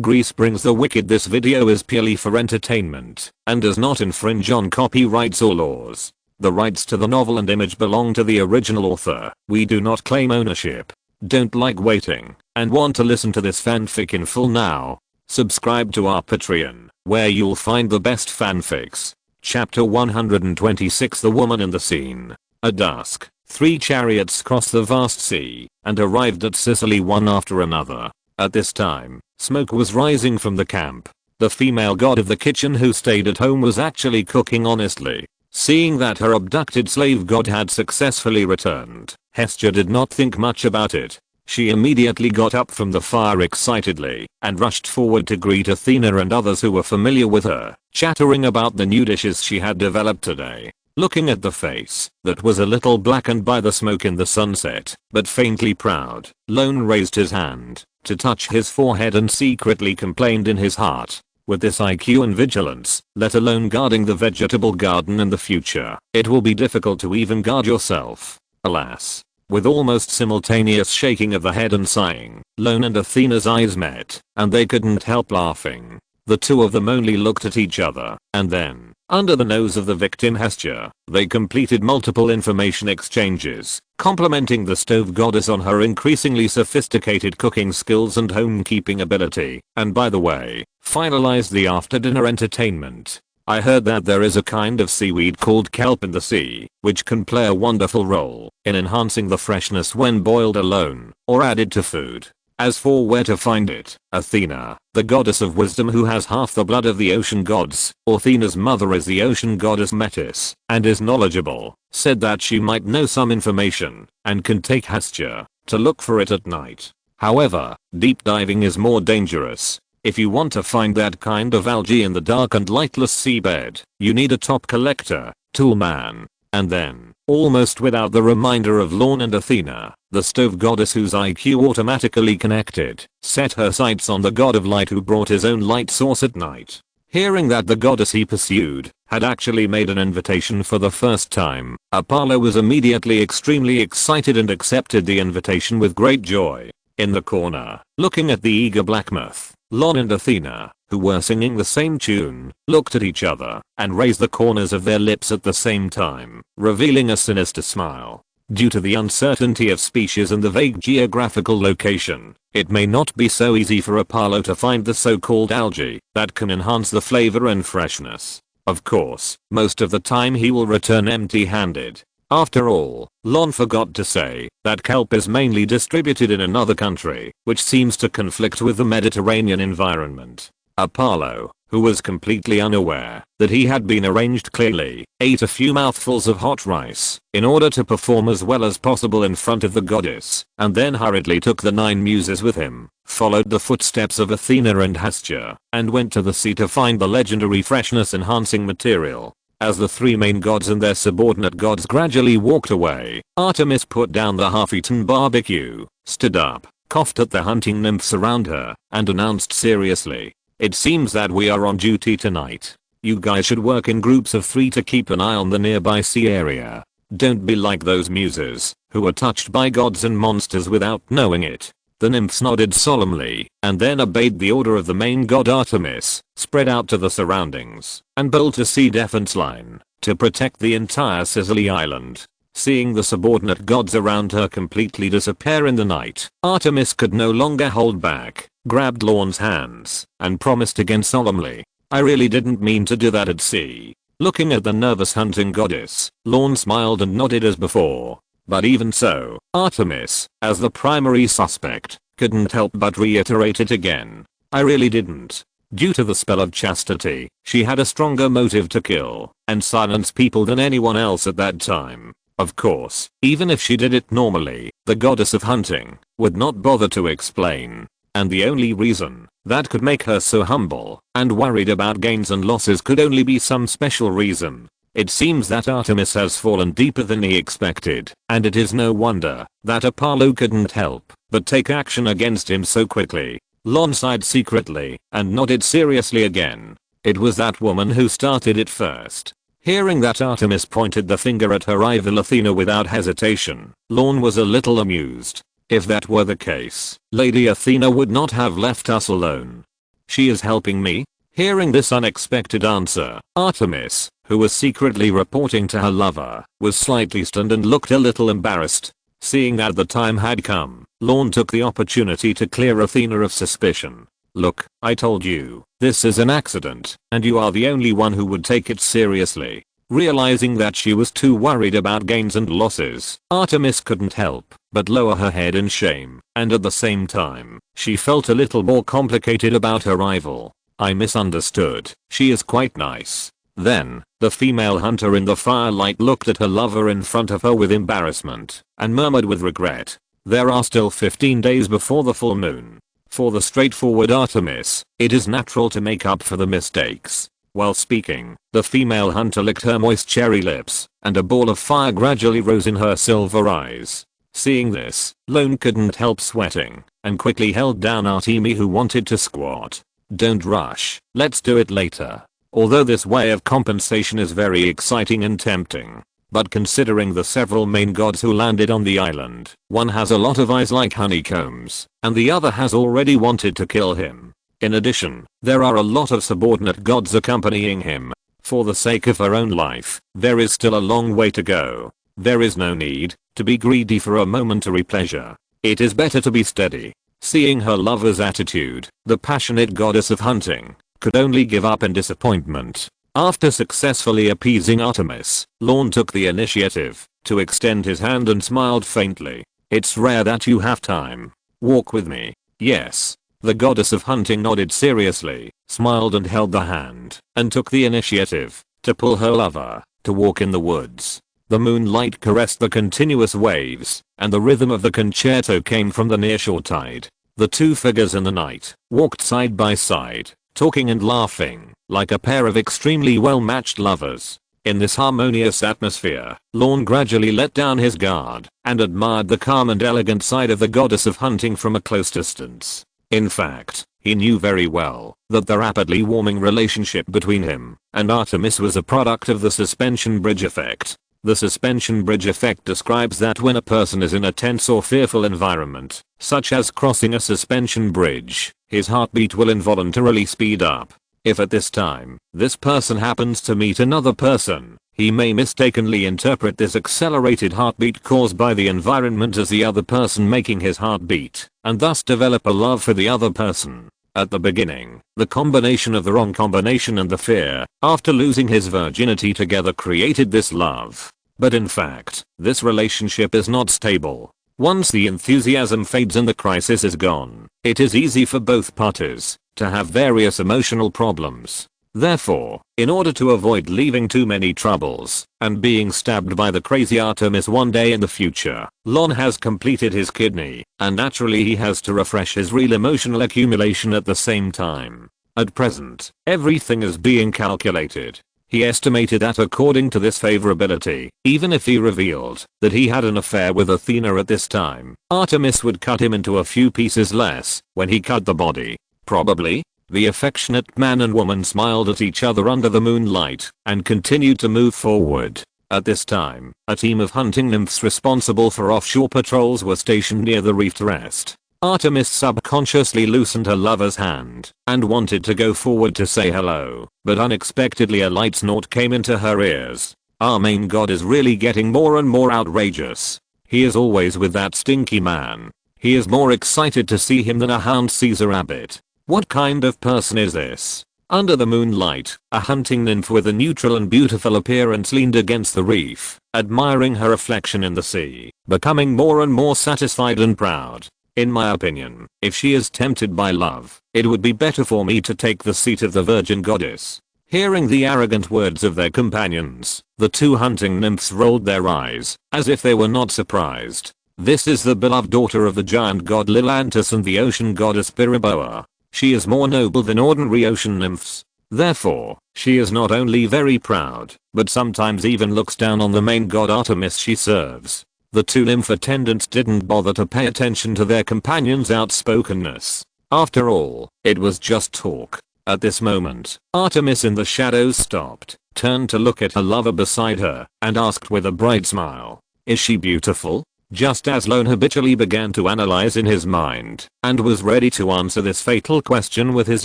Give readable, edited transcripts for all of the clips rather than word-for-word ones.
Grease brings the wicked. This video is purely for entertainment and does not infringe on copyrights or laws. The rights to the novel and image belong to the original author. We do not claim ownership. Don't like waiting and want to listen to this fanfic in full now? Subscribe to our Patreon, where you'll find the best fanfics. Chapter 126. The Woman in the Scene. At dusk, 3 chariots crossed the vast sea and arrived at Sicily one after another. At this time, smoke was rising from the camp. The female god of the kitchen who stayed at home was actually cooking honestly. Seeing that her abducted slave god had successfully returned, Hestia did not think much about it. She immediately got up from the fire excitedly and rushed forward to greet Athena and others who were familiar with her, chattering about the new dishes she had developed today. Looking at the face that was a little blackened by the smoke in the sunset, but faintly proud, Lorne raised his hand to touch his forehead and secretly complained in his heart. With this IQ and vigilance, let alone guarding the vegetable garden in the future, it will be difficult to even guard yourself. Alas. With almost simultaneous shaking of the head and sighing, Lorne and Athena's eyes met, and they couldn't help laughing. The two of them only looked at each other, and then, under the nose of the victim Hestia, they completed multiple information exchanges, complimenting the stove goddess on her increasingly sophisticated cooking skills and homekeeping ability, and by the way, finalized the after-dinner entertainment. I heard that there is a kind of seaweed called kelp in the sea, which can play a wonderful role in enhancing the freshness when boiled alone or added to food. As for where to find it, Athena, the goddess of wisdom who has half the blood of the ocean gods, Athena's mother is the ocean goddess Metis, and is knowledgeable, said that she might know some information, and can take Hestia to look for it at night. However, deep diving is more dangerous. If you want to find that kind of algae in the dark and lightless seabed, you need a top collector, toolman. And then, almost without the reminder of Lorne and Athena, the stove goddess whose IQ automatically connected, set her sights on the god of light who brought his own light source at night. Hearing that the goddess he pursued had actually made an invitation for the first time, Apollo was immediately extremely excited and accepted the invitation with great joy. In the corner, looking at the eager blacksmith, Lorne and Athena, who were singing the same tune, looked at each other and raised the corners of their lips at the same time, revealing a sinister smile. Due to the uncertainty of species and the vague geographical location, it may not be so easy for Apollo to find the so-called algae that can enhance the flavor and freshness. Of course, most of the time he will return empty-handed. After all, Lorne forgot to say that kelp is mainly distributed in another country, which seems to conflict with the Mediterranean environment. Apollo, who was completely unaware that he had been arranged clearly, ate a few mouthfuls of hot rice in order to perform as well as possible in front of the goddess, and then hurriedly took the 9 muses with him, followed the footsteps of Athena and Hestia, and went to the sea to find the legendary freshness-enhancing material. As the 3 main gods and their subordinate gods gradually walked away, Artemis put down the half-eaten barbecue, stood up, coughed at the hunting nymphs around her, and announced seriously, "It seems that we are on duty tonight. You guys should work in groups of 3 to keep an eye on the nearby sea area. Don't be like those muses, who are touched by gods and monsters without knowing it." The nymphs nodded solemnly, and then obeyed the order of the main god Artemis, spread out to the surroundings, and built a sea defense line to protect the entire Sicily island. Seeing the subordinate gods around her completely disappear in the night, Artemis could no longer hold back, grabbed Lorne's hands, and promised again solemnly, "I really didn't mean to do that at sea." Looking at the nervous hunting goddess, Lorne smiled and nodded as before. But even so, Artemis, as the primary suspect, couldn't help but reiterate it again. "I really didn't." Due to the spell of chastity, she had a stronger motive to kill and silence people than anyone else at that time. Of course, even if she did it normally, the goddess of hunting would not bother to explain. And the only reason that could make her so humble and worried about gains and losses could only be some special reason. It seems that Artemis has fallen deeper than he expected, and it is no wonder that Apollo couldn't help but take action against him so quickly. Lorne sighed secretly and nodded seriously again. It was that woman who started it first. Hearing that Artemis pointed the finger at her rival Athena without hesitation, Lorne was a little amused. If that were the case, Lady Athena would not have left us alone. She is helping me? Hearing this unexpected answer, Artemis, who was secretly reporting to her lover, was slightly stunned and looked a little embarrassed. Seeing that the time had come, Lorne took the opportunity to clear Athena of suspicion. Look, I told you, this is an accident, and you are the only one who would take it seriously. Realizing that she was too worried about gains and losses, Artemis couldn't help but lower her head in shame, and at the same time, she felt a little more complicated about her rival. I misunderstood, she is quite nice. Then, the female hunter in the firelight looked at her lover in front of her with embarrassment, and murmured with regret. There are still 15 days before the full moon. For the straightforward Artemis, it is natural to make up for the mistakes. While speaking, the female hunter licked her moist cherry lips, and a ball of fire gradually rose in her silver eyes. Seeing this, Lorne couldn't help sweating, and quickly held down Artemis, who wanted to squat. Don't rush, let's do it later. Although this way of compensation is very exciting and tempting. But considering the several main gods who landed on the island, one has a lot of eyes like honeycombs, and the other has already wanted to kill him. In addition, there are a lot of subordinate gods accompanying him. For the sake of her own life, there is still a long way to go. There is no need to be greedy for a momentary pleasure. It is better to be steady. Seeing her lover's attitude, the passionate goddess of hunting could only give up in disappointment. After successfully appeasing Artemis, Lorne took the initiative to extend his hand and smiled faintly. It's rare that you have time. Walk with me. Yes. The goddess of hunting nodded seriously, smiled and held the hand, and took the initiative to pull her lover to walk in the woods. The moonlight caressed the continuous waves, and the rhythm of the concerto came from the nearshore tide. The two figures in the night walked side by side, talking and laughing, like a pair of extremely well-matched lovers. In this harmonious atmosphere, Lorne gradually let down his guard, and admired the calm and elegant side of the goddess of hunting from a close distance. In fact, he knew very well that the rapidly warming relationship between him and Artemis was a product of the suspension bridge effect. The suspension bridge effect describes that when a person is in a tense or fearful environment, such as crossing a suspension bridge, his heartbeat will involuntarily speed up. If at this time, this person happens to meet another person, he may mistakenly interpret this accelerated heartbeat caused by the environment as the other person making his heart beat, and thus develop a love for the other person. At the beginning, the combination of the wrong combination and the fear after losing his virginity together created this love. But in fact, this relationship is not stable. Once the enthusiasm fades and the crisis is gone, it is easy for both parties to have various emotional problems. Therefore, in order to avoid leaving too many troubles and being stabbed by the crazy Artemis one day in the future, Lorne has completed his kidney, and naturally he has to refresh his real emotional accumulation at the same time. At present, everything is being calculated. He estimated that according to this favorability, even if he revealed that he had an affair with Athena at this time, Artemis would cut him into a few pieces less when he cut the body. Probably. The affectionate man and woman smiled at each other under the moonlight and continued to move forward. At this time, a team of hunting nymphs responsible for offshore patrols were stationed near the reef to rest. Artemis subconsciously loosened her lover's hand and wanted to go forward to say hello, but unexpectedly a light snort came into her ears. Our main god is really getting more and more outrageous. He is always with that stinky man. He is more excited to see him than a hound sees a rabbit. What kind of person is this? Under the moonlight, a hunting nymph with a neutral and beautiful appearance leaned against the reef, admiring her reflection in the sea, becoming more and more satisfied and proud. In my opinion, if she is tempted by love, it would be better for me to take the seat of the virgin goddess. Hearing the arrogant words of their companions, the two hunting nymphs rolled their eyes, as if they were not surprised. This is the beloved daughter of the giant god Lilantis and the ocean goddess Piriboa. She is more noble than ordinary ocean nymphs. Therefore, she is not only very proud, but sometimes even looks down on the main god Artemis she serves. The two nymph attendants didn't bother to pay attention to their companion's outspokenness. After all, it was just talk. At this moment, Artemis in the shadows stopped, turned to look at her lover beside her, and asked with a bright smile, "Is she beautiful?" Just as Lorne habitually began to analyze in his mind and was ready to answer this fatal question with his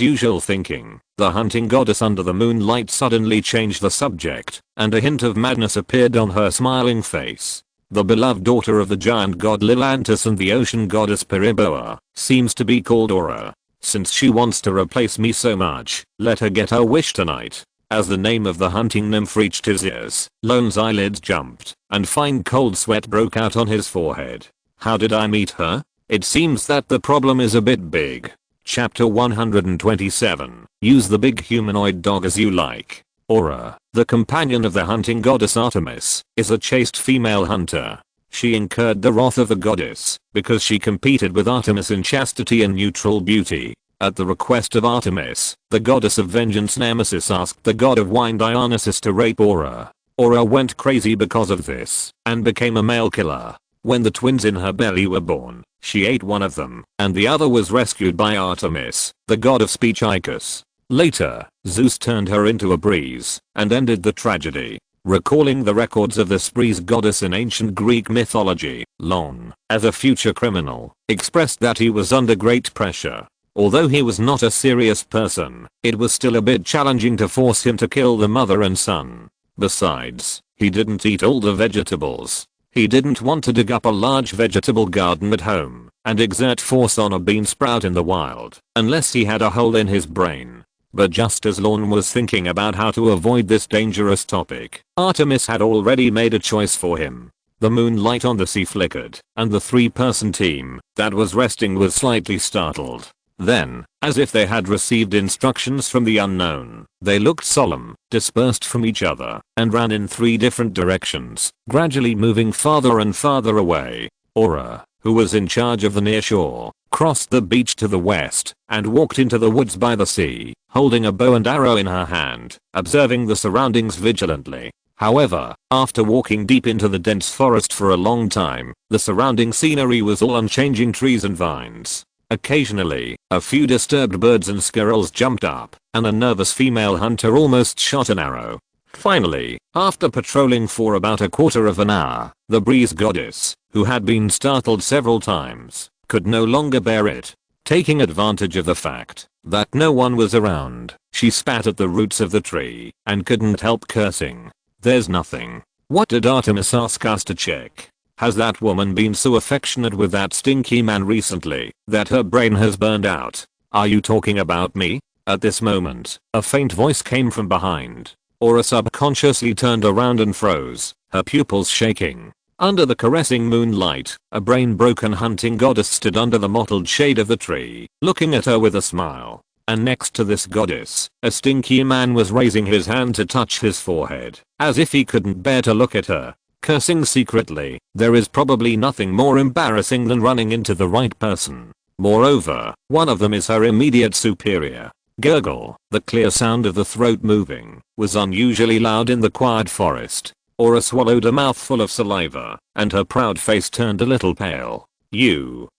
usual thinking, the hunting goddess under the moonlight suddenly changed the subject, and a hint of madness appeared on her smiling face. The beloved daughter of the giant god Lilantis and the ocean goddess Periboa seems to be called Aura. Since she wants to replace me so much, let her get her wish tonight. As the name of the hunting nymph reached his ears, Lorne's eyelids jumped, and fine cold sweat broke out on his forehead. How did I meet her? It seems that the problem is a bit big. Chapter 127. Use the big humanoid dog as you like. Aura, the companion of the hunting goddess Artemis, is a chaste female hunter. She incurred the wrath of the goddess because she competed with Artemis in chastity and neutral beauty. At the request of Artemis, the goddess of vengeance Nemesis asked the god of wine Dionysus to rape Aura. Aura went crazy because of this and became a male killer. When the twins in her belly were born, she ate one of them and the other was rescued by Artemis, the god of speech Icus. Later, Zeus turned her into a breeze and ended the tragedy. Recalling the records of the breeze goddess in ancient Greek mythology, Lorne, as a future criminal, expressed that he was under great pressure. Although he was not a serious person, it was still a bit challenging to force him to kill the mother and son. Besides, he didn't eat all the vegetables. He didn't want to dig up a large vegetable garden at home and exert force on a bean sprout in the wild, unless he had a hole in his brain. But just as Lorne was thinking about how to avoid this dangerous topic, Artemis had already made a choice for him. The moonlight on the sea flickered, and the three-person team that was resting was slightly startled. Then, as if they had received instructions from the unknown, they looked solemn, dispersed from each other, and ran in three different directions, gradually moving farther and farther away. Aura, who was in charge of the near shore, crossed the beach to the west, and walked into the woods by the sea, holding a bow and arrow in her hand, observing the surroundings vigilantly. However, after walking deep into the dense forest for a long time, the surrounding scenery was all unchanging trees and vines. Occasionally, a few disturbed birds and squirrels jumped up, and a nervous female hunter almost shot an arrow. Finally, after patrolling for about a quarter of an hour, the breeze goddess, who had been startled several times, could no longer bear it. Taking advantage of the fact that no one was around, she spat at the roots of the tree and couldn't help cursing. There's nothing. What did Artemis ask us to check? Has that woman been so affectionate with that stinky man recently that her brain has burned out? Are you talking about me? At this moment, a faint voice came from behind. Aura subconsciously turned around and froze, her pupils shaking. Under the caressing moonlight, a brain-broken hunting goddess stood under the mottled shade of the tree, looking at her with a smile. And next to this goddess, a stinky man was raising his hand to touch his forehead, as if he couldn't bear to look at her. Cursing secretly, there is probably nothing more embarrassing than running into the right person. Moreover, one of them is her immediate superior. Gurgle, the clear sound of the throat moving, was unusually loud in the quiet forest. Aura swallowed a mouthful of saliva, and her proud face turned a little pale.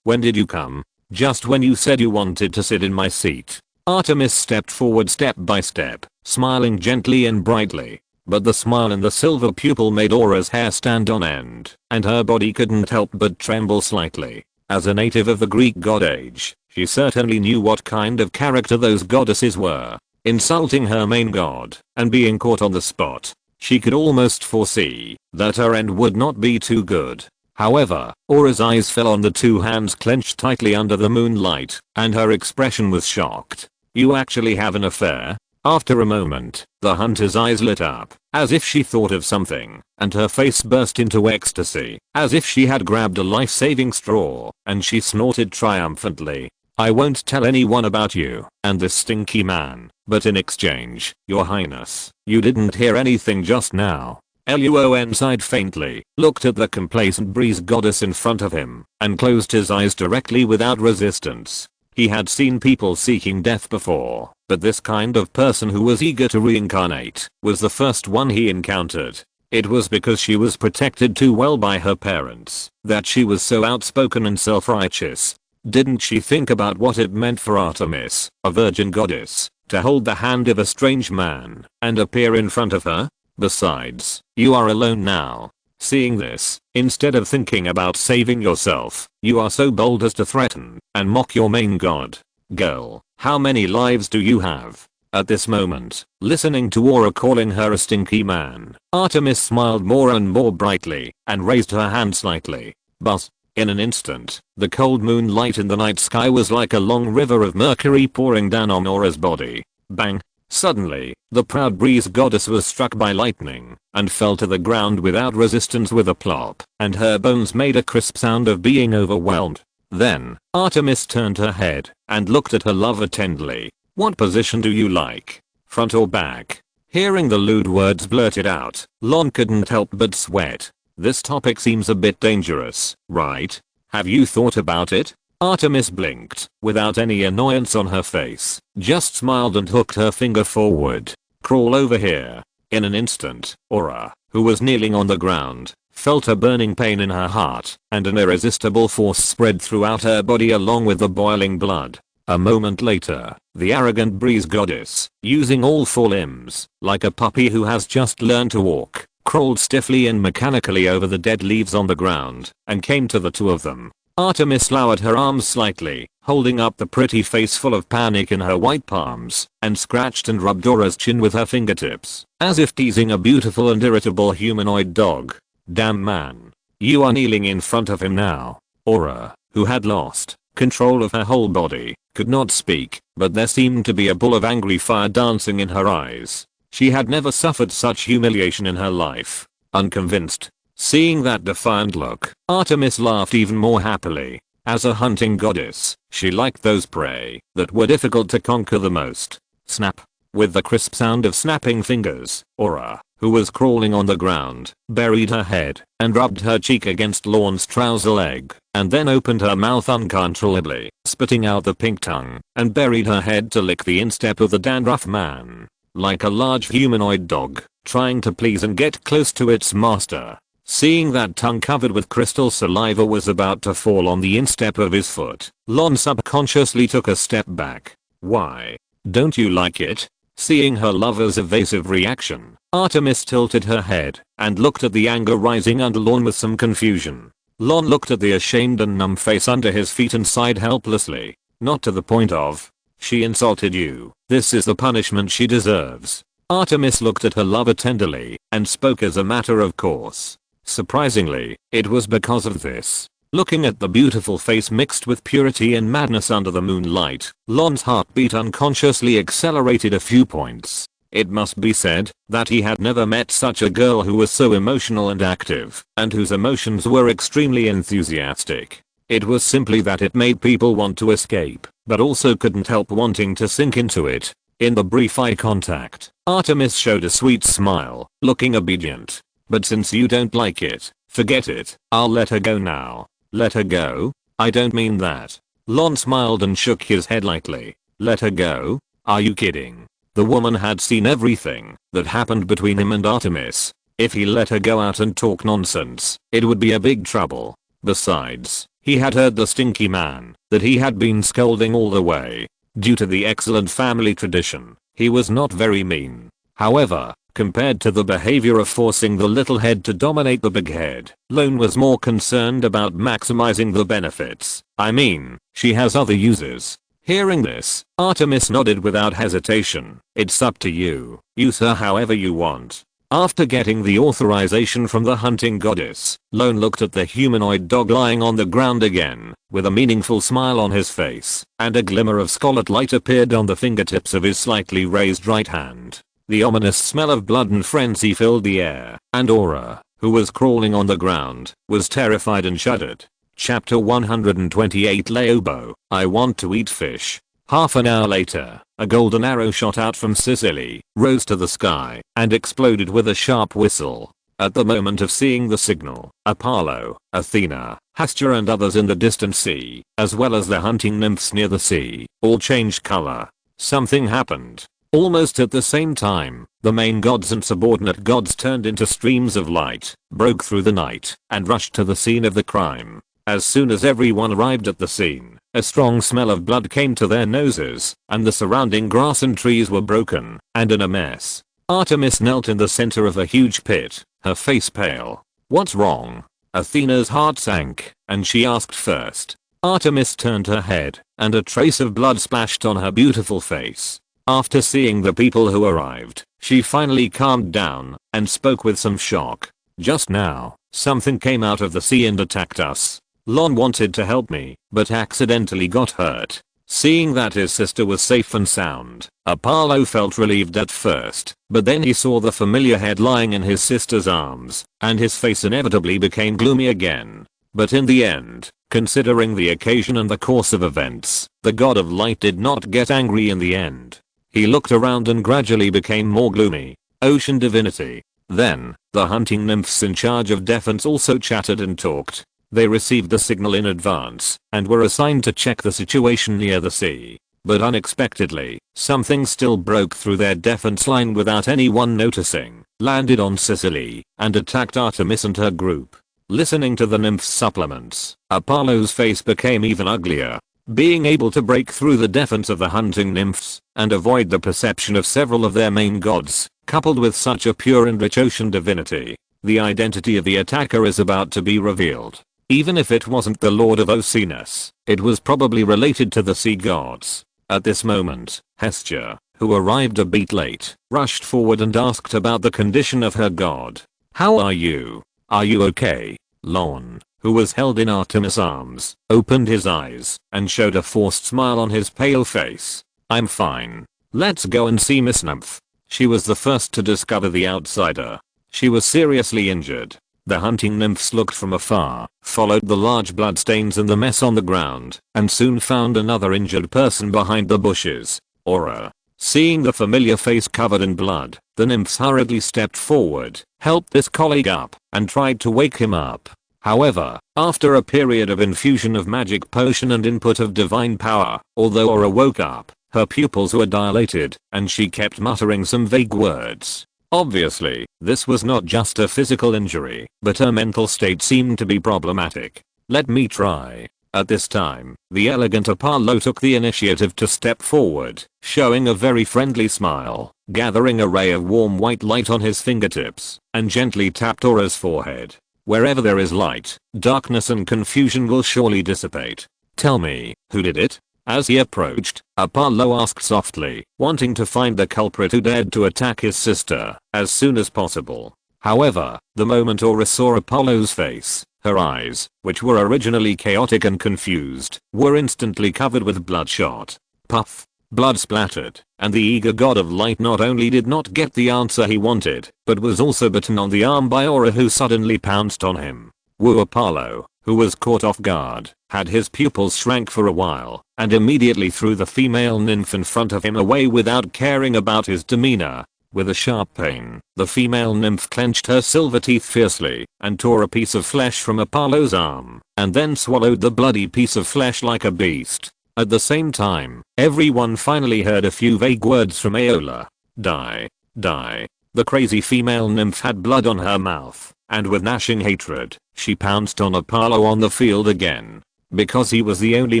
When did you come? Just when you said you wanted to sit in my seat. Artemis stepped forward step by step, smiling gently and brightly. But the smile in the silver pupil made Aura's hair stand on end, and her body couldn't help but tremble slightly. As a native of the Greek god age, she certainly knew what kind of character those goddesses were. Insulting her main god, and being caught on the spot. She could almost foresee that her end would not be too good. However, Aura's eyes fell on the two hands clenched tightly under the moonlight, and her expression was shocked. You actually have an affair? After a moment, the hunter's eyes lit up, as if she thought of something, and her face burst into ecstasy, as if she had grabbed a life-saving straw, and she snorted triumphantly. I won't tell anyone about you and this stinky man, but in exchange, your highness, you didn't hear anything just now. Lorne sighed faintly, looked at the complacent breeze goddess in front of him, and closed his eyes directly without resistance. He had seen people seeking death before, but this kind of person who was eager to reincarnate was the first one he encountered. It was because she was protected too well by her parents that she was so outspoken and self-righteous. Didn't she think about what it meant for Artemis, a virgin goddess, to hold the hand of a strange man and appear in front of her? Besides, you are alone now. Seeing this, instead of thinking about saving yourself, you are so bold as to threaten and mock your main god. Girl, how many lives do you have? At this moment, listening to Aura calling her a stinky man, Artemis smiled more and more brightly and raised her hand slightly. But, in an instant, the cold moonlight in the night sky was like a long river of mercury pouring down on Aura's body. Bang! Suddenly, the proud breeze goddess was struck by lightning and fell to the ground without resistance with a plop, and her bones made a crisp sound of being overwhelmed. Then, Artemis turned her head and looked at her lover tenderly. What position do you like? Front or back? Hearing the lewd words blurted out, Lorne couldn't help but sweat. This topic seems a bit dangerous, right? Have you thought about it? Artemis blinked, without any annoyance on her face, just smiled and hooked her finger forward. Crawl over here. In an instant, Aura, who was kneeling on the ground, felt a burning pain in her heart, and an irresistible force spread throughout her body along with the boiling blood. A moment later, the arrogant breeze goddess, using all 4 limbs, like a puppy who has just learned to walk, crawled stiffly and mechanically over the dead leaves on the ground, and came to the 2 of them. Artemis lowered her arms slightly, holding up the pretty face full of panic in her white palms, and scratched and rubbed Aura's chin with her fingertips, as if teasing a beautiful and irritable humanoid dog. Damn man. You are kneeling in front of him now. Aura, who had lost control of her whole body, could not speak, but there seemed to be a ball of angry fire dancing in her eyes. She had never suffered such humiliation in her life. Unconvinced, seeing that defiant look, Artemis laughed even more happily. As a hunting goddess, she liked those prey that were difficult to conquer the most. Snap. With the crisp sound of snapping fingers, Aura, who was crawling on the ground, buried her head and rubbed her cheek against Lorne's trouser leg, and then opened her mouth uncontrollably, spitting out the pink tongue, and buried her head to lick the instep of the dandruff man. Like a large humanoid dog, trying to please and get close to its master. Seeing that tongue covered with crystal saliva was about to fall on the instep of his foot, Lorne subconsciously took a step back. Why? Don't you like it? Seeing her lover's evasive reaction, Artemis tilted her head and looked at the anger rising under Lorne with some confusion. Lorne looked at the ashamed and numb face under his feet and sighed helplessly. Not to the point of, she insulted you. This is the punishment she deserves. Artemis looked at her lover tenderly and spoke as a matter of course. Surprisingly, it was because of this. Looking at the beautiful face mixed with purity and madness under the moonlight, Lorne's heartbeat unconsciously accelerated a few points. It must be said that he had never met such a girl who was so emotional and active, and whose emotions were extremely enthusiastic. It was simply that it made people want to escape, but also couldn't help wanting to sink into it. In the brief eye contact, Artemis showed a sweet smile, looking obedient. But since you don't like it, forget it. I'll let her go now. Let her go? I don't mean that. Lorne smiled and shook his head lightly. Let her go? Are you kidding? The woman had seen everything that happened between him and Artemis. If he let her go out and talk nonsense, it would be a big trouble. Besides, he had heard the stinky man that he had been scolding all the way. Due to the excellent family tradition, he was not very mean. However, compared to the behavior of forcing the little head to dominate the big head, Lorne was more concerned about maximizing the benefits. I mean, she has other uses. Hearing this, Artemis nodded without hesitation. It's up to you. Use her however you want. After getting the authorization from the hunting goddess, Lorne looked at the humanoid dog lying on the ground again, with a meaningful smile on his face, and a glimmer of scarlet light appeared on the fingertips of his slightly raised right hand. The ominous smell of blood and frenzy filled the air, and Aura, who was crawling on the ground, was terrified and shuddered. Chapter 128 Laobo, I want to eat fish. Half an hour later, a golden arrow shot out from Sicily, rose to the sky, and exploded with a sharp whistle. At the moment of seeing the signal, Apollo, Athena, Hestia and others in the distant sea, as well as the hunting nymphs near the sea, all changed color. Something happened. Almost at the same time, the main gods and subordinate gods turned into streams of light, broke through the night, and rushed to the scene of the crime. As soon as everyone arrived at the scene, a strong smell of blood came to their noses, and the surrounding grass and trees were broken and in a mess. Artemis knelt in the center of a huge pit, her face pale. What's wrong? Athena's heart sank, and she asked first. Artemis turned her head, and a trace of blood splashed on her beautiful face. After seeing the people who arrived, she finally calmed down, and spoke with some shock. Just now, something came out of the sea and attacked us. Lorne wanted to help me, but accidentally got hurt. Seeing that his sister was safe and sound, Apollo felt relieved at first, but then he saw the familiar head lying in his sister's arms, and his face inevitably became gloomy again. But in the end, considering the occasion and the course of events, the god of light did not get angry in the end. He looked around and gradually became more gloomy. Ocean divinity. Then, the hunting nymphs in charge of defense also chatted and talked. They received the signal in advance, and were assigned to check the situation near the sea. But unexpectedly, something still broke through their defense line without anyone noticing, landed on Sicily, and attacked Artemis and her group. Listening to the nymphs' supplements, Apollo's face became even uglier. Being able to break through the defense of the hunting nymphs, and avoid the perception of several of their main gods, coupled with such a pure and rich ocean divinity, the identity of the attacker is about to be revealed. Even if it wasn't the Lord of Oceanus, it was probably related to the sea gods. At this moment, Hestia, who arrived a bit late, rushed forward and asked about the condition of her god. "How are you? Are you okay?" Lorne, who was held in Artemis' arms, opened his eyes and showed a forced smile on his pale face. "I'm fine. Let's go and see Miss Nymph." She was the first to discover the outsider. She was seriously injured. The hunting nymphs looked from afar, followed the large bloodstains and the mess on the ground, and soon found another injured person behind the bushes. Aura. Seeing the familiar face covered in blood, the nymphs hurriedly stepped forward, helped this colleague up, and tried to wake him up. However, after a period of infusion of magic potion and input of divine power, although Aura woke up, her pupils were dilated, and she kept muttering some vague words. Obviously, this was not just a physical injury, but her mental state seemed to be problematic. "Let me try." At this time, the elegant Apollo took the initiative to step forward, showing a very friendly smile, gathering a ray of warm white light on his fingertips, and gently tapped Aura's forehead. "Wherever there is light, darkness and confusion will surely dissipate. Tell me, who did it?" As he approached, Apollo asked softly, wanting to find the culprit who dared to attack his sister as soon as possible. However, the moment Aura saw Apollo's face, her eyes, which were originally chaotic and confused, were instantly covered with bloodshot. Puff. Blood splattered, and the eager god of light not only did not get the answer he wanted, but was also bitten on the arm by Aura, who suddenly pounced on him. Woo. Apollo, who was caught off guard, had his pupils shrank for a while, and immediately threw the female nymph in front of him away without caring about his demeanor. With a sharp pain, the female nymph clenched her silver teeth fiercely, and tore a piece of flesh from Apollo's arm, and then swallowed the bloody piece of flesh like a beast. At the same time, everyone finally heard a few vague words from Aola. "Die. Die." The crazy female nymph had blood on her mouth, and with gnashing hatred, she pounced on Apollo on the field again. Because he was the only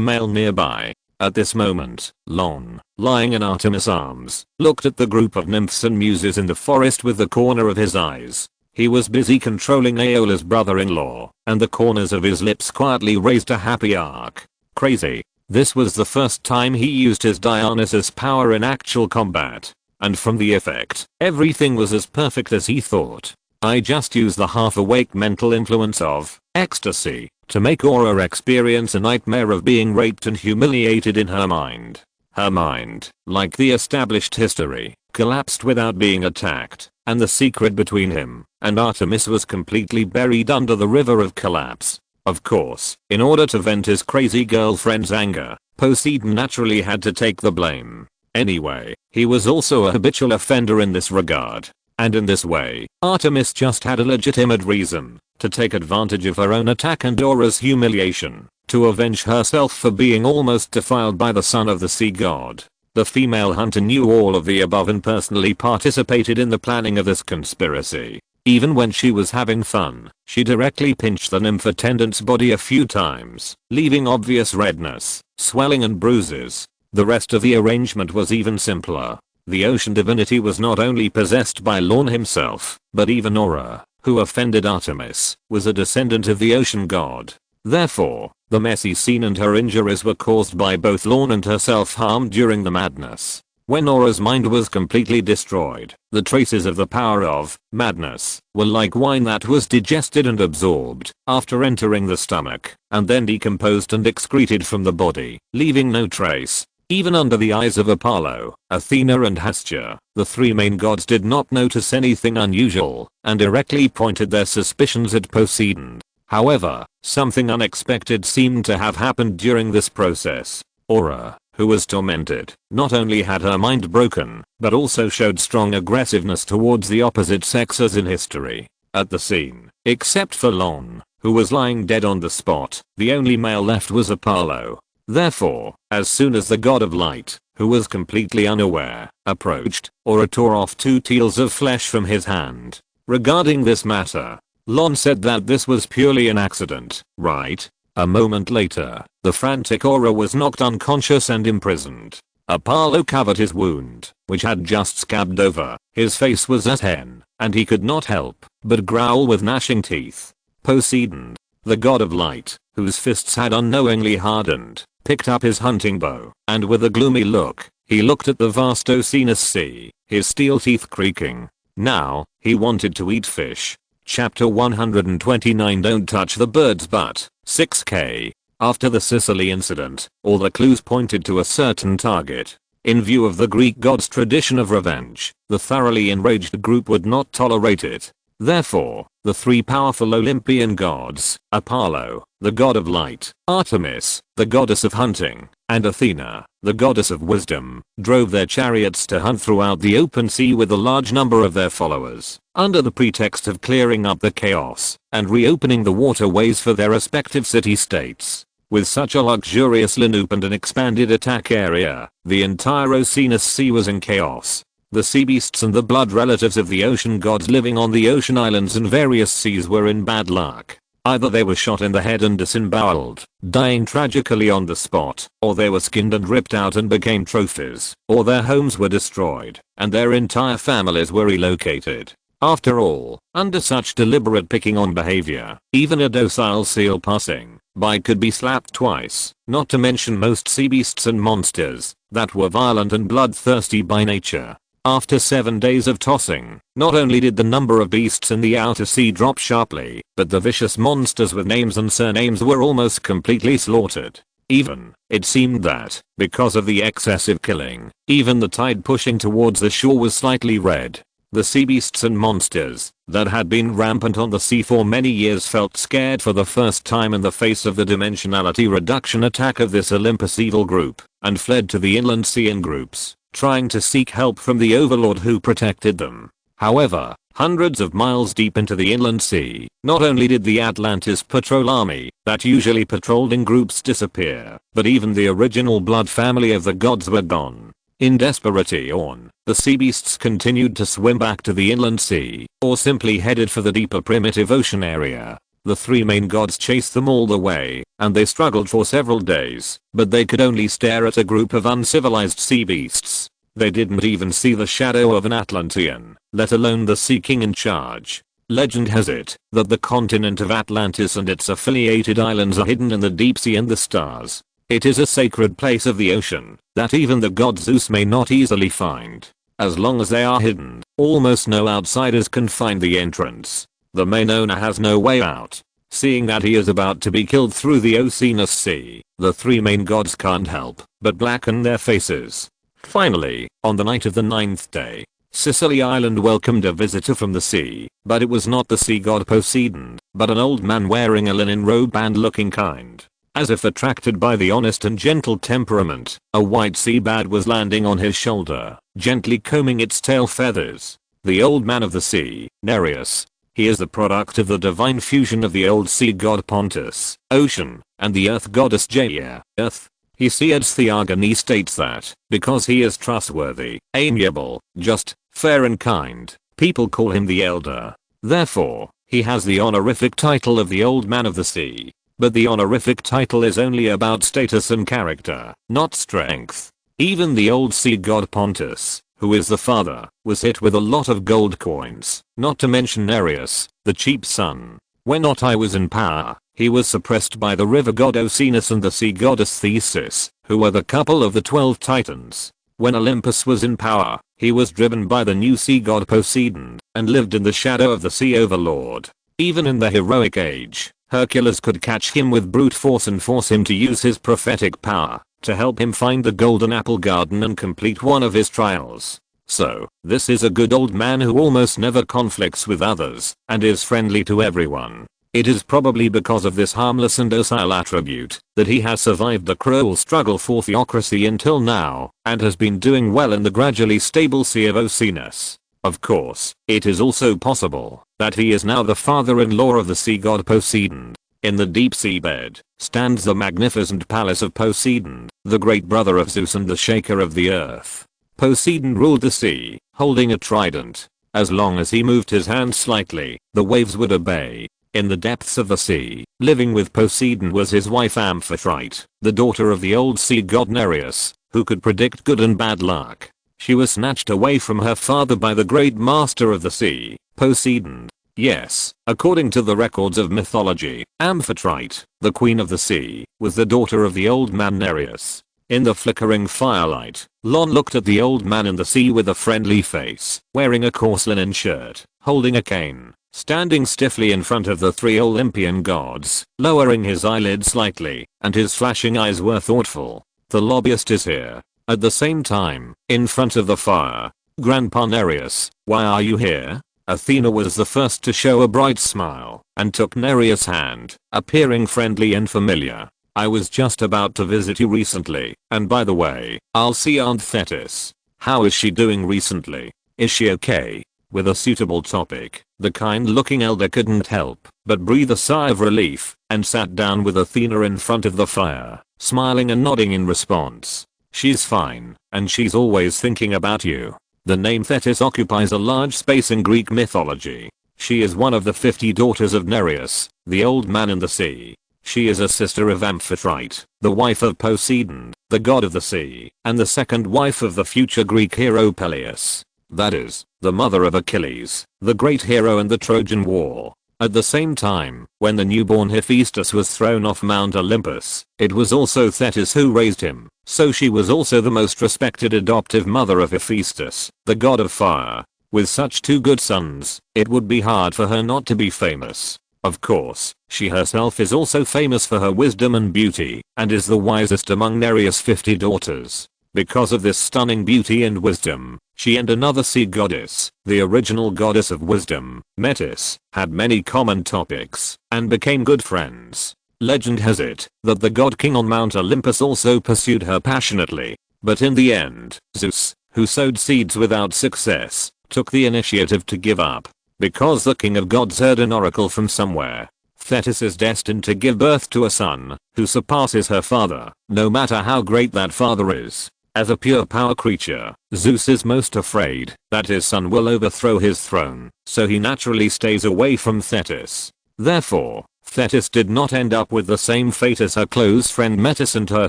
male nearby. At this moment, Lorne, lying in Artemis' arms, looked at the group of nymphs and muses in the forest with the corner of his eyes. He was busy controlling Aeola's brother-in-law, and the corners of his lips quietly raised a happy arc. Crazy. This was the first time he used his Dionysus power in actual combat. And from the effect, everything was as perfect as he thought. I just used the half-awake mental influence of ecstasy to make Aura experience a nightmare of being raped and humiliated in her mind. Her mind, like the established history, collapsed without being attacked, and the secret between him and Artemis was completely buried under the river of collapse. Of course, in order to vent his crazy girlfriend's anger, Poseidon naturally had to take the blame. Anyway, he was also a habitual offender in this regard. And in this way, Artemis just had a legitimate reason to take advantage of her own attack and Aura's humiliation, to avenge herself for being almost defiled by the son of the sea god. The female hunter knew all of the above and personally participated in the planning of this conspiracy. Even when she was having fun, she directly pinched the nymph attendant's body a few times, leaving obvious redness, swelling and bruises. The rest of the arrangement was even simpler. The ocean divinity was not only possessed by Lorne himself, but even Aura, who offended Artemis, was a descendant of the ocean god. Therefore, the messy scene and her injuries were caused by both Lorne and her self-harm during the madness. When Aura's mind was completely destroyed, the traces of the power of madness were like wine that was digested and absorbed after entering the stomach, and then decomposed and excreted from the body, leaving no trace. Even under the eyes of Apollo, Athena and Hestia, the three main gods did not notice anything unusual, and directly pointed their suspicions at Poseidon. However, something unexpected seemed to have happened during this process. Aura, who was tormented, not only had her mind broken, but also showed strong aggressiveness towards the opposite sexes in history. At the scene, except for Lorne, who was lying dead on the spot, the only male left was Apollo. Therefore, as soon as the god of light, who was completely unaware, approached, Aura tore off 2 teals of flesh from his hand. Regarding this matter, Lorne said that this was purely an accident, right? A moment later, the frantic Aura was knocked unconscious and imprisoned. Apollo covered his wound, which had just scabbed over. His face was as hen, and he could not help but growl with gnashing teeth. Poseidon, the god of light, whose fists had unknowingly hardened, picked up his hunting bow, and with a gloomy look, he looked at the vast oceanus sea, his steel teeth creaking. Now, he wanted to eat fish. Chapter 129 Don't touch the bird's butt. 6k. After the Sicily incident, all the clues pointed to a certain target. In view of the Greek god's tradition of revenge, the thoroughly enraged group would not tolerate it. Therefore, the 3 powerful Olympian gods, Apollo, the god of light, Artemis, the goddess of hunting, and Athena, the goddess of wisdom, drove their chariots to hunt throughout the open sea with a large number of their followers, under the pretext of clearing up the chaos and reopening the waterways for their respective city-states. With such a luxurious lineup and an expanded attack area, the entire oceanus sea was in chaos. The sea beasts and the blood relatives of the ocean gods living on the ocean islands and various seas were in bad luck. Either they were shot in the head and disemboweled, dying tragically on the spot, or they were skinned and ripped out and became trophies, or their homes were destroyed, and their entire families were relocated. After all, under such deliberate picking on behavior, even a docile seal passing by could be slapped twice, not to mention most sea beasts and monsters that were violent and bloodthirsty by nature. After 7 days of tossing, not only did the number of beasts in the outer sea drop sharply, but the vicious monsters with names and surnames were almost completely slaughtered. Even, it seemed that, because of the excessive killing, even the tide pushing towards the shore was slightly red. The sea beasts and monsters that had been rampant on the sea for many years felt scared for the first time in the face of the dimensionality reduction attack of this Olympus evil group, and fled to the inland sea in groups, trying to seek help from the overlord who protected them. However, hundreds of miles deep into the inland sea, not only did the Atlantis patrol army that usually patrolled in groups disappear, but even the original blood family of the gods were gone. In desperation, the sea beasts continued to swim back to the inland sea, or simply headed for the deeper primitive ocean area. The 3 main gods chased them all the way, and they struggled for several days, but they could only stare at a group of uncivilized sea beasts. They didn't even see the shadow of an Atlantean, let alone the sea king in charge. Legend has it that the continent of Atlantis and its affiliated islands are hidden in the deep sea and the stars. It is a sacred place of the ocean that even the god Zeus may not easily find. As long as they are hidden, almost no outsiders can find the entrance. The main owner has no way out. Seeing that he is about to be killed through the oceanus sea, the 3 main gods can't help but blacken their faces. Finally, on the night of the 9th day, Sicily Island welcomed a visitor from the sea, but it was not the sea god Poseidon, but an old man wearing a linen robe and looking kind. As if attracted by the honest and gentle temperament, a white sea bat was landing on his shoulder, gently combing its tail feathers. The old man of the sea, Nereus. He is the product of the divine fusion of the old sea god Pontus, ocean, and the earth goddess Gaia, earth. Hesiod's Theogony states that, because he is trustworthy, amiable, just, fair and kind, people call him the Elder. Therefore, he has the honorific title of the Old Man of the Sea. But the honorific title is only about status and character, not strength. Even the old sea god Pontus, who is the father, was hit with a lot of gold coins, not to mention Nereus, the cheap son. When Ottai was in power, he was suppressed by the river god Oceanus and the sea goddess Thesis, who were the couple of the 12 titans. When Olympus was in power, he was driven by the new sea god Poseidon, and lived in the shadow of the sea overlord. Even in the heroic age, Hercules could catch him with brute force and force him to use his prophetic power to help him find the golden apple garden and complete one of his trials. So, this is a good old man who almost never conflicts with others, and is friendly to everyone. It is probably because of this harmless and docile attribute that he has survived the cruel struggle for theocracy until now, and has been doing well in the gradually stable sea of Oceanus. Of course, it is also possible that he is now the father-in-law of the sea god Poseidon. In the deep sea bed stands the magnificent palace of Poseidon, the great brother of Zeus and the shaker of the earth. Poseidon ruled the sea, holding a trident. As long as he moved his hand slightly, the waves would obey. In the depths of the sea, living with Poseidon was his wife Amphitrite, the daughter of the old sea god Nereus, who could predict good and bad luck. She was snatched away from her father by the great master of the sea, Poseidon. Yes, according to the records of mythology, Amphitrite, the queen of the sea, was the daughter of the old man Nereus. In the flickering firelight, Lorne looked at the old man in the sea with a friendly face, wearing a coarse linen shirt, holding a cane, standing stiffly in front of the 3 Olympian gods, lowering his eyelids slightly, and his flashing eyes were thoughtful. The lobbyist is here. At the same time, in front of the fire, Grandpa Nereus, why are you here? Athena was the first to show a bright smile, and took Nereus' hand, appearing friendly and familiar. I was just about to visit you recently, and by the way, I'll see Aunt Thetis. How is she doing recently? Is she okay? With a suitable topic, the kind-looking elder couldn't help but breathe a sigh of relief, and sat down with Athena in front of the fire, smiling and nodding in response. She's fine, and she's always thinking about you. The name Thetis occupies a large space in Greek mythology. She is one of the 50 daughters of Nereus, the old man in the sea. She is a sister of Amphitrite, the wife of Poseidon, the god of the sea, and the second wife of the future Greek hero Peleus. That is, the mother of Achilles, the great hero in the Trojan War. At the same time, when the newborn Hephaestus was thrown off Mount Olympus, it was also Thetis who raised him, so she was also the most respected adoptive mother of Hephaestus, the god of fire. With such 2 good sons, it would be hard for her not to be famous. Of course, she herself is also famous for her wisdom and beauty, and is the wisest among Nereus' 50 daughters. Because of this stunning beauty and wisdom, she and another sea goddess, the original goddess of wisdom, Metis, had many common topics, and became good friends. Legend has it that the god king on Mount Olympus also pursued her passionately, but in the end, Zeus, who sowed seeds without success, took the initiative to give up. Because the king of gods heard an oracle from somewhere. Thetis is destined to give birth to a son, who surpasses her father, no matter how great that father is. As a pure power creature, Zeus is most afraid that his son will overthrow his throne, so he naturally stays away from Thetis. Therefore, Thetis did not end up with the same fate as her close friend Metis and her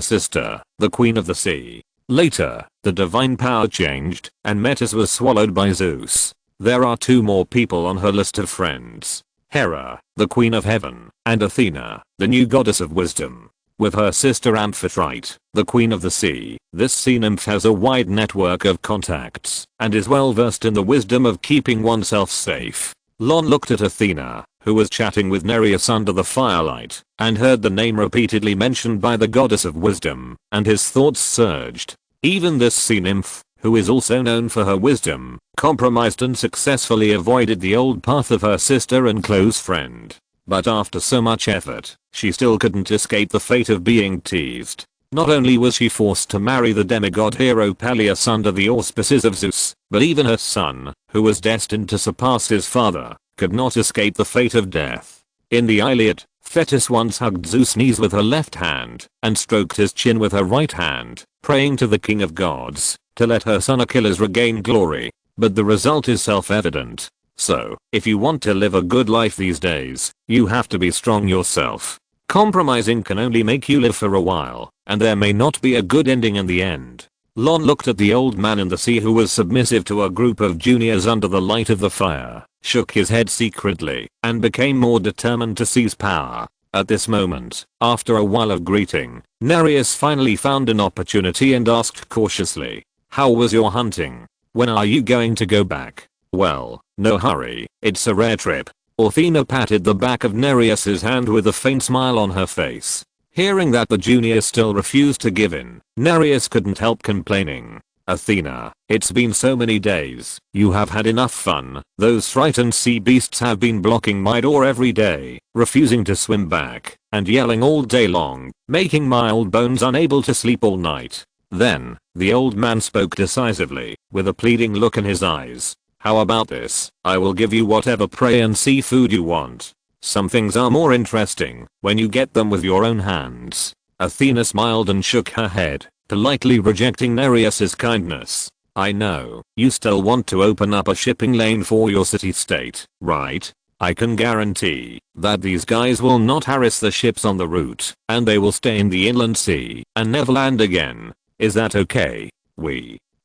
sister, the queen of the sea. Later, the divine power changed, and Metis was swallowed by Zeus. There are 2 more people on her list of friends. Hera, the queen of heaven, and Athena, the new goddess of wisdom. With her sister Amphitrite, the queen of the sea, this sea nymph has a wide network of contacts, and is well versed in the wisdom of keeping oneself safe. Lorne looked at Athena, who was chatting with Nereus under the firelight, and heard the name repeatedly mentioned by the goddess of wisdom, and his thoughts surged. Even this sea nymph, who is also known for her wisdom, compromised and successfully avoided the old path of her sister and close friend. But after so much effort, she still couldn't escape the fate of being teased. Not only was she forced to marry the demigod hero Peleus under the auspices of Zeus, but even her son, who was destined to surpass his father, could not escape the fate of death. In the Iliad, Thetis once hugged Zeus' knees with her left hand, and stroked his chin with her right hand, praying to the king of gods to let her son Achilles regain glory. But the result is self-evident. So, if you want to live a good life these days, you have to be strong yourself. Compromising can only make you live for a while, and there may not be a good ending in the end. Lorne looked at the old man in the sea who was submissive to a group of juniors under the light of the fire, shook his head secretly, and became more determined to seize power. At this moment, after a while of greeting, Nereus finally found an opportunity and asked cautiously, "How was your hunting? When are you going to go back?" "Well, no hurry, it's a rare trip." Athena patted the back of Nereus's hand with a faint smile on her face. Hearing that the junior still refused to give in, Nereus couldn't help complaining. "Athena, it's been so many days, you have had enough fun. Those frightened sea beasts have been blocking my door every day, refusing to swim back, and yelling all day long, making my old bones unable to sleep all night." Then, the old man spoke decisively, with a pleading look in his eyes. "How about this? I will give you whatever prey and seafood you want. Some things are more interesting when you get them with your own hands." Athena smiled and shook her head, politely rejecting Nereus's kindness. "I know, you still want to open up a shipping lane for your city-state, right? I can guarantee that these guys will not harass the ships on the route, and they will stay in the inland sea and never land again. Is that okay?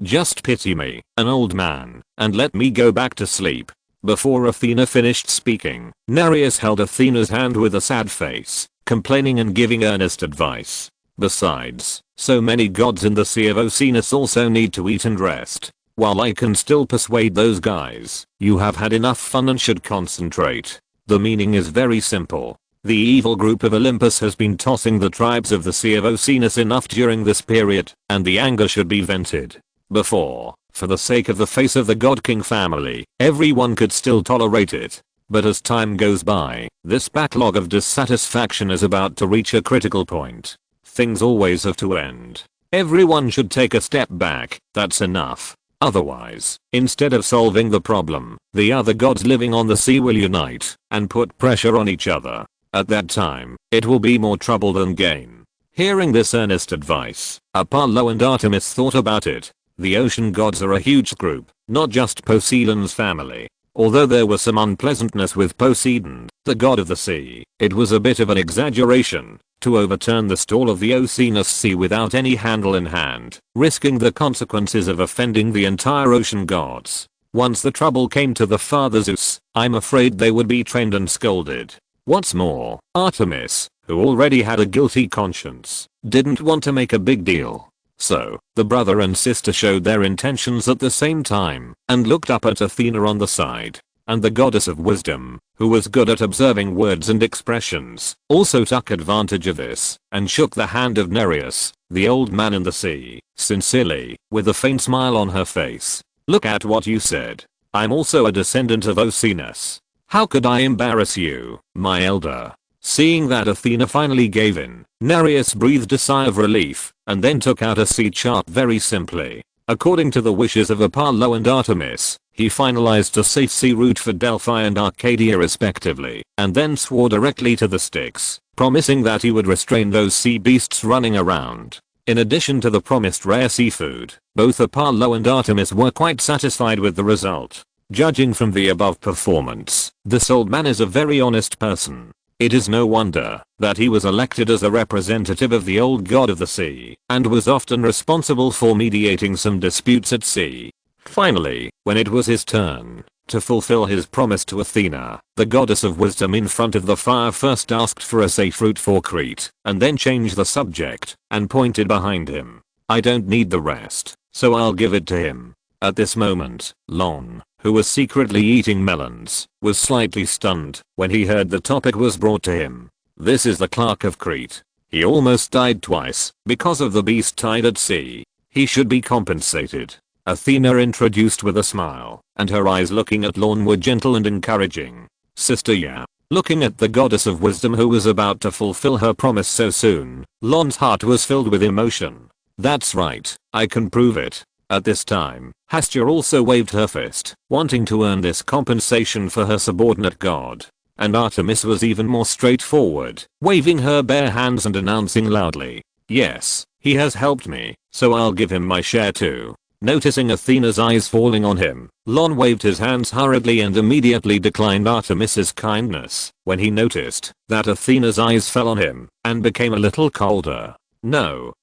Just pity me, an old man, and let me go back to sleep." Before Athena finished speaking, Nereus held Athena's hand with a sad face, complaining and giving earnest advice. "Besides, so many gods in the Sea of Oceanus also need to eat and rest. While I can still persuade those guys, you have had enough fun and should concentrate. The meaning is very simple. The evil group of Olympus has been tossing the tribes of the Sea of Oceanus enough during this period, and the anger should be vented. Before, for the sake of the face of the God King family, everyone could still tolerate it. But as time goes by, this backlog of dissatisfaction is about to reach a critical point. Things always have to end. Everyone should take a step back, that's enough. Otherwise, instead of solving the problem, the other gods living on the sea will unite and put pressure on each other. At that time, it will be more trouble than gain." Hearing this earnest advice, Apollo and Artemis thought about it. The ocean gods are a huge group, not just Poseidon's family. Although there was some unpleasantness with Poseidon, the god of the sea, it was a bit of an exaggeration to overturn the stall of the Oceanus Sea without any handle in hand, risking the consequences of offending the entire ocean gods. Once the trouble came to the father Zeus, I'm afraid they would be trained and scolded. What's more, Artemis, who already had a guilty conscience, didn't want to make a big deal. So, the brother and sister showed their intentions at the same time, and looked up at Athena on the side. And the goddess of wisdom, who was good at observing words and expressions, also took advantage of this, and shook the hand of Nereus, the old man in the sea, sincerely, with a faint smile on her face. "Look at what you said. I'm also a descendant of Oceanus. How could I embarrass you, my elder?" Seeing that Athena finally gave in, Nereus breathed a sigh of relief, and then took out a sea chart very simply. According to the wishes of Apollo and Artemis, he finalized a safe sea route for Delphi and Arcadia respectively, and then swore directly to the Styx, promising that he would restrain those sea beasts running around. In addition to the promised rare seafood, both Apollo and Artemis were quite satisfied with the result. Judging from the above performance, this old man is a very honest person. It is no wonder that he was elected as a representative of the old god of the sea, and was often responsible for mediating some disputes at sea. Finally, when it was his turn to fulfill his promise to Athena, the goddess of wisdom in front of the fire first asked for a safe route for Crete, and then changed the subject, and pointed behind him. "I don't need the rest, so I'll give it to him." At this moment, Lorne, who was secretly eating melons, was slightly stunned when he heard the topic was brought to him. "This is the clerk of Crete. He almost died twice because of the beast tied at sea. He should be compensated." Athena introduced with a smile, and her eyes looking at Lorne were gentle and encouraging. "Sister, yeah." Looking at the goddess of wisdom who was about to fulfill her promise so soon, Lorne's heart was filled with emotion. "That's right, I can prove it." At this time, Hestia also waved her fist, wanting to earn this compensation for her subordinate god. And Artemis was even more straightforward, waving her bare hands and announcing loudly, "Yes, he has helped me, so I'll give him my share too." Noticing Athena's eyes falling on him, Lorne waved his hands hurriedly and immediately declined Artemis's kindness when he noticed that Athena's eyes fell on him and became a little colder. No,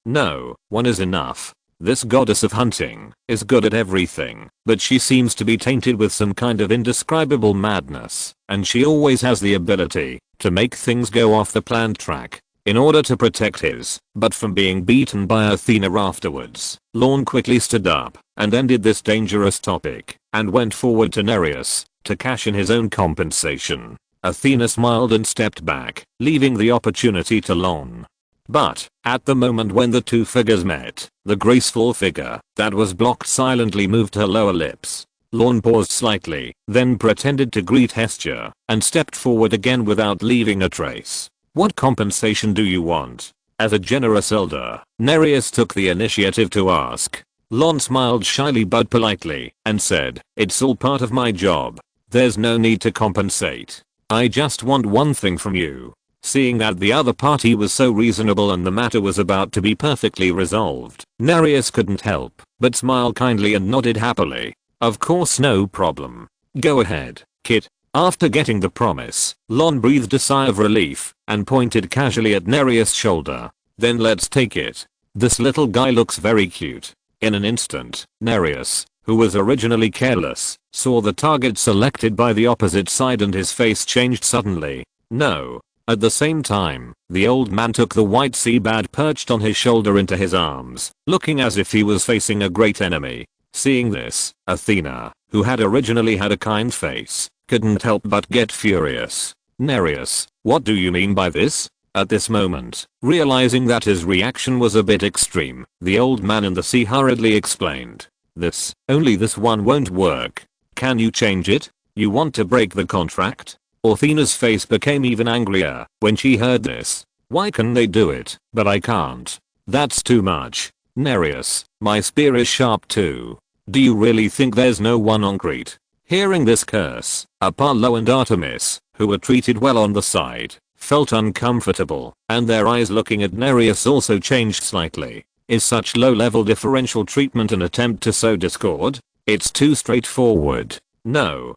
one is enough." This goddess of hunting is good at everything, but she seems to be tainted with some kind of indescribable madness, and she always has the ability to make things go off the planned track. In order to protect his but from being beaten by Athena afterwards, Lorne quickly stood up and ended this dangerous topic and went forward to Nereus to cash in his own compensation. Athena smiled and stepped back, leaving the opportunity to Lorne. But, at the moment when the two figures met, the graceful figure that was blocked silently moved her lower lips. Lorne paused slightly, then pretended to greet Hestia, and stepped forward again without leaving a trace. What compensation do you want? As a generous elder, Nereus took the initiative to ask. Lorne smiled shyly but politely, and said, "It's all part of my job. There's no need to compensate. I just want one thing from you." Seeing that the other party was so reasonable and the matter was about to be perfectly resolved, Nereus couldn't help but smile kindly and nodded happily. "Of course, no problem. Go ahead, kid." After getting the promise, Lorne breathed a sigh of relief and pointed casually at Nereus' shoulder. "Then let's take it. This little guy looks very cute." In an instant, Nereus, who was originally careless, saw the target selected by the opposite side and his face changed suddenly. "No." At the same time, the old man took the white sea bat perched on his shoulder into his arms, looking as if he was facing a great enemy. Seeing this, Athena, who had originally had a kind face, couldn't help but get furious. "Nereus, what do you mean by this?" At this moment, realizing that his reaction was a bit extreme, the old man in the sea hurriedly explained. Only this one won't work. Can you change it? You want to break the contract?" Athena's face became even angrier when she heard this. "Why can they do it, but I can't? That's too much. Nereus, my spear is sharp too. Do you really think there's no one on Crete?" Hearing this curse, Apollo and Artemis, who were treated well on the side, felt uncomfortable, and their eyes looking at Nereus also changed slightly. Is such low-level differential treatment an attempt to sow discord? It's too straightforward. No,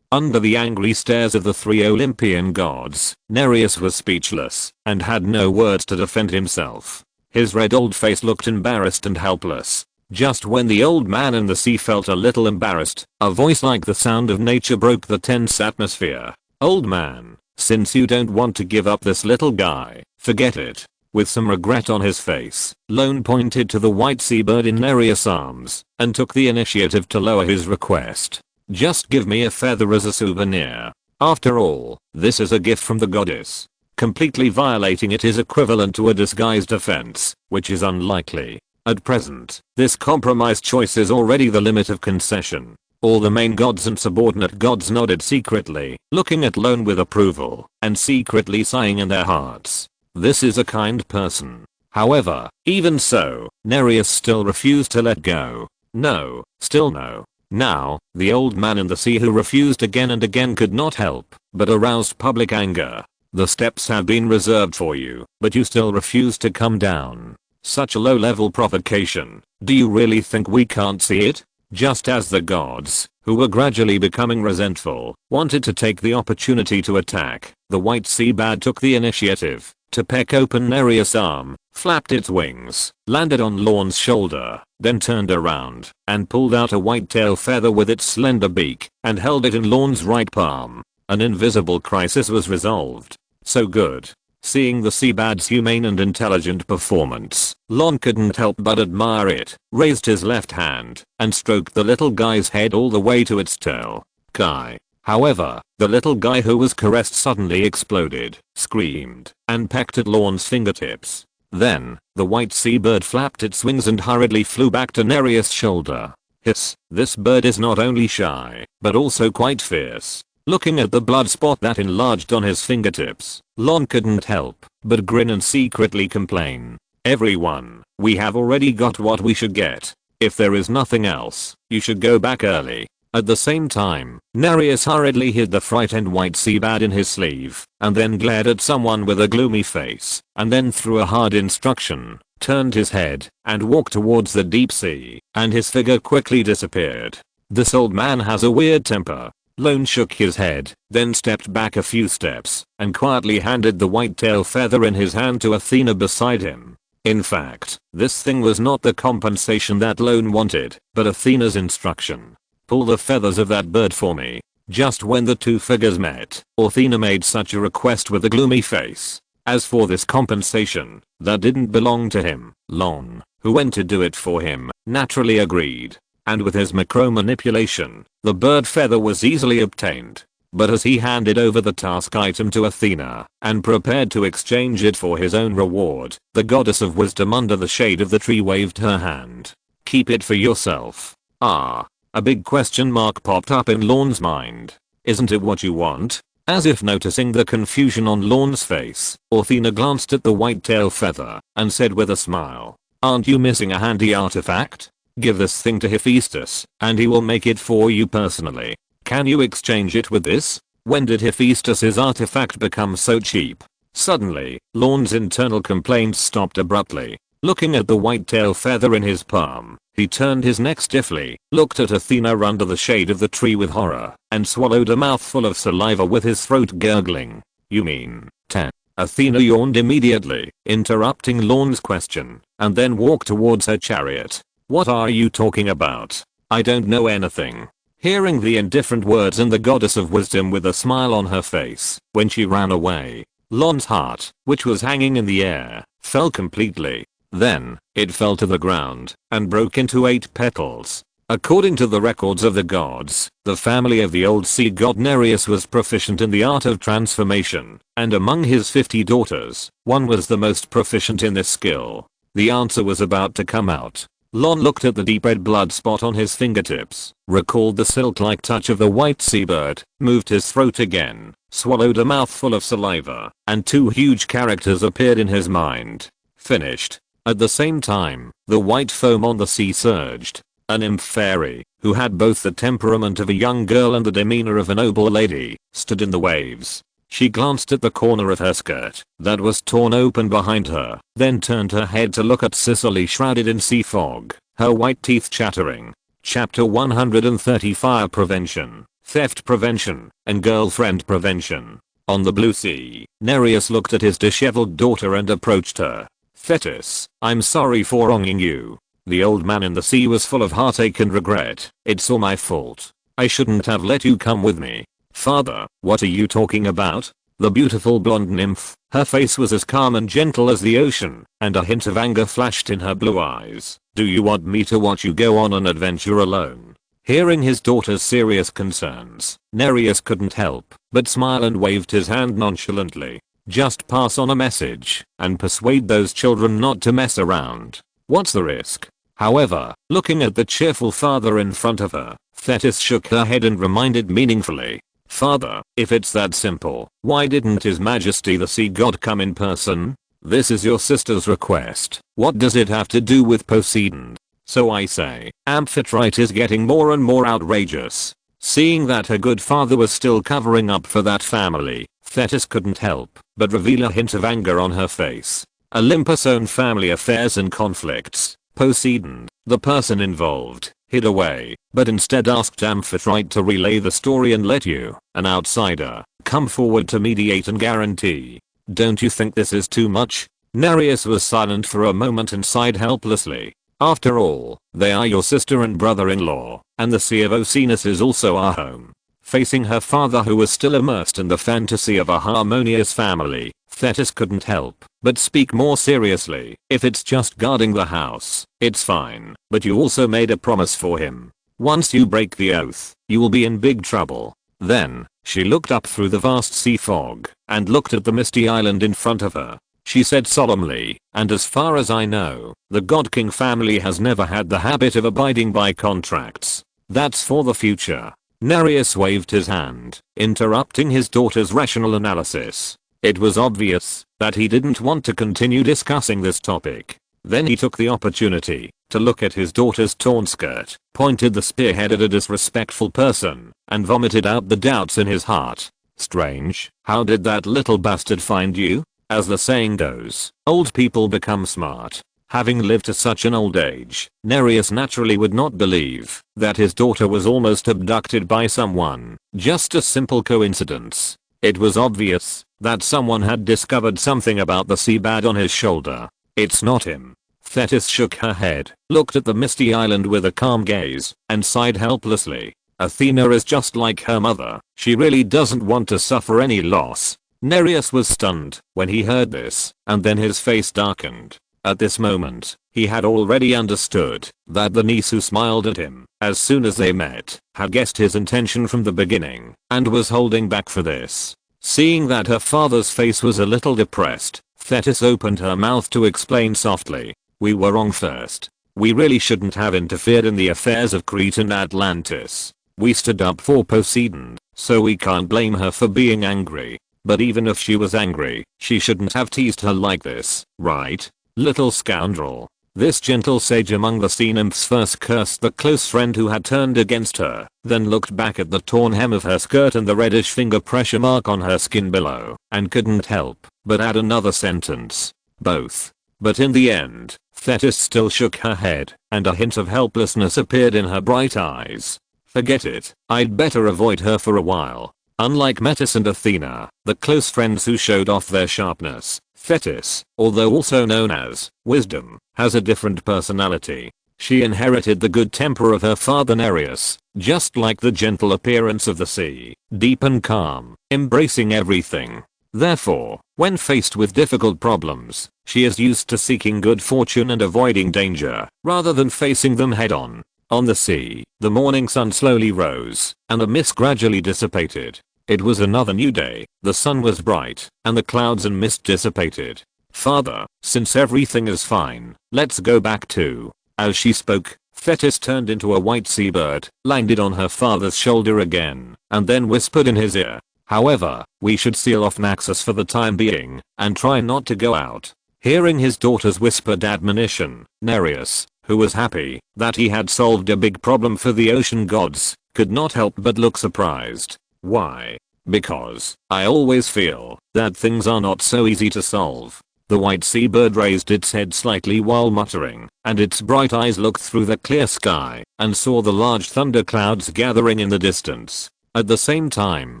Under the angry stares of the three Olympian gods, Nereus was speechless and had no words to defend himself. His red old face looked embarrassed and helpless. Just when the old man in the sea felt a little embarrassed, a voice like the sound of nature broke the tense atmosphere. "Old man, since you don't want to give up this little guy, forget it." With some regret on his face, Lorne pointed to the white seabird in Nereus' arms and took the initiative to lower his request. "Just give me a feather as a souvenir. After all, this is a gift from the goddess. Completely violating it is equivalent to a disguised offense, which is unlikely. At present, this compromise choice is already the limit of concession." All the main gods and subordinate gods nodded secretly, looking at Lorne with approval, and secretly sighing in their hearts. This is a kind person. However, even so, Nereus still refused to let go. No, still no. Now, the old man in the sea who refused again and again could not help but aroused public anger. "The steps have been reserved for you, but you still refuse to come down. Such a low-level provocation. Do you really think we can't see it?" Just as the gods, who were gradually becoming resentful, wanted to take the opportunity to attack, the white sea bat took the initiative to peck open Nereus' arm, flapped its wings, landed on Lorne's shoulder, then turned around and pulled out a white tail feather with its slender beak and held it in Lorne's right palm. An invisible crisis was resolved. So good. Seeing the sea bat's humane and intelligent performance, Lorne couldn't help but admire it, raised his left hand, and stroked the little guy's head all the way to its tail. Kai. However, the little guy who was caressed suddenly exploded, screamed, and pecked at Lorne's fingertips. Then, the white seabird flapped its wings and hurriedly flew back to Nereus' shoulder. Hiss, this bird is not only shy, but also quite fierce. Looking at the blood spot that enlarged on his fingertips, Lorne couldn't help but grin and secretly complain. "Everyone, we have already got what we should get. If there is nothing else, you should go back early." At the same time, Nereus hurriedly hid the frightened white sea bat in his sleeve, and then glared at someone with a gloomy face, and then threw a hard instruction, turned his head, and walked towards the deep sea, and his figure quickly disappeared. "This old man has a weird temper." Lorne shook his head, then stepped back a few steps, and quietly handed the white tail feather in his hand to Athena beside him. In fact, this thing was not the compensation that Lorne wanted, but Athena's instruction. Pull the feathers of that bird for me. Just when the two figures met, Athena made such a request with a gloomy face. As for this compensation, that didn't belong to him. Lorne, who went to do it for him, naturally agreed. And with his macro manipulation, the bird feather was easily obtained. But as he handed over the task item to Athena, and prepared to exchange it for his own reward, the goddess of wisdom under the shade of the tree waved her hand. Keep it for yourself. Ah. A big question mark popped up in Lorne's mind. Isn't it what you want? As if noticing the confusion on Lorne's face, Athena glanced at the white tail feather, and said with a smile, aren't you missing a handy artifact? Give this thing to Hephaestus, and he will make it for you personally. Can you exchange it with this? When did Hephaestus's artifact become so cheap? Suddenly, Lorne's internal complaints stopped abruptly. Looking at the white tail feather in his palm, he turned his neck stiffly, looked at Athena under the shade of the tree with horror, and swallowed a mouthful of saliva with his throat gurgling. You mean, 10. Athena yawned immediately, interrupting Lorne's question, and then walked towards her chariot. What are you talking about? I don't know anything. Hearing the indifferent words and the goddess of wisdom with a smile on her face, when she ran away, Lorne's heart, which was hanging in the air, fell completely. Then, it fell to the ground, and broke into 8 petals. According to the records of the gods, the family of the old sea god Nereus was proficient in the art of transformation, and among his 50 daughters, one was the most proficient in this skill. The answer was about to come out. Lorne looked at the deep red blood spot on his fingertips, recalled the silk-like touch of the white seabird, moved his throat again, swallowed a mouthful of saliva, and 2 huge characters appeared in his mind. Finished. At the same time, the white foam on the sea surged. A nymph fairy, who had both the temperament of a young girl and the demeanor of a noble lady, stood in the waves. She glanced at the corner of her skirt, that was torn open behind her, then turned her head to look at Sicily shrouded in sea fog, her white teeth chattering. Chapter 130 Fire Prevention, Theft Prevention, and Girlfriend Prevention. On the blue sea, Nereus looked at his disheveled daughter and approached her. Thetis, I'm sorry for wronging you. The old man in the sea was full of heartache and regret. It's all my fault. I shouldn't have let you come with me. Father, what are you talking about? The beautiful blonde nymph, her face was as calm and gentle as the ocean, and a hint of anger flashed in her blue eyes. Do you want me to watch you go on an adventure alone? Hearing his daughter's serious concerns, Nereus couldn't help but smile and waved his hand nonchalantly. Just pass on a message, and persuade those children not to mess around. What's the risk? However, looking at the cheerful father in front of her, Thetis shook her head and reminded meaningfully. Father, if it's that simple, why didn't His Majesty the sea god come in person? This is your sister's request. What does it have to do with Poseidon? So I say, Amphitrite is getting more and more outrageous. Seeing that her good father was still covering up for that family, Thetis couldn't help but reveal a hint of anger on her face. Olympus owned family affairs and conflicts. Poseidon, the person involved, hid away, but instead asked Amphitrite to relay the story and let you, an outsider, come forward to mediate and guarantee. Don't you think this is too much? Nereus was silent for a moment and sighed helplessly. After all, they are your sister and brother-in-law, and the Sea of Oceanus is also our home. Facing her father who was still immersed in the fantasy of a harmonious family, Thetis couldn't help but speak more seriously. If it's just guarding the house, it's fine, but you also made a promise for him. Once you break the oath, you will be in big trouble. Then, she looked up through the vast sea fog, and looked at the misty island in front of her. She said solemnly, and as far as I know, the God King family has never had the habit of abiding by contracts. That's for the future. Nereus waved his hand, interrupting his daughter's rational analysis. It was obvious that he didn't want to continue discussing this topic. Then he took the opportunity to look at his daughter's torn skirt, pointed the spearhead at a disrespectful person, and vomited out the doubts in his heart. Strange, how did that little bastard find you? As the saying goes, old people become smart. Having lived to such an old age, Nereus naturally would not believe that his daughter was almost abducted by someone. Just a simple coincidence. It was obvious that someone had discovered something about the sea bad on his shoulder. It's not him. Thetis shook her head, looked at the misty island with a calm gaze, and sighed helplessly. Athena is just like her mother, she really doesn't want to suffer any loss. Nereus was stunned when he heard this, and then his face darkened. At this moment, he had already understood that the niece who smiled at him as soon as they met had guessed his intention from the beginning and was holding back for this. Seeing that her father's face was a little depressed, Thetis opened her mouth to explain softly. We were wrong first. We really shouldn't have interfered in the affairs of Crete and Atlantis. We stood up for Poseidon, so we can't blame her for being angry. But even if she was angry, she shouldn't have teased her like this, right? Little scoundrel. This gentle sage among the sea nymphs first cursed the close friend who had turned against her, then looked back at the torn hem of her skirt and the reddish finger pressure mark on her skin below, and couldn't help but add another sentence. Both. But in the end, Thetis still shook her head, and a hint of helplessness appeared in her bright eyes. Forget it, I'd better avoid her for a while. Unlike Metis and Athena, the close friends who showed off their sharpness, Thetis, although also known as wisdom, has a different personality. She inherited the good temper of her father Nereus, just like the gentle appearance of the sea, deep and calm, embracing everything. Therefore, when faced with difficult problems, she is used to seeking good fortune and avoiding danger, rather than facing them head on. On the sea, the morning sun slowly rose, and the mist gradually dissipated. It was another new day, the sun was bright, and the clouds and mist dissipated. Father, since everything is fine, let's go back to. As she spoke, Thetis turned into a white seabird, landed on her father's shoulder again, and then whispered in his ear. However, we should seal off Naxos for the time being, and try not to go out. Hearing his daughter's whispered admonition, Nereus, who was happy that he had solved a big problem for the ocean gods, could not help but look surprised. Why? Because I always feel that things are not so easy to solve. The white seabird raised its head slightly while muttering, and its bright eyes looked through the clear sky and saw the large thunderclouds gathering in the distance. At the same time,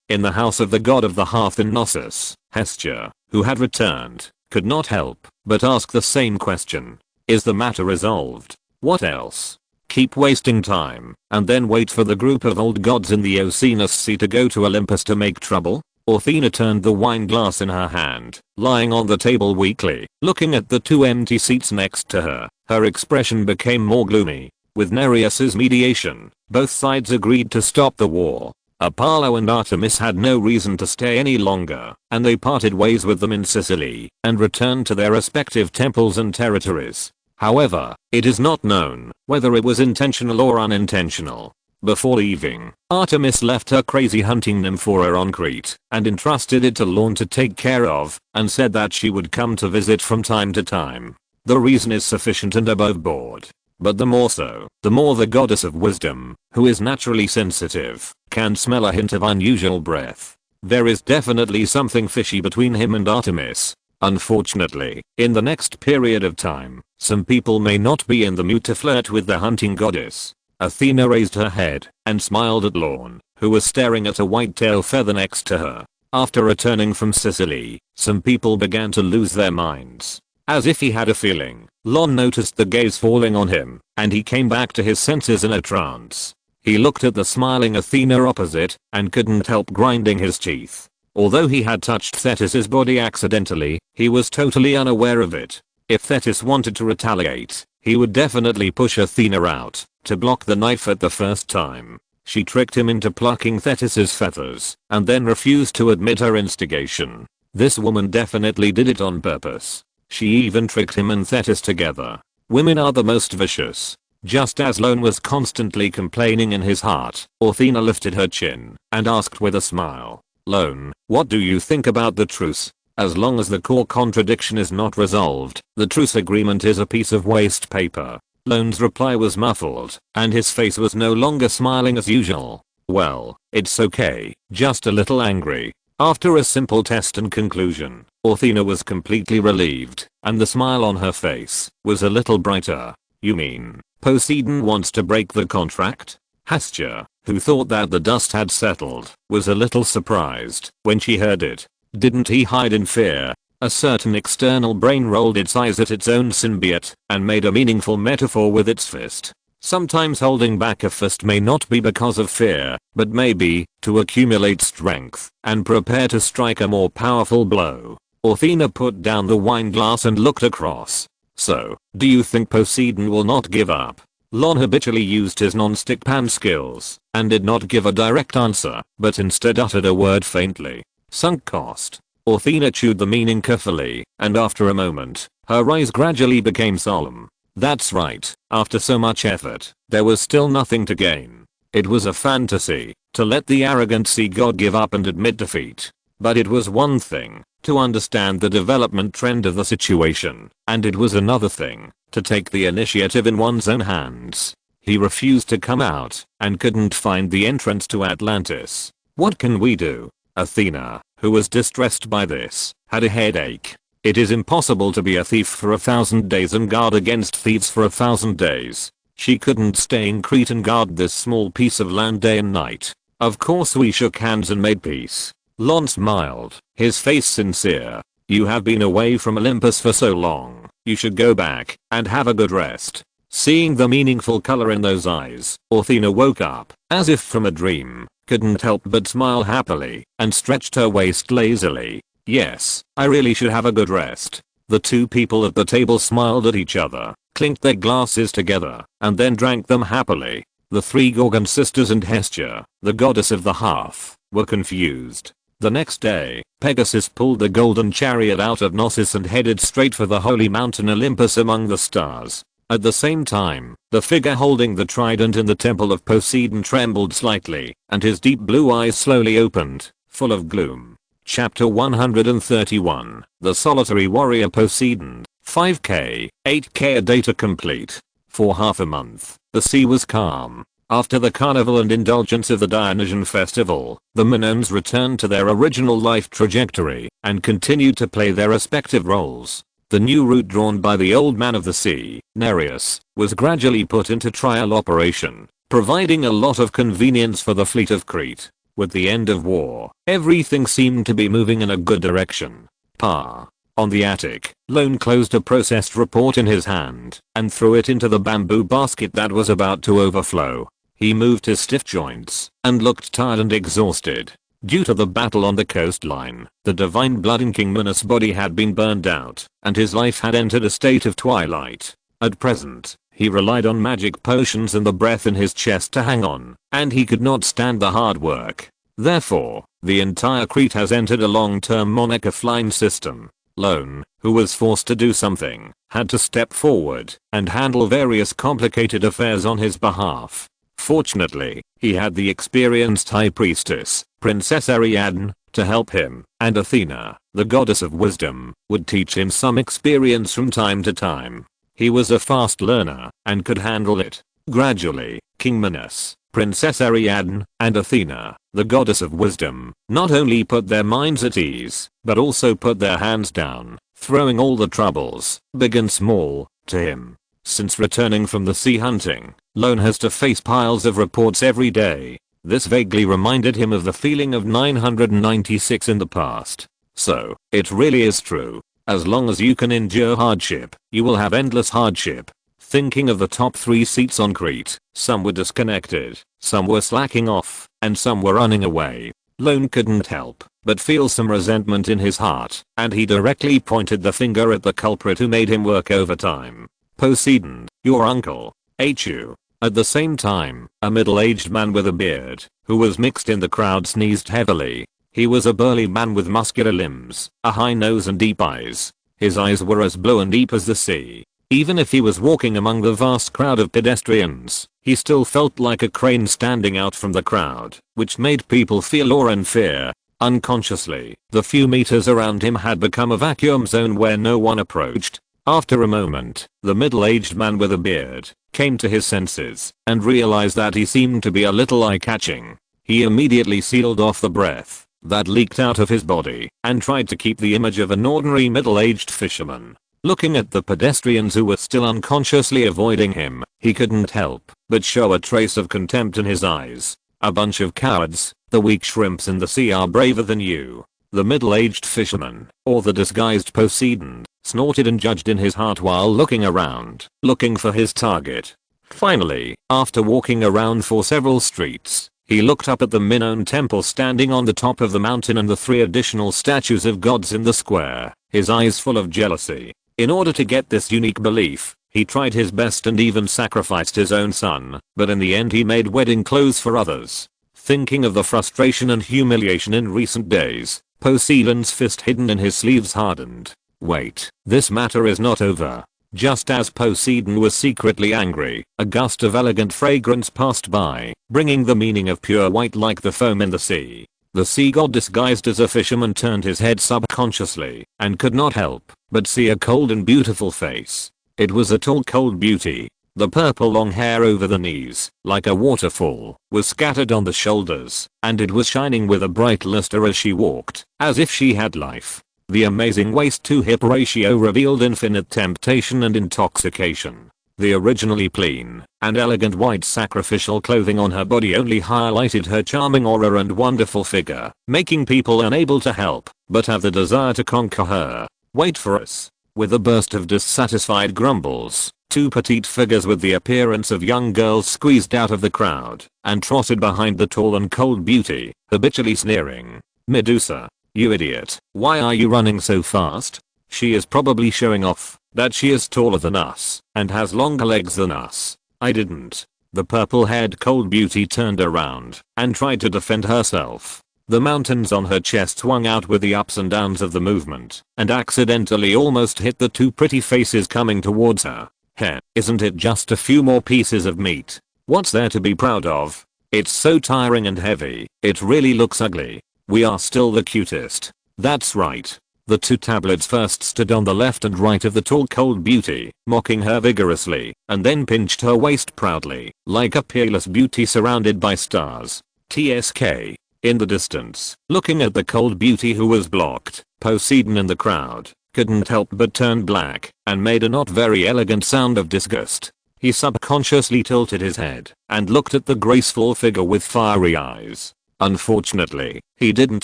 in the house of the god of the hearth in Knossos, Hestia, who had returned, could not help but ask the same question. Is the matter resolved? What else? Keep wasting time, and then wait for the group of old gods in the Oceanus Sea to go to Olympus to make trouble? Athena turned the wine glass in her hand, lying on the table weakly, looking at the two empty seats next to her. Her expression became more gloomy. With Nereus's mediation, both sides agreed to stop the war. Apollo and Artemis had no reason to stay any longer, and they parted ways with them in Sicily, and returned to their respective temples and territories. However, it is not known whether it was intentional or unintentional. Before leaving, Artemis left her crazy hunting Nymphora on Crete, and entrusted it to Lorne to take care of, and said that she would come to visit from time to time. The reason is sufficient and above board. But the more so, the more the goddess of wisdom, who is naturally sensitive, can smell a hint of unusual breath. There is definitely something fishy between him and Artemis. Unfortunately, in the next period of time, some people may not be in the mood to flirt with the hunting goddess. Athena raised her head and smiled at Lorne, who was staring at a white tail feather next to her. After returning from Sicily, some people began to lose their minds. As if he had a feeling, Lorne noticed the gaze falling on him, and he came back to his senses in a trance. He looked at the smiling Athena opposite, and couldn't help grinding his teeth. Although he had touched Thetis's body accidentally, he was totally unaware of it. If Thetis wanted to retaliate, he would definitely push Athena out, to block the knife at the first time. She tricked him into plucking Thetis's feathers, and then refused to admit her instigation. This woman definitely did it on purpose. She even tricked him and Thetis together. Women are the most vicious. Just as Lorne was constantly complaining in his heart, Athena lifted her chin, and asked with a smile. Lorne, what do you think about the truce? As long as the core contradiction is not resolved, the truce agreement is a piece of waste paper. Lorne's reply was muffled, and his face was no longer smiling as usual. Well, it's okay, just a little angry. After a simple test and conclusion, Athena was completely relieved, and the smile on her face was a little brighter. You mean, Poseidon wants to break the contract? Hestia, who thought that the dust had settled, was a little surprised when she heard it. Didn't he hide in fear? A certain external brain rolled its eyes at its own symbiote and made a meaningful metaphor with its fist. Sometimes holding back a fist may not be because of fear, but maybe to accumulate strength and prepare to strike a more powerful blow. Athena put down the wine glass and looked across. So, do you think Poseidon will not give up? Lorne habitually used his non-stick pan skills and did not give a direct answer, but instead uttered a word faintly. Sunk cost. Athena chewed the meaning carefully, and after a moment, her eyes gradually became solemn. That's right, after so much effort, there was still nothing to gain. It was a fantasy to let the arrogant sea god give up and admit defeat. But it was one thing to understand the development trend of the situation, and it was another thing to take the initiative in one's own hands. He refused to come out and couldn't find the entrance to Atlantis. What can we do? Athena, who was distressed by this, had a headache. It is impossible to be a thief for 1,000 days and guard against thieves for 1,000 days. She couldn't stay in Crete and guard this small piece of land day and night. Of course we shook hands and made peace. Lorne smiled, his face sincere. You have been away from Olympus for so long, you should go back and have a good rest. Seeing the meaningful color in those eyes, Athena woke up, as if from a dream, couldn't help but smile happily, and stretched her waist lazily. Yes, I really should have a good rest. The two people at the table smiled at each other, clinked their glasses together, and then drank them happily. The three Gorgon sisters and Hestia, the goddess of the hearth, were confused. The next day, Pegasus pulled the golden chariot out of Knossos and headed straight for the holy mountain Olympus among the stars. At the same time, the figure holding the trident in the temple of Poseidon trembled slightly, and his deep blue eyes slowly opened, full of gloom. Chapter 131, The Solitary Warrior Poseidon, 5k, 8k data complete. For half a month, the sea was calm. After the carnival and indulgence of the Dionysian festival, the Minoans returned to their original life trajectory and continued to play their respective roles. The new route drawn by the Old Man of the Sea, Nereus, was gradually put into trial operation, providing a lot of convenience for the fleet of Crete. With the end of war, everything seemed to be moving in a good direction. On the attic, Lorne closed a processed report in his hand and threw it into the bamboo basket that was about to overflow. He moved his stiff joints and looked tired and exhausted. Due to the battle on the coastline, the divine blood in King Minos' body had been burned out, and his life had entered a state of twilight. At present, he relied on magic potions and the breath in his chest to hang on, and he could not stand the hard work. Therefore, the entire Crete has entered a long-term monarch offline system. Lorne, who was forced to do something, had to step forward and handle various complicated affairs on his behalf. Fortunately, he had the experienced high priestess, Princess Ariadne, to help him, and Athena, the goddess of wisdom, would teach him some experience from time to time. He was a fast learner and could handle it. Gradually, King Minos, Princess Ariadne, and Athena, the goddess of wisdom, not only put their minds at ease, but also put their hands down, throwing all the troubles, big and small, to him. Since returning from the sea hunting, Lorne has to face piles of reports every day. This vaguely reminded him of the feeling of 996 in the past. So, it really is true. As long as you can endure hardship, you will have endless hardship. Thinking of the top 3 seats on Crete, some were disconnected, some were slacking off, and some were running away. Lorne couldn't help but feel some resentment in his heart, and he directly pointed the finger at the culprit who made him work overtime. Poseidon, your uncle, HU. At the same time, a middle-aged man with a beard, who was mixed in the crowd, sneezed heavily. He was a burly man with muscular limbs, a high nose and deep eyes. His eyes were as blue and deep as the sea. Even if he was walking among the vast crowd of pedestrians, he still felt like a crane standing out from the crowd, which made people feel awe and fear. Unconsciously, the few meters around him had become a vacuum zone where no one approached. After a moment, the middle-aged man with a beard came to his senses and realized that he seemed to be a little eye-catching. He immediately sealed off the breath that leaked out of his body and tried to keep the image of an ordinary middle-aged fisherman. Looking at the pedestrians who were still unconsciously avoiding him, he couldn't help but show a trace of contempt in his eyes. A bunch of cowards, the weak shrimps in the sea are braver than you. The middle-aged fisherman, or the disguised Poseidon, snorted and judged in his heart while looking around, looking for his target. Finally, after walking around for several streets, he looked up at the Minoan temple standing on the top of the mountain and the 3 additional statues of gods in the square, his eyes full of jealousy. In order to get this unique belief, he tried his best and even sacrificed his own son, but in the end he made wedding clothes for others. Thinking of the frustration and humiliation in recent days, Poseidon's fist hidden in his sleeves hardened. Wait, this matter is not over. Just as Poseidon was secretly angry, a gust of elegant fragrance passed by, bringing the meaning of pure white like the foam in the sea. The sea god disguised as a fisherman turned his head subconsciously, and could not help but see a cold and beautiful face. It was a tall cold beauty. The purple long hair over the knees, like a waterfall, was scattered on the shoulders, and it was shining with a bright luster as she walked, as if she had life. The amazing waist-to-hip ratio revealed infinite temptation and intoxication. The originally clean and elegant white sacrificial clothing on her body only highlighted her charming aura and wonderful figure, making people unable to help but have the desire to conquer her. Wait for us. With a burst of dissatisfied grumbles, 2 petite figures with the appearance of young girls squeezed out of the crowd and trotted behind the tall and cold beauty, habitually sneering. Medusa, you idiot, why are you running so fast? She is probably showing off that she is taller than us and has longer legs than us. I didn't. The purple-haired cold beauty turned around and tried to defend herself. The mountains on her chest swung out with the ups and downs of the movement and accidentally almost hit the 2 pretty faces coming towards her. Heh, isn't it just a few more pieces of meat? What's there to be proud of? It's so tiring and heavy, it really looks ugly. We are still the cutest. That's right. The 2 tablets first stood on the left and right of the tall cold beauty, mocking her vigorously, and then pinched her waist proudly, like a peerless beauty surrounded by stars. TSK. In the distance, looking at the cold beauty who was blocked, Poseidon in the crowd couldn't help but turn black and made a not very elegant sound of disgust. He subconsciously tilted his head and looked at the graceful figure with fiery eyes. Unfortunately, he didn't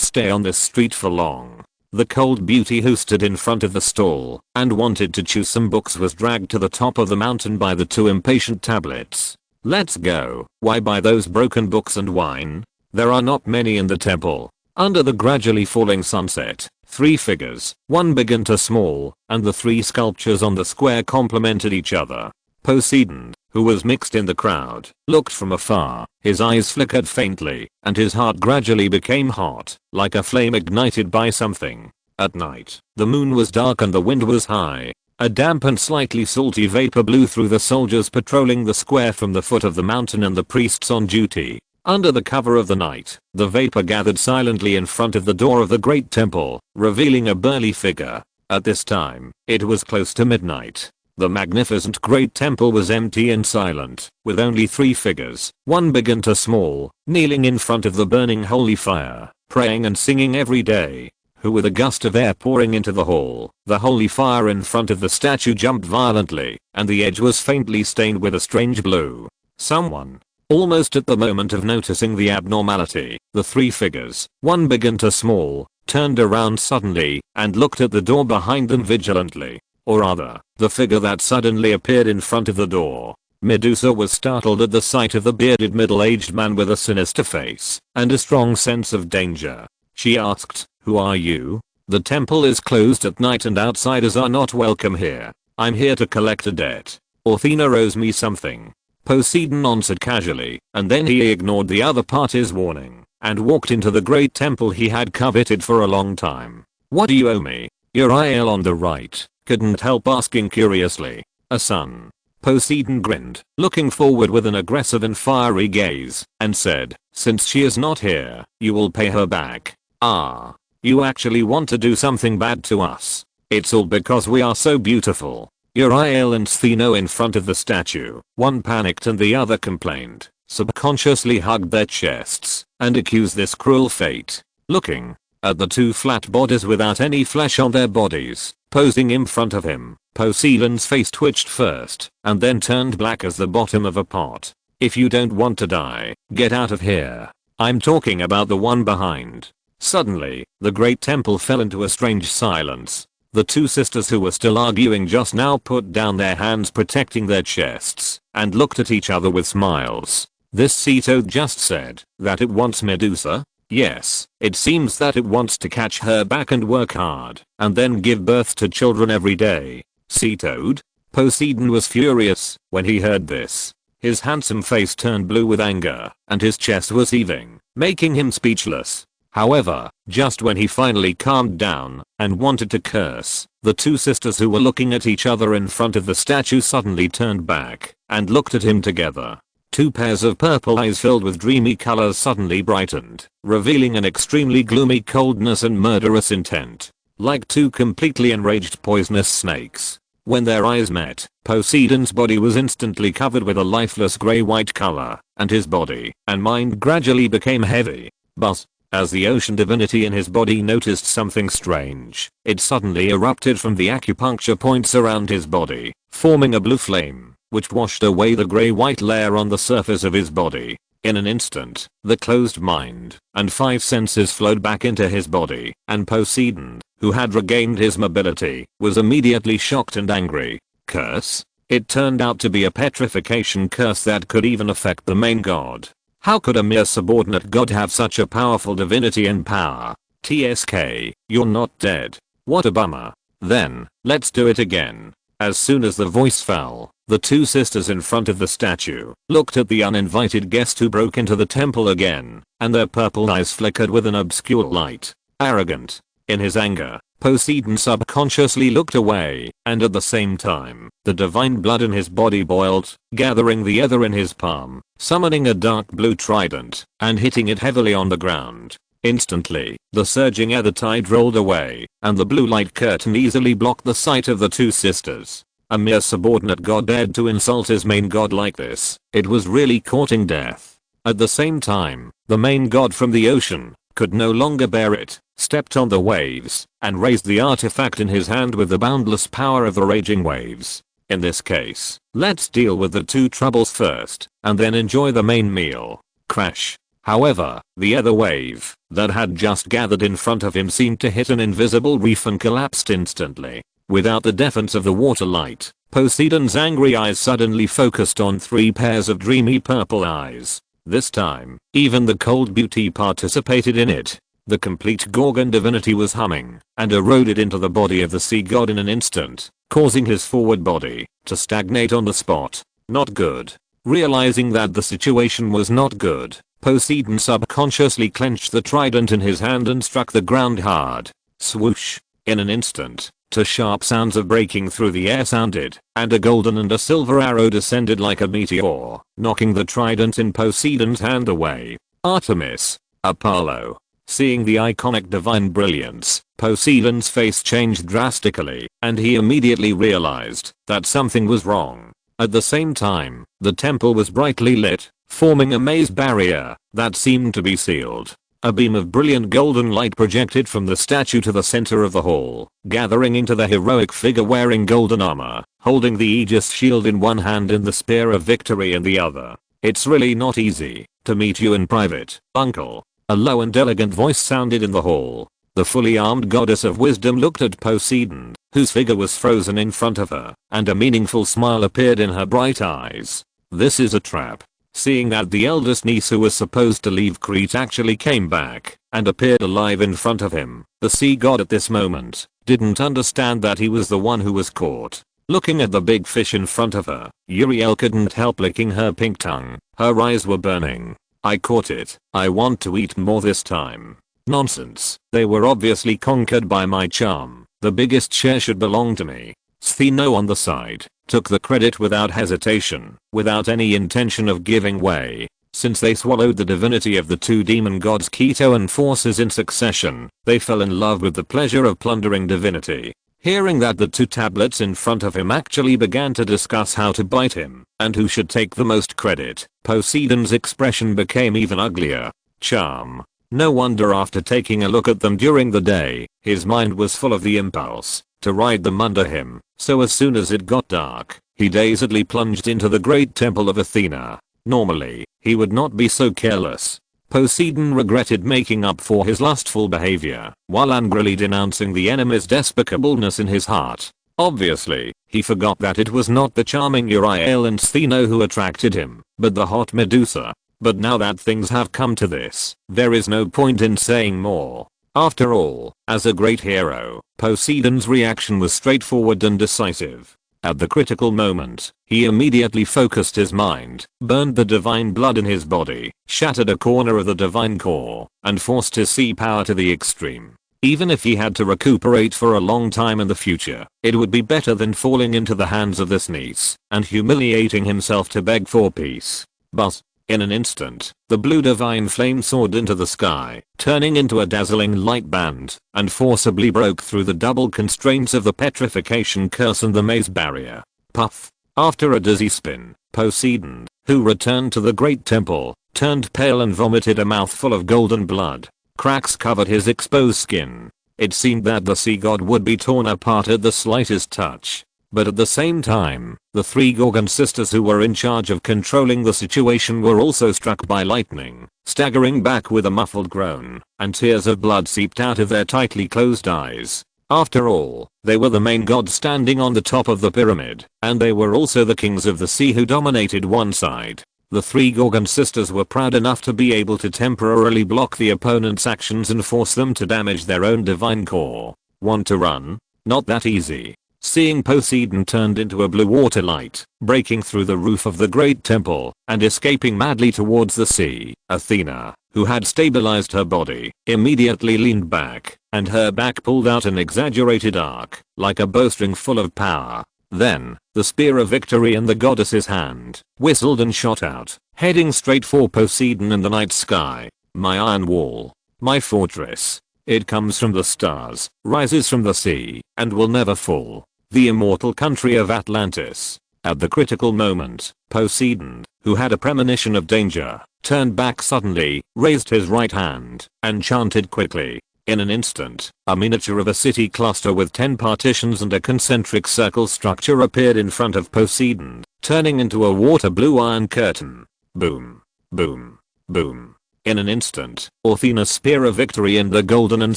stay on this street for long. The cold beauty who stood in front of the stall and wanted to choose some books was dragged to the top of the mountain by the 2 impatient tablets. Let's go. Why buy those broken books and wine? There are not many in the temple. Under the gradually falling sunset, 3 figures, 1 big and 2 small, and the 3 sculptures on the square complemented each other. Poseidon, who was mixed in the crowd, looked from afar, his eyes flickered faintly, and his heart gradually became hot, like a flame ignited by something. At night, the moon was dark and the wind was high. A damp and slightly salty vapor blew through the soldiers patrolling the square from the foot of the mountain and the priests on duty. Under the cover of the night, the vapor gathered silently in front of the door of the great temple, revealing a burly figure. At this time, it was close to midnight. The magnificent great temple was empty and silent, with only 3 figures, 1 big and 2 small, kneeling in front of the burning holy fire, praying and singing every day. Who with a gust of air pouring into the hall, the holy fire in front of the statue jumped violently, and the edge was faintly stained with a strange blue. Someone. Almost at the moment of noticing the abnormality, the 3 figures, 1 big and 2 small, turned around suddenly and looked at the door behind them vigilantly. Or rather, the figure that suddenly appeared in front of the door. Medusa was startled at the sight of the bearded middle-aged man with a sinister face and a strong sense of danger. She asked, "Who are you? The temple is closed at night and outsiders are not welcome here. I'm here to collect a debt. Athena owes me something." Poseidon answered casually, and then he ignored the other party's warning and walked into the great temple he had coveted for a long time. "What do you owe me?" Uriel on the right couldn't help asking curiously. "A son." Poseidon grinned, looking forward with an aggressive and fiery gaze, and said, "Since she is not here, you will pay her back." "Ah. You actually want to do something bad to us. It's all because we are so beautiful." Uriel and Stheno in front of the statue, one panicked and the other complained, subconsciously hugged their chests and accused this cruel fate. Looking at the 2 flat bodies without any flesh on their bodies, posing in front of him, Poseidon's face twitched first and then turned black as the bottom of a pot. "If you don't want to die, get out of here. I'm talking about the one behind." Suddenly, the great temple fell into a strange silence. The two sisters who were still arguing just now put down their hands protecting their chests and looked at each other with smiles. This sea toad just said that it wants Medusa? Yes, it seems that it wants to catch her back and work hard and then give birth to children every day. Sea toad? Poseidon was furious when he heard this. His handsome face turned blue with anger and his chest was heaving, making him speechless. However, just when he finally calmed down and wanted to curse, the two sisters who were looking at each other in front of the statue suddenly turned back and looked at him together. Two pairs of purple eyes filled with dreamy colors suddenly brightened, revealing an extremely gloomy coldness and murderous intent. Like two completely enraged poisonous snakes. When their eyes met, Poseidon's body was instantly covered with a lifeless gray-white color, and his body and mind gradually became heavy. But as the ocean divinity in his body noticed something strange, it suddenly erupted from the acupuncture points around his body, forming a blue flame, which washed away the gray-white layer on the surface of his body. In an instant, the closed mind and 5 senses flowed back into his body, and Poseidon, who had regained his mobility, was immediately shocked and angry. Curse? It turned out to be a petrification curse that could even affect the main god. How could a mere subordinate god have such a powerful divinity and power? TSK, you're not dead. What a bummer. Then, let's do it again. As soon as the voice fell, the two sisters in front of the statue looked at the uninvited guest who broke into the temple again, and their purple eyes flickered with an obscure light. Arrogant. In his anger, Poseidon subconsciously looked away, and at the same time, the divine blood in his body boiled, gathering the ether in his palm, summoning a dark blue trident, and hitting it heavily on the ground. Instantly, the surging ether tide rolled away, and the blue light curtain easily blocked the sight of the two sisters. A mere subordinate god dared to insult his main god like this. It was really courting death. At the same time, the main god from the ocean could no longer bear it, stepped on the waves, and raised the artifact in his hand with the boundless power of the raging waves. In this case, let's deal with the two troubles first, and then enjoy the main meal. Crash. However, the other wave that had just gathered in front of him seemed to hit an invisible reef and collapsed instantly. Without the defense of the water light, Poseidon's angry eyes suddenly focused on 3 pairs of dreamy purple eyes. This time, even the cold beauty participated in it. The complete Gorgon divinity was humming and eroded into the body of the sea god in an instant, causing his forward body to stagnate on the spot. Not good. Realizing that the situation was not good, Poseidon subconsciously clenched the trident in his hand and struck the ground hard. Swoosh. In an instant, 2 sharp sounds of breaking through the air sounded, and a golden and a silver arrow descended like a meteor, knocking the trident in Poseidon's hand away. Artemis. Apollo. Seeing the iconic divine brilliance, Poseidon's face changed drastically, and he immediately realized that something was wrong. At the same time, the temple was brightly lit, forming a maze barrier that seemed to be sealed. A beam of brilliant golden light projected from the statue to the center of the hall, gathering into the heroic figure wearing golden armor, holding the Aegis shield in one hand and the spear of victory in the other. It's really not easy to meet you in private, uncle. A low and elegant voice sounded in the hall. The fully armed goddess of wisdom looked at Poseidon, whose figure was frozen in front of her, and a meaningful smile appeared in her bright eyes. This is a trap. Seeing that the eldest niece who was supposed to leave Crete actually came back and appeared alive in front of him, the sea god at this moment didn't understand that he was the one who was caught. Looking at the big fish in front of her, Uriel couldn't help licking her pink tongue. Her eyes were burning. I caught it. I want to eat more this time. Nonsense. They were obviously conquered by my charm. The biggest share should belong to me. Stheno on the side took the credit without hesitation, without any intention of giving way. Since they swallowed the divinity of the 2 demon gods Keto and Forces in succession, they fell in love with the pleasure of plundering divinity. Hearing that the 2 tablets in front of him actually began to discuss how to bite him and who should take the most credit, Poseidon's expression became even uglier. Charm. No wonder after taking a look at them during the day, his mind was full of the impulse to ride them under him, so as soon as it got dark, he dazedly plunged into the great temple of Athena. Normally, he would not be so careless. Poseidon regretted making up for his lustful behavior, while angrily denouncing the enemy's despicableness in his heart. Obviously, he forgot that it was not the charming Uriel and Stheno who attracted him, but the hot Medusa. But now that things have come to this, there is no point in saying more. After all, as a great hero, Poseidon's reaction was straightforward and decisive. At the critical moment, he immediately focused his mind, burned the divine blood in his body, shattered a corner of the divine core, and forced his sea power to the extreme. Even if he had to recuperate for a long time in the future, it would be better than falling into the hands of this niece and humiliating himself to beg for peace. But, in an instant, the blue divine flame soared into the sky, turning into a dazzling light band, and forcibly broke through the double constraints of the petrification curse and the maze barrier. Puff. After a dizzy spin, Poseidon, who returned to the great temple, turned pale and vomited a mouthful of golden blood. Cracks covered his exposed skin. It seemed that the sea god would be torn apart at the slightest touch. But at the same time, the three Gorgon sisters who were in charge of controlling the situation were also struck by lightning, staggering back with a muffled groan, and tears of blood seeped out of their tightly closed eyes. After all, they were the main gods standing on the top of the pyramid, and they were also the kings of the sea who dominated one side. The three Gorgon sisters were proud enough to be able to temporarily block the opponent's actions and force them to damage their own divine core. Want to run? Not that easy. Seeing Poseidon turned into a blue water light, breaking through the roof of the great temple, and escaping madly towards the sea, Athena, who had stabilized her body, immediately leaned back, and her back pulled out an exaggerated arc, like a bowstring full of power. Then, the spear of victory in the goddess's hand, whistled and shot out, heading straight for Poseidon in the night sky. My iron wall. My fortress. It comes from the stars, rises from the sea, and will never fall. The immortal country of Atlantis. At the critical moment, Poseidon, who had a premonition of danger, turned back suddenly, raised his right hand, and chanted quickly. In an instant, a miniature of a city cluster with 10 partitions and a concentric circle structure appeared in front of Poseidon, turning into a water blue iron curtain. Boom. Boom. Boom. In an instant, Athena's spear of victory and the golden and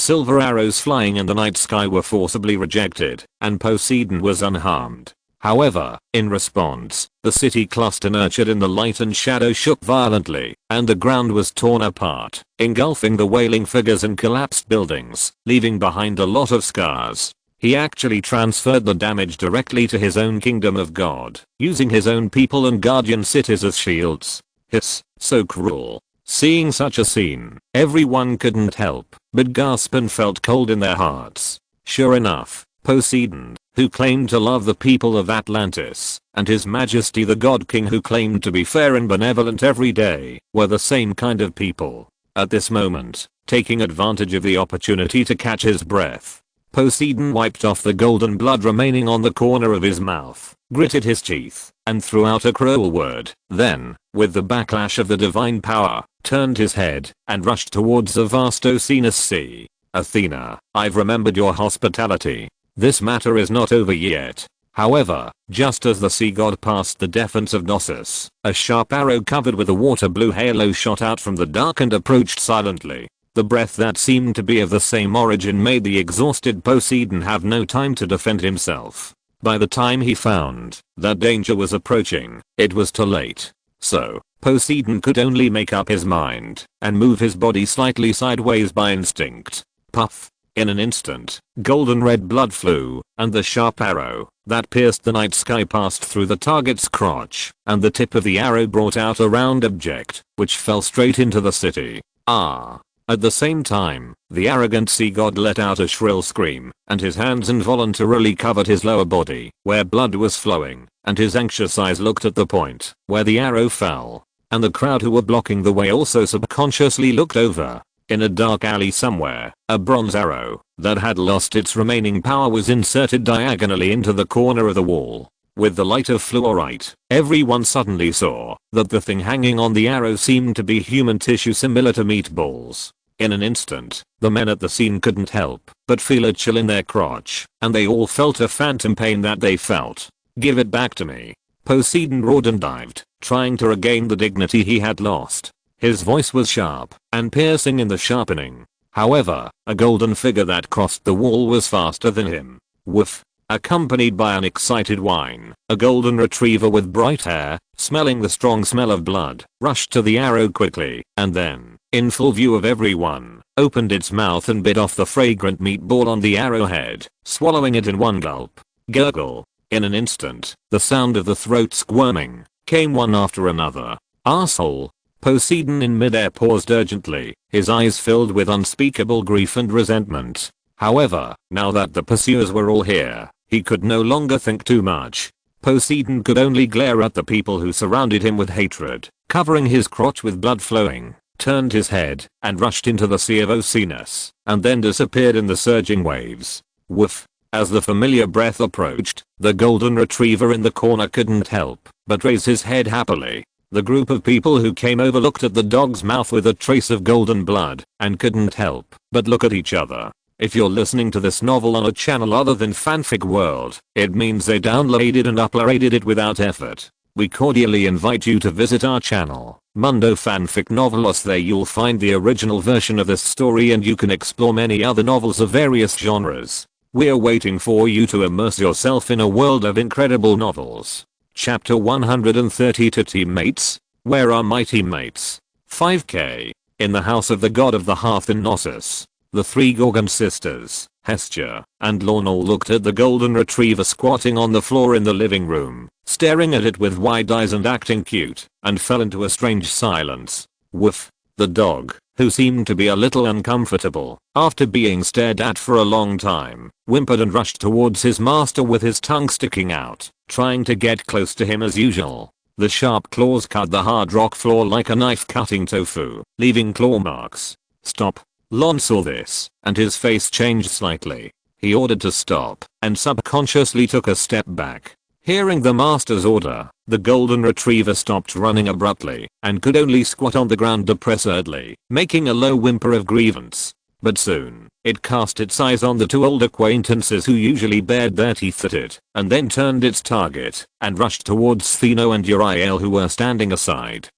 silver arrows flying in the night sky were forcibly rejected, and Poseidon was unharmed. However, in response, the city cluster nurtured in the light and shadow shook violently, and the ground was torn apart, engulfing the wailing figures and collapsed buildings, leaving behind a lot of scars. He actually transferred the damage directly to his own kingdom of God, using his own people and guardian cities as shields. Hiss, so cruel. Seeing such a scene, everyone couldn't help but gasp and felt cold in their hearts. Sure enough, Poseidon, who claimed to love the people of Atlantis, and His Majesty the God King who claimed to be fair and benevolent every day, were the same kind of people. At this moment, taking advantage of the opportunity to catch his breath, Poseidon wiped off the golden blood remaining on the corner of his mouth, gritted his teeth, and threw out a cruel word. Then, with the backlash of the divine power, turned his head and rushed towards the vast oceanous sea. Athena, I've remembered your hospitality. This matter is not over yet. However, just as the sea god passed the defense of Knossos, a sharp arrow covered with a water blue halo shot out from the dark and approached silently. The breath that seemed to be of the same origin made the exhausted Poseidon have no time to defend himself. By the time he found that danger was approaching, it was too late. So, Poseidon could only make up his mind and move his body slightly sideways by instinct. Puff. In an instant, golden red blood flew, and the sharp arrow that pierced the night sky passed through the target's crotch, and the tip of the arrow brought out a round object, which fell straight into the city. Ah! At the same time, the arrogant sea god let out a shrill scream, and his hands involuntarily covered his lower body, where blood was flowing, and his anxious eyes looked at the point where the arrow fell. And the crowd who were blocking the way also subconsciously looked over. In a dark alley somewhere, a bronze arrow that had lost its remaining power was inserted diagonally into the corner of the wall. With the light of fluorite, everyone suddenly saw that the thing hanging on the arrow seemed to be human tissue similar to meatballs. In an instant, the men at the scene couldn't help but feel a chill in their crotch, and they all felt a phantom pain that they felt. Give it back to me. Poseidon roared and dived, trying to regain the dignity he had lost. His voice was sharp and piercing in the sharpening. However, a golden figure that crossed the wall was faster than him. Woof. Accompanied by an excited whine, a golden retriever with bright hair, smelling the strong smell of blood, rushed to the arrow quickly, and then, in full view of everyone, opened its mouth and bit off the fragrant meatball on the arrowhead, swallowing it in one gulp. Gurgle. In an instant, the sound of the throat squirming came one after another. Arsehole. Poseidon in midair paused urgently, his eyes filled with unspeakable grief and resentment. However, now that the pursuers were all here, he could no longer think too much. Poseidon could only glare at the people who surrounded him with hatred, covering his crotch with blood flowing, turned his head, and rushed into the sea of Oceanus, and then disappeared in the surging waves. Woof. As the familiar breath approached, the golden retriever in the corner couldn't help but raise his head happily. The group of people who came over looked at the dog's mouth with a trace of golden blood, and couldn't help but look at each other. If you're listening to this novel on a channel other than Fanfic World, it means they downloaded and uploaded it without effort. We cordially invite you to visit our channel, Mundo Fanfic Novelos. There you'll find the original version of this story and you can explore many other novels of various genres. We're waiting for you to immerse yourself in a world of incredible novels. Chapter 130 to Teammates. Where are my teammates? 5k. In the house of the god of the hearth in Knossos, the three Gorgon sisters, Hestia and Lorne, all looked at the golden retriever squatting on the floor in the living room, staring at it with wide eyes and acting cute, and fell into a strange silence. Woof. The dog, who seemed to be a little uncomfortable after being stared at for a long time, whimpered and rushed towards his master with his tongue sticking out, trying to get close to him as usual. The sharp claws cut the hard rock floor like a knife cutting tofu, leaving claw marks. Stop. Lorne saw this, and his face changed slightly. He ordered to stop, and subconsciously took a step back. Hearing the master's order, the golden retriever stopped running abruptly, and could only squat on the ground depressedly, making a low whimper of grievance. But soon, it cast its eyes on the two old acquaintances who usually bared their teeth at it, and then turned its target, and rushed towards Theno and Uriel, who were standing aside.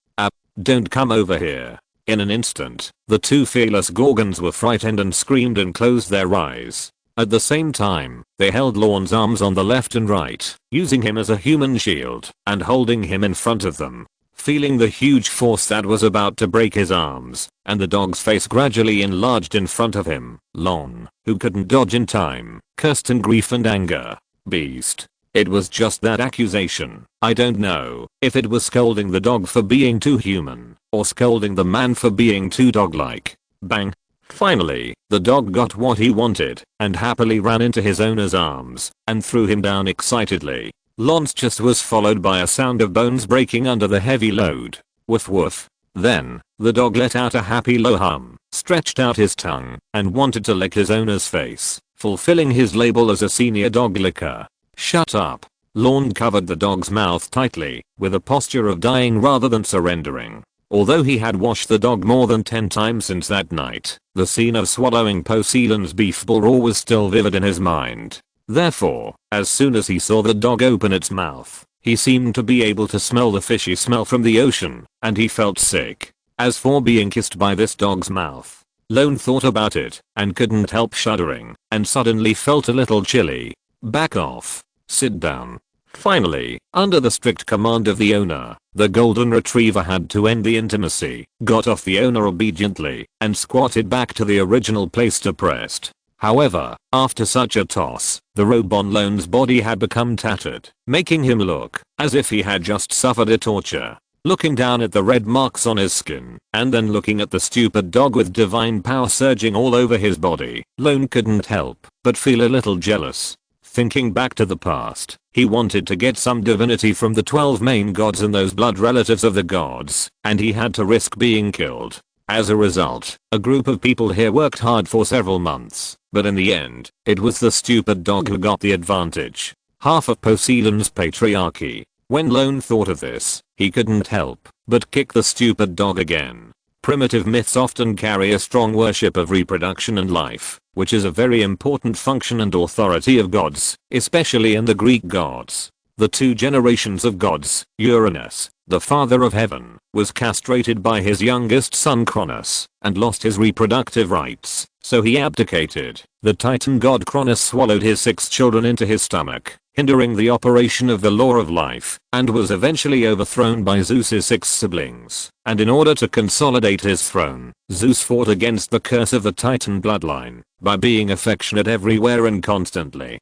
Don't come over here. In an instant, the two fearless Gorgons were frightened and screamed and closed their eyes. At the same time, they held Lorne's arms on the left and right, using him as a human shield, and holding him in front of them. Feeling the huge force that was about to break his arms, and the dog's face gradually enlarged in front of him, Lorne, who couldn't dodge in time, cursed in grief and anger. Beast. It was just that accusation. I don't know if it was scolding the dog for being too human, or scolding the man for being too dog-like. Bang. Finally, the dog got what he wanted, and happily ran into his owner's arms, and threw him down excitedly. Lorne's chest was followed by a sound of bones breaking under the heavy load. Woof woof. Then, the dog let out a happy low hum, stretched out his tongue, and wanted to lick his owner's face, fulfilling his label as a senior dog licker. Shut up. Lorne covered the dog's mouth tightly, with a posture of dying rather than surrendering. Although he had washed the dog more than 10 times since that night, the scene of swallowing Poseidon's beef ball raw was still vivid in his mind. Therefore, as soon as he saw the dog open its mouth, he seemed to be able to smell the fishy smell from the ocean, and he felt sick. As for being kissed by this dog's mouth, Lorne thought about it, and couldn't help shuddering, and suddenly felt a little chilly. Back off. Sit down. Finally, under the strict command of the owner, the golden retriever had to end the intimacy, got off the owner obediently, and squatted back to the original place depressed. However, after such a toss, the robe on Lorne's body had become tattered, making him look as if he had just suffered a torture. Looking down at the red marks on his skin, and then looking at the stupid dog with divine power surging all over his body, Lorne couldn't help but feel a little jealous. Thinking back to the past, he wanted to get some divinity from the 12 main gods and those blood relatives of the gods, and he had to risk being killed. As a result, a group of people here worked hard for several months, but in the end, it was the stupid dog who got the advantage. Half of Poseidon's patriarchy. When Lorne thought of this, he couldn't help but kick the stupid dog again. Primitive myths often carry a strong worship of reproduction and life, which is a very important function and authority of gods, especially in the Greek gods. the 2 generations of gods. Uranus, the father of heaven, was castrated by his youngest son Cronus, and lost his reproductive rights, so he abdicated. The Titan god Cronus swallowed his 6 children into his stomach, hindering the operation of the law of life, and was eventually overthrown by Zeus's 6 siblings. And in order to consolidate his throne, Zeus fought against the curse of the Titan bloodline, by being affectionate everywhere and constantly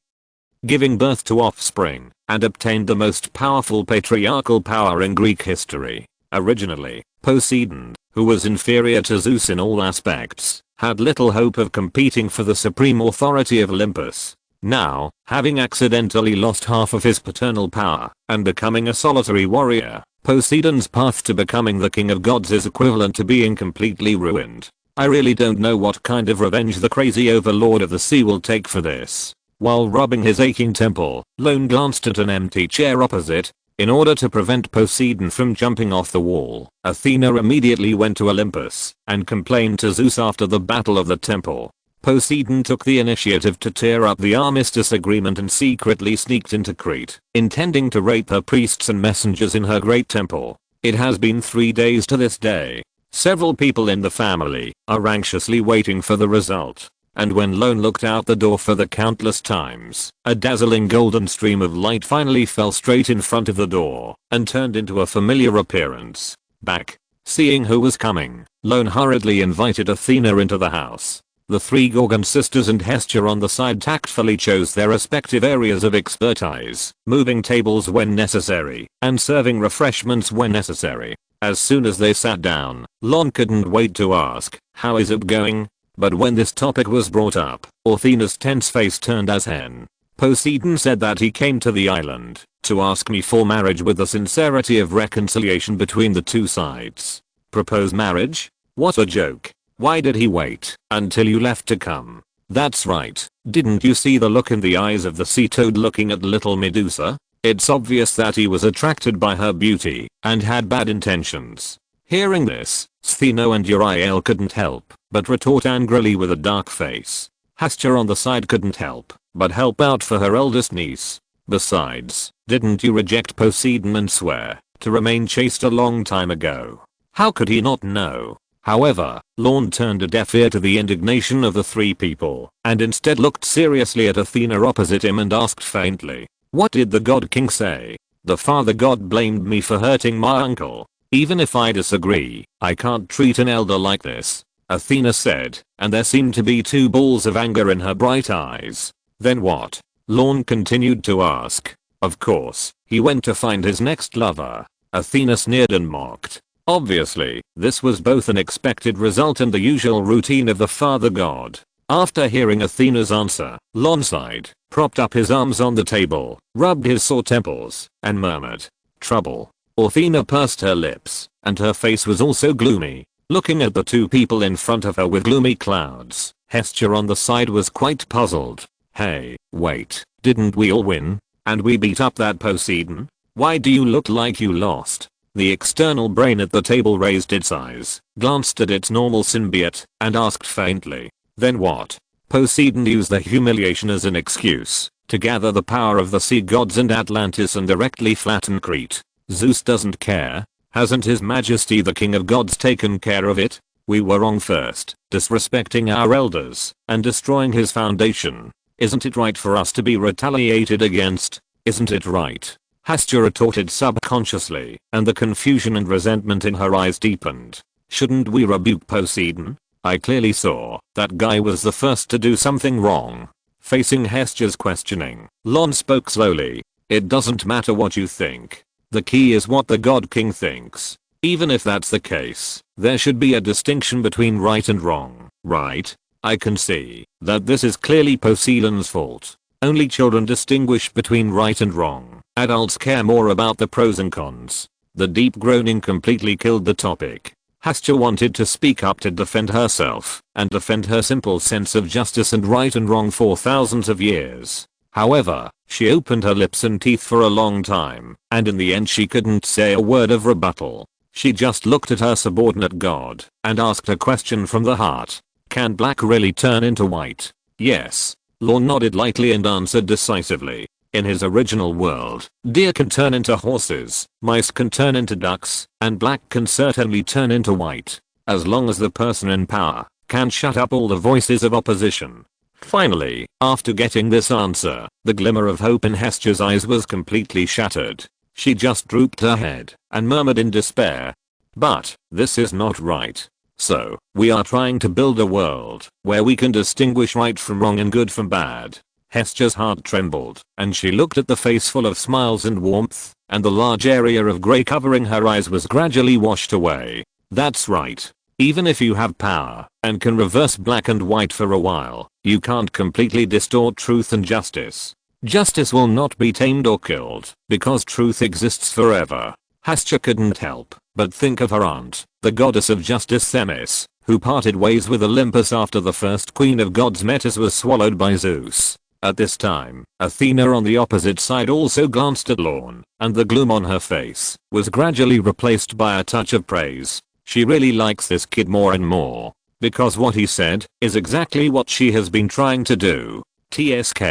giving birth to offspring, and obtained the most powerful patriarchal power in Greek history. Originally, Poseidon, who was inferior to Zeus in all aspects, had little hope of competing for the supreme authority of Olympus. Now, having accidentally lost half of his paternal power, and becoming a solitary warrior, Poseidon's path to becoming the king of gods is equivalent to being completely ruined. I really don't know what kind of revenge the crazy overlord of the sea will take for this. While rubbing his aching temple, Lorne glanced at an empty chair opposite. In order to prevent Poseidon from jumping off the wall, Athena immediately went to Olympus and complained to Zeus after the battle of the temple. Poseidon took the initiative to tear up the armistice agreement and secretly sneaked into Crete, intending to rape her priests and messengers in her great temple. It has been 3 days to this day. Several people in the family are anxiously waiting for the result. And when Lorne looked out the door for the countless times, a dazzling golden stream of light finally fell straight in front of the door and turned into a familiar appearance. Back. Seeing who was coming, Lorne hurriedly invited Athena into the house. The 3 Gorgon sisters and Hestia on the side tactfully chose their respective areas of expertise, moving tables when necessary, and serving refreshments when necessary. As soon as they sat down, Lorne couldn't wait to ask, "How is it going?" But when this topic was brought up, Athena's tense face turned as hen. Poseidon said that he came to the island to ask me for marriage with the sincerity of reconciliation between the 2 sides. Propose marriage? What a joke. Why did he wait until you left to come? That's right. Didn't you see the look in the eyes of the sea toad looking at little Medusa? It's obvious that he was attracted by her beauty and had bad intentions. Hearing this, Stheno and Uriel couldn't help but retort angrily with a dark face. Hestia on the side couldn't help but help out for her eldest niece. Besides, didn't you reject Poseidon and swear to remain chaste a long time ago? How could he not know? However, Lorne turned a deaf ear to the indignation of the 3 people and instead looked seriously at Athena opposite him and asked faintly, "What did the god king say?" "The father god blamed me for hurting my uncle. Even if I disagree, I can't treat an elder like this," Athena said, and there seemed to be 2 balls of anger in her bright eyes. "Then what?" Lorne continued to ask. "Of course, he went to find his next lover," Athena sneered and mocked. Obviously, this was both an expected result and the usual routine of the father god. After hearing Athena's answer, Lorne sighed, propped up his arms on the table, rubbed his sore temples, and murmured, "Trouble." Athena pursed her lips, and her face was also gloomy, looking at the 2 people in front of her with gloomy clouds. Hestia on the side was quite puzzled. "Hey, wait, didn't we all win? And we beat up that Poseidon? Why do you look like you lost?" The external brain at the table raised its eyes, glanced at its normal symbiote, and asked faintly, "Then what?" Poseidon used the humiliation as an excuse to gather the power of the sea gods and Atlantis and directly flatten Crete. Zeus doesn't care. Hasn't His Majesty the King of Gods taken care of it? We were wrong first, disrespecting our elders and destroying his foundation. Isn't it right for us to be retaliated against? Isn't it right? Hestia retorted subconsciously, and the confusion and resentment in her eyes deepened. Shouldn't we rebuke Poseidon? I clearly saw that guy was the first to do something wrong. Facing Hestia's questioning, Lorne spoke slowly. It doesn't matter what you think. The key is what the God King thinks. Even if that's the case, there should be a distinction between right and wrong, right? I can see that this is clearly Poseidon's fault. Only children distinguish between right and wrong. Adults care more about the pros and cons. The deep groaning completely killed the topic. Hestia wanted to speak up to defend herself and defend her simple sense of justice and right and wrong for thousands of years. However, she opened her lips and teeth for a long time, and in the end she couldn't say a word of rebuttal. She just looked at her subordinate god and asked a question from the heart. Can black really turn into white? Yes. Lorne nodded lightly and answered decisively. In his original world, deer can turn into horses, mice can turn into ducks, and black can certainly turn into white. As long as the person in power can shut up all the voices of opposition. Finally, after getting this answer, the glimmer of hope in Hestha's eyes was completely shattered. She just drooped her head and murmured in despair. But this is not right. So, we are trying to build a world where we can distinguish right from wrong and good from bad. Hestha's heart trembled, and she looked at the face full of smiles and warmth, and the large area of grey covering her eyes was gradually washed away. That's right. Even if you have power and can reverse black and white for a while, you can't completely distort truth and justice. Justice will not be tamed or killed, because truth exists forever. Hestha couldn't help but think of her aunt, the goddess of justice Themis, who parted ways with Olympus after the first queen of gods Metis was swallowed by Zeus. At this time, Athena on the opposite side also glanced at Lorne, and the gloom on her face was gradually replaced by a touch of praise. She really likes this kid more and more, because what he said is exactly what she has been trying to do. TSK,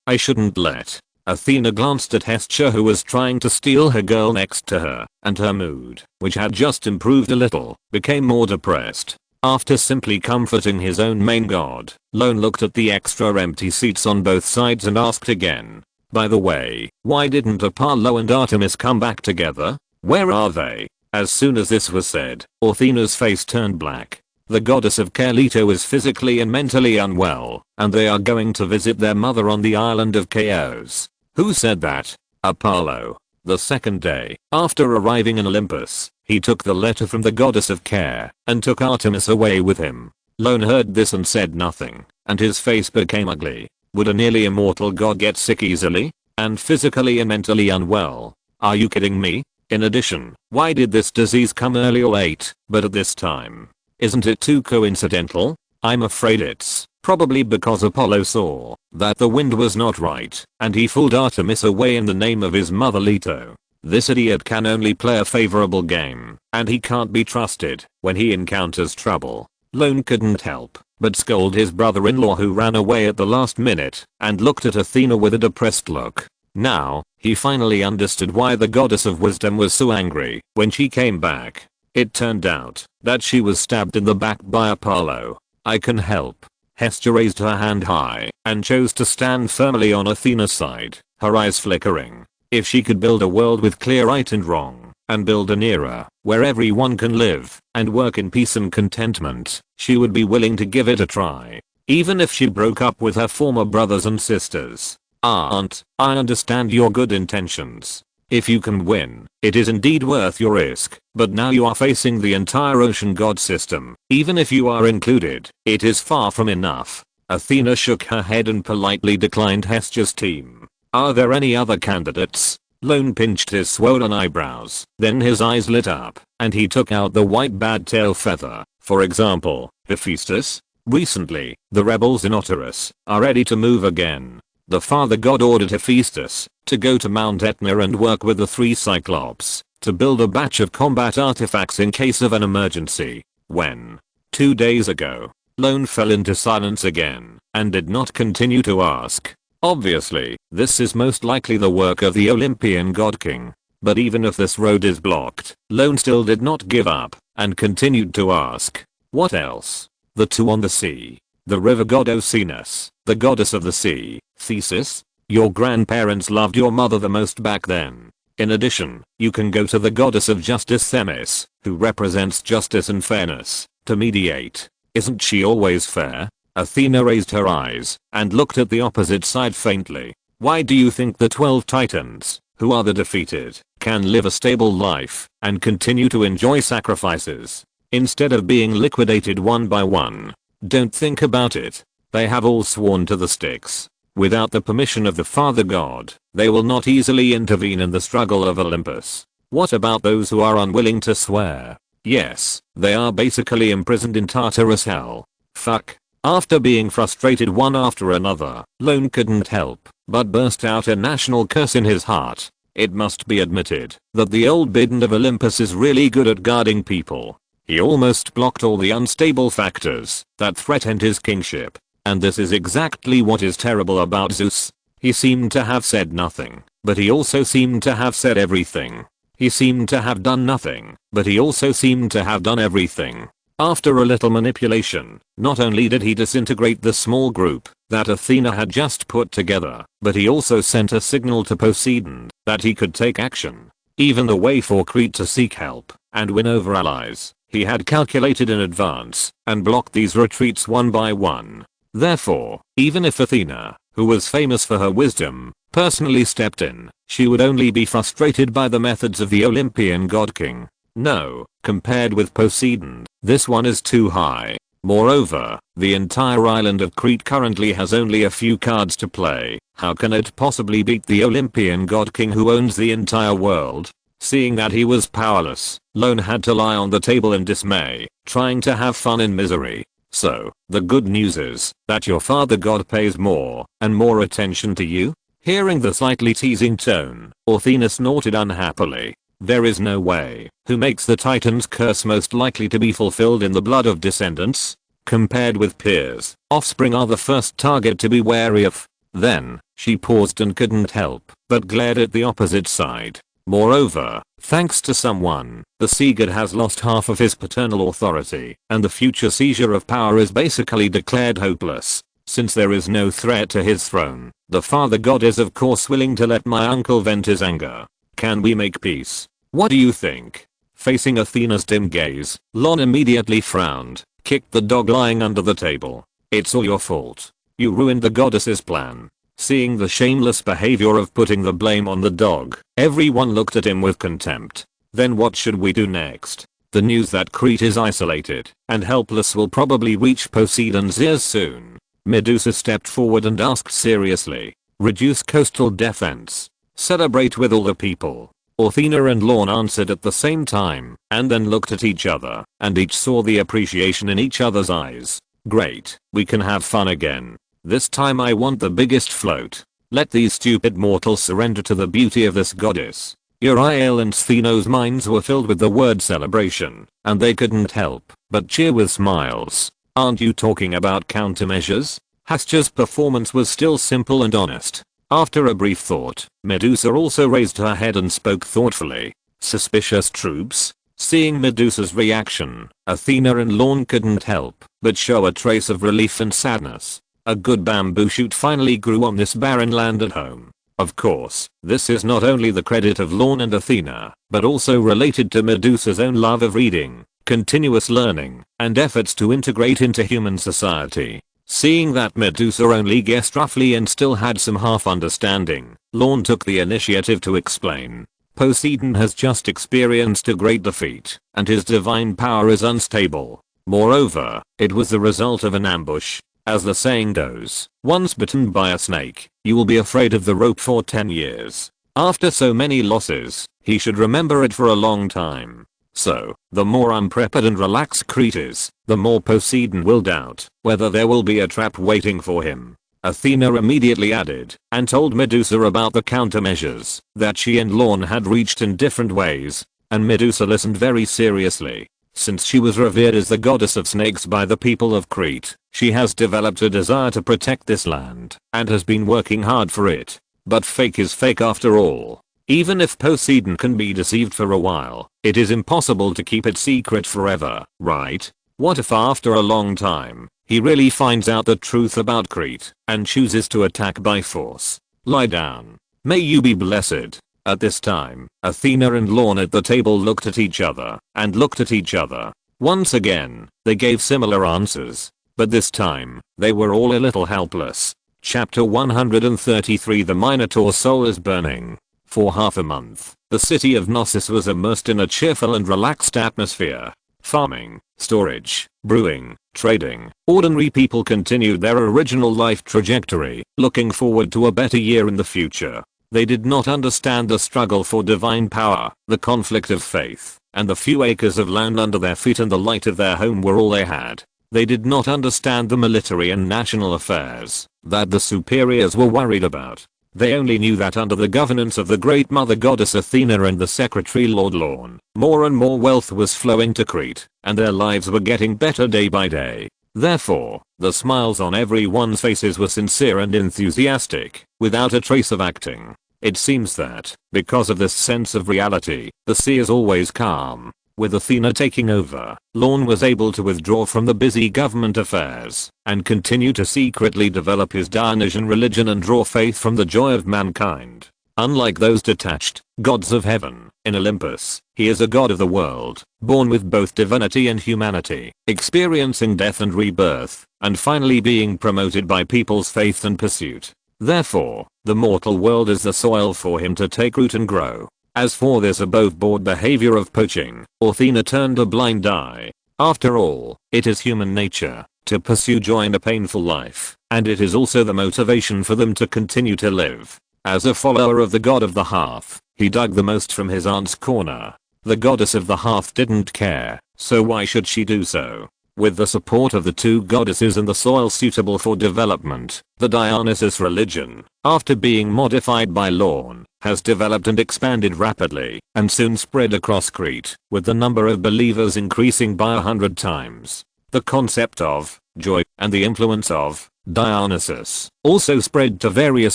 I shouldn't let. Athena glanced at Hestha, who was trying to steal her girl next to her, and her mood, which had just improved a little, became more depressed. After simply comforting his own main god, Lorne looked at the extra empty seats on both sides and asked again. By the way, why didn't Apollo and Artemis come back together? Where are they? As soon as this was said, Athena's face turned black. The goddess of Carlito is physically and mentally unwell, and they are going to visit their mother on the island of Chaos. Who said that? Apollo. The second day, after arriving in Olympus, he took the letter from the goddess of care, and took Artemis away with him. Lorne heard this and said nothing, and his face became ugly. Would a nearly immortal god get sick easily? And physically and mentally unwell? Are you kidding me? In addition, why did this disease come early or late, but at this time? Isn't it too coincidental? I'm afraid it's probably because Apollo saw that the wind was not right, and he fooled Artemis away in the name of his mother Leto. This idiot can only play a favorable game, and he can't be trusted when he encounters trouble. Lorne couldn't help but scold his brother-in-law, who ran away at the last minute and looked at Athena with a depressed look. Now, he finally understood why the goddess of wisdom was so angry when she came back. It turned out that she was stabbed in the back by Apollo. I can help. Hestha raised her hand high and chose to stand firmly on Athena's side, her eyes flickering. If she could build a world with clear right and wrong, and build an era where everyone can live and work in peace and contentment, she would be willing to give it a try. Even if she broke up with her former brothers and sisters. Aunt, I understand your good intentions. If you can win, it is indeed worth your risk, but now you are facing the entire ocean god system. Even if you are included, it is far from enough. Athena shook her head and politely declined Hestha's team. Are there any other candidates? Lorne pinched his swollen eyebrows, then his eyes lit up, and he took out the white bad tail feather. For example, Hephaestus. Recently, the rebels in Otarus are ready to move again. The father god ordered Hephaestus to go to Mount Etna and work with the 3 Cyclops to build a batch of combat artifacts in case of an emergency. When? 2 days ago. Lorne fell into silence again and did not continue to ask. Obviously, this is most likely the work of the Olympian god king. But even if this road is blocked, Lorne still did not give up and continued to ask. What else? The 2 on the sea. The river god Oceanus, the goddess of the sea. Thesis? Your grandparents loved your mother the most back then. In addition, you can go to the goddess of justice Themis, who represents justice and fairness, to mediate. Isn't she always fair? Athena raised her eyes and looked at the opposite side faintly. Why do you think the 12 titans, who are the defeated, can live a stable life and continue to enjoy sacrifices instead of being liquidated one by one? Don't think about it. They have all sworn to the Styx. Without the permission of the father god, they will not easily intervene in the struggle of Olympus. What about those who are unwilling to swear? Yes, they are basically imprisoned in Tartarus hell. Fuck. After being frustrated one after another, Lorne couldn't help but burst out a national curse in his heart. It must be admitted that the old bidden of Olympus is really good at guarding people. He almost blocked all the unstable factors that threatened his kingship. And this is exactly what is terrible about Zeus. He seemed to have said nothing, but he also seemed to have said everything. He seemed to have done nothing, but he also seemed to have done everything. After a little manipulation, not only did he disintegrate the small group that Athena had just put together, but he also sent a signal to Poseidon that he could take action. Even the way for Crete to seek help and win over allies, he had calculated in advance and blocked these retreats one by one. Therefore, even if Athena, who was famous for her wisdom, personally stepped in, she would only be frustrated by the methods of the Olympian god king. No, compared with Poseidon, this one is too high. Moreover, the entire island of Crete currently has only a few cards to play. How can it possibly beat the Olympian god king who owns the entire world? Seeing that he was powerless, Lorne had to lie on the table in dismay, trying to have fun in misery. So, the good news is that your father god pays more and more attention to you? Hearing the slightly teasing tone, Athena snorted unhappily. There is no way. Who makes the Titan's curse most likely to be fulfilled in the blood of descendants? Compared with peers, offspring are the first target to be wary of. Then, she paused and couldn't help but glared at the opposite side. Moreover, thanks to someone, the sea god has lost half of his paternal authority, and the future seizure of power is basically declared hopeless. Since there is no threat to his throne, the father god is of course willing to let my uncle vent his anger. Can we make peace? What do you think? Facing Athena's dim gaze, Lorne immediately frowned, kicked the dog lying under the table. It's all your fault. You ruined the goddess's plan. Seeing the shameless behavior of putting the blame on the dog, everyone looked at him with contempt. Then what should we do next? The news that Crete is isolated and helpless will probably reach Poseidon's ears soon. Medusa stepped forward and asked seriously. Reduce coastal defense. Celebrate with all the people. Athena and Lorne answered at the same time, and then looked at each other, and each saw the appreciation in each other's eyes. Great, we can have fun again. This time I want the biggest float. Let these stupid mortals surrender to the beauty of this goddess. Uriel and Stheno's minds were filled with the word celebration, and they couldn't help but cheer with smiles. Aren't you talking about countermeasures? Hesper's performance was still simple and honest. After a brief thought, Medusa also raised her head and spoke thoughtfully. Suspicious troops? Seeing Medusa's reaction, Athena and Lorne couldn't help but show a trace of relief and sadness. A good bamboo shoot finally grew on this barren land at home. Of course, this is not only the credit of Lorne and Athena, but also related to Medusa's own love of reading, continuous learning, and efforts to integrate into human society. Seeing that Medusa only guessed roughly and still had some half understanding, Lorne took the initiative to explain. Poseidon has just experienced a great defeat, and his divine power is unstable. Moreover, it was the result of an ambush. As the saying goes, once bitten by a snake, you will be afraid of the rope for 10 years. After so many losses, he should remember it for a long time. So, the more unprepared and relaxed Crete is, the more Poseidon will doubt whether there will be a trap waiting for him. Athena immediately added and told Medusa about the countermeasures that she and Lorne had reached in different ways, and Medusa listened very seriously. Since she was revered as the goddess of snakes by the people of Crete, she has developed a desire to protect this land and has been working hard for it. But fake is fake after all. Even if Poseidon can be deceived for a while, it is impossible to keep it secret forever, right? What if after a long time, he really finds out the truth about Crete and chooses to attack by force? Lie down. May you be blessed. At this time, Athena and Lorne at the table looked at each other and looked at each other. Once again, they gave similar answers, but this time, they were all a little helpless. Chapter 133 The Minotaur's soul is burning. For half a month, the city of Knossos was immersed in a cheerful and relaxed atmosphere. Farming, storage, brewing, trading, ordinary people continued their original life trajectory, looking forward to a better year in the future. They did not understand the struggle for divine power, the conflict of faith, and the few acres of land under their feet and the light of their home were all they had. They did not understand the military and national affairs that the superiors were worried about. They only knew that under the governance of the great mother goddess Athena and the secretary Lord Lorne, more and more wealth was flowing to Crete, and their lives were getting better day by day. Therefore, the smiles on everyone's faces were sincere and enthusiastic, without a trace of acting. It seems that, because of this sense of reality, the sea is always calm. With Athena taking over, Lorne was able to withdraw from the busy government affairs and continue to secretly develop his Dionysian religion and draw faith from the joy of mankind. Unlike those detached gods of heaven in Olympus, he is a god of the world, born with both divinity and humanity, experiencing death and rebirth, and finally being promoted by people's faith and pursuit. Therefore, the mortal world is the soil for him to take root and grow. As for this above-board behavior of poaching, Athena turned a blind eye. After all, it is human nature to pursue joy in a painful life, and it is also the motivation for them to continue to live. As a follower of the god of the hearth, he dug the most from his aunt's corner. The goddess of the hearth didn't care, so why should she do so? With the support of the two goddesses and the soil suitable for development, the Dionysus religion, after being modified by Lorne, has developed and expanded rapidly, and soon spread across Crete, with the number of believers increasing by 100 times. The concept of joy and the influence of Dionysus also spread to various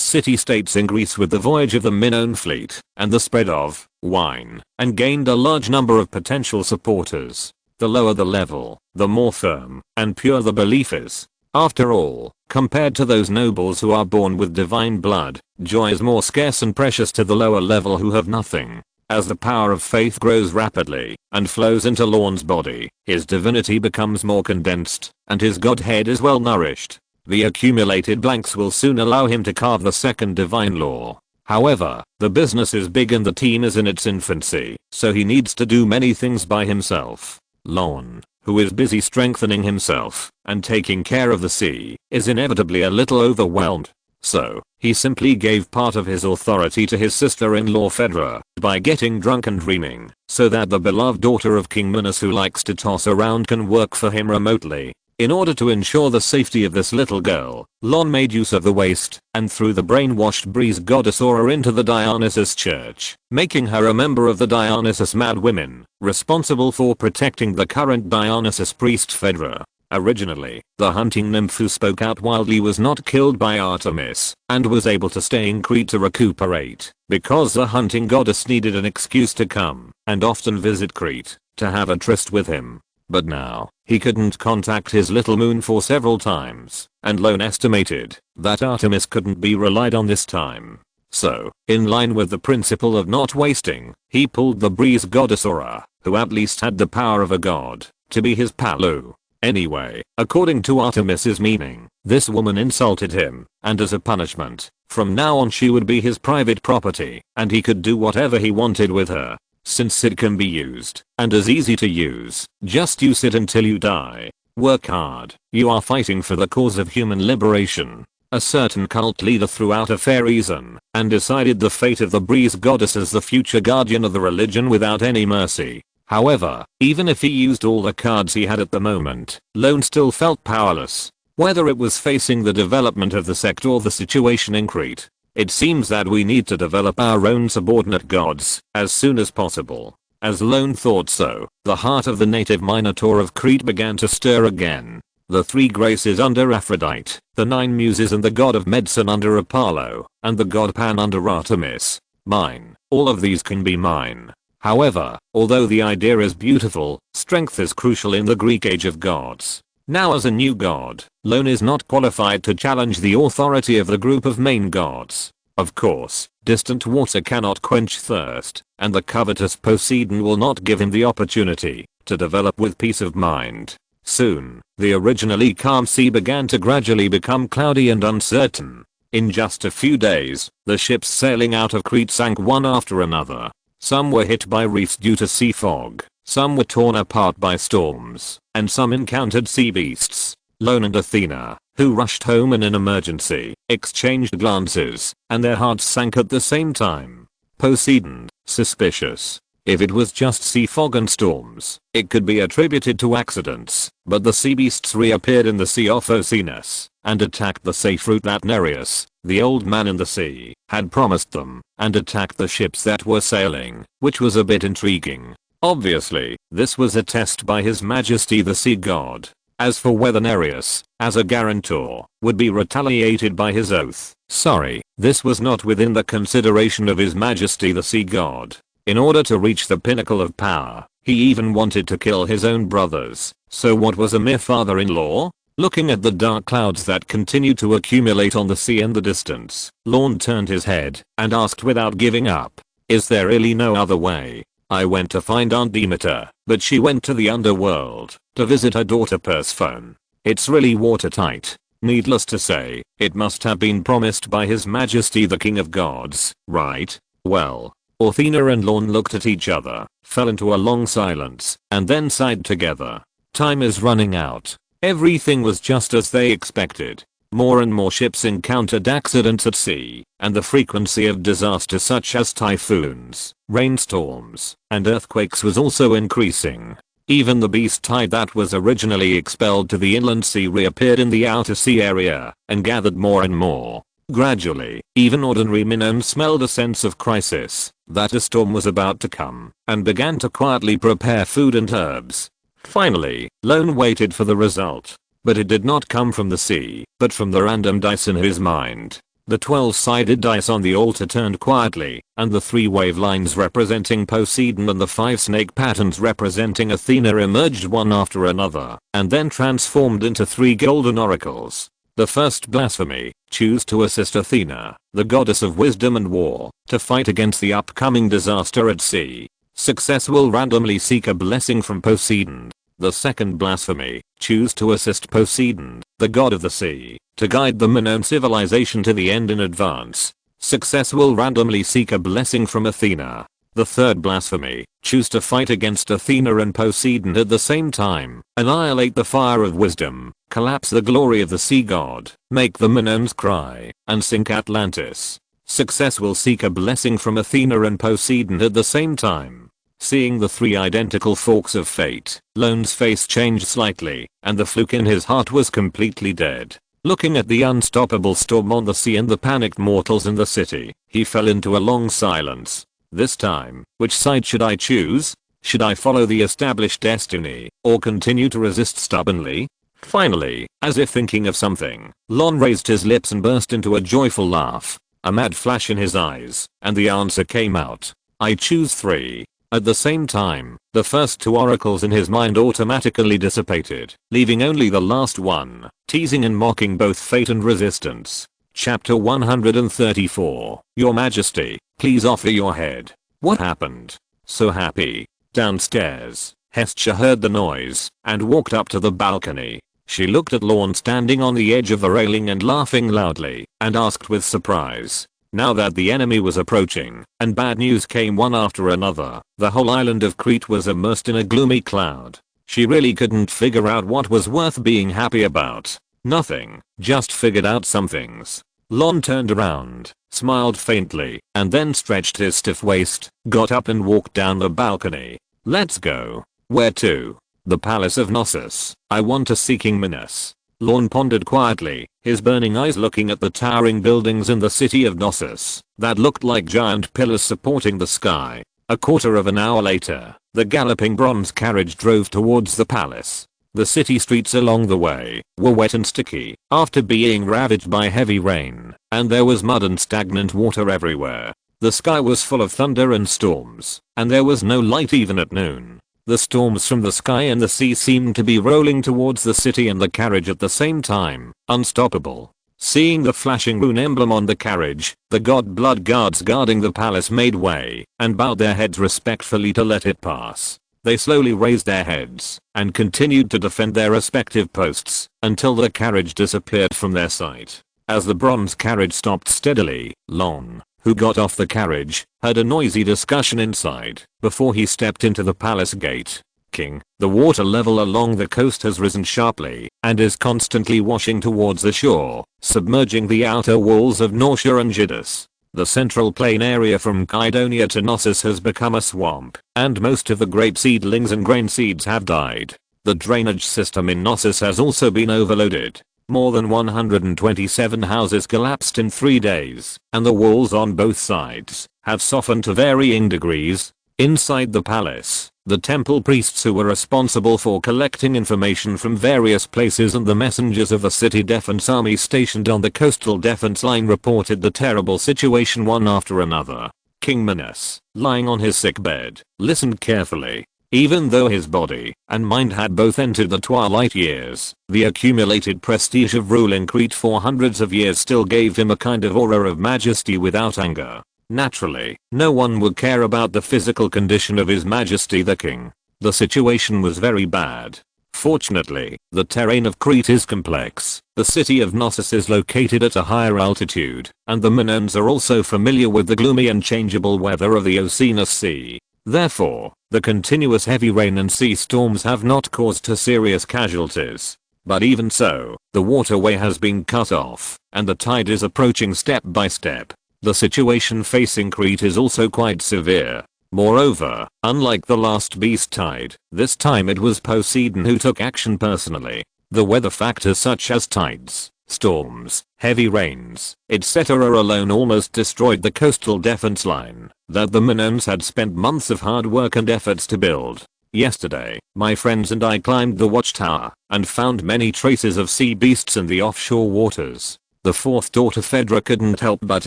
city-states in Greece with the voyage of the Minoan fleet and the spread of wine, and gained a large number of potential supporters. The lower the level, the more firm and pure the belief is. After all, compared to those nobles who are born with divine blood, joy is more scarce and precious to the lower level who have nothing. As the power of faith grows rapidly and flows into Lorne's body, his divinity becomes more condensed, and his godhead is well nourished. The accumulated blanks will soon allow him to carve the second divine law. However, the business is big and the team is in its infancy, so he needs to do many things by himself. Lorne, who is busy strengthening himself and taking care of the sea, is inevitably a little overwhelmed. So, he simply gave part of his authority to his sister-in-law Hera by getting drunk and dreaming, so that the beloved daughter of King Minos who likes to toss around can work for him remotely. In order to ensure the safety of this little girl, Lorne made use of the waste and threw the brainwashed breeze goddess Hera into the Dionysus church, making her a member of the Dionysus Mad Women, responsible for protecting the current Dionysus priest Hera. Originally, the hunting nymph who spoke out wildly was not killed by Artemis, and was able to stay in Crete to recuperate, because the hunting goddess needed an excuse to come and often visit Crete to have a tryst with him. But now, he couldn't contact his little moon for several times, and Lorne estimated that Artemis couldn't be relied on this time. So, in line with the principle of not wasting, he pulled the breeze goddess Hera, who at least had the power of a god, to be his palu. Anyway, according to Artemis's meaning, this woman insulted him, and as a punishment, from now on she would be his private property, and he could do whatever he wanted with her. Since it can be used, and is easy to use, just use it until you die. Work hard, you are fighting for the cause of human liberation. A certain cult leader threw out a fair reason, and decided the fate of the breeze goddess as the future guardian of the religion without any mercy. However, even if he used all the cards he had at the moment, Lorne still felt powerless. Whether it was facing the development of the sect or the situation in Crete, it seems that we need to develop our own subordinate gods as soon as possible. As Lorne thought so, the heart of the native Minotaur of Crete began to stir again. The three graces under Aphrodite, the 9 muses and the god of medicine under Apollo, and the god Pan under Artemis. Mine. All of these can be mine. However, although the idea is beautiful, strength is crucial in the Greek age of gods. Now as a new god, Lorne is not qualified to challenge the authority of the group of main gods. Of course, distant water cannot quench thirst, and the covetous Poseidon will not give him the opportunity to develop with peace of mind. Soon, the originally calm sea began to gradually become cloudy and uncertain. In just a few days, the ships sailing out of Crete sank one after another. Some were hit by reefs due to sea fog, some were torn apart by storms, and some encountered sea beasts. Lorne and Athena, who rushed home in an emergency, exchanged glances, and their hearts sank at the same time. Poseidon, suspicious. If it was just sea fog and storms, it could be attributed to accidents, but the sea beasts reappeared in the Sea of Oceanus, and attacked the safe route that Nereus, the old man in the sea, had promised them, and attacked the ships that were sailing, which was a bit intriguing. Obviously, this was a test by His Majesty the Sea God. As for whether Nereus, as a guarantor, would be retaliated by his oath, sorry, this was not within the consideration of His Majesty the Sea God. In order to reach the pinnacle of power, he even wanted to kill his own brothers. So what was a mere father-in-law? Looking at the dark clouds that continued to accumulate on the sea in the distance, Lorne turned his head and asked without giving up, "Is there really no other way? I went to find Aunt Demeter, but she went to the underworld to visit her daughter Persephone. It's really watertight. Needless to say, it must have been promised by His Majesty the King of Gods, right?" Well, Athena and Lorne looked at each other, fell into a long silence, and then sighed together. Time is running out. Everything was just as they expected. More and more ships encountered accidents at sea, and the frequency of disasters such as typhoons, rainstorms, and earthquakes was also increasing. Even the beast tide that was originally expelled to the inland sea reappeared in the outer sea area, and gathered more and more. Gradually, even ordinary Minoans smelled a sense of crisis, that a storm was about to come, and began to quietly prepare food and herbs. Finally, Lorne waited for the result. But it did not come from the sea, but from the random dice in his mind. The 12-sided dice on the altar turned quietly, and the 3 wave lines representing Poseidon and the 5 snake patterns representing Athena emerged one after another, and then transformed into 3 golden oracles. The first blasphemy, choose to assist Athena, the goddess of wisdom and war, to fight against the upcoming disaster at sea. Success will randomly seek a blessing from Poseidon. The second blasphemy, choose to assist Poseidon, the god of the sea, to guide the Minoan civilization to the end in advance. Success will randomly seek a blessing from Athena. The third blasphemy, choose to fight against Athena and Poseidon at the same time, annihilate the fire of wisdom, collapse the glory of the sea god, make the Minoans cry, and sink Atlantis. Success will seek a blessing from Athena and Poseidon at the same time. Seeing the 3 identical forks of fate, Lorne's face changed slightly, and the fluke in his heart was completely dead. Looking at the unstoppable storm on the sea and the panicked mortals in the city, he fell into a long silence. This time, which side should I choose? Should I follow the established destiny, or continue to resist stubbornly? Finally, as if thinking of something, Lorne raised his lips and burst into a joyful laugh. A mad flash in his eyes, and the answer came out. I choose 3. At the same time, the first 2 oracles in his mind automatically dissipated, leaving only the last one, teasing and mocking both fate and resistance. Chapter 134. Your Majesty, please offer your head. What happened? So happy. Downstairs, Hestia heard the noise, and walked up to the balcony. She looked at Lorne standing on the edge of the railing and laughing loudly, and asked with surprise. Now that the enemy was approaching, and bad news came one after another, the whole island of Crete was immersed in a gloomy cloud. She really couldn't figure out what was worth being happy about. Nothing, just figured out some things. Lorne turned around, smiled faintly, and then stretched his stiff waist, got up and walked down the balcony. Let's go. Where to? The palace of Knossos. I want to see King Minos. Lorne pondered quietly, his burning eyes looking at the towering buildings in the city of Knossos that looked like giant pillars supporting the sky. A quarter of an hour later, the galloping bronze carriage drove towards the palace. The city streets along the way were wet and sticky after being ravaged by heavy rain, and there was mud and stagnant water everywhere. The sky was full of thunder and storms, and there was no light even at noon. The storms from the sky and the sea seemed to be rolling towards the city and the carriage at the same time, unstoppable. Seeing the flashing rune emblem on the carriage, the god blood guards guarding the palace made way and bowed their heads respectfully to let it pass. They slowly raised their heads and continued to defend their respective posts until the carriage disappeared from their sight. As the bronze carriage stopped steadily, Lorne, who got off the carriage, heard a noisy discussion inside before he stepped into the palace gate. King, the water level along the coast has risen sharply and is constantly washing towards the shore, submerging the outer walls of Nausea and Gidus. The central plain area from Kydonia to Knossos has become a swamp, and most of the grape seedlings and grain seeds have died. The drainage system in Knossos has also been overloaded. More than 127 houses collapsed in 3 days, and the walls on both sides have softened to varying degrees. Inside the palace, The temple priests who were responsible for collecting information from various places and the messengers of the city defense army stationed on the coastal defense line reported the terrible situation one after another. King Minos, lying on his sickbed, listened carefully. Even though his body and mind had both entered the twilight years, the accumulated prestige of ruling Crete for hundreds of years still gave him a kind of aura of majesty without anger. Naturally, no one would care about the physical condition of His Majesty the King. The situation was very bad. Fortunately, the terrain of Crete is complex. The city of Knossos is located at a higher altitude, and the Minoans are also familiar with the gloomy and changeable weather of the Oceanus Sea. Therefore, the continuous heavy rain and sea storms have not caused serious casualties. But even so, the waterway has been cut off, and the tide is approaching step by step. The situation facing Crete is also quite severe. Moreover, unlike the last beast tide, this time it was Poseidon who took action personally. The weather factors such as tides, storms, heavy rains, etc. alone almost destroyed the coastal defense line that the Minoans had spent months of hard work and efforts to build. Yesterday, my friends and I climbed the watchtower and found many traces of sea beasts in the offshore waters. The fourth daughter Phaedra couldn't help but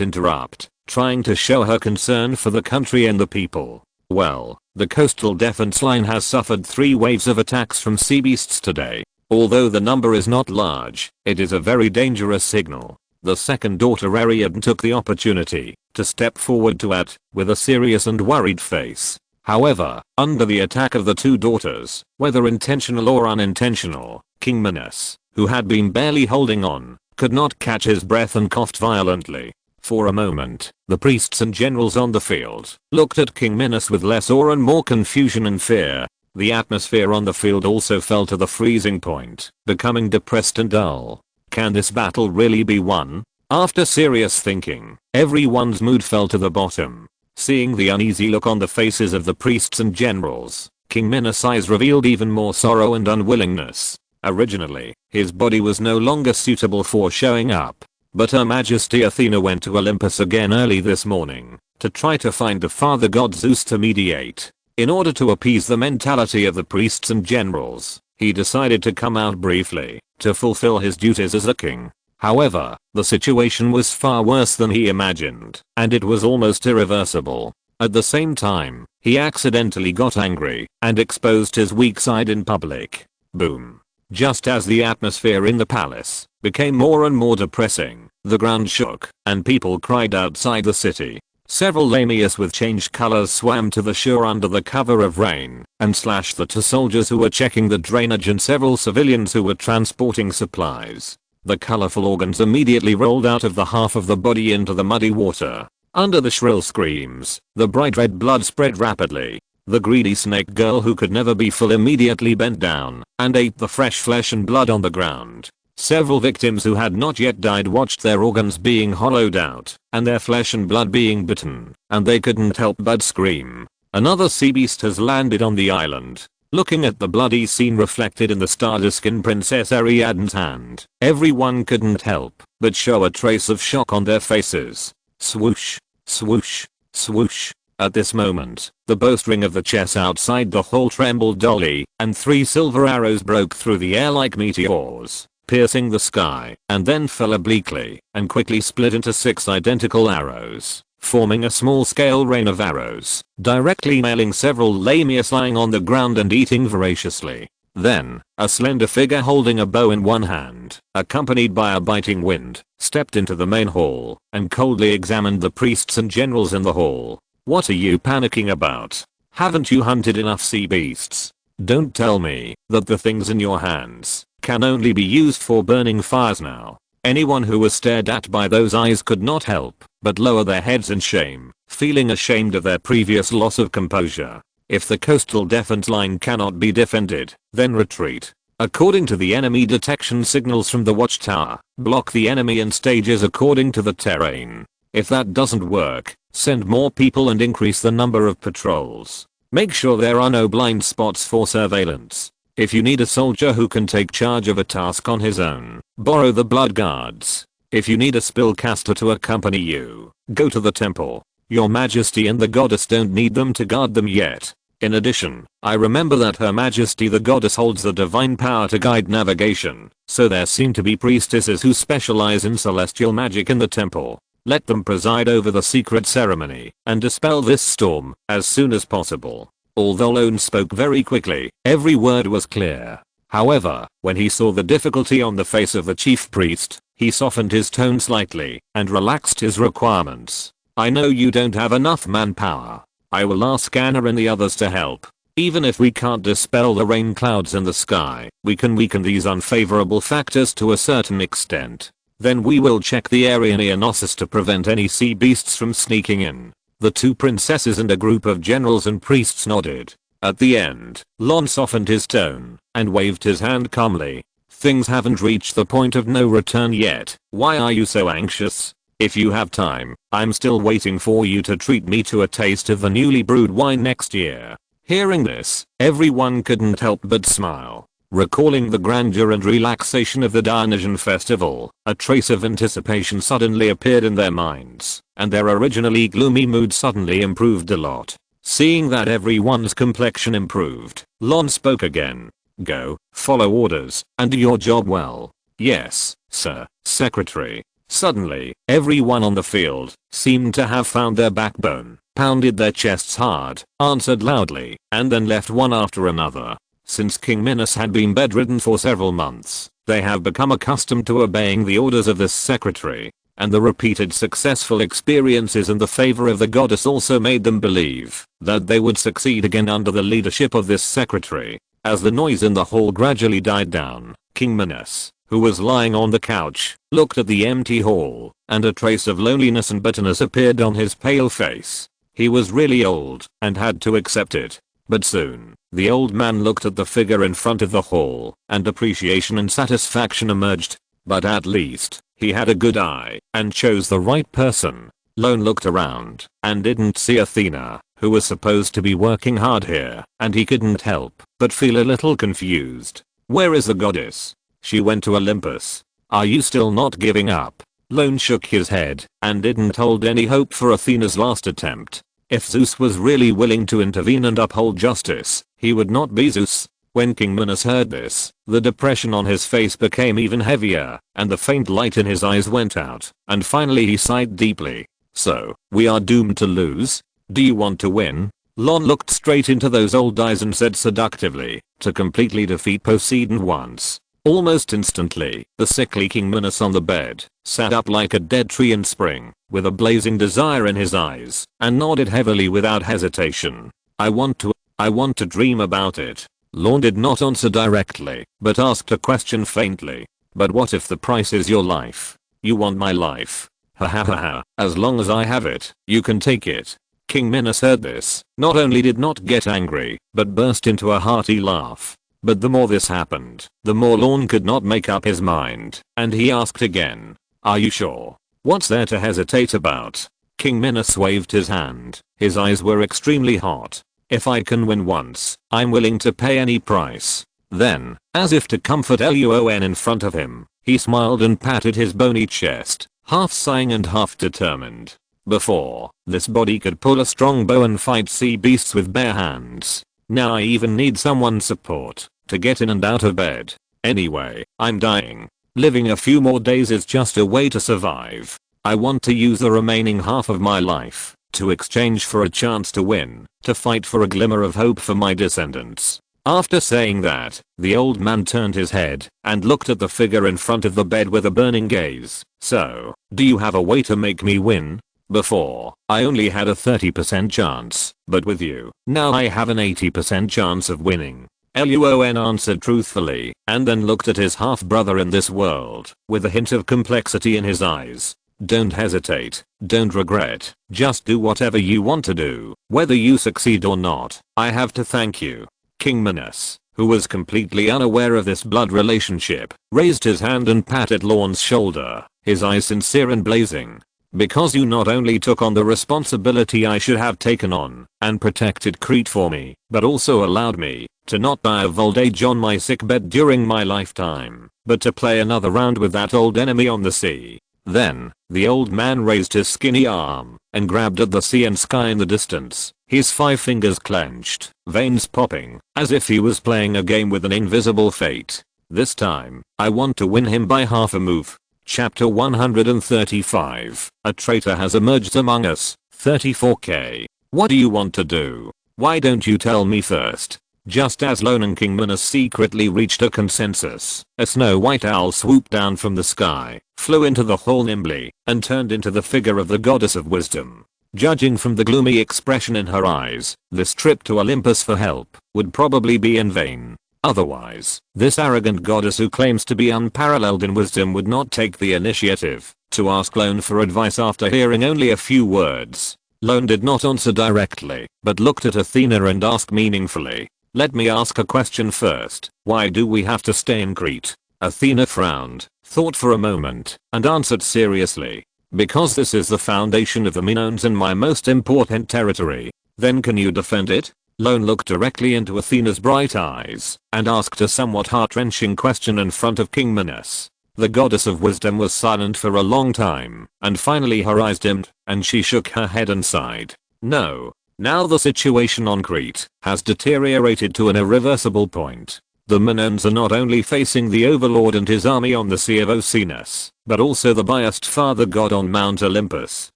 interrupt, trying to show her concern for the country and the people. Well, the coastal defense line has suffered 3 waves of attacks from sea beasts today. Although the number is not large, it is a very dangerous signal. The second daughter Ariadne took the opportunity to step forward to add, with a serious and worried face. However, under the attack of the 2 daughters, whether intentional or unintentional, King Minos, who had been barely holding on, could not catch his breath and coughed violently. For a moment, the priests and generals on the field looked at King Minos with less awe and more confusion and fear. The atmosphere on the field also fell to the freezing point, becoming depressed and dull. Can this battle really be won? After serious thinking, everyone's mood fell to the bottom. Seeing the uneasy look on the faces of the priests and generals, King Minos' eyes revealed even more sorrow and unwillingness. Originally, his body was no longer suitable for showing up, but Her Majesty Athena went to Olympus again early this morning to try to find the father god Zeus to mediate. In order to appease the mentality of the priests and generals, he decided to come out briefly to fulfill his duties as a king. However, the situation was far worse than he imagined, and it was almost irreversible. At the same time, he accidentally got angry and exposed his weak side in public. Boom. Just as the atmosphere in the palace became more and more depressing, the ground shook, and people cried outside the city. Several lamias with changed colors swam to the shore under the cover of rain and slashed the 2 soldiers who were checking the drainage and several civilians who were transporting supplies. The colorful organs immediately rolled out of the half of the body into the muddy water. Under the shrill screams, the bright red blood spread rapidly. The greedy snake girl who could never be full immediately bent down and ate the fresh flesh and blood on the ground. Several victims who had not yet died watched their organs being hollowed out and their flesh and blood being bitten, and they couldn't help but scream. Another sea beast has landed on the island. Looking at the bloody scene reflected in the stardust in Princess Ariadne's hand, everyone couldn't help but show a trace of shock on their faces. Swoosh, swoosh, swoosh. At this moment, the bowstring of the chess outside the hall trembled dully, and 3 silver arrows broke through the air like meteors, piercing the sky, and then fell obliquely, and quickly split into 6 identical arrows, forming a small-scale rain of arrows, directly nailing several lamias lying on the ground and eating voraciously. Then, a slender figure holding a bow in one hand, accompanied by a biting wind, stepped into the main hall, and coldly examined the priests and generals in the hall. What are you panicking about? Haven't you hunted enough sea beasts? Don't tell me that the things in your hands can only be used for burning fires now. Anyone who was stared at by those eyes could not help but lower their heads in shame, feeling ashamed of their previous loss of composure. If the coastal defense line cannot be defended, then retreat. According to the enemy detection signals from the watchtower, block the enemy in stages according to the terrain. If that doesn't work, send more people and increase the number of patrols. Make sure there are no blind spots for surveillance. If you need a soldier who can take charge of a task on his own, borrow the blood guards. If you need a spellcaster to accompany you, go to the temple. Your Majesty and the goddess don't need them to guard them yet. In addition, I remember that Her Majesty the goddess holds the divine power to guide navigation, so there seem to be priestesses who specialize in celestial magic in the temple. Let them preside over the secret ceremony and dispel this storm as soon as possible. Although Lorne spoke very quickly, every word was clear. However, when he saw the difficulty on the face of the chief priest, he softened his tone slightly and relaxed his requirements. I know you don't have enough manpower. I will ask Anna and the others to help. Even if we can't dispel the rain clouds in the sky, we can weaken these unfavorable factors to a certain extent. Then we will check the area near Knossos to prevent any sea beasts from sneaking in. The two princesses and a group of generals and priests nodded. At the end, Lorne softened his tone and waved his hand calmly. Things haven't reached the point of no return yet. Why are you so anxious? If you have time, I'm still waiting for you to treat me to a taste of the newly brewed wine next year. Hearing this, everyone couldn't help but smile. Recalling the grandeur and relaxation of the Dionysian festival, a trace of anticipation suddenly appeared in their minds, and their originally gloomy mood suddenly improved a lot. Seeing that everyone's complexion improved, Lorne spoke again. Go, follow orders, and do your job well. Yes, sir, secretary. Suddenly, everyone on the field seemed to have found their backbone, pounded their chests hard, answered loudly, and then left one after another. Since King Minos had been bedridden for several months, they have become accustomed to obeying the orders of this secretary, and the repeated successful experiences in the favor of the goddess also made them believe that they would succeed again under the leadership of this secretary. As the noise in the hall gradually died down, King Minos, who was lying on the couch, looked at the empty hall, and a trace of loneliness and bitterness appeared on his pale face. He was really old, and had to accept it. But soon, the old man looked at the figure in front of the hall, and appreciation and satisfaction emerged. But at least, he had a good eye, and chose the right person. Lorne looked around, and didn't see Athena, who was supposed to be working hard here, and he couldn't help but feel a little confused. Where is the goddess? She went to Olympus. Are you still not giving up? Lorne shook his head, and didn't hold any hope for Athena's last attempt. If Zeus was really willing to intervene and uphold justice, he would not be Zeus. When King Minos heard this, the depression on his face became even heavier, and the faint light in his eyes went out, and finally he sighed deeply. So, we are doomed to lose? Do you want to win? Lorne looked straight into those old eyes and said seductively, to completely defeat Poseidon once. Almost instantly, the sickly King Minos on the bed sat up like a dead tree in spring, with a blazing desire in his eyes, and nodded heavily without hesitation. I want to dream about it. Lorne did not answer directly, but asked a question faintly. But what if the price is your life? You want my life? Ha ha ha ha. As long as I have it, you can take it. King Minos heard this, not only did not get angry, but burst into a hearty laugh. But the more this happened, the more Lorne could not make up his mind, and he asked again. Are you sure? What's there to hesitate about? King Minos waved his hand. His eyes were extremely hot. If I can win once, I'm willing to pay any price. Then, as if to comfort Lorne in front of him, he smiled and patted his bony chest, half sighing and half determined. Before, this body could pull a strong bow and fight sea beasts with bare hands. Now I even need someone's support to get in and out of bed. Anyway, I'm dying. Living a few more days is just a way to survive. I want to use the remaining half of my life to exchange for a chance to win, to fight for a glimmer of hope for my descendants. After saying that, the old man turned his head and looked at the figure in front of the bed with a burning gaze. So, do you have a way to make me win? Before, I only had a 30% chance, but with you, now I have an 80% chance of winning. Lorne answered truthfully, and then looked at his half-brother in this world, with a hint of complexity in his eyes. Don't hesitate, don't regret, just do whatever you want to do, whether you succeed or not. I have to thank you. King Minos, who was completely unaware of this blood relationship, raised his hand and patted Lorne's shoulder, his eyes sincere and blazing. Because you not only took on the responsibility I should have taken on, and protected Crete for me, but also allowed me to not die of old age on my sickbed during my lifetime, but to play another round with that old enemy on the sea. Then, the old man raised his skinny arm, and grabbed at the sea and sky in the distance, his 5 fingers clenched, veins popping, as if he was playing a game with an invisible fate. This time, I want to win him by half a move. Chapter 135. A traitor has emerged among us. 34k. What do you want to do? Why don't you tell me first? Just as Lorne and King Minos secretly reached a consensus, a snow white owl swooped down from the sky, flew into the hall nimbly, and turned into the figure of the goddess of wisdom. Judging from the gloomy expression in her eyes, this trip to Olympus for help would probably be in vain. Otherwise, this arrogant goddess who claims to be unparalleled in wisdom would not take the initiative to ask Lorne for advice after hearing only a few words. Lorne did not answer directly, but looked at Athena and asked meaningfully, "Let me ask a question first. Why do we have to stay in Crete?" Athena frowned, thought for a moment, and answered seriously, "Because this is the foundation of the Minoans and my most important territory." "Then can you defend it?" Lorne looked directly into Athena's bright eyes and asked a somewhat heart-wrenching question in front of King Minos. The goddess of wisdom was silent for a long time, and finally her eyes dimmed, and she shook her head and sighed. "No. Now the situation on Crete has deteriorated to an irreversible point. The Minoans are not only facing the Overlord and his army on the Sea of Oceanus, but also the biased father god on Mount Olympus.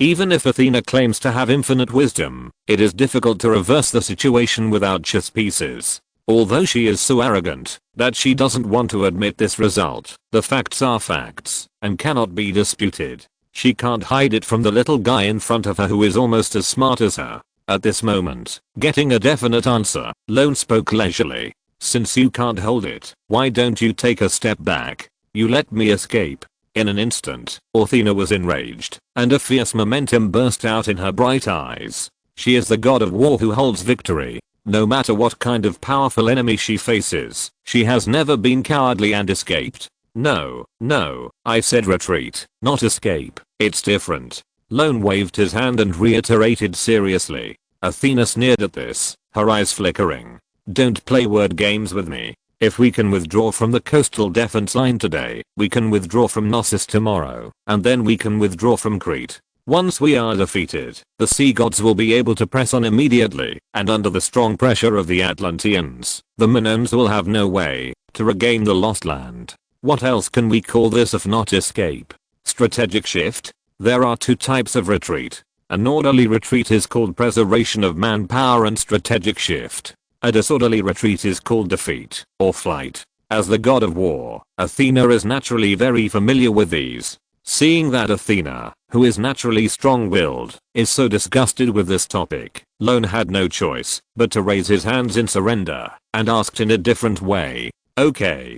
Even if Athena claims to have infinite wisdom, it is difficult to reverse the situation without chess pieces. Although she is so arrogant that she doesn't want to admit this result, the facts are facts and cannot be disputed. She can't hide it from the little guy in front of her who is almost as smart as her." At this moment, getting a definite answer, Lorne spoke leisurely. "Since you can't hold it, why don't you take a step back? You let me escape." In an instant, Athena was enraged, and a fierce momentum burst out in her bright eyes. She is the god of war who holds victory. No matter what kind of powerful enemy she faces, she has never been cowardly and escaped. "No, I said retreat, not escape. It's different." Lorne waved his hand and reiterated seriously. Athena sneered at this, her eyes flickering. "Don't play word games with me. If we can withdraw from the coastal defense line today, we can withdraw from Knossos tomorrow, and then we can withdraw from Crete. Once we are defeated, the sea gods will be able to press on immediately, and under the strong pressure of the Atlanteans, the Minoans will have no way to regain the lost land. What else can we call this if not escape? Strategic shift? There are 2 types of retreat. An orderly retreat is called preservation of manpower and strategic shift. A disorderly retreat is called defeat or flight. As the god of war, Athena is naturally very familiar with these. Seeing that Athena, who is naturally strong-willed, is so disgusted with this topic, Lorne had no choice but to raise his hands in surrender and asked in a different way, Okay,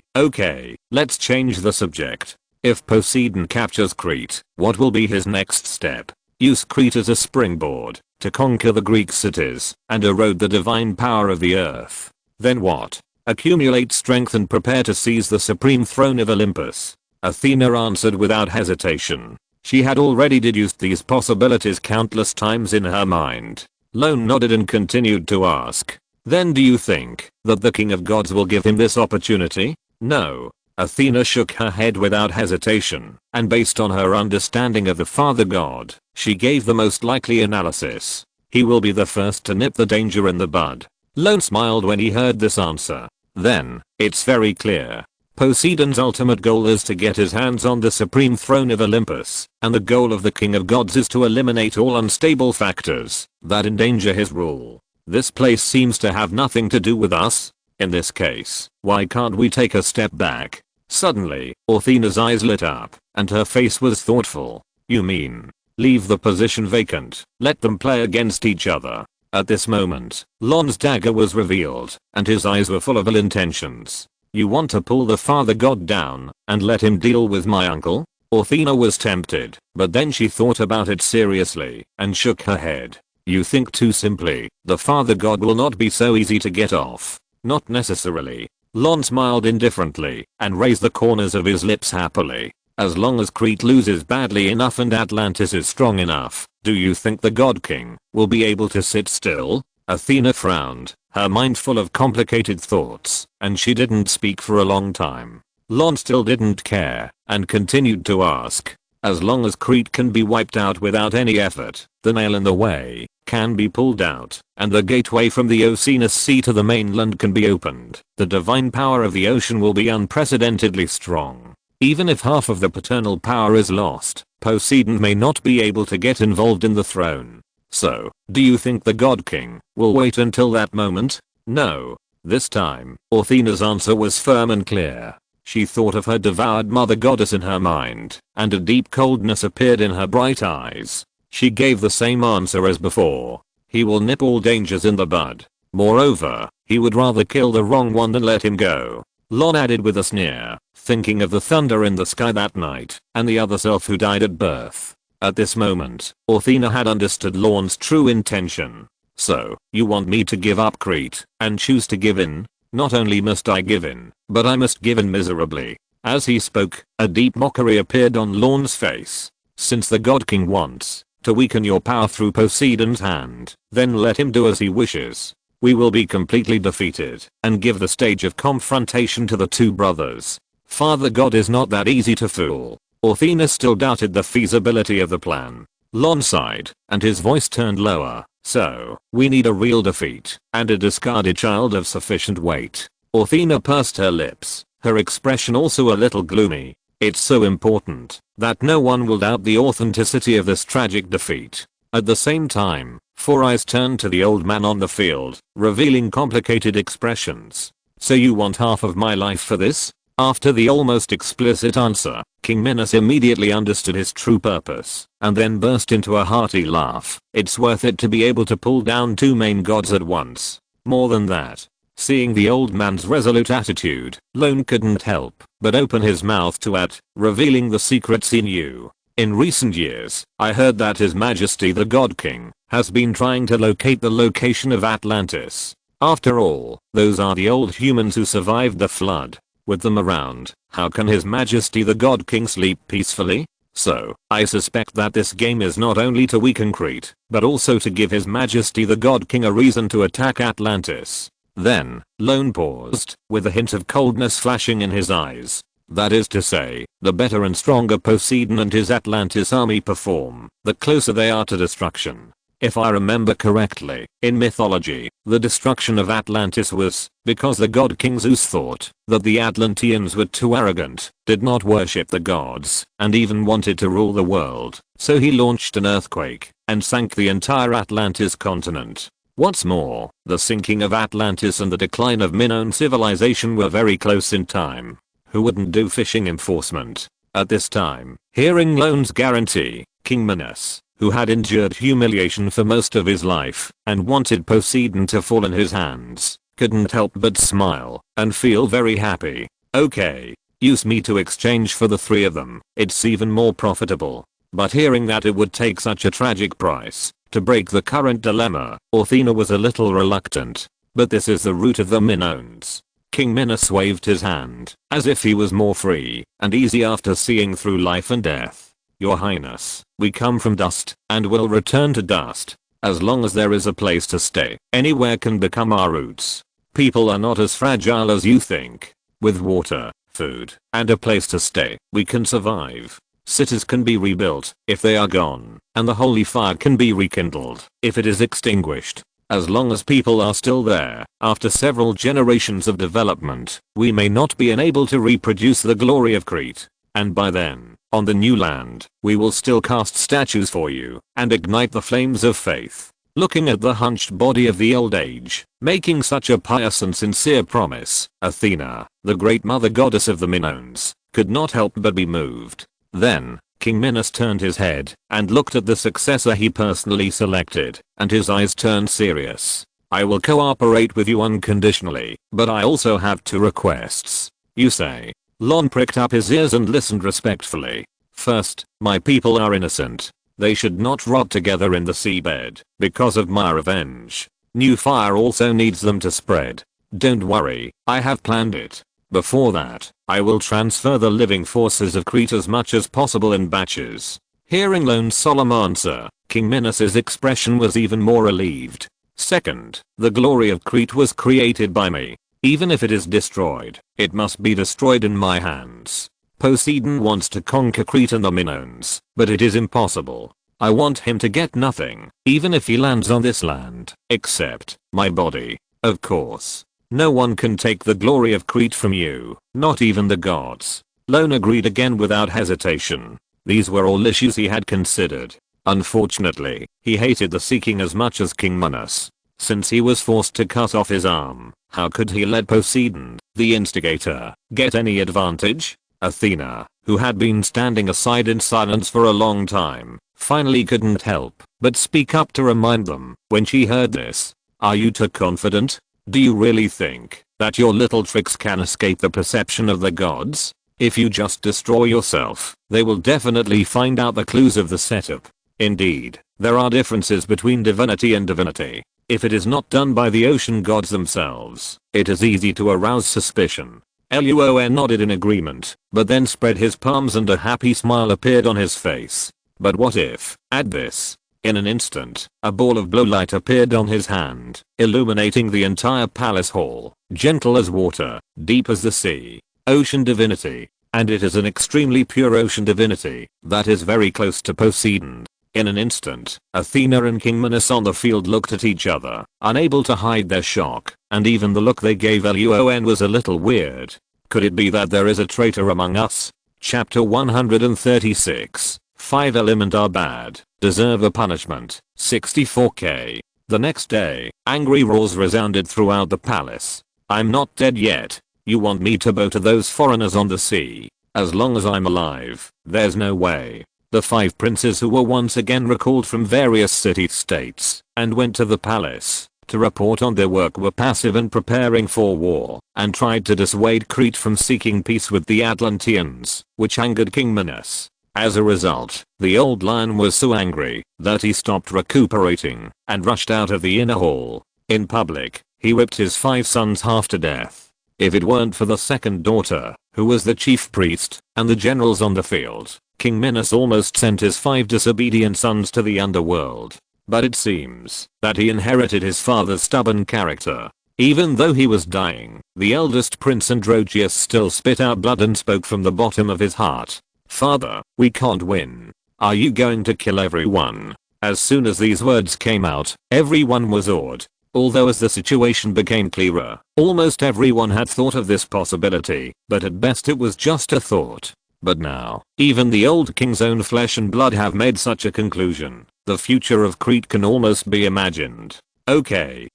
let's change the subject. If Poseidon captures Crete, what will be his next step? Use Crete as a springboard to conquer the Greek cities and erode the divine power of the earth. Then what? Accumulate strength and prepare to seize the supreme throne of Olympus. Athena answered without hesitation. She had already deduced these possibilities countless times in her mind. Lorne nodded and continued to ask, "Then do you think that the king of gods will give him this opportunity?" "No." Athena shook her head without hesitation, and based on her understanding of the father god, she gave the most likely analysis. "He will be the first to nip the danger in the bud." Lorne smiled when he heard this answer. "Then, it's very clear. Poseidon's ultimate goal is to get his hands on the supreme throne of Olympus, and the goal of the king of gods is to eliminate all unstable factors that endanger his rule. This place seems to have nothing to do with us. In this case, why can't we take a step back?" Suddenly, Athena's eyes lit up, and her face was thoughtful. "You mean, leave the position vacant, let them play against each other?" At this moment, Lorne's dagger was revealed, and his eyes were full of ill intentions. "You want to pull the father god down and let him deal with my uncle?" Athena was tempted, but then she thought about it seriously and shook her head. "You think too simply. The father god will not be so easy to get off." "Not necessarily." Lorne smiled indifferently and raised the corners of his lips happily. "As long as Crete loses badly enough and Atlantis is strong enough, do you think the god king will be able to sit still?" Athena frowned, her mind full of complicated thoughts, and she didn't speak for a long time. Lorne still didn't care and continued to ask, As long as Crete can be wiped out without any effort, the nail in the way can be pulled out, and the gateway from the Oceanus Sea to the mainland can be opened. The divine power of the ocean will be unprecedentedly strong. Even if half of the paternal power is lost, Poseidon may not be able to get involved in the throne. So, do you think the God King will wait until that moment? No. This time, Athena's answer was firm and clear. She thought of her devoured mother goddess in her mind, and a deep coldness appeared in her bright eyes. She gave the same answer as before. He will nip all dangers in the bud. Moreover, he would rather kill the wrong one than let him go. Lorne added with a sneer, thinking of the thunder in the sky that night, and the other self who died at birth. At this moment, Athena had understood Lorne's true intention. So, you want me to give up Crete, and choose to give in? Not only must I give in, but I must give in miserably. As he spoke, a deep mockery appeared on Lorne's face. Since the God King wants to weaken your power through Poseidon's hand, then let him do as he wishes. We will be completely defeated, and give the stage of confrontation to the two brothers. Father God is not that easy to fool. Athena still doubted the feasibility of the plan. Lorne sighed, and his voice turned lower. So, we need a real defeat, and a discarded child of sufficient weight. Athena pursed her lips, her expression also a little gloomy. It's so important that no one will doubt the authenticity of this tragic defeat. At the same time, 4 eyes turned to the old man on the field, revealing complicated expressions. So you want half of my life for this? After the almost explicit answer, King Minos immediately understood his true purpose, and then burst into a hearty laugh. It's worth it to be able to pull down 2 main gods at once. More than that. Seeing the old man's resolute attitude, Lorne couldn't help but open his mouth to add, revealing the secrets he knew. In recent years, I heard that His Majesty the God King has been trying to locate the location of Atlantis. After all, those are the old humans who survived the flood. With them around, how can His Majesty the God King sleep peacefully? So, I suspect that this game is not only to weaken Crete, but also to give His Majesty the God King a reason to attack Atlantis. Then, Lorne paused, with a hint of coldness flashing in his eyes. That is to say, the better and stronger Poseidon and his Atlantis army perform, the closer they are to destruction. If I remember correctly, in mythology, the destruction of Atlantis was because the god King Zeus thought that the Atlanteans were too arrogant, did not worship the gods, and even wanted to rule the world. So he launched an earthquake and sank the entire Atlantis continent. What's more, the sinking of Atlantis and the decline of Minoan civilization were very close in time. Who wouldn't do fishing enforcement? At this time, hearing Lorne's guarantee, King Minos, who had endured humiliation for most of his life and wanted Poseidon to fall in his hands, couldn't help but smile and feel very happy. Okay, use me to exchange for the 3 of them. It's even more profitable. But hearing that it would take such a tragic price to break the current dilemma, Athena was a little reluctant. But this is the root of the Minoans. King Minos waved his hand, as if he was more free and easy after seeing through life and death. Your Highness, we come from dust, and will return to dust. As long as there is a place to stay, anywhere can become our roots. People are not as fragile as you think. With water, food, and a place to stay, we can survive. Cities can be rebuilt if they are gone, and the holy fire can be rekindled if it is extinguished. As long as people are still there, after several generations of development, we may not be unable to reproduce the glory of Crete. And by then, on the new land, we will still cast statues for you and ignite the flames of faith. Looking at the hunched body of the old age, making such a pious and sincere promise, Athena, the great mother goddess of the Minoans, could not help but be moved. Then, King Minos turned his head and looked at the successor he personally selected, and his eyes turned serious. I will cooperate with you unconditionally, but I also have 2 requests. You say? Lorne pricked up his ears and listened respectfully. First, my people are innocent. They should not rot together in the seabed because of my revenge. New fire also needs them to spread. Don't worry, I have planned it. Before that, I will transfer the living forces of Crete as much as possible in batches. Hearing Lorne's solemn answer, King Minos' expression was even more relieved. Second, the glory of Crete was created by me. Even if it is destroyed, it must be destroyed in my hands. Poseidon wants to conquer Crete and the Minoans, but it is impossible. I want him to get nothing, even if he lands on this land, except my body. Of course. No one can take the glory of Crete from you, not even the gods. Lorne agreed again without hesitation. These were all issues he had considered. Unfortunately, he hated the seeking as much as King Minos. Since he was forced to cut off his arm, how could he let Poseidon, the instigator, get any advantage? Athena, who had been standing aside in silence for a long time, finally couldn't help but speak up to remind them. When she heard this, "Are you too confident? Do you really think that your little tricks can escape the perception of the gods? If you just destroy yourself, they will definitely find out the clues of the setup. Indeed, there are differences between divinity and divinity. If it is not done by the ocean gods themselves, it is easy to arouse suspicion." Lorne nodded in agreement, but then spread his palms and a happy smile appeared on his face. But what if, at this, in an instant, a ball of blue light appeared on his hand, illuminating the entire palace hall, gentle as water, deep as the sea, ocean divinity, and it is an extremely pure ocean divinity that is very close to Poseidon. In an instant, Athena and King Minos on the field looked at each other, unable to hide their shock, and even the look they gave Lorne was a little weird. Could it be that there is a traitor among us? Chapter 136. 5 elements are bad, deserve a punishment. 64k. The next day, angry roars resounded throughout the palace. "I'm not dead yet. You want me to bow to those foreigners on the sea? As long as I'm alive, there's no way." The 5 princes who were once again recalled from various city-states and went to the palace to report on their work were passive and preparing for war, and tried to dissuade Crete from seeking peace with the Atlanteans, which angered King Minos. As a result, the old lion was so angry that he stopped recuperating and rushed out of the inner hall. In public, he whipped his 5 sons half to death. If it weren't for the second daughter, who was the chief priest, and the generals on the field, King Minos almost sent his 5 disobedient sons to the underworld. But it seems that he inherited his father's stubborn character. Even though he was dying, the eldest prince Androgeus still spit out blood and spoke from the bottom of his heart. "Father, we can't win. Are you going to kill everyone?" As soon as these words came out, everyone was awed. Although as the situation became clearer, almost everyone had thought of this possibility, but at best it was just a thought. But now, even the old king's own flesh and blood have made such a conclusion. The future of Crete can almost be imagined. Okay.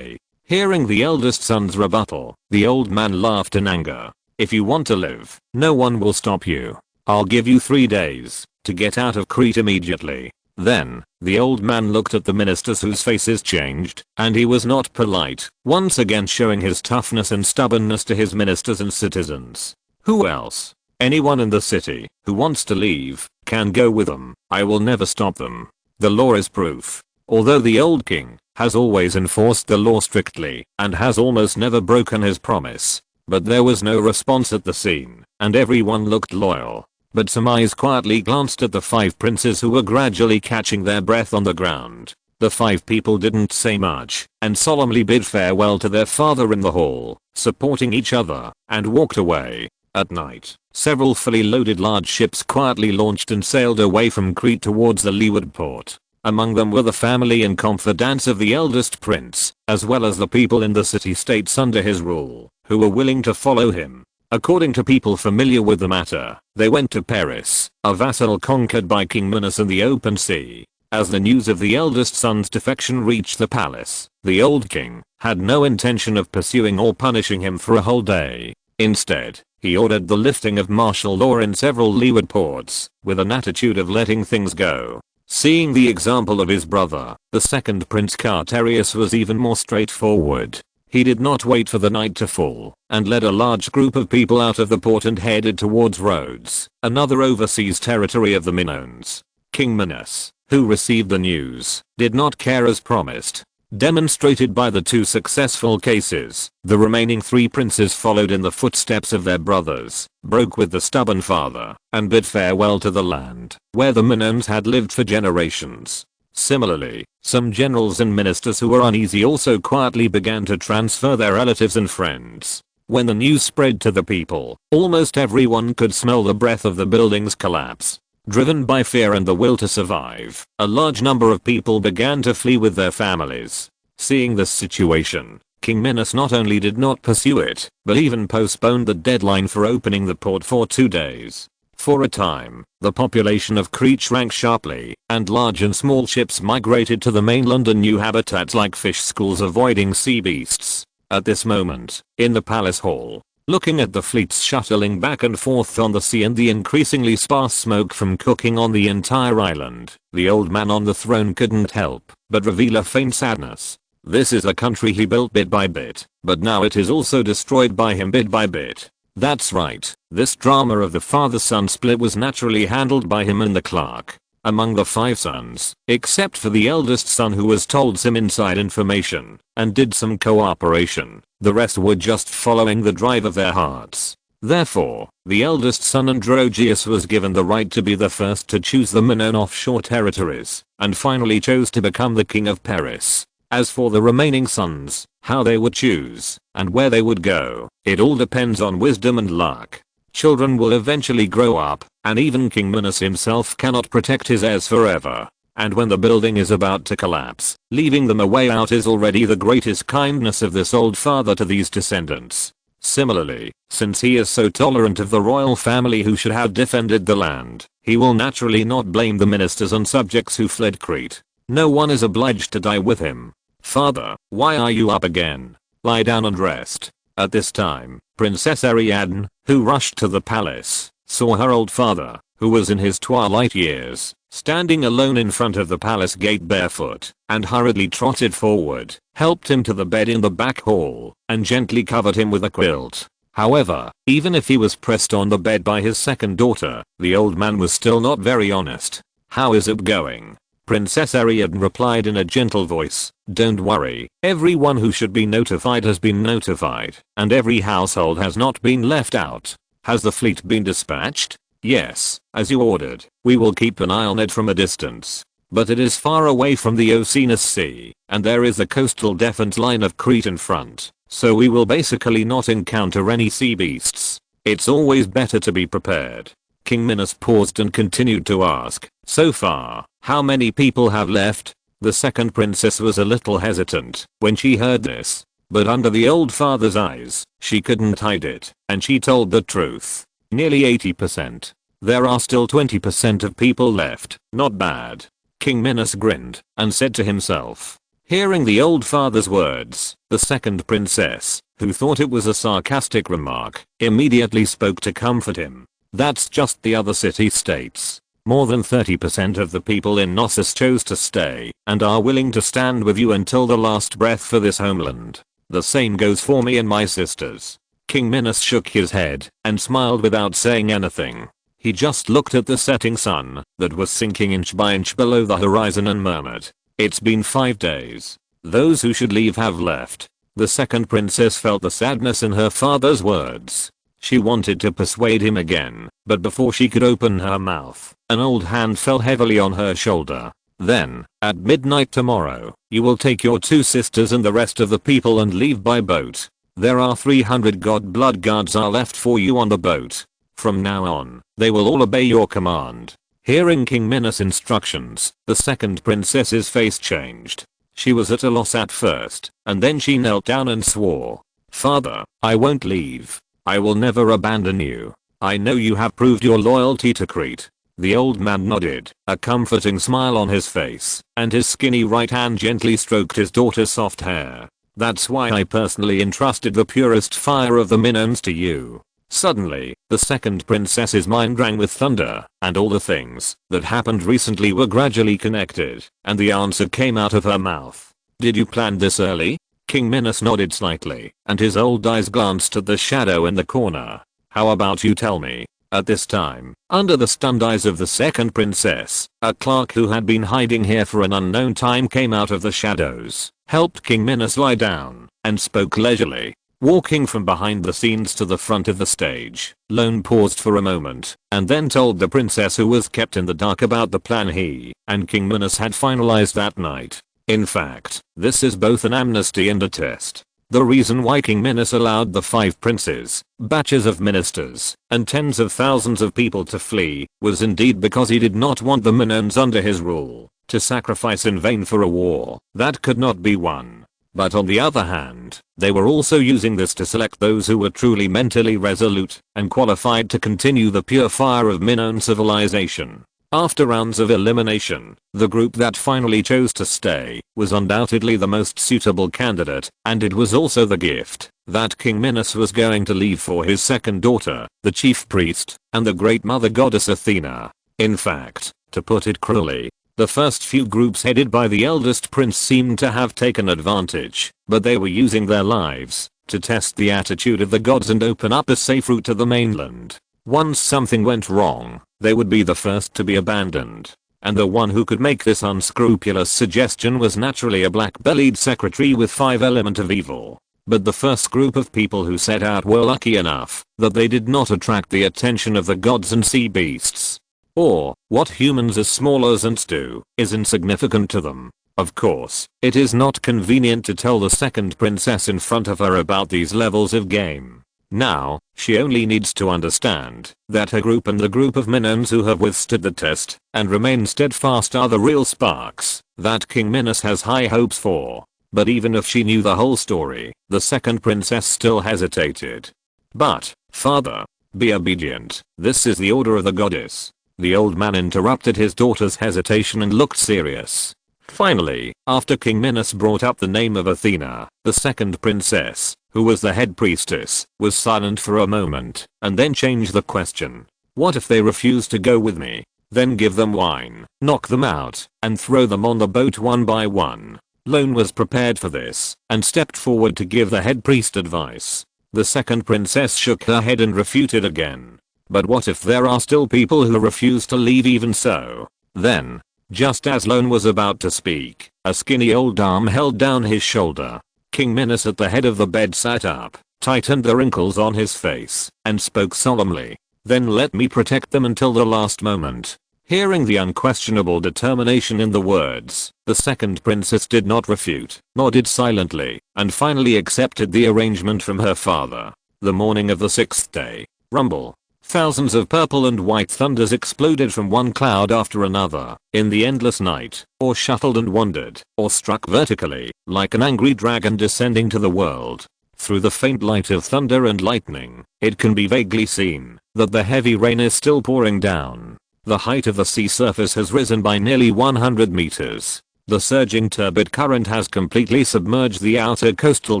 Hearing the eldest son's rebuttal, the old man laughed in anger. "If you want to live, no one will stop you. I'll give you 3 days to get out of Crete immediately." Then, the old man looked at the ministers whose faces changed, and he was not polite, once again showing his toughness and stubbornness to his ministers and citizens. "Who else? Anyone in the city who wants to leave can go with them. I will never stop them. The law is proof." Although the old king has always enforced the law strictly and has almost never broken his promise, but there was no response at the scene, and everyone looked loyal. But some eyes quietly glanced at the 5 princes who were gradually catching their breath on the ground. The 5 people didn't say much and solemnly bid farewell to their father in the hall, supporting each other, and walked away. At night, several fully loaded large ships quietly launched and sailed away from Crete towards the leeward port. Among them were the family and confidants of the eldest prince, as well as the people in the city-states under his rule, who were willing to follow him. According to people familiar with the matter, they went to Paris, a vassal conquered by King Minos in the open sea. As the news of the eldest son's defection reached the palace, the old king had no intention of pursuing or punishing him for a whole day. Instead, he ordered the lifting of martial law in several leeward ports, with an attitude of letting things go. Seeing the example of his brother, the second prince Tireless was even more straightforward. He did not wait for the night to fall, and led a large group of people out of the port and headed towards Rhodes, another overseas territory of the Minoans. King Minos, who received the news, did not care as promised. Demonstrated by the 2 successful cases, the remaining 3 princes followed in the footsteps of their brothers, broke with the stubborn father, and bid farewell to the land where the Minoans had lived for generations. Similarly, some generals and ministers who were uneasy also quietly began to transfer their relatives and friends. When the news spread to the people, almost everyone could smell the breath of the building's collapse. Driven by fear and the will to survive, a large number of people began to flee with their families. Seeing this situation, King Minos not only did not pursue it, but even postponed the deadline for opening the port for 2 days. For a time, the population of Crete shrank sharply, and large and small ships migrated to the mainland and new habitats like fish schools, avoiding sea beasts. At this moment, in the palace hall, looking at the fleets shuttling back and forth on the sea and the increasingly sparse smoke from cooking on the entire island, the old man on the throne couldn't help but reveal a faint sadness. This is a country he built bit by bit, but now it is also destroyed by him bit by bit. That's right, this drama of the father-son split was naturally handled by him and the clerk. Among the 5 sons, except for the eldest son who was told some inside information and did some cooperation, the rest were just following the drive of their hearts. Therefore, the eldest son Androgeus was given the right to be the first to choose the Minoan offshore territories, and finally chose to become the king of Paris. As for the remaining sons, how they would choose, and where they would go, it all depends on wisdom and luck. Children will eventually grow up, and even King Minos himself cannot protect his heirs forever. And when the building is about to collapse, leaving them a way out is already the greatest kindness of this old father to these descendants. Similarly, since he is so tolerant of the royal family who should have defended the land, he will naturally not blame the ministers and subjects who fled Crete. No one is obliged to die with him. Father, why are you up again? Lie down and rest. At this time, Princess Ariadne, who rushed to the palace, saw her old father, who was in his twilight years, standing alone in front of the palace gate barefoot, and hurriedly trotted forward, helped him to the bed in the back hall, and gently covered him with a quilt. However, even if he was pressed on the bed by his second daughter, the old man was still not very honest. How is it going? Princess Ariadne replied in a gentle voice, don't worry, everyone who should be notified has been notified, and every household has not been left out. Has the fleet been dispatched? Yes, as you ordered. We will keep an eye on it from a distance. But it is far away from the Oceanus Sea, and there is a coastal defense line of Crete in front, so we will basically not encounter any sea beasts. It's always better to be prepared. King Minos paused and continued to ask, so far, how many people have left? The second princess was a little hesitant when she heard this, but under the old father's eyes, she couldn't hide it, and she told the truth. Nearly 80%. There are still 20% of people left, not bad. King Minos grinned and said to himself. Hearing the old father's words, the second princess, who thought it was a sarcastic remark, immediately spoke to comfort him. That's just the other city-states. More than 30% of the people in Knossos chose to stay and are willing to stand with you until the last breath for this homeland. The same goes for me and my sisters. King Minos shook his head and smiled without saying anything. He just looked at the setting sun that was sinking inch by inch below the horizon and murmured, it's been 5 days. Those who should leave have left. The second princess felt the sadness in her father's words. She wanted to persuade him again, but before she could open her mouth, an old hand fell heavily on her shoulder. Then, at midnight tomorrow, you will take your 2 sisters and the rest of the people and leave by boat. There are 300 god blood guards are left for you on the boat. From now on, they will all obey your command. Hearing King Minos' instructions, the second princess's face changed. She was at a loss at first, and then she knelt down and swore. Father, I won't leave. I will never abandon you. I know you have proved your loyalty to Crete. The old man nodded, a comforting smile on his face, and his skinny right hand gently stroked his daughter's soft hair. That's why I personally entrusted the purest fire of the Minoans to you. Suddenly, the second princess's mind rang with thunder, and all the things that happened recently were gradually connected, and the answer came out of her mouth. Did you plan this early? King Minos nodded slightly, and his old eyes glanced at the shadow in the corner. How about you tell me? At this time, under the stunned eyes of the second princess, a clerk who had been hiding here for an unknown time came out of the shadows, helped King Minos lie down, and spoke leisurely. Walking from behind the scenes to the front of the stage, Lorne paused for a moment, and then told the princess who was kept in the dark about the plan he and King Minos had finalized that night. In fact, this is both an amnesty and a test. The reason why King Minos allowed the 5 princes, batches of ministers, and tens of thousands of people to flee was indeed because he did not want the Minoans under his rule to sacrifice in vain for a war that could not be won. But on the other hand, they were also using this to select those who were truly mentally resolute and qualified to continue the pure fire of Minoan civilization. After rounds of elimination, the group that finally chose to stay was undoubtedly the most suitable candidate, and it was also the gift that King Minos was going to leave for his second daughter, the chief priest, and the great mother goddess Athena. In fact, to put it cruelly, the first few groups headed by the eldest prince seemed to have taken advantage, but they were using their lives to test the attitude of the gods and open up a safe route to the mainland. Once something went wrong, they would be the first to be abandoned. And the one who could make this unscrupulous suggestion was naturally a black-bellied secretary with 5 elements of evil. But the first group of people who set out were lucky enough that they did not attract the attention of the gods and sea beasts. Or, what humans as small as ants do, is insignificant to them. Of course, it is not convenient to tell the second princess in front of her about these levels of game. Now, she only needs to understand that her group and the group of Minoans who have withstood the test and remain steadfast are the real sparks that King Minos has high hopes for. But even if she knew the whole story, the second princess still hesitated. But, father, be obedient. This is the order of the goddess. The old man interrupted his daughter's hesitation and looked serious. Finally, after King Minos brought up the name of Athena, the second princess, who was the head priestess, was silent for a moment, and then changed the question. What if they refuse to go with me? Then give them wine, knock them out, and throw them on the boat one by one. Lorne was prepared for this, and stepped forward to give the head priest advice. The second princess shook her head and refuted again. But what if there are still people who refuse to leave even so? Then, just as Lorne was about to speak, a skinny old arm held down his shoulder. King Minos at the head of the bed sat up, tightened the wrinkles on his face, and spoke solemnly. Then let me protect them until the last moment. Hearing the unquestionable determination in the words, the second princess did not refute, nodded silently, and finally accepted the arrangement from her father. The morning of the 6th day. Rumble. Thousands of purple and white thunders exploded from one cloud after another in the endless night, or shuffled and wandered, or struck vertically, like an angry dragon descending to the world. Through the faint light of thunder and lightning, it can be vaguely seen that the heavy rain is still pouring down. The height of the sea surface has risen by nearly 100 meters. The surging turbid current has completely submerged the outer coastal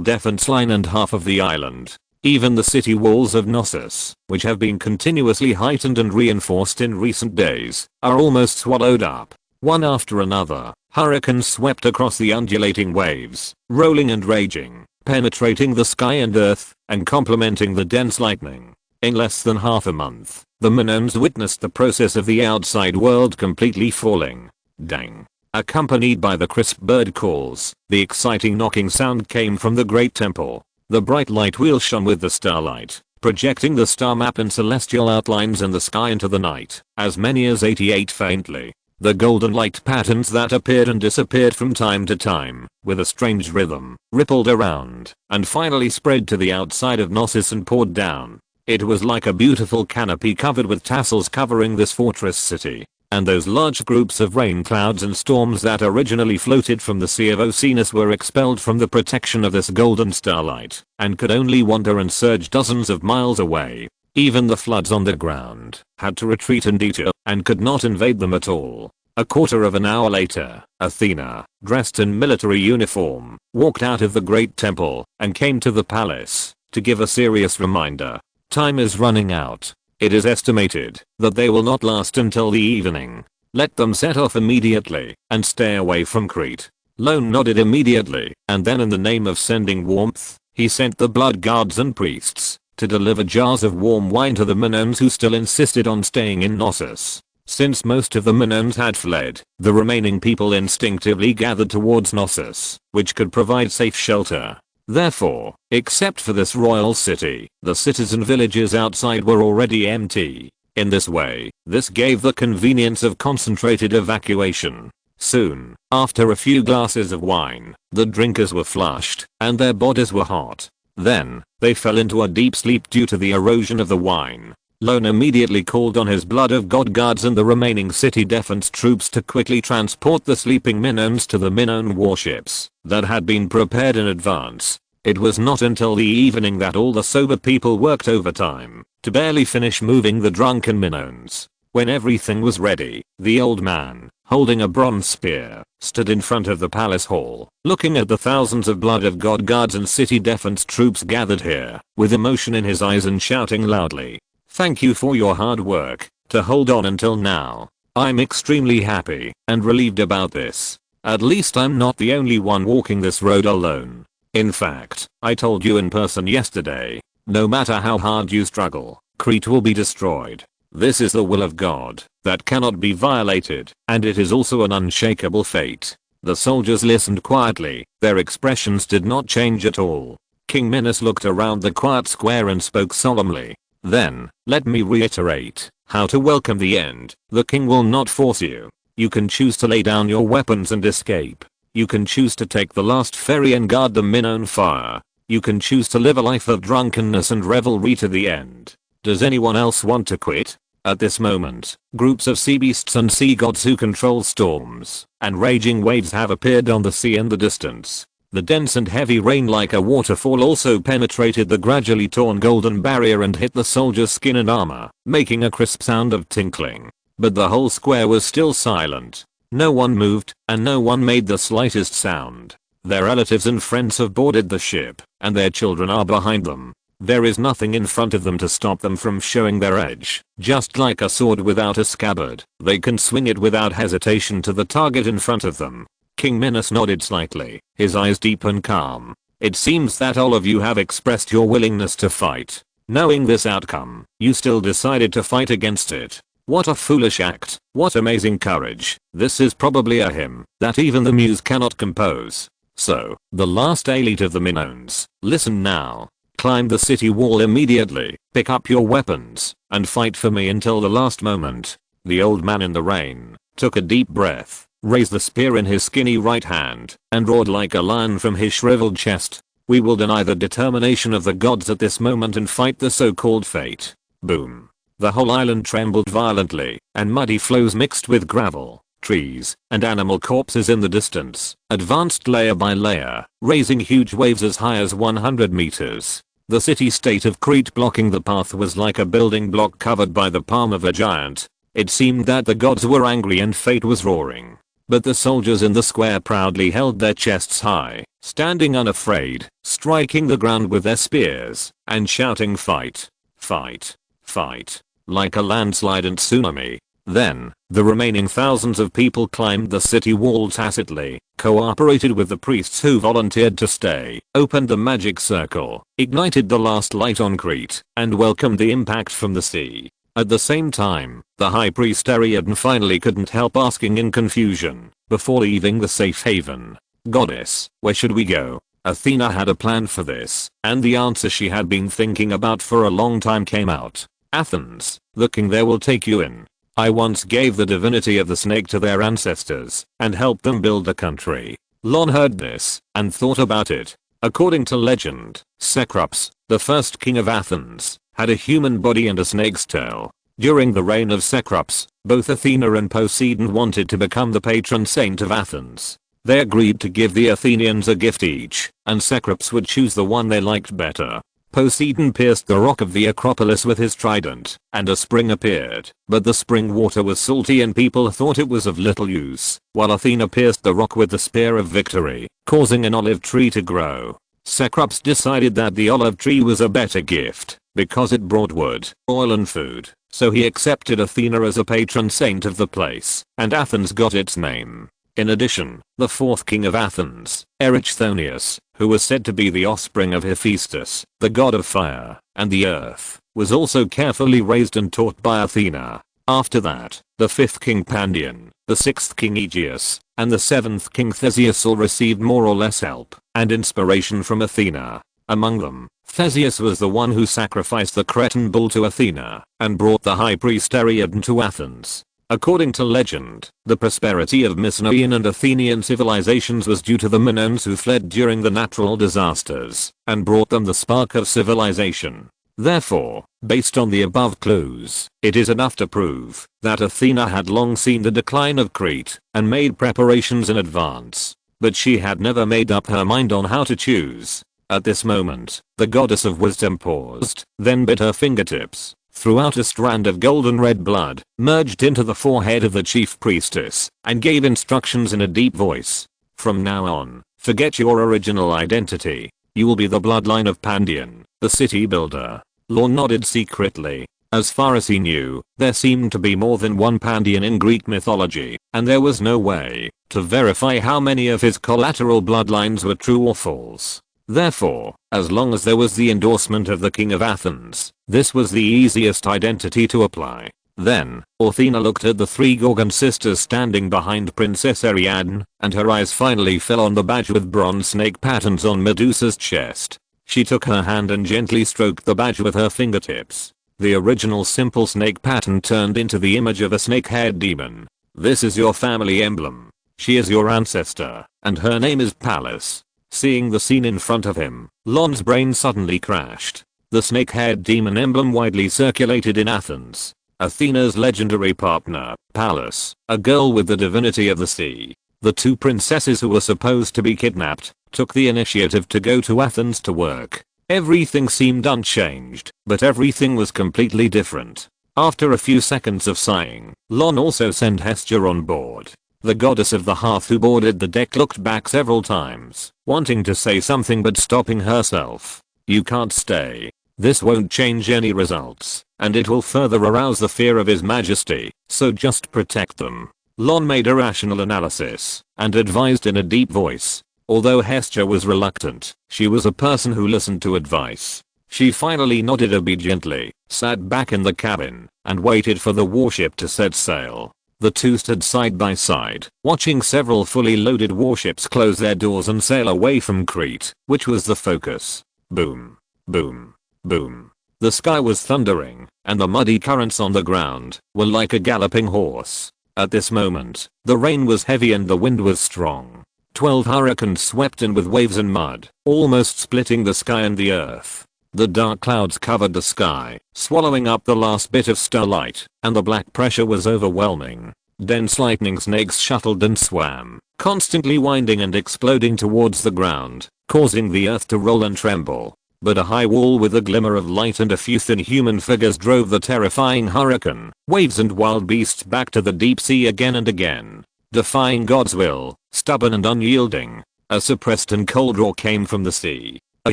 defense line and half of the island. Even the city walls of Knossos, which have been continuously heightened and reinforced in recent days, are almost swallowed up. One after another, hurricanes swept across the undulating waves, rolling and raging, penetrating the sky and earth, and complementing the dense lightning. In less than half a month, the Minoans witnessed the process of the outside world completely falling. Dang. Accompanied by the crisp bird calls, the exciting knocking sound came from the great temple. The bright light wheel shone with the starlight, projecting the star map and celestial outlines in the sky into the night, as many as 88 faintly. The golden light patterns that appeared and disappeared from time to time, with a strange rhythm, rippled around, and finally spread to the outside of Knossos and poured down. It was like a beautiful canopy covered with tassels covering this fortress city. And those large groups of rain clouds and storms that originally floated from the Sea of Oceanus were expelled from the protection of this golden starlight, and could only wander and surge dozens of miles away. Even the floods on the ground had to retreat and detour, and could not invade them at all. A quarter of an hour later, Athena, dressed in military uniform, walked out of the great temple, and came to the palace, to give a serious reminder. Time is running out. It is estimated that they will not last until the evening. Let them set off immediately and stay away from Crete. Lorne nodded immediately, and then in the name of sending warmth, he sent the blood guards and priests to deliver jars of warm wine to the Minoans who still insisted on staying in Knossos. Since most of the Minoans had fled, the remaining people instinctively gathered towards Knossos, which could provide safe shelter. Therefore, except for this royal city, the cities and villages outside were already empty. In this way, this gave the convenience of concentrated evacuation. Soon, after a few glasses of wine, the drinkers were flushed, and their bodies were hot. Then, they fell into a deep sleep due to the erosion of the wine. Lorne immediately called on his blood of god guards and the remaining city defense troops to quickly transport the sleeping Minoans to the Minoan warships that had been prepared in advance. It was not until the evening that all the sober people worked overtime to barely finish moving the drunken Minoans. When everything was ready, the old man, holding a bronze spear, stood in front of the palace hall, looking at the thousands of blood of god guards and city defense troops gathered here, with emotion in his eyes and shouting loudly, "Thank you for your hard work to hold on until now. I'm extremely happy and relieved about this. At least I'm not the only one walking this road alone. In fact, I told you in person yesterday, no matter how hard you struggle, Crete will be destroyed. This is the will of God that cannot be violated, and it is also an unshakable fate." The soldiers listened quietly, their expressions did not change at all. King Minos looked around the quiet square and spoke solemnly. "Then, let me reiterate how to welcome the end. The king will not force you. You can choose to lay down your weapons and escape. You can choose to take the last ferry and guard the Minoan fire. You can choose to live a life of drunkenness and revelry to the end. Does anyone else want to quit?" At this moment, groups of sea beasts and sea gods who control storms and raging waves have appeared on the sea in the distance. The dense and heavy rain like a waterfall also penetrated the gradually torn golden barrier and hit the soldiers' skin and armor, making a crisp sound of tinkling. But the whole square was still silent. No one moved, and no one made the slightest sound. Their relatives and friends have boarded the ship, and their children are behind them. There is nothing in front of them to stop them from showing their edge. Just like a sword without a scabbard, they can swing it without hesitation to the target in front of them. King Minos nodded slightly, his eyes deep and calm. "It seems that all of you have expressed your willingness to fight. Knowing this outcome, you still decided to fight against it. What a foolish act. What amazing courage. This is probably a hymn that even the muse cannot compose. So, the last elite of the Minoans, listen now. Climb the city wall immediately, pick up your weapons, and fight for me until the last moment." The old man in the rain took a deep breath, raised the spear in his skinny right hand, and roared like a lion from his shriveled chest. "We will deny the determination of the gods at this moment and fight the so-called fate." Boom. The whole island trembled violently, and muddy flows mixed with gravel, trees, and animal corpses in the distance, advanced layer by layer, raising huge waves as high as 100 meters. The city-state of Crete blocking the path was like a building block covered by the palm of a giant. It seemed that the gods were angry and fate was roaring. But the soldiers in the square proudly held their chests high, standing unafraid, striking the ground with their spears, and shouting fight, fight, fight, like a landslide and tsunami. Then, the remaining thousands of people climbed the city wall tacitly, cooperated with the priests who volunteered to stay, opened the magic circle, ignited the last light on Crete, and welcomed the impact from the sea. At the same time, the high priest Ariadne finally couldn't help asking in confusion, before leaving the safe haven, "Goddess, where should we go?" Athena had a plan for this, and the answer she had been thinking about for a long time came out. "Athens, the king there will take you in. I once gave the divinity of the snake to their ancestors and helped them build the country." Lorne heard this and thought about it. According to legend, Cecrops, the first king of Athens, had a human body and a snake's tail. During the reign of Cecrops, both Athena and Poseidon wanted to become the patron saint of Athens. They agreed to give the Athenians a gift each, and Cecrops would choose the one they liked better. Poseidon pierced the rock of the Acropolis with his trident, and a spring appeared, but the spring water was salty and people thought it was of little use, while Athena pierced the rock with the spear of victory, causing an olive tree to grow. Cecrops decided that the olive tree was a better gift, because it brought wood, oil and food, so he accepted Athena as a patron saint of the place, and Athens got its name. In addition, the fourth king of Athens, Erychthonius, who was said to be the offspring of Hephaestus, the god of fire and the earth, was also carefully raised and taught by Athena. After that, the fifth king Pandion, the sixth king Aegeus, and the seventh king Theseus all received more or less help and inspiration from Athena. Among them, Theseus was the one who sacrificed the Cretan bull to Athena and brought the high priest Ariadne to Athens. According to legend, the prosperity of Mycenaean and Athenian civilizations was due to the Minoans who fled during the natural disasters and brought them the spark of civilization. Therefore, based on the above clues, it is enough to prove that Athena had long seen the decline of Crete and made preparations in advance. But she had never made up her mind on how to choose. At this moment, the goddess of wisdom paused, then bit her fingertips. Throughout a strand of golden red blood, merged into the forehead of the chief priestess, and gave instructions in a deep voice. From now on, forget your original identity. You will be the bloodline of Pandion, the city builder. Lorne nodded secretly. As far as he knew, there seemed to be more than one Pandion in Greek mythology, and there was no way to verify how many of his collateral bloodlines were true or false. Therefore, as long as there was the endorsement of the King of Athens, this was the easiest identity to apply. Then, Athena looked at the three Gorgon sisters standing behind Princess Ariadne, and her eyes finally fell on the badge with bronze snake patterns on Medusa's chest. She took her hand and gently stroked the badge with her fingertips. The original simple snake pattern turned into the image of a snake-haired demon. This is your family emblem. She is your ancestor, and her name is Pallas. Seeing the scene in front of him, Lorne's brain suddenly crashed. The snake-haired demon emblem widely circulated in Athens. Athena's legendary partner, Pallas, a girl with the divinity of the sea. The two princesses who were supposed to be kidnapped, took the initiative to go to Athens to work. Everything seemed unchanged, but everything was completely different. After a few seconds of sighing, Lorne also sent Hestia on board. The goddess of the hearth who boarded the deck looked back several times, wanting to say something but stopping herself. You can't stay. This won't change any results, and it will further arouse the fear of His Majesty, so just protect them. Lorne made a rational analysis, and advised in a deep voice. Although Hestia was reluctant, she was a person who listened to advice. She finally nodded obediently, sat back in the cabin, and waited for the warship to set sail. The two stood side by side, watching several fully loaded warships close their doors and sail away from Crete, which was the focus. Boom. Boom. Boom. The sky was thundering, and the muddy currents on the ground were like a galloping horse. At this moment, the rain was heavy and the wind was strong. 12 hurricanes swept in with waves and mud, almost splitting the sky and the earth. The dark clouds covered the sky, swallowing up the last bit of starlight, and the black pressure was overwhelming. Dense lightning snakes shuttled and swam, constantly winding and exploding towards the ground, causing the earth to roll and tremble. But a high wall with a glimmer of light and a few thin human figures drove the terrifying hurricane, waves and wild beasts back to the deep sea again and again. Defying God's will, stubborn and unyielding, a suppressed and cold roar came from the sea. A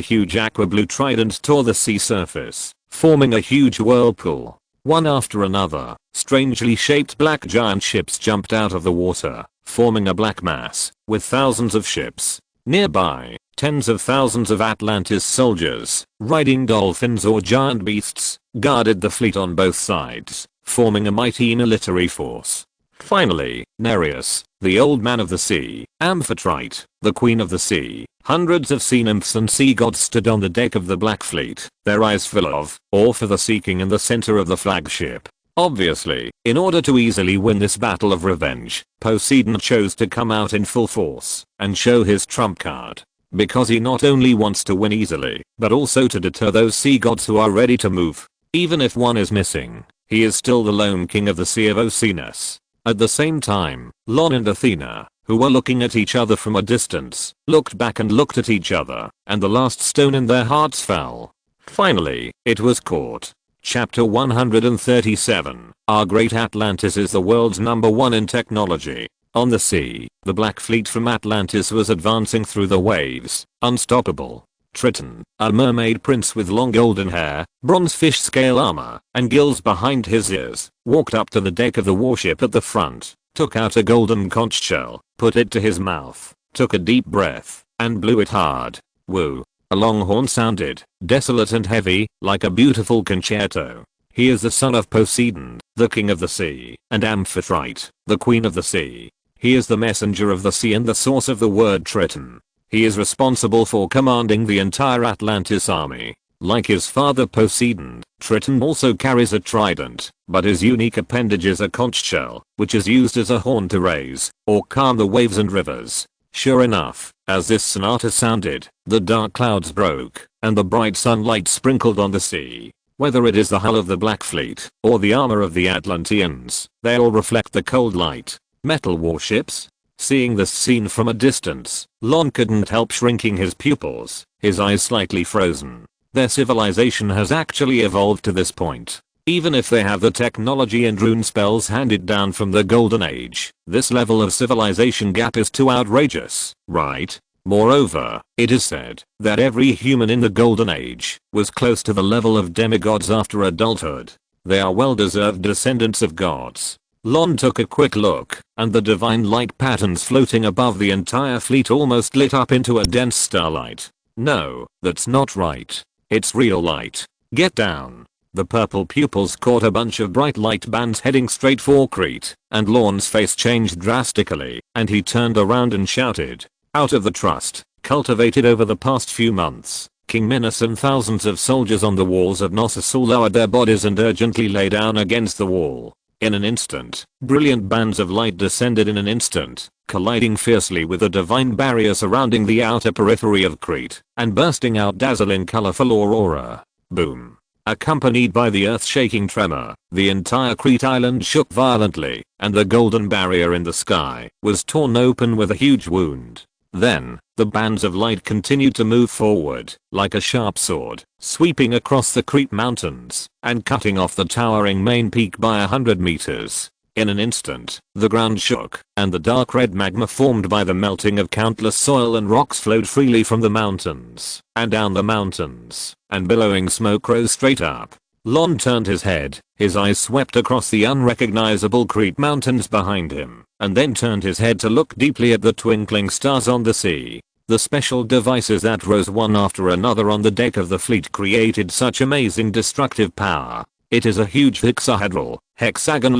huge aqua blue trident tore the sea surface, forming a huge whirlpool. One after another, strangely shaped black giant ships jumped out of the water, forming a black mass, with thousands of ships. Nearby, tens of thousands of Atlantis soldiers, riding dolphins or giant beasts, guarded the fleet on both sides, forming a mighty military force. Finally, Nereus, the old man of the sea, Amphitrite, the queen of the sea, hundreds of sea nymphs and sea gods stood on the deck of the Black Fleet, their eyes full of awe for the seeking in the center of the flagship. Obviously, in order to easily win this battle of revenge, Poseidon chose to come out in full force and show his trump card. Because he not only wants to win easily, but also to deter those sea gods who are ready to move. Even if one is missing, he is still the lone king of the Sea of Oceanus. At the same time, Lorne and Athena, who were looking at each other from a distance, looked back and looked at each other, and the last stone in their hearts fell. Finally, it was caught. Chapter 137. Our great Atlantis is the world's #1 in technology. On the sea, the Black Fleet from Atlantis was advancing through the waves, unstoppable. Triton, a mermaid prince with long golden hair, bronze fish scale armor, and gills behind his ears, walked up to the deck of the warship at the front, took out a golden conch shell, put it to his mouth, took a deep breath, and blew it hard. Woo. A long horn sounded, desolate and heavy, like a beautiful concerto. He is the son of Poseidon, the king of the sea, and Amphitrite, the queen of the sea. He is the messenger of the sea and the source of the word Triton. He is responsible for commanding the entire Atlantis army. Like his father Poseidon, Triton also carries a trident, but his unique appendage is a conch shell, which is used as a horn to raise or calm the waves and rivers. Sure enough, as this sonata sounded, the dark clouds broke, and the bright sunlight sprinkled on the sea. Whether it is the hull of the Black Fleet or the armor of the Atlanteans, they all reflect the cold light. Metal warships? Seeing this scene from a distance, Lorne couldn't help shrinking his pupils, his eyes slightly frozen. Their civilization has actually evolved to this point. Even if they have the technology and rune spells handed down from the Golden Age, this level of civilization gap is too outrageous, right? Moreover, it is said that every human in the Golden Age was close to the level of demigods after adulthood. They are well-deserved descendants of gods. Lorne took a quick look, and the divine light patterns floating above the entire fleet almost lit up into a dense starlight. No, that's not right. It's real light. Get down. The purple pupils caught a bunch of bright light bands heading straight for Crete, and Lorne's face changed drastically, and he turned around and shouted. Out of the trust cultivated over the past few months, King Minos and thousands of soldiers on the walls of Knossos all lowered their bodies and urgently lay down against the wall. In an instant, brilliant bands of light descended in an instant, colliding fiercely with the divine barrier surrounding the outer periphery of Crete, and bursting out dazzling colorful aurora. Boom. Accompanied by the earth-shaking tremor, the entire Crete island shook violently, and the golden barrier in the sky was torn open with a huge wound. Then, the bands of light continued to move forward, like a sharp sword, sweeping across the Crete mountains, and cutting off the towering main peak by 100 meters. In an instant, the ground shook, and the dark red magma formed by the melting of countless soil and rocks flowed freely from the mountains, and down the mountains, and billowing smoke rose straight up. Lorne turned his head, his eyes swept across the unrecognizable Crete mountains behind him, and then turned his head to look deeply at the twinkling stars on the sea. The special devices that rose one after another on the deck of the fleet created such amazing destructive power. It is a huge hexagonal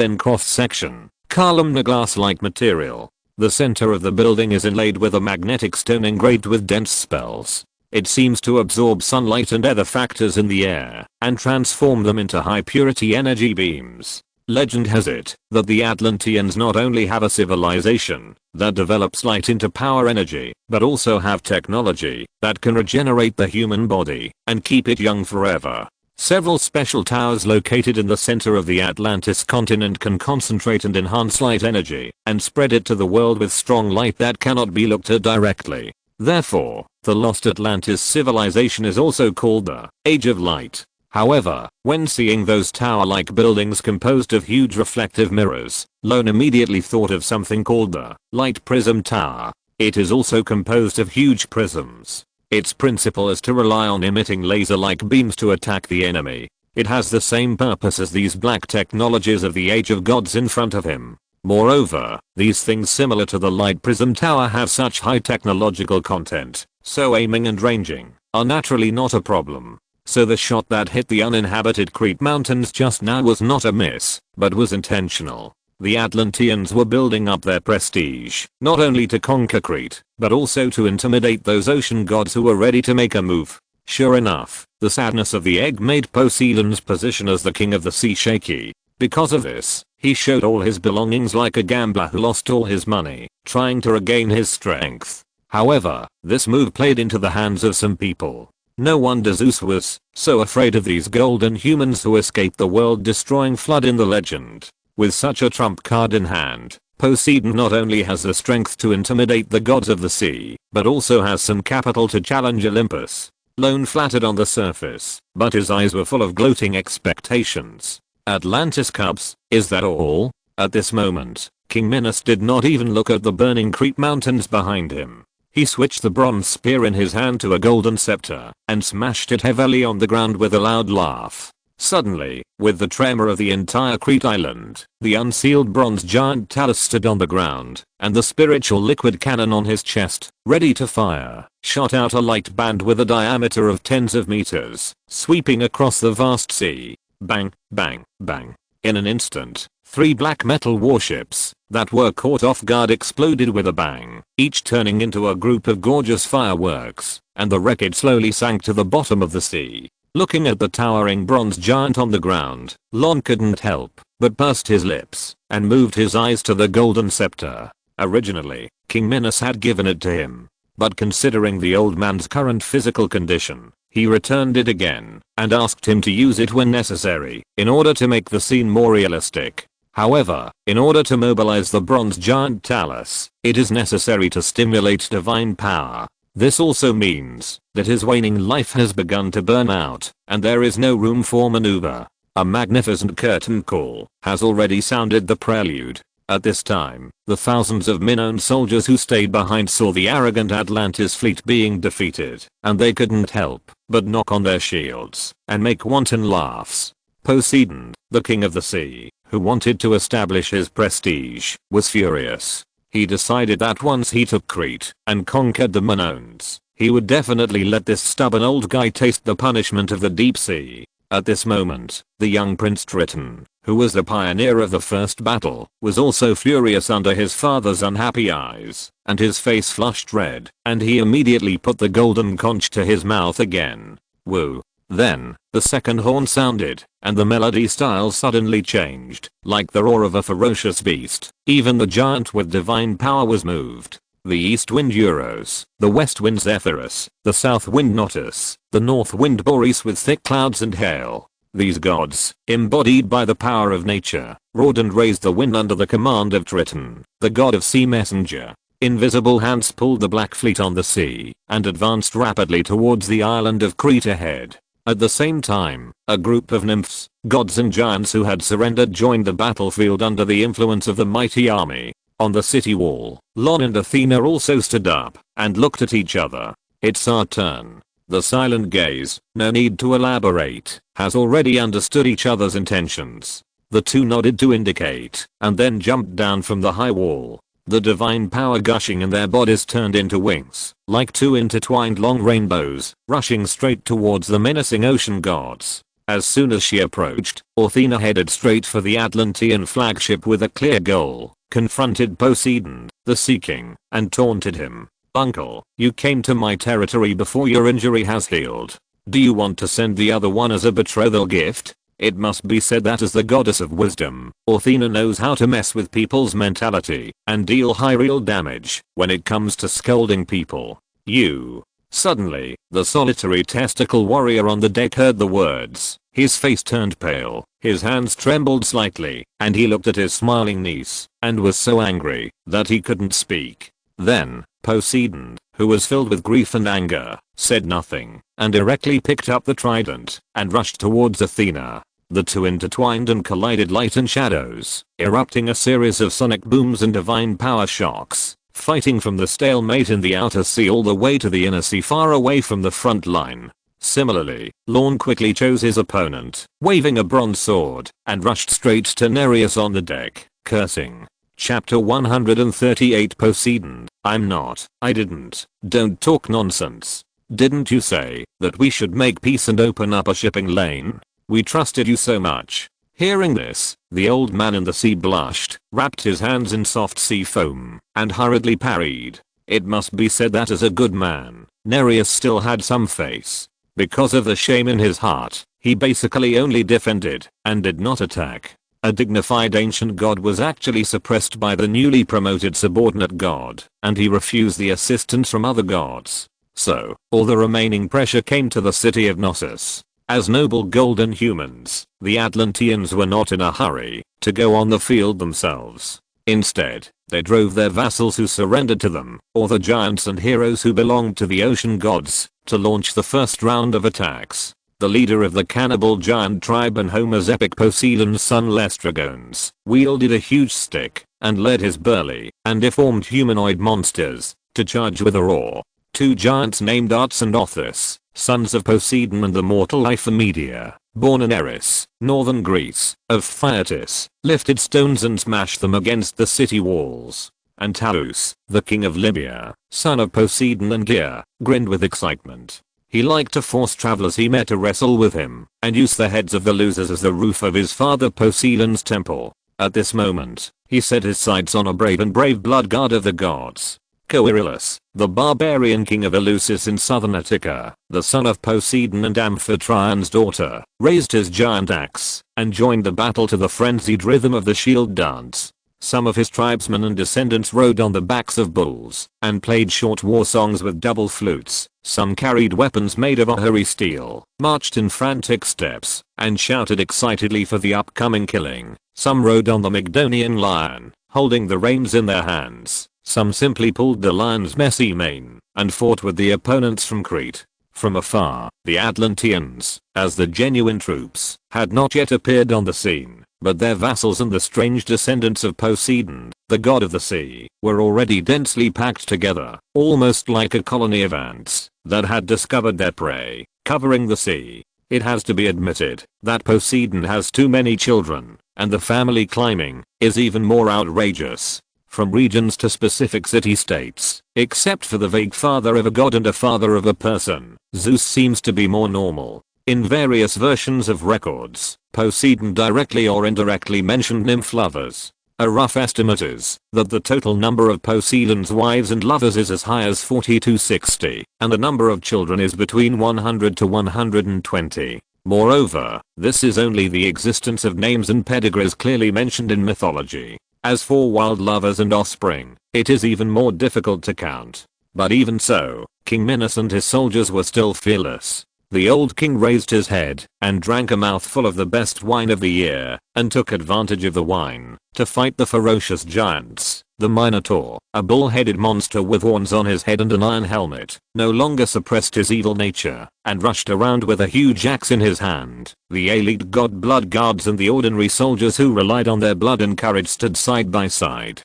in cross-section, columnar glass-like material. The center of the building is inlaid with a magnetic stone engraved with dense spells. It seems to absorb sunlight and other factors in the air, and transform them into high-purity energy beams. Legend has it that the Atlanteans not only have a civilization that develops light into power energy, but also have technology that can regenerate the human body and keep it young forever. Several special towers located in the center of the Atlantis continent can concentrate and enhance light energy and spread it to the world with strong light that cannot be looked at directly. Therefore, the lost Atlantis civilization is also called the Age of Light. However, when seeing those tower-like buildings composed of huge reflective mirrors, Lorne immediately thought of something called the Light Prism Tower. It is also composed of huge prisms. Its principle is to rely on emitting laser-like beams to attack the enemy. It has the same purpose as these black technologies of the Age of Gods in front of him. Moreover, these things similar to the Light Prism Tower have such high technological content, so aiming and ranging are naturally not a problem. So the shot that hit the uninhabited Crete mountains just now was not a miss, but was intentional. The Atlanteans were building up their prestige, not only to conquer Crete, but also to intimidate those ocean gods who were ready to make a move. Sure enough, the sadness of the egg made Poseidon's position as the king of the sea shaky. Because of this, he showed all his belongings like a gambler who lost all his money, trying to regain his strength. However, this move played into the hands of some people. No wonder Zeus was so afraid of these golden humans who escaped the world-destroying flood in the legend. With such a trump card in hand, Poseidon not only has the strength to intimidate the gods of the sea, but also has some capital to challenge Olympus. Lorne flattered on the surface, but his eyes were full of gloating expectations. Atlantis cubs, is that all? At this moment, King Minos did not even look at the burning Crete mountains behind him. He switched the bronze spear in his hand to a golden scepter and smashed it heavily on the ground with a loud laugh. Suddenly, with the tremor of the entire Crete island, the unsealed bronze giant Talus stood on the ground, and the spiritual liquid cannon on his chest, ready to fire, shot out a light band with a diameter of tens of meters, sweeping across the vast sea. Bang, bang, bang. In an instant, 3 black metal warships that were caught off guard exploded with a bang, each turning into a group of gorgeous fireworks, and the wreckage slowly sank to the bottom of the sea. Looking at the towering bronze giant on the ground, Lorne couldn't help but pursed his lips and moved his eyes to the golden scepter. Originally, King Minos had given it to him, but considering the old man's current physical condition, he returned it again and asked him to use it when necessary in order to make the scene more realistic. However, in order to mobilize the bronze giant Talus, it is necessary to stimulate divine power. This also means that his waning life has begun to burn out, and there is no room for maneuver. A magnificent curtain call has already sounded the prelude. At this time, the thousands of Minoan soldiers who stayed behind saw the arrogant Atlantis fleet being defeated, and they couldn't help but knock on their shields and make wanton laughs. Poseidon, the king of the sea, who wanted to establish his prestige, was furious. He decided that once he took Crete and conquered the Minoans, he would definitely let this stubborn old guy taste the punishment of the deep sea. At this moment, the young Prince Triton, who was the pioneer of the first battle, was also furious under his father's unhappy eyes, and his face flushed red, and he immediately put the golden conch to his mouth again. Woo. Then, the second horn sounded, and the melody style suddenly changed, like the roar of a ferocious beast. Even the giant with divine power was moved. The east wind Euros, the west wind Zephyrus, the south wind Notus, the north wind Boreas with thick clouds and hail. These gods, embodied by the power of nature, roared and raised the wind under the command of Triton, the god of sea messenger. Invisible hands pulled the black fleet on the sea, and advanced rapidly towards the island of Crete ahead. At the same time, a group of nymphs, gods and giants who had surrendered joined the battlefield under the influence of the mighty army. On the city wall, Lorne and Athena also stood up and looked at each other. It's our turn. The silent gaze, no need to elaborate, has already understood each other's intentions. The two nodded to indicate, and then jumped down from the high wall. The divine power gushing in their bodies turned into wings, like two intertwined long rainbows, rushing straight towards the menacing ocean gods. As soon as she approached, Athena headed straight for the Atlantean flagship with a clear goal, confronted Poseidon, the Sea King, and taunted him. Uncle, you came to my territory before your injury has healed. Do you want to send the other one as a betrothal gift? It must be said that as the goddess of wisdom, Athena knows how to mess with people's mentality and deal high real damage when it comes to scolding people. You. Suddenly, the solitary testicle warrior on the deck heard the words. His face turned pale, his hands trembled slightly, and he looked at his smiling niece and was so angry that he couldn't speak. Then, Poseidon, who was filled with grief and anger, said nothing and directly picked up the trident and rushed towards Athena. The two intertwined and collided light and shadows, erupting a series of sonic booms and divine power shocks, fighting from the stalemate in the outer sea all the way to the inner sea far away from the front line. Similarly, Lorne quickly chose his opponent, waving a bronze sword, and rushed straight to Nereus on the deck, cursing. Chapter 138 Poseidon, I didn't. Don't talk nonsense. Didn't you say that we should make peace and open up a shipping lane? We trusted you so much. Hearing this, the old man in the sea blushed, wrapped his hands in soft sea foam, and hurriedly parried. It must be said that as a good man, Nereus still had some face. Because of the shame in his heart, he basically only defended and did not attack. A dignified ancient god was actually suppressed by the newly promoted subordinate god, and he refused the assistance from other gods. So, all the remaining pressure came to the city of Knossos. As noble golden humans, the Atlanteans were not in a hurry to go on the field themselves. Instead, they drove their vassals who surrendered to them, or the giants and heroes who belonged to the ocean gods, to launch the first round of attacks. The leader of the cannibal giant tribe and Homer's epic Poseidon's son Lestragones, wielded a huge stick, and led his burly and deformed humanoid monsters to charge with a roar. Two giants named Arts and Othis, sons of Poseidon and the mortal Iphimedia, born in Eris, northern Greece, of Phaeacis, lifted stones and smashed them against the city walls. And Taus, the king of Libya, son of Poseidon and Hera, grinned with excitement. He liked to force travelers he met to wrestle with him, and use the heads of the losers as the roof of his father Poseidon's temple. At this moment, he set his sights on a brave blood god of the gods. Perilous, the barbarian king of Eleusis in southern Attica, the son of Poseidon and Amphitrion's daughter, raised his giant axe and joined the battle to the frenzied rhythm of the shield dance. Some of his tribesmen and descendants rode on the backs of bulls and played short war songs with double flutes. Some carried weapons made of hoary steel, marched in frantic steps, and shouted excitedly for the upcoming killing. Some rode on the Mygdonian lion, holding the reins in their hands. Some simply pulled the lion's messy mane and fought with the opponents from Crete. From afar, the Atlanteans, as the genuine troops, had not yet appeared on the scene, but their vassals and the strange descendants of Poseidon, the god of the sea, were already densely packed together, almost like a colony of ants that had discovered their prey, covering the sea. It has to be admitted that Poseidon has too many children, and the family climbing is even more outrageous. From regions to specific city-states, except for the vague father of a god and a father of a person, Zeus seems to be more normal. In various versions of records, Poseidon directly or indirectly mentioned nymph lovers. A rough estimate is that the total number of Poseidon's wives and lovers is as high as 40 to 60, and the number of children is between 100 to 120. Moreover, this is only the existence of names and pedigrees clearly mentioned in mythology. As for wild lovers and offspring, it is even more difficult to count. But even so, King Minos and his soldiers were still fearless. The old king raised his head and drank a mouthful of the best wine of the year, and took advantage of the wine to fight the ferocious giants. The Minotaur, a bull-headed monster with horns on his head and an iron helmet, no longer suppressed his evil nature and rushed around with a huge axe in his hand. The elite god blood guards and the ordinary soldiers who relied on their blood and courage stood side by side,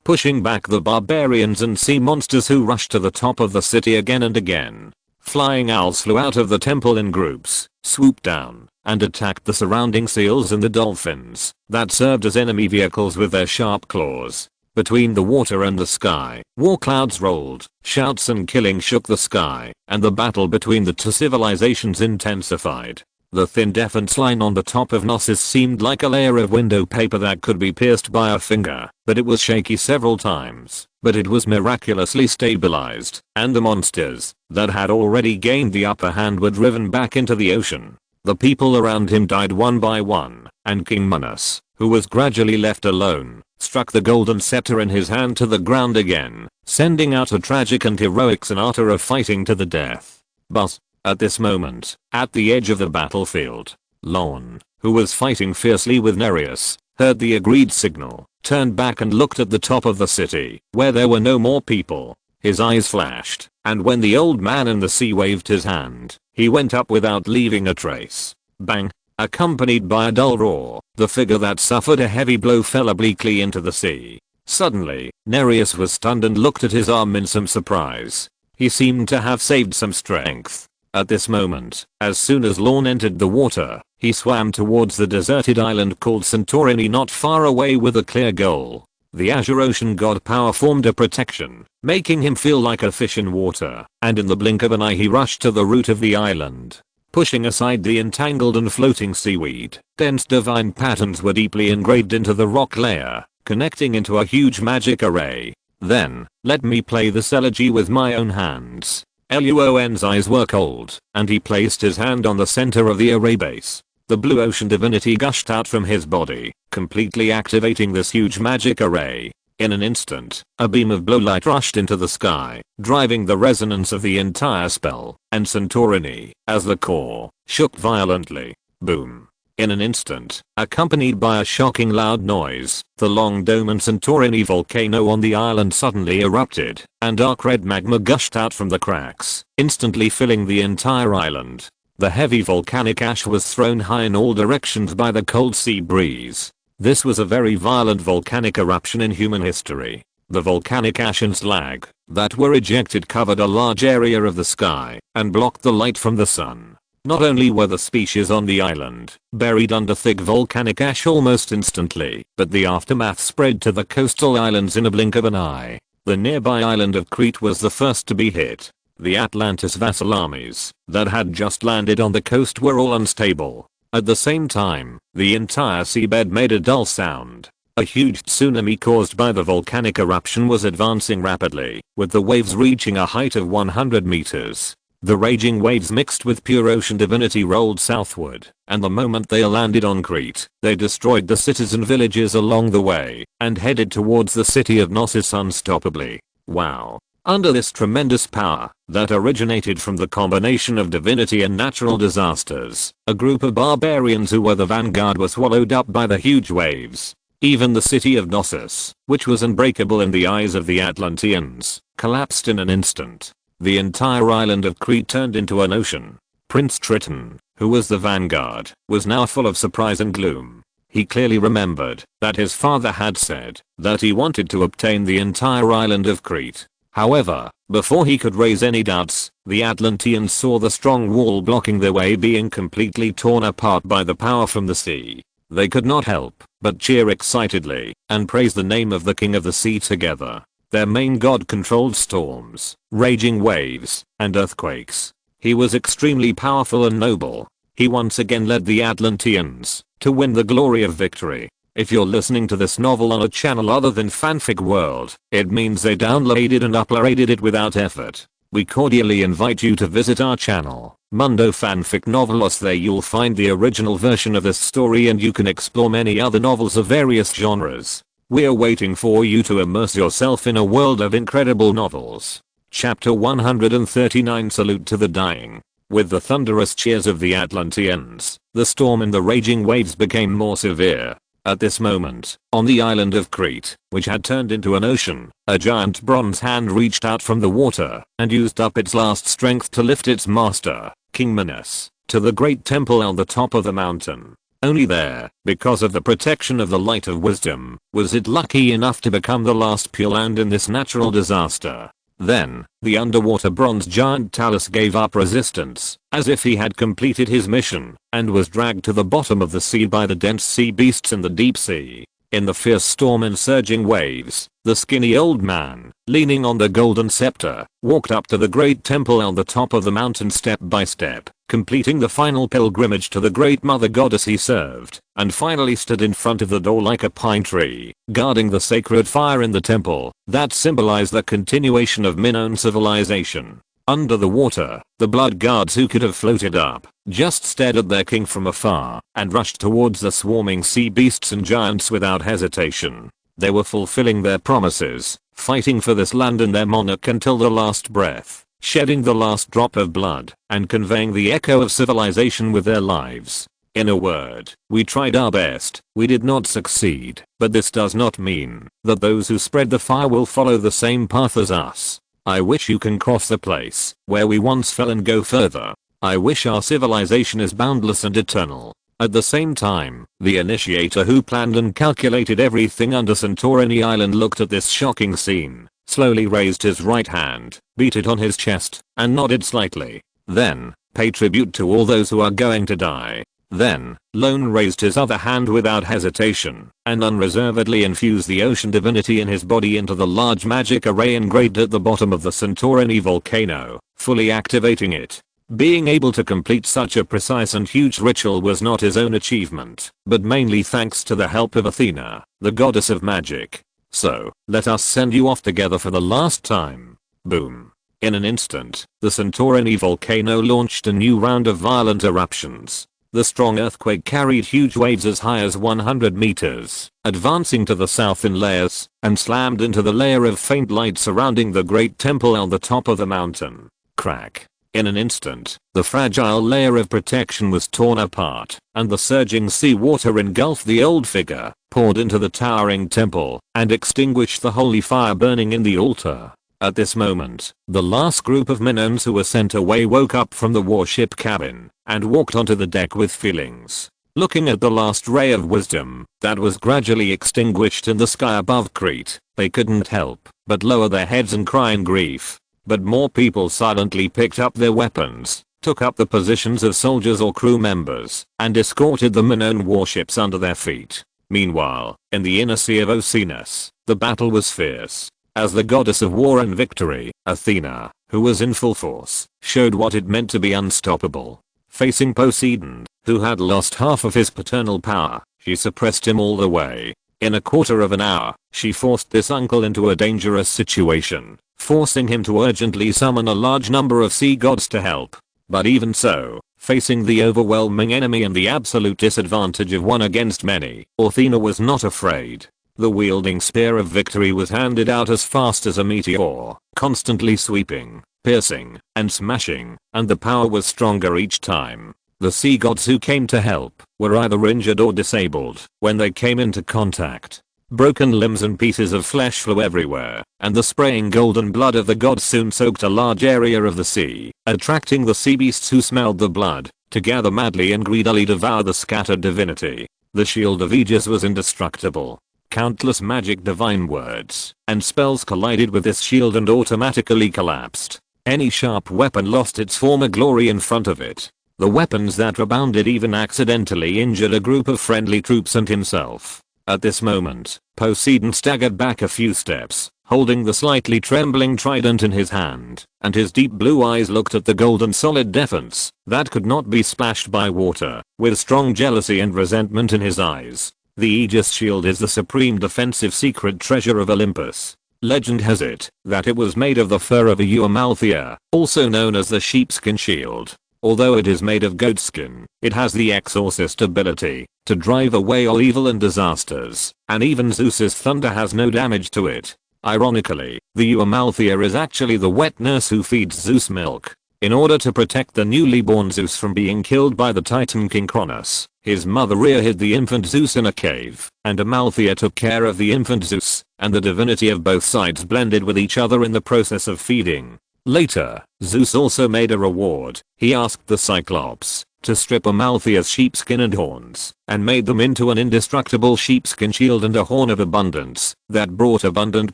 pushing back the barbarians and sea monsters who rushed to the top of the city again and again. Flying owls flew out of the temple in groups, swooped down, and attacked the surrounding seals and the dolphins that served as enemy vehicles with their sharp claws. Between the water and the sky, war clouds rolled, shouts and killing shook the sky, and the battle between the two civilizations intensified. The thin defense line on the top of Knossos seemed like a layer of window paper that could be pierced by a finger, but it was shaky several times. But it was miraculously stabilized, and the monsters that had already gained the upper hand were driven back into the ocean. The people around him died one by one, and King Minos, who was gradually left alone, struck the golden scepter in his hand to the ground again, sending out a tragic and heroic sonata of fighting to the death. But, at this moment, at the edge of the battlefield, Lorne, who was fighting fiercely with Nereus, heard the agreed signal, turned back and looked at the top of the city, where there were no more people. His eyes flashed, and when the old man in the sea waved his hand, he went up without leaving a trace. Bang! Accompanied by a dull roar, the figure that suffered a heavy blow fell obliquely into the sea. Suddenly, Nereus was stunned and looked at his arm in some surprise. He seemed to have saved some strength. At this moment, as soon as Lorne entered the water, he swam towards the deserted island called Santorini not far away with a clear goal. The azure ocean god power formed a protection, making him feel like a fish in water, and in the blink of an eye he rushed to the root of the island. Pushing aside the entangled and floating seaweed, dense divine patterns were deeply engraved into the rock layer, connecting into a huge magic array. Then, let me play this elegy with my own hands. Luon's eyes were cold, and he placed his hand on the center of the array base. The blue ocean divinity gushed out from his body, completely activating this huge magic array. In an instant, a beam of blue light rushed into the sky, driving the resonance of the entire spell, and Santorini, as the core, shook violently. Boom. In an instant, accompanied by a shocking loud noise, the long dome and Santorini volcano on the island suddenly erupted, and dark red magma gushed out from the cracks, instantly filling the entire island. The heavy volcanic ash was thrown high in all directions by the cold sea breeze. This was a very violent volcanic eruption in human history. The volcanic ash and slag that were ejected covered a large area of the sky and blocked the light from the sun. Not only were the species on the island buried under thick volcanic ash almost instantly, but the aftermath spread to the coastal islands in a blink of an eye. The nearby island of Crete was the first to be hit. The Atlantis vassal armies that had just landed on the coast were all unstable. At the same time, the entire seabed made a dull sound. A huge tsunami caused by the volcanic eruption was advancing rapidly, with the waves reaching a height of 100 meters. The raging waves mixed with pure ocean divinity rolled southward, and the moment they landed on Crete, they destroyed the cities and villages along the way, and headed towards the city of Knossos unstoppably. Wow. Under this tremendous power, that originated from the combination of divinity and natural disasters, a group of barbarians who were the vanguard were swallowed up by the huge waves. Even the city of Knossos, which was unbreakable in the eyes of the Atlanteans, collapsed in an instant. The entire island of Crete turned into an ocean. Prince Triton, who was the vanguard, was now full of surprise and gloom. He clearly remembered that his father had said that he wanted to obtain the entire island of Crete. However, before he could raise any doubts, the Atlanteans saw the strong wall blocking their way being completely torn apart by the power from the sea. They could not help but cheer excitedly and praise the name of the king of the sea together. Their main god controlled storms, raging waves, and earthquakes. He was extremely powerful and noble. He once again led the Atlanteans to win the glory of victory. If you're listening to this novel on a channel other than Fanfic World, it means they downloaded and uploaded it without effort. We cordially invite you to visit our channel, Mundo Fanfic Novelos. There you'll find the original version of this story and you can explore many other novels of various genres. We're waiting for you to immerse yourself in a world of incredible novels. Chapter 139 Salute to the Dying. With the thunderous cheers of the Atlanteans, the storm and the raging waves became more severe. At this moment, on the island of Crete, which had turned into an ocean, a giant bronze hand reached out from the water and used up its last strength to lift its master, King Minos, to the great temple on the top of the mountain. Only there, because of the protection of the light of wisdom, was it lucky enough to become the last pure land in this natural disaster. Then, the underwater bronze giant Talus gave up resistance, as if he had completed his mission, and was dragged to the bottom of the sea by the dense sea beasts in the deep sea. In the fierce storm and surging waves, the skinny old man, leaning on the golden scepter, walked up to the great temple on the top of the mountain step by step, completing the final pilgrimage to the great mother goddess he served, and finally stood in front of the door like a pine tree, guarding the sacred fire in the temple that symbolized the continuation of Minoan civilization. Under the water, the blood guards who could have floated up just stared at their king from afar and rushed towards the swarming sea beasts and giants without hesitation. They were fulfilling their promises, fighting for this land and their monarch until the last breath, shedding the last drop of blood, and conveying the echo of civilization with their lives. In a word, we tried our best, we did not succeed, but this does not mean that those who spread the fire will follow the same path as us. I wish you can cross the place where we once fell and go further. I wish our civilization is boundless and eternal. At the same time, the initiator who planned and calculated everything under Santorini Island looked at this shocking scene, slowly raised his right hand, beat it on his chest, and nodded slightly. Then, pay tribute to all those who are going to die. Then, Lorne raised his other hand without hesitation, and unreservedly infused the ocean divinity in his body into the large magic array engraved at the bottom of the Santorini volcano, fully activating it. Being able to complete such a precise and huge ritual was not his own achievement, but mainly thanks to the help of Athena, the goddess of magic. So, let us send you off together for the last time. Boom. In an instant, the Santorini volcano launched a new round of violent eruptions. The strong earthquake carried huge waves as high as 100 meters, advancing to the south in layers, and slammed into the layer of faint light surrounding the great temple on the top of the mountain. Crack. In an instant, the fragile layer of protection was torn apart, and the surging sea water engulfed the old figure, poured into the towering temple, and extinguished the holy fire burning in the altar. At this moment, the last group of Minoans who were sent away woke up from the warship cabin and walked onto the deck with feelings. Looking at the last ray of wisdom that was gradually extinguished in the sky above Crete, they couldn't help but lower their heads and cry in grief. But more people silently picked up their weapons, took up the positions of soldiers or crew members, and escorted the Minoan warships under their feet. Meanwhile, in the inner sea of Oceanus, the battle was fierce. As the goddess of war and victory, Athena, who was in full force, showed what it meant to be unstoppable. Facing Poseidon, who had lost half of his paternal power, she suppressed him all the way. In a quarter of an hour, she forced this uncle into a dangerous situation, forcing him to urgently summon a large number of sea gods to help. But even so, facing the overwhelming enemy and the absolute disadvantage of one against many, Athena was not afraid. The wielding spear of victory was handed out as fast as a meteor, constantly sweeping, piercing, and smashing, and the power was stronger each time. The sea gods who came to help were either injured or disabled when they came into contact. Broken limbs and pieces of flesh flew everywhere, and the spraying golden blood of the gods soon soaked a large area of the sea, attracting the sea beasts who smelled the blood to gather madly and greedily devour the scattered divinity. The shield of Aegis was indestructible. Countless magic divine words and spells collided with this shield and automatically collapsed. Any sharp weapon lost its former glory in front of it. The weapons that rebounded even accidentally injured a group of friendly troops and himself. At this moment, Poseidon staggered back a few steps, holding the slightly trembling trident in his hand, and his deep blue eyes looked at the golden solid defense that could not be splashed by water, with strong jealousy and resentment in his eyes. The Aegis shield is the supreme defensive secret treasure of Olympus. Legend has it that it was made of the fur of a eumalthea, also known as the sheepskin shield. Although it is made of goatskin, it has the exorcist ability to drive away all evil and disasters, and even Zeus's thunder has no damage to it. Ironically, the eumalthea is actually the wet nurse who feeds Zeus milk. In order to protect the newly born Zeus from being killed by the Titan King Kronos, his mother Rhea hid the infant Zeus in a cave, and Amalthea took care of the infant Zeus, and the divinity of both sides blended with each other in the process of feeding. Later, Zeus also made a reward. He asked the Cyclops to strip Amalthea's sheepskin and horns, and made them into an indestructible sheepskin shield and a horn of abundance that brought abundant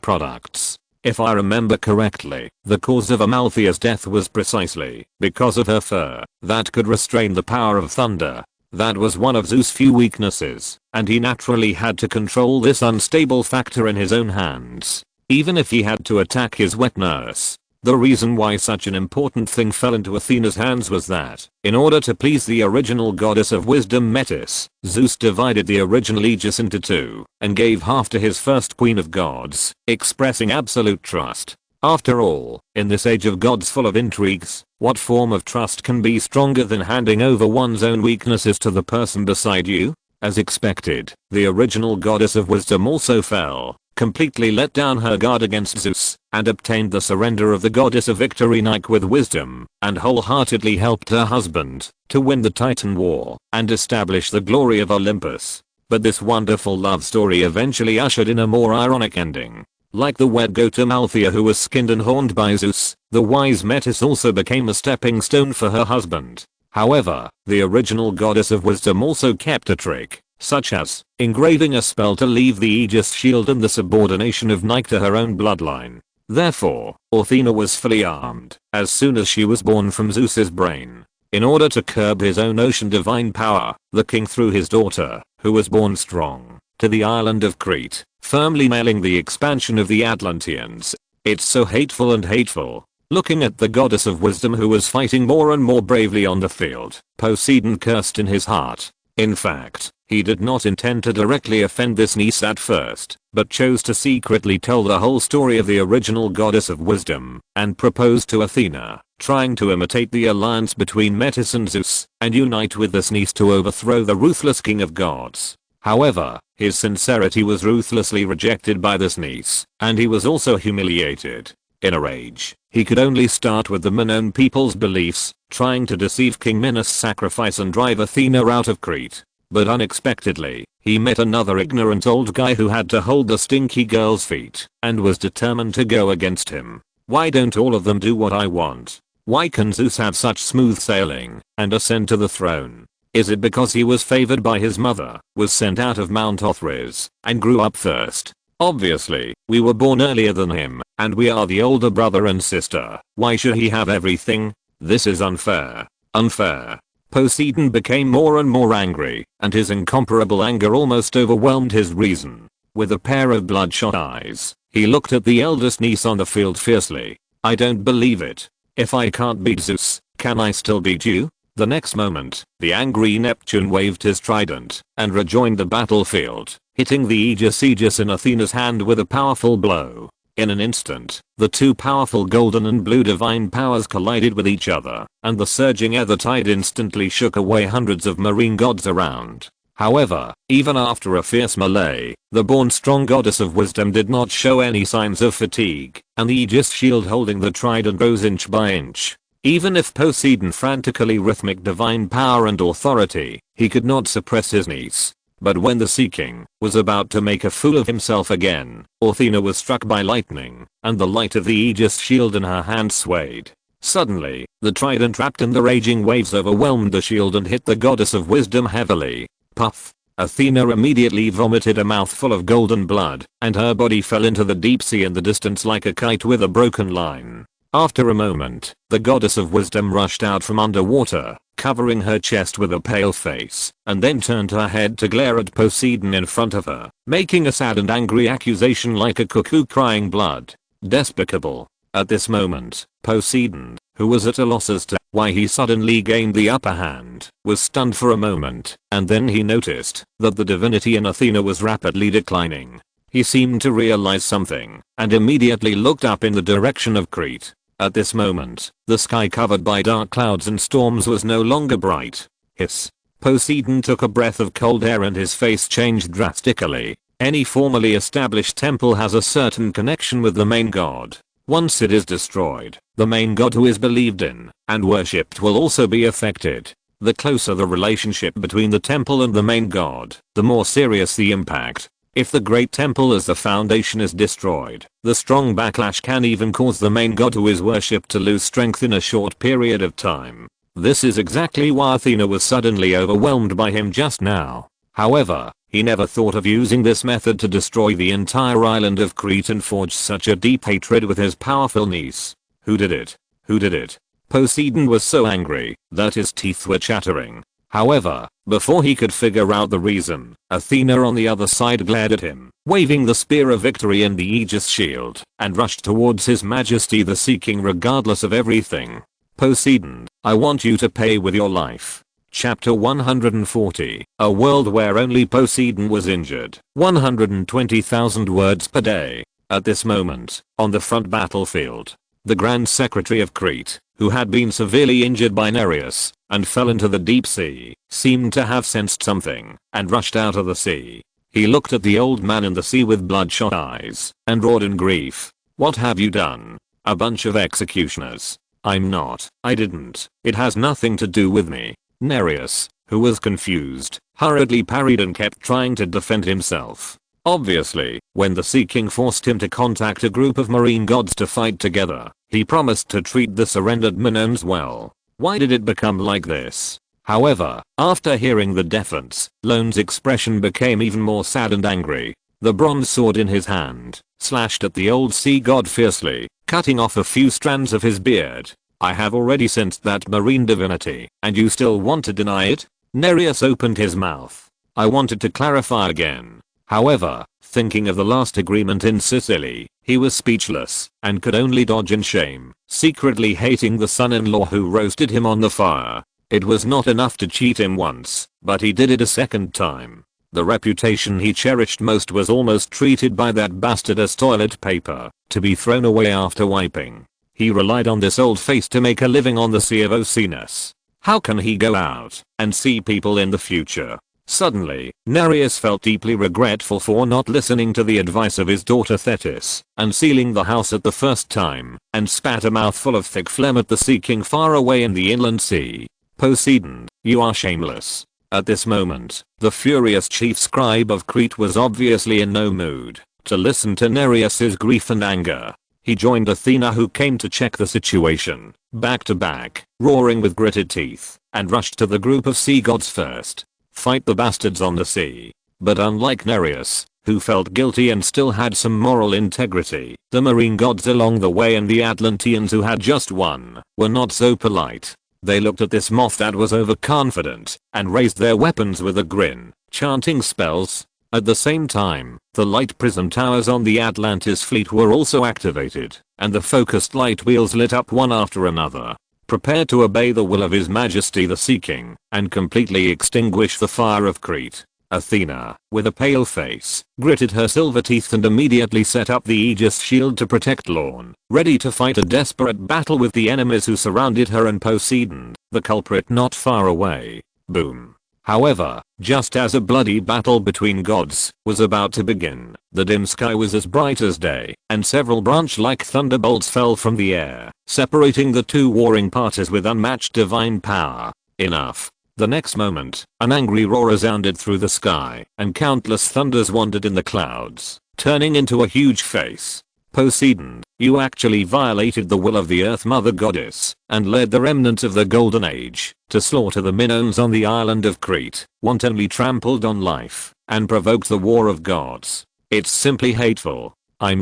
products. If I remember correctly, the cause of Amalthea's death was precisely because of her fur that could restrain the power of thunder. That was one of Zeus' few weaknesses, and he naturally had to control this unstable factor in his own hands, even if he had to attack his wet nurse. The reason why such an important thing fell into Athena's hands was that, in order to please the original goddess of wisdom Metis, Zeus divided the original Aegis into two, and gave half to his first queen of gods, expressing absolute trust. After all, in this age of gods full of intrigues, what form of trust can be stronger than handing over one's own weaknesses to the person beside you? As expected, the original goddess of wisdom also fell, completely let down her guard against Zeus, and obtained the surrender of the goddess of victory Nike with wisdom, and wholeheartedly helped her husband to win the Titan War and establish the glory of Olympus. But this wonderful love story eventually ushered in a more ironic ending. Like the wet goat Amalthea who was skinned and horned by Zeus, the wise Metis also became a stepping stone for her husband. However, the original goddess of wisdom also kept a trick, such as engraving a spell to leave the Aegis shield and the subordination of Nike to her own bloodline. Therefore, Athena was fully armed as soon as she was born from Zeus's brain. In order to curb his own ocean divine power, the king threw his daughter, who was born strong, to the island of Crete, firmly nailing the expansion of the Atlanteans. It's so hateful and hateful. Looking at the goddess of wisdom who was fighting more and more bravely on the field, Poseidon cursed in his heart. In fact, he did not intend to directly offend this niece at first, but chose to secretly tell the whole story of the original goddess of wisdom, and proposed to Athena, trying to imitate the alliance between Metis and Zeus, and unite with this niece to overthrow the ruthless king of gods. However, his sincerity was ruthlessly rejected by this niece, and he was also humiliated. In a rage, he could only start with the Minoan people's beliefs, trying to deceive King Minos' sacrifice and drive Athena out of Crete. But unexpectedly, he met another ignorant old guy who had to hold the stinky girl's feet, and was determined to go against him. Why don't all of them do what I want? Why can Zeus have such smooth sailing, and ascend to the throne? Is it because he was favored by his mother, was sent out of Mount Othryz, and grew up first? Obviously, we were born earlier than him, and we are the older brother and sister. Why should he have everything? This is unfair. Unfair. Poseidon became more and more angry, and his incomparable anger almost overwhelmed his reason. With a pair of bloodshot eyes, he looked at the eldest niece on the field fiercely. I don't believe it. If I can't beat Zeus, can I still beat you? The next moment, the angry Neptune waved his trident and rejoined the battlefield. hitting the aegis in Athena's hand with a powerful blow. In an instant, the two powerful golden and blue divine powers collided with each other, and the surging ether tide instantly shook away hundreds of marine gods around. However, even after a fierce melee, the born strong goddess of wisdom did not show any signs of fatigue, and the aegis shield holding the trident rose inch by inch. Even if Poseidon frantically rhythmic divine power and authority, he could not suppress his niece. But when the Sea King was about to make a fool of himself again, Athena was struck by lightning, and the light of the aegis shield in her hand swayed. Suddenly, the trident wrapped in the raging waves overwhelmed the shield and hit the goddess of wisdom heavily. Puff! Athena immediately vomited a mouthful of golden blood, and her body fell into the deep sea in the distance like a kite with a broken line. After a moment, the goddess of wisdom rushed out from underwater, covering her chest with a pale face, and then turned her head to glare at Poseidon in front of her, making a sad and angry accusation like a cuckoo crying blood. Despicable. At this moment, Poseidon, who was at a loss as to why he suddenly gained the upper hand, was stunned for a moment, and then he noticed that the divinity in Athena was rapidly declining. He seemed to realize something, and immediately looked up in the direction of Crete. At this moment, the sky covered by dark clouds and storms was no longer bright. Hiss. Poseidon took a breath of cold air and his face changed drastically. Any formally established temple has a certain connection with the main god. Once it is destroyed, the main god who is believed in and worshipped will also be affected. The closer the relationship between the temple and the main god, the more serious the impact. If the great temple as the foundation is destroyed, the strong backlash can even cause the main god who is worshipped to lose strength in a short period of time. This is exactly why Athena was suddenly overwhelmed by him just now. However, he never thought of using this method to destroy the entire island of Crete and forge such a deep hatred with his powerful niece. Who did it? Who did it? Poseidon was so angry that his teeth were chattering. However, before he could figure out the reason, Athena on the other side glared at him, waving the spear of victory in the aegis shield, and rushed towards his majesty the Sea King regardless of everything. Poseidon, I want you to pay with your life. Chapter 140, a world where only Poseidon was injured. 120,000 words per day. At this moment, on the front battlefield, the Grand Secretary of Crete, who had been severely injured by Nereus and fell into the deep sea, seemed to have sensed something and rushed out of the sea. He looked at the old man in the sea with bloodshot eyes and roared in grief. What have you done? A bunch of executioners. I'm not. I didn't. It has nothing to do with me. Nereus, who was confused, hurriedly parried and kept trying to defend himself. Obviously, when the Sea King forced him to contact a group of marine gods to fight together, he promised to treat the surrendered Minoans well. Why did it become like this? However, after hearing the defense, Lorne's expression became even more sad and angry. The bronze sword in his hand slashed at the old sea god fiercely, cutting off a few strands of his beard. I have already sensed that marine divinity, and you still want to deny it? Nereus opened his mouth. I wanted to clarify again. However, thinking of the last agreement in Sicily, he was speechless and could only dodge in shame, secretly hating the son-in-law who roasted him on the fire. It was not enough to cheat him once, but he did it a second time. The reputation he cherished most was almost treated by that bastard as toilet paper, to be thrown away after wiping. He relied on this old face to make a living on the Sea of Oceanus. How can he go out and see people in the future? Suddenly, Nereus felt deeply regretful for not listening to the advice of his daughter Thetis and sealing the house at the first time, and spat a mouthful of thick phlegm at the Sea King far away in the inland sea. Poseidon, you are shameless. At this moment, the furious chief scribe of Crete was obviously in no mood to listen to Nereus's grief and anger. He joined Athena, who came to check the situation, back to back, roaring with gritted teeth, and rushed to the group of sea gods first. Fight the bastards on the sea. But unlike Nereus, who felt guilty and still had some moral integrity, the marine gods along the way and the Atlanteans who had just won were not so polite. They looked at this moth that was overconfident and raised their weapons with a grin, chanting spells. At the same time, the light prism towers on the Atlantis fleet were also activated, and the focused light wheels lit up one after another. Prepare to obey the will of His Majesty the Sea King and completely extinguish the fire of Crete. Athena, with a pale face, gritted her silver teeth and immediately set up the Aegis shield to protect Lorne, ready to fight a desperate battle with the enemies who surrounded her and Poseidon, the culprit not far away. Boom. However, just as a bloody battle between gods was about to begin, the dim sky was as bright as day, and several branch-like thunderbolts fell from the air, separating the two warring parties with unmatched divine power. Enough. The next moment, an angry roar resounded through the sky, and countless thunders wandered in the clouds, turning into a huge face. Poseidon, you actually violated the will of the Earth Mother Goddess, and led the remnants of the Golden Age to slaughter the Minoans on the island of Crete, wantonly trampled on life, and provoked the war of gods. It's simply hateful. I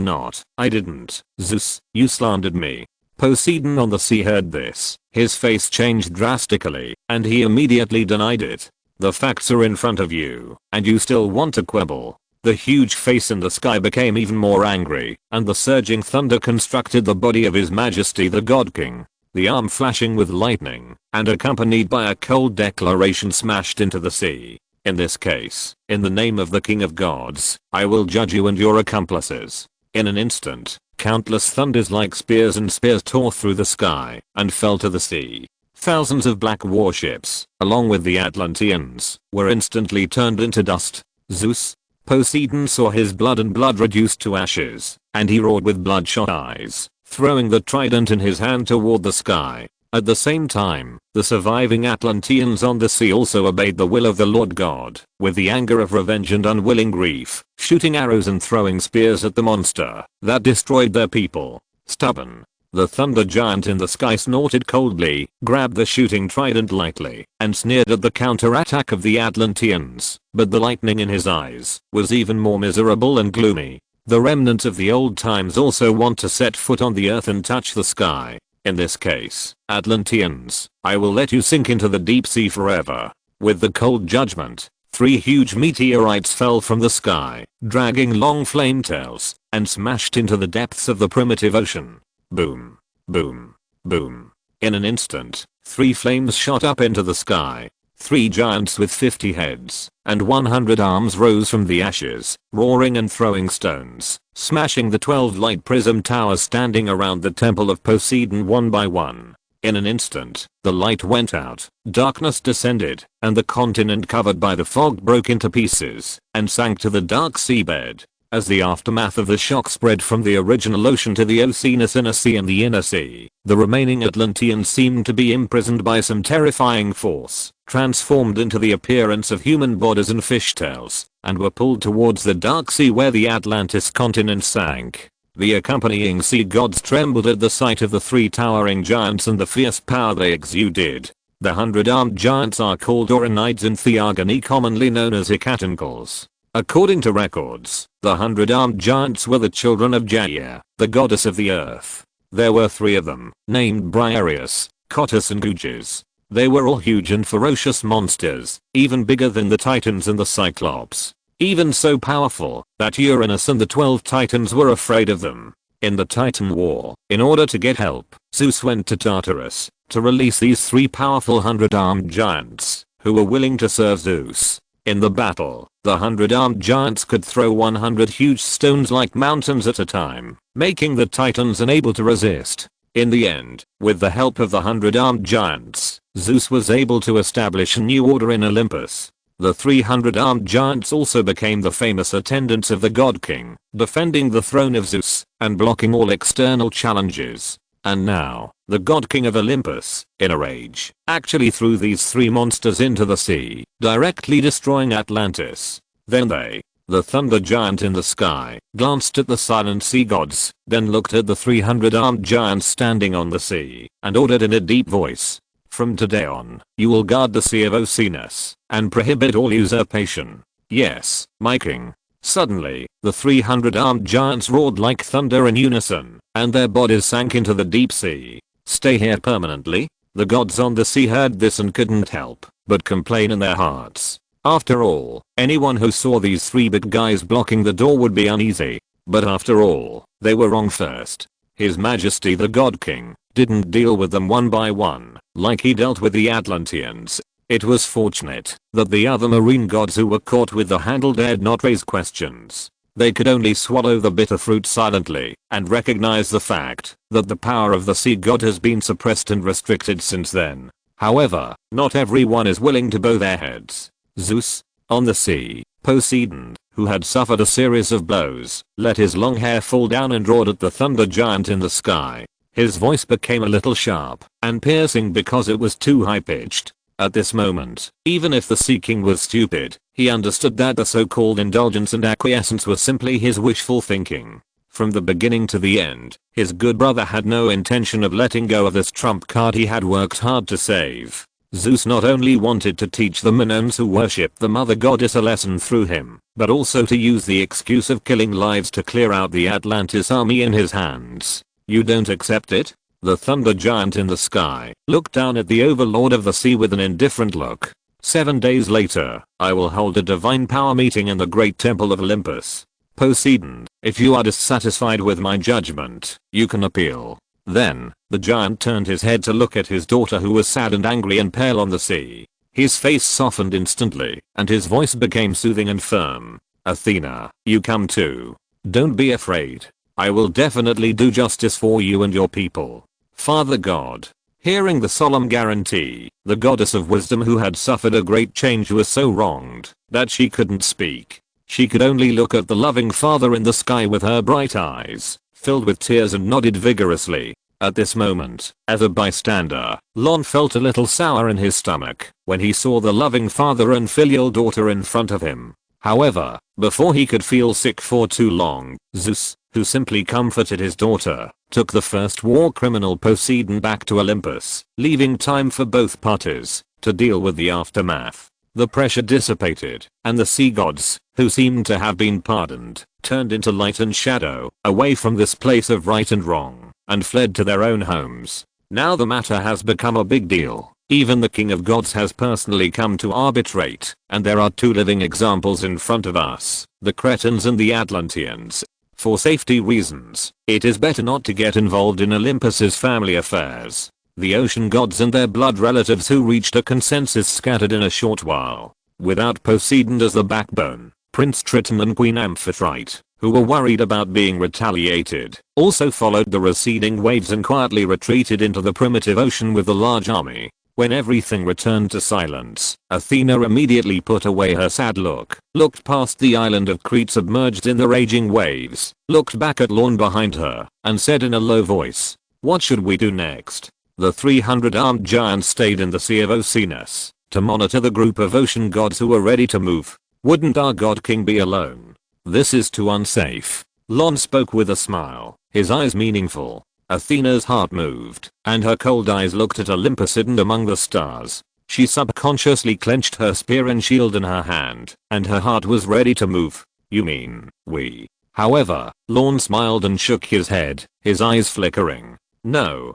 didn't. Zeus, you slandered me. Poseidon on the sea heard this, his face changed drastically, and he immediately denied it. The facts are in front of you, and you still want to quibble. The huge face in the sky became even more angry, and the surging thunder constructed the body of His Majesty the God King. The arm flashing with lightning, and accompanied by a cold declaration smashed into the sea. In this case, in the name of the King of Gods, I will judge you and your accomplices. In an instant, countless thunders like spears and spears tore through the sky and fell to the sea. Thousands of black warships, along with the Atlanteans, were instantly turned into dust. Zeus, Poseidon saw his blood reduced to ashes, and he roared with bloodshot eyes, throwing the trident in his hand toward the sky. At the same time, the surviving Atlanteans on the sea also obeyed the will of the Lord God, with the anger of revenge and unwilling grief, shooting arrows and throwing spears at the monster that destroyed their people. Stubborn. The thunder giant in the sky snorted coldly, grabbed the shooting trident lightly, and sneered at the counterattack of the Atlanteans, but the lightning in his eyes was even more miserable and gloomy. The remnants of the old times also want to set foot on the earth and touch the sky. In this case, Atlanteans, I will let you sink into the deep sea forever. With the cold judgment, 3 huge meteorites fell from the sky, dragging long flame tails, and smashed into the depths of the primitive ocean. Boom. Boom. Boom. In an instant, 3 flames shot up into the sky. 3 giants with 50 heads and 100 arms rose from the ashes, roaring and throwing stones, smashing the 12 light prism towers standing around the temple of Poseidon one by one. In an instant, the light went out, darkness descended, and the continent covered by the fog broke into pieces and sank to the dark seabed. As the aftermath of the shock spread from the original ocean to the Oceanus Inner Sea and the Inner Sea, the remaining Atlanteans seemed to be imprisoned by some terrifying force, transformed into the appearance of human bodies and fishtails, and were pulled towards the dark sea where the Atlantis continent sank. The accompanying sea gods trembled at the sight of the 3 towering giants and the fierce power they exuded. The 100-armed giants are called Oronides in theogony, commonly known as Hecatonkles. According to records, the 100-armed giants were the children of Gaia, the goddess of the earth. There were 3 of them, named Briareus, Cottus and Gyges. They were all huge and ferocious monsters, even bigger than the Titans and the Cyclops. Even so powerful that Uranus and the 12 Titans were afraid of them. In the Titan War, in order to get help, Zeus went to Tartarus to release these 3 powerful 100-armed giants, who were willing to serve Zeus. In the battle, the 100-armed giants could throw 100 huge stones like mountains at a time, making the Titans unable to resist. In the end, with the help of the 100-armed giants, Zeus was able to establish a new order in Olympus. The 300-armed giants also became the famous attendants of the God King, defending the throne of Zeus and blocking all external challenges. And now, the God King of Olympus, in a rage, actually threw these 3 monsters into the sea, directly destroying Atlantis. Then they, the thunder giant in the sky, glanced at the silent sea gods, then looked at the 300-armed giants standing on the sea, and ordered in a deep voice, "From today on, you will guard the Sea of Oceanus, and prohibit all usurpation. Yes, my king." Suddenly, the 300-armed giants roared like thunder in unison, and their bodies sank into the deep sea. "Stay here permanently?" The gods on the sea heard this and couldn't help but complain in their hearts. After all, anyone who saw these 3 big guys blocking the door would be uneasy. But after all, they were wrong first. His Majesty the God King didn't deal with them one by one, like he dealt with the Atlanteans. It was fortunate that the other marine gods who were caught with the handle dared not raise questions. They could only swallow the bitter fruit silently and recognize the fact that the power of the sea god has been suppressed and restricted since then. However, not everyone is willing to bow their heads. Zeus, on the sea, Poseidon, who had suffered a series of blows, let his long hair fall down and roared at the thunder giant in the sky. His voice became a little sharp and piercing because it was too high-pitched. At this moment, even if the Sea King was stupid, he understood that the so-called indulgence and acquiescence were simply his wishful thinking. From the beginning to the end, his good brother had no intention of letting go of this trump card he had worked hard to save. Zeus not only wanted to teach the Minoans who worshipped the mother goddess a lesson through him, but also to use the excuse of killing lives to clear out the Atlantis army in his hands. You don't accept it? The thunder giant in the sky looked down at the overlord of the sea with an indifferent look. 7 days later, I will hold a divine power meeting in the great temple of Olympus. Poseidon, if you are dissatisfied with my judgment, you can appeal. Then, the giant turned his head to look at his daughter who was sad and angry and pale on the sea. His face softened instantly, and his voice became soothing and firm. Athena, you come too. Don't be afraid. I will definitely do justice for you and your people. Father God. Hearing the solemn guarantee, the goddess of wisdom who had suffered a great change was so wronged that she couldn't speak. She could only look at the loving father in the sky with her bright eyes filled with tears and nodded vigorously. At this moment, as a bystander, Lorne felt a little sour in his stomach when he saw the loving father and filial daughter in front of him. However, before he could feel sick for too long, Zeus, who simply comforted his daughter, took the first war criminal Poseidon back to Olympus, leaving time for both parties to deal with the aftermath. The pressure dissipated, and the sea gods, who seemed to have been pardoned, turned into light and shadow, away from this place of right and wrong, and fled to their own homes. Now the matter has become a big deal. Even the king of gods has personally come to arbitrate, and there are two living examples in front of us, the Cretans and the Atlanteans. For safety reasons, it is better not to get involved in Olympus's family affairs. The ocean gods and their blood relatives who reached a consensus scattered in a short while. Without Poseidon as the backbone, Prince Triton and Queen Amphitrite, who were worried about being retaliated, also followed the receding waves and quietly retreated into the primitive ocean with a large army. When everything returned to silence, Athena immediately put away her sad look, looked past the island of Crete submerged in the raging waves, looked back at Lorne behind her, and said in a low voice, "What should we do next?" The 300-armed giants stayed in the Sea of Oceanus to monitor the group of ocean gods who were ready to move. Wouldn't our god king be alone? This is too unsafe. Lorne spoke with a smile, his eyes meaningful. Athena's heart moved, and her cold eyes looked at Olympus hidden among the stars. She subconsciously clenched her spear and shield in her hand, and her heart was ready to move. You mean, we? However, Lorne smiled and shook his head, his eyes flickering. No,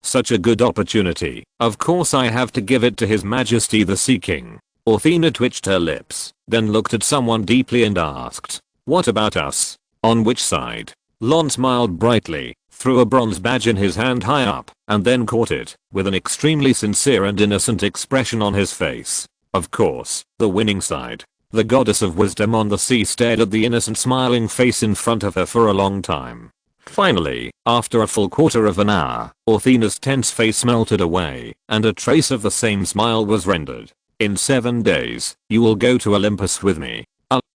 such a good opportunity. Of course I have to give it to His Majesty the Sea King. Athena twitched her lips, then looked at someone deeply and asked, "What about us? On which side?" Lorne smiled brightly, threw a bronze badge in his hand high up, and then caught it, with an extremely sincere and innocent expression on his face. Of course, the winning side. The goddess of wisdom on the sea stared at the innocent smiling face in front of her for a long time. Finally, after a full quarter of an hour, Athena's tense face melted away, and a trace of the same smile was rendered. "In 7 days, you will go to Olympus with me.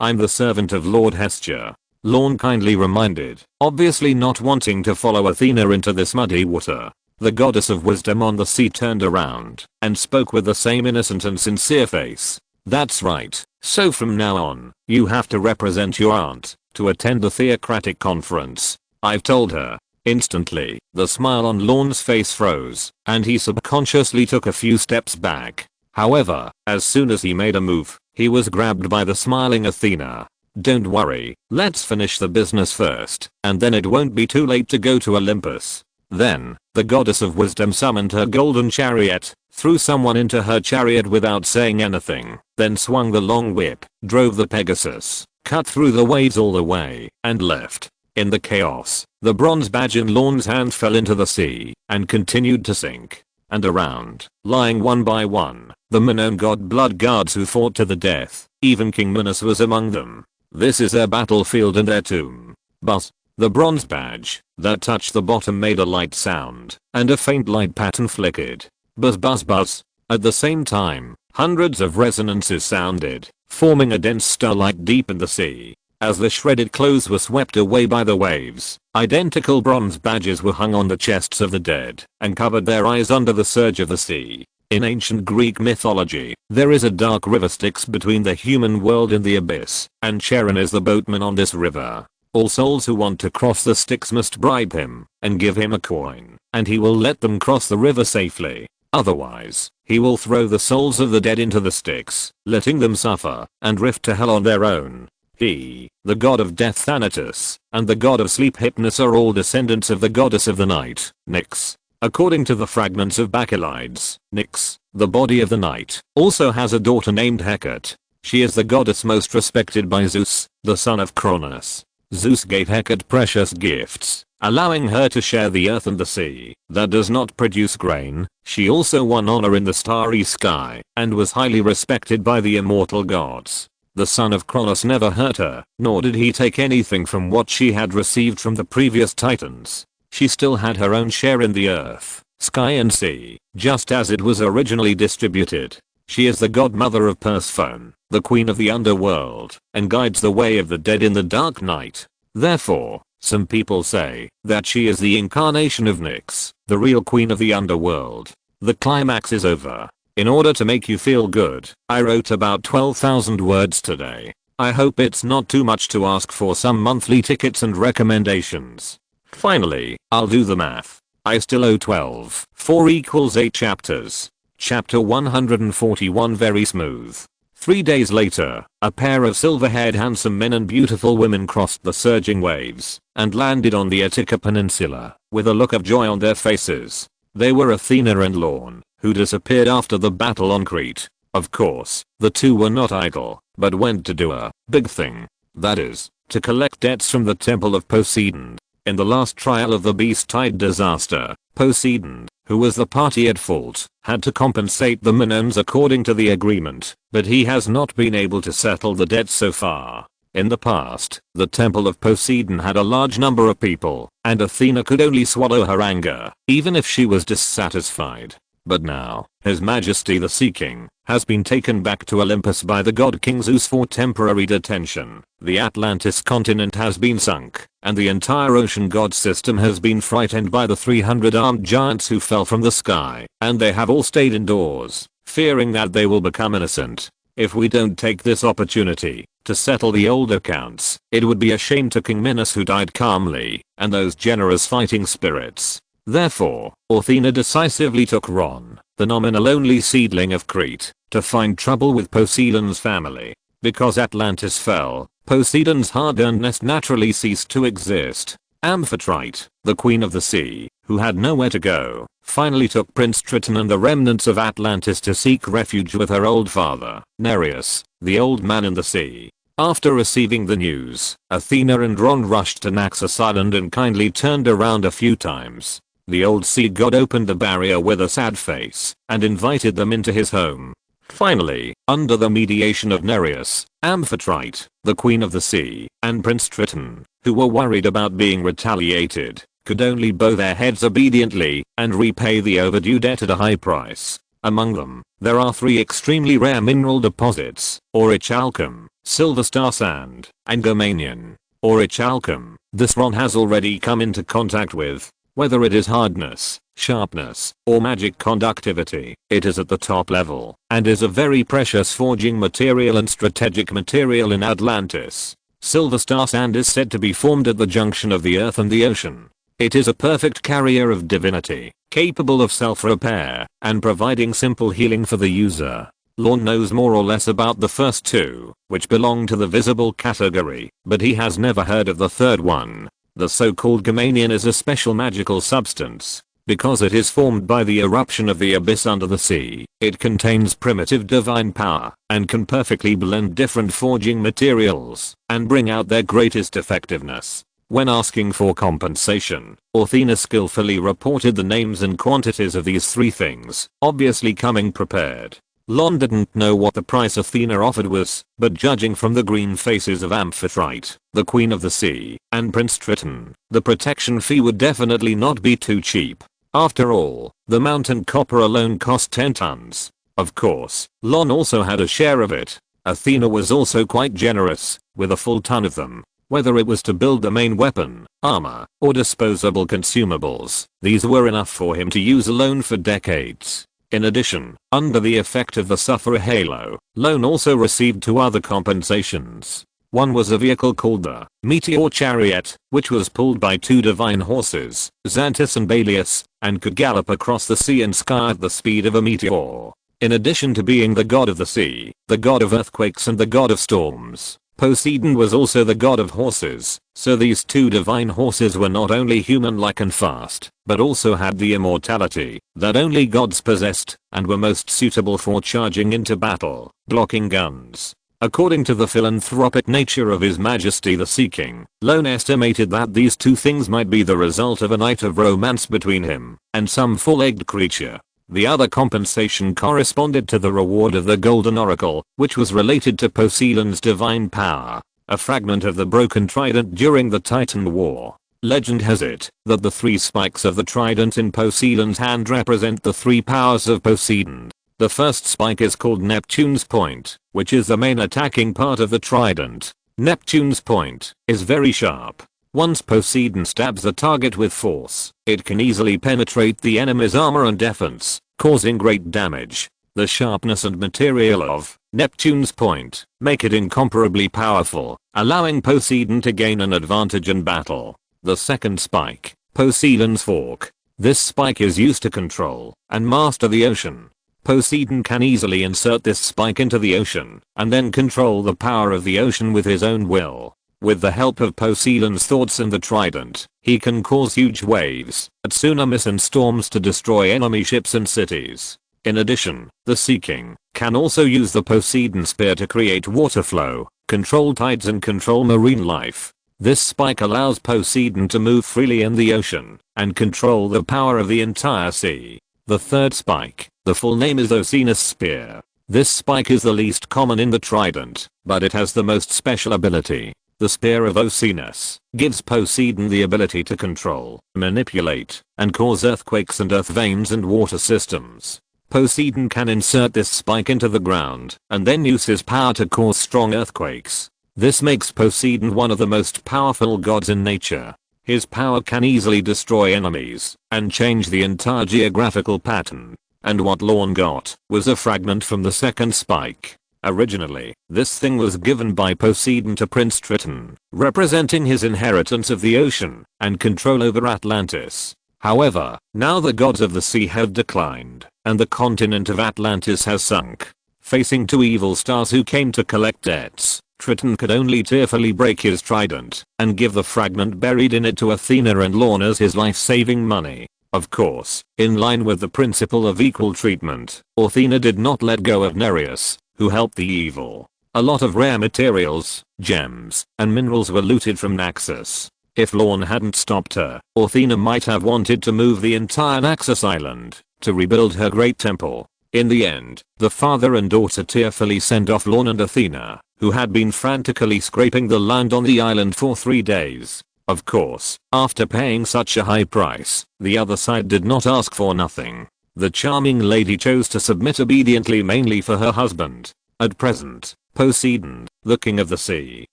I'm the servant of Lord Hestia," Lorne kindly reminded, obviously not wanting to follow Athena into this muddy water. The goddess of wisdom on the sea turned around and spoke with the same innocent and sincere face. "That's right. So from now on, you have to represent your aunt to attend the theocratic conference. I've told her." Instantly, the smile on Lorne's face froze, and he subconsciously took a few steps back. However, as soon as he made a move, he was grabbed by the smiling Athena. "Don't worry, let's finish the business first, and then it won't be too late to go to Olympus." Then, the goddess of wisdom summoned her golden chariot, threw someone into her chariot without saying anything, then swung the long whip, drove the Pegasus, cut through the waves all the way, and left. In the chaos, the bronze badge in Lorne's hand fell into the sea and continued to sink. and around, lying one by one, the Minoan god blood guards who fought to the death. Even King Minos was among them. This is their battlefield and their tomb. Buzz. The bronze badge that touched the bottom made a light sound, and a faint light pattern flickered. Buzz buzz buzz. At the same time, hundreds of resonances sounded, forming a dense starlight deep in the sea. As the shredded clothes were swept away by the waves, identical bronze badges were hung on the chests of the dead and covered their eyes under the surge of the sea. In ancient Greek mythology, there is a dark river Styx between the human world and the abyss, and Charon is the boatman on this river. All souls who want to cross the Styx must bribe him and give him a coin, and he will let them cross the river safely. Otherwise, he will throw the souls of the dead into the Styx, letting them suffer and drift to hell on their own. He, the god of death Thanatos, and the god of sleep Hypnos are all descendants of the goddess of the night, Nyx. According to the fragments of Bacchylides, Nyx, the body of the night, also has a daughter named Hecate. She is the goddess most respected by Zeus, the son of Cronus. Zeus gave Hecate precious gifts, allowing her to share the earth and the sea that does not produce grain. She also won honor in the starry sky and was highly respected by the immortal gods. The son of Cronus never hurt her, nor did he take anything from what she had received from the previous titans. She still had her own share in the earth, sky and sea, just as it was originally distributed. She is the godmother of Persephone, the queen of the underworld, and guides the way of the dead in the dark night. Therefore, some people say that she is the incarnation of Nyx, the real queen of the underworld. The climax is over. In order to make you feel good, I wrote about 12,000 words today. I hope it's not too much to ask for some monthly tickets and recommendations. Finally, I'll do the math. I still owe 12. 4 equals 8 chapters. Chapter 141 very smooth. 3 days later, a pair of silver-haired handsome men and beautiful women crossed the surging waves and landed on the Attica Peninsula with a look of joy on their faces. They were Athena and Lorne, who disappeared after the battle on Crete. Of course, the two were not idle, but went to do a big thing. That is, to collect debts from the temple of Poseidon. In the last trial of the beast-tide disaster, Poseidon, who was the party at fault, had to compensate the Minoans according to the agreement, but he has not been able to settle the debt so far. In the past, the temple of Poseidon had a large number of people, and Athena could only swallow her anger, even if she was dissatisfied. But now, His Majesty the Sea King has been taken back to Olympus by the god King Zeus for temporary detention. The Atlantis continent has been sunk, and the entire ocean god system has been frightened by the 300 armed giants who fell from the sky, and they have all stayed indoors, fearing that they will become innocent. If we don't take this opportunity to settle the old accounts, it would be a shame to King Minos who died calmly, and those generous fighting spirits. Therefore, Athena decisively took Ron, the nominal only seedling of Crete, to find trouble with Poseidon's family. Because Atlantis fell, Poseidon's hard-earned nest naturally ceased to exist. Amphitrite, the queen of the sea, who had nowhere to go, finally took Prince Triton and the remnants of Atlantis to seek refuge with her old father, Nereus, the old man in the sea. After receiving the news, Athena and Ron rushed to Naxos Island and kindly turned around a few times. The old sea god opened the barrier with a sad face and invited them into his home. Finally, under the mediation of Nereus, Amphitrite, the queen of the sea, and Prince Triton, who were worried about being retaliated, could only bow their heads obediently and repay the overdue debt at a high price. Among them, there are 3 extremely rare mineral deposits: orichalcum, silver star sand, and germanium. Orichalcum, this Ron has already come into contact with. Whether it is hardness, sharpness, or magic conductivity, it is at the top level, and is a very precious forging material and strategic material in Atlantis. Silver star sand is said to be formed at the junction of the earth and the ocean. It is a perfect carrier of divinity, capable of self-repair, and providing simple healing for the user. Lorne knows more or less about the first 2, which belong to the visible category, but he has never heard of the third one. The so-called germanium is a special magical substance. Because it is formed by the eruption of the abyss under the sea, it contains primitive divine power, and can perfectly blend different forging materials, and bring out their greatest effectiveness. When asking for compensation, Athena skillfully reported the names and quantities of these three things, obviously coming prepared. Lorne didn't know what the price Athena offered was, but judging from the green faces of Amphitrite, the Queen of the Sea, and Prince Triton, the protection fee would definitely not be too cheap. After all, the mountain copper alone cost 10 tons. Of course, Lorne also had a share of it. Athena was also quite generous, with a full ton of them. Whether it was to build the main weapon, armor, or disposable consumables, these were enough for him to use alone for decades. In addition, under the effect of the Sufferer Halo, Lorne also received two other compensations. One was a vehicle called the Meteor Chariot, which was pulled by two divine horses, Xanthus and Balius, and could gallop across the sea and sky at the speed of a meteor. In addition to being the god of the sea, the god of earthquakes and the god of storms, Poseidon was also the god of horses, so these two divine horses were not only human-like and fast, but also had the immortality that only gods possessed, and were most suitable for charging into battle, blocking guns. According to the philanthropic nature of His Majesty the Sea King, Lorne estimated that these two things might be the result of a night of romance between him and some full-egged creature. The other compensation corresponded to the reward of the Golden Oracle, which was related to Poseidon's divine power, a fragment of the broken trident during the Titan War. Legend has it that the three spikes of the trident in Poseidon's hand represent the three powers of Poseidon. The first spike is called Neptune's Point, which is the main attacking part of the trident. Neptune's Point is very sharp. Once Poseidon stabs the target with force, it can easily penetrate the enemy's armor and defense, causing great damage. The sharpness and material of Neptune's Point make it incomparably powerful, allowing Poseidon to gain an advantage in battle. The second spike, Poseidon's Fork. This spike is used to control and master the ocean. Poseidon can easily insert this spike into the ocean and then control the power of the ocean with his own will. With the help of Poseidon's thoughts and the trident, he can cause huge waves, tsunamis and storms to destroy enemy ships and cities. In addition, the Sea King can also use the Poseidon Spear to create water flow, control tides and control marine life. This spike allows Poseidon to move freely in the ocean and control the power of the entire sea. The third spike, the full name is Oceanus Spear. This spike is the least common in the trident, but it has the most special ability. The Spear of Oceanus gives Poseidon the ability to control, manipulate, and cause earthquakes and earth veins and water systems. Poseidon can insert this spike into the ground and then use his power to cause strong earthquakes. This makes Poseidon one of the most powerful gods in nature. His power can easily destroy enemies and change the entire geographical pattern. And what Lorne got was a fragment from the second spike. Originally, this thing was given by Poseidon to Prince Triton, representing his inheritance of the ocean and control over Atlantis. However, now the gods of the sea have declined, and the continent of Atlantis has sunk. Facing two evil stars who came to collect debts, Triton could only tearfully break his trident and give the fragment buried in it to Athena and Lorne as his life-saving money. Of course, in line with the principle of equal treatment, Athena did not let go of Nereus, who helped the evil. A lot of rare materials, gems, and minerals were looted from Naxos. If Lorne hadn't stopped her, Athena might have wanted to move the entire Naxos island to rebuild her great temple. In the end, the father and daughter tearfully sent off Lorne and Athena, who had been frantically scraping the land on the island for 3 days. Of course, after paying such a high price, the other side did not ask for nothing. The charming lady chose to submit obediently mainly for her husband. At present, Poseidon, the king of the sea,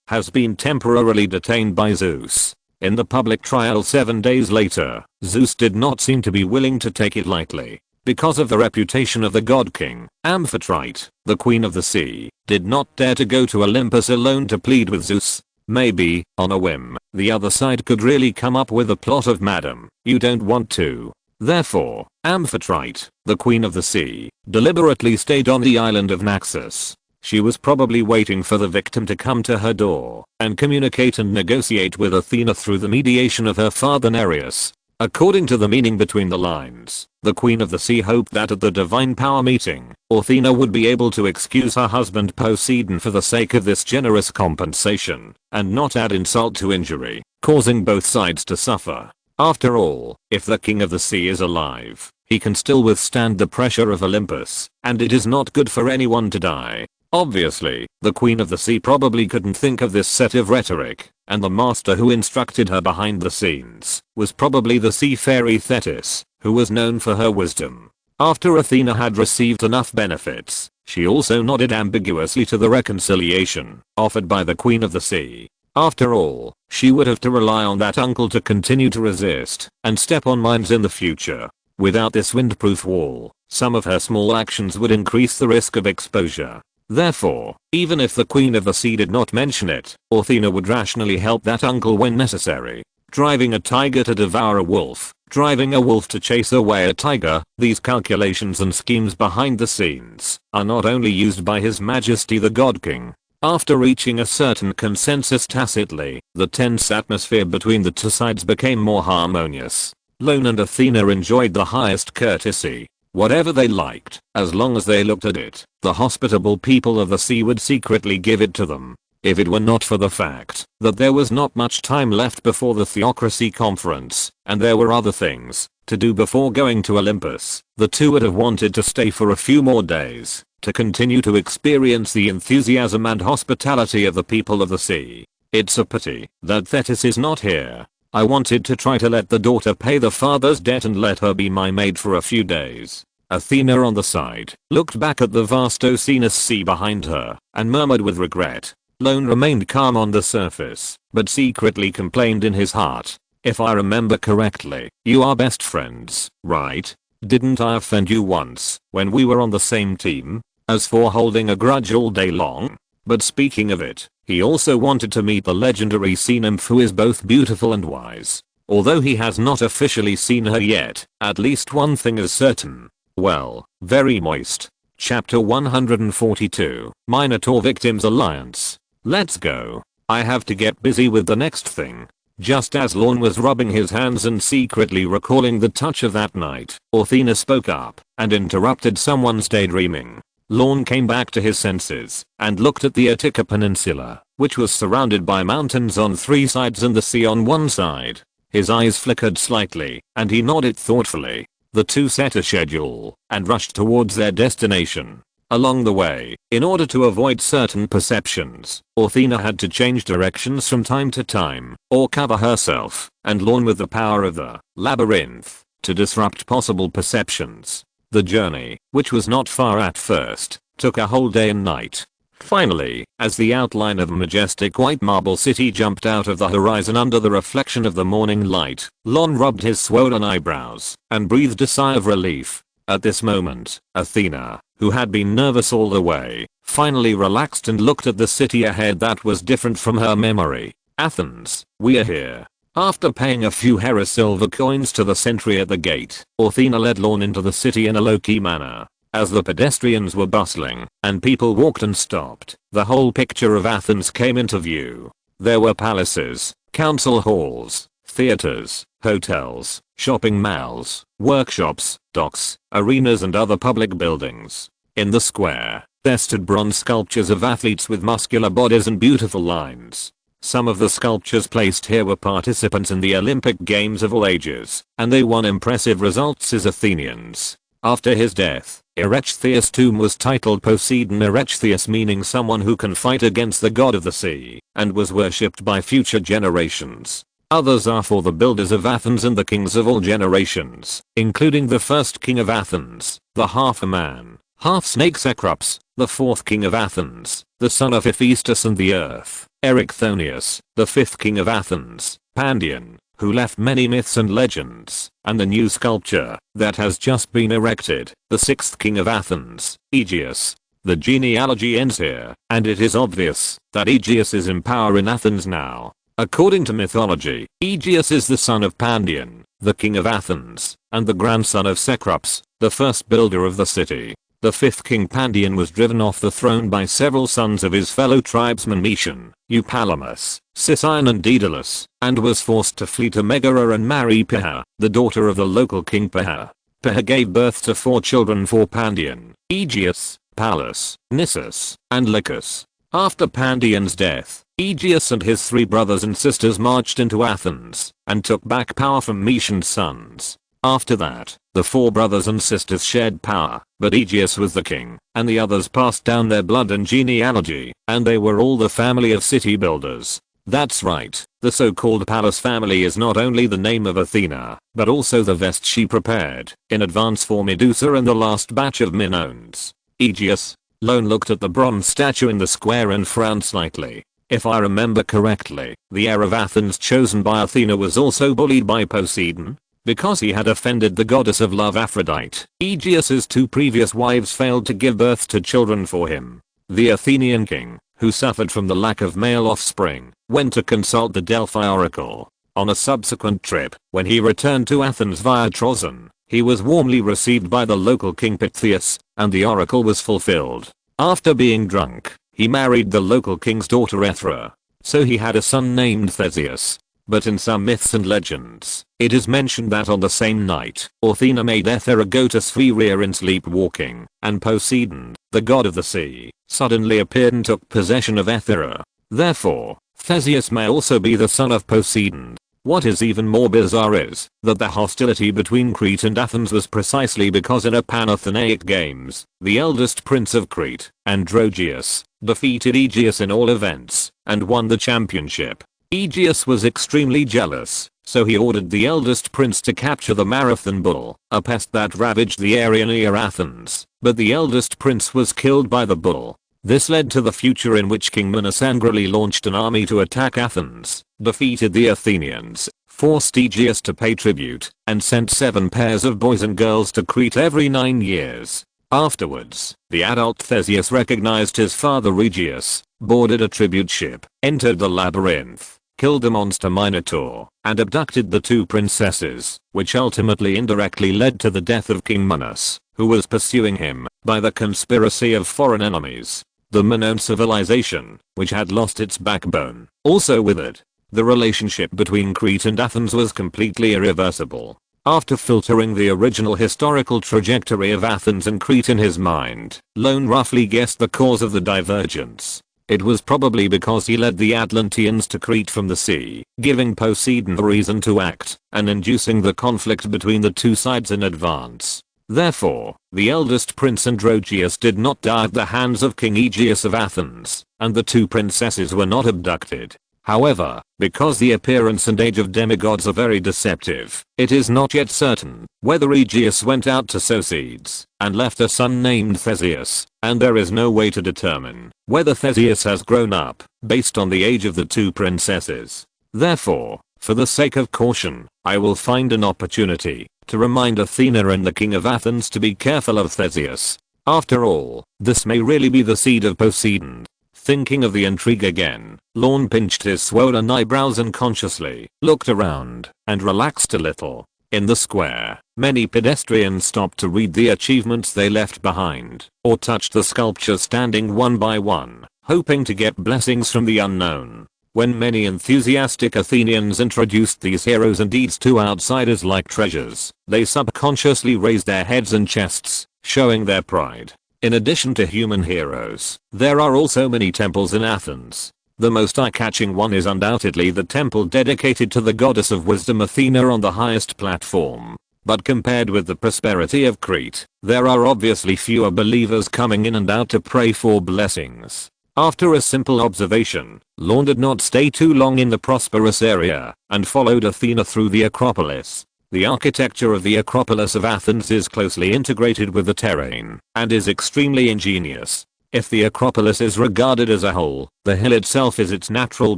has been temporarily detained by Zeus. In the public trial 7 days later, Zeus did not seem to be willing to take it lightly. Because of the reputation of the god king, Amphitrite, the queen of the sea, did not dare to go to Olympus alone to plead with Zeus. Maybe, on a whim, the other side could really come up with a plot of "Madam, you don't want to." Therefore, Amphitrite, the queen of the sea, deliberately stayed on the island of Naxos. She was probably waiting for the victim to come to her door and communicate and negotiate with Athena through the mediation of her father Nereus. According to the meaning between the lines, the Queen of the Sea hoped that at the Divine Power meeting, Athena would be able to excuse her husband Poseidon for the sake of this generous compensation, and not add insult to injury. causing both sides to suffer. After all, if the king of the sea is alive, he can still withstand the pressure of Olympus, and it is not good for anyone to die. Obviously, the queen of the sea probably couldn't think of this set of rhetoric, and the master who instructed her behind the scenes was probably the sea fairy Thetis, who was known for her wisdom. After Athena had received enough benefits, she also nodded ambiguously to the reconciliation offered by the queen of the sea. After all, she would have to rely on that uncle to continue to resist and step on mines in the future. Without this windproof wall, some of her small actions would increase the risk of exposure. Therefore, even if the queen of the sea did not mention it, Athena would rationally help that uncle when necessary. Driving a tiger to devour a wolf, driving a wolf to chase away a tiger, these calculations and schemes behind the scenes are not only used by His Majesty the God King. After reaching a certain consensus tacitly, the tense atmosphere between the two sides became more harmonious. Lorne and Athena enjoyed the highest courtesy. Whatever they liked, as long as they looked at it, the hospitable people of the sea would secretly give it to them. If it were not for the fact that there was not much time left before the Theocracy Conference, and there were other things to do before going to Olympus, the two would have wanted to stay for a few more days, to continue to experience the enthusiasm and hospitality of the people of the sea. It's a pity that Thetis is not here. I wanted to try to let the daughter pay the father's debt and let her be my maid for a few days. Athena on the side looked back at the vast oceanous sea behind her and murmured with regret. Lorne remained calm on the surface, but secretly complained in his heart. If I remember correctly, you are best friends, right? Didn't I offend you once when we were on the same team? As for holding a grudge all day long. But speaking of it, he also wanted to meet the legendary sea nymph who is both beautiful and wise. Although he has not officially seen her yet, at least one thing is certain. Well, very moist. Chapter 142, Minotaur Victims Alliance. Let's go. I have to get busy with the next thing. Just as Lorne was rubbing his hands and secretly recalling the touch of that night, Athena spoke up and interrupted someone's daydreaming. Lorne came back to his senses and looked at the Attica Peninsula, which was surrounded by mountains on three sides and the sea on one side. His eyes flickered slightly, and he nodded thoughtfully. The two set a schedule and rushed towards their destination. Along the way, in order to avoid certain perceptions, Athena had to change directions from time to time, or cover herself, and Lorne with the power of the labyrinth to disrupt possible perceptions. The journey, which was not far at first, took a whole day and night. Finally, as the outline of a majestic white marble city jumped out of the horizon under the reflection of the morning light, Lorne rubbed his swollen eyebrows and breathed a sigh of relief. At this moment, Athena, who had been nervous all the way, finally relaxed and looked at the city ahead that was different from her memory. Athens, we are here. After paying a few Hera silver coins to the sentry at the gate, Athena led Lorne into the city in a low-key manner. As the pedestrians were bustling and people walked and stopped, the whole picture of Athens came into view. There were palaces, council halls, theaters, hotels, shopping malls, workshops, docks, arenas and other public buildings. In the square, there stood bronze sculptures of athletes with muscular bodies and beautiful lines. Some of the sculptures placed here were participants in the Olympic Games of all ages, and they won impressive results as Athenians. After his death, Erechtheus' tomb was titled Poseidon Erechtheus, meaning someone who can fight against the god of the sea, and was worshipped by future generations. Others are for the builders of Athens and the kings of all generations, including the first king of Athens, the half-man, half-snake Cecrops, the fourth king of Athens, the son of Hephaestus and the earth, Erichthonius, the fifth king of Athens, Pandion, who left many myths and legends, and the new sculpture that has just been erected, the sixth king of Athens, Aegeus. The genealogy ends here, and it is obvious that Aegeus is in power in Athens now. According to mythology, Aegeus is the son of Pandion, the king of Athens, and the grandson of Cecrops, the first builder of the city. The fifth king Pandion was driven off the throne by several sons of his fellow tribesmen Metion, Eupalamous, Sicyon and Daedalus, and was forced to flee to Megara and marry Pyrrha, the daughter of the local king Pyrrha. Pyrrha gave birth to 4 children for Pandion: Aegeus, Pallas, Nissus, and Lycus. After Pandion's death, Aegeus and his 3 brothers and sisters marched into Athens and took back power from Metion's sons. After that, the 4 brothers and sisters shared power, but Aegeus was the king, and the others passed down their blood and genealogy, and they were all the family of city builders. That's right, the so-called palace family is not only the name of Athena, but also the vest she prepared in advance for Medusa and the last batch of Minoans. Aegeus. Lorne looked at the bronze statue in the square and frowned slightly. If I remember correctly, the heir of Athens chosen by Athena was also bullied by Poseidon, because he had offended the goddess of love Aphrodite. Aegeus's 2 previous wives failed to give birth to children for him. The Athenian king, who suffered from the lack of male offspring, went to consult the Delphi oracle. On a subsequent trip, when he returned to Athens via Troezen, he was warmly received by the local king Pittheus, and the oracle was fulfilled. After being drunk, he married the local king's daughter Ethra. So he had a son named Theseus. But in some myths and legends, it is mentioned that on the same night, Athena made Ethra go to Spheria in sleepwalking, and Poseidon, the god of the sea, suddenly appeared and took possession of Ethra. Therefore, Theseus may also be the son of Poseidon. What is even more bizarre is that the hostility between Crete and Athens was precisely because in a Panathenaic games, the eldest prince of Crete, Androgeus, defeated Aegeus in all events, and won the championship. Aegeus was extremely jealous, so he ordered the eldest prince to capture the Marathon bull, a pest that ravaged the area near Athens, but the eldest prince was killed by the bull. This led to the future in which King Minos angrily launched an army to attack Athens, defeated the Athenians, forced Aegeus to pay tribute, and sent 7 pairs of boys and girls to Crete every 9 years. Afterwards, the adult Theseus recognized his father Aegeus, boarded a tribute ship, entered the labyrinth, killed the monster Minotaur, and abducted the 2 princesses, which ultimately indirectly led to the death of King Minos, who was pursuing him, by the conspiracy of foreign enemies. The Minoan civilization, which had lost its backbone, also withered. The relationship between Crete and Athens was completely irreversible. After filtering the original historical trajectory of Athens and Crete in his mind, Lorne roughly guessed the cause of the divergence. It was probably because he led the Atlanteans to Crete from the sea, giving Poseidon a reason to act, and inducing the conflict between the 2 sides in advance. Therefore, the eldest prince Androgeus did not die at the hands of King Aegeus of Athens, and the 2 princesses were not abducted. However, because the appearance and age of demigods are very deceptive, it is not yet certain whether Aegeus went out to sow seeds and left a son named Theseus, and there is no way to determine whether Theseus has grown up based on the age of the 2 princesses. Therefore, for the sake of caution, I will find an opportunity to remind Athena and the king of Athens to be careful of Theseus. After all, this may really be the seed of Poseidon. Thinking of the intrigue again, Lorne pinched his swollen eyebrows and consciously looked around and relaxed a little. In the square, many pedestrians stopped to read the achievements they left behind, or touched the sculptures standing one by one, hoping to get blessings from the unknown. When many enthusiastic Athenians introduced these heroes and deeds to outsiders like treasures, they subconsciously raised their heads and chests, showing their pride. In addition to human heroes, there are also many temples in Athens. The most eye-catching one is undoubtedly the temple dedicated to the goddess of wisdom Athena on the highest platform. But compared with the prosperity of Crete, there are obviously fewer believers coming in and out to pray for blessings. After a simple observation, Lorne did not stay too long in the prosperous area, and followed Athena through the Acropolis. The architecture of the Acropolis of Athens is closely integrated with the terrain, and is extremely ingenious. If the Acropolis is regarded as a whole, the hill itself is its natural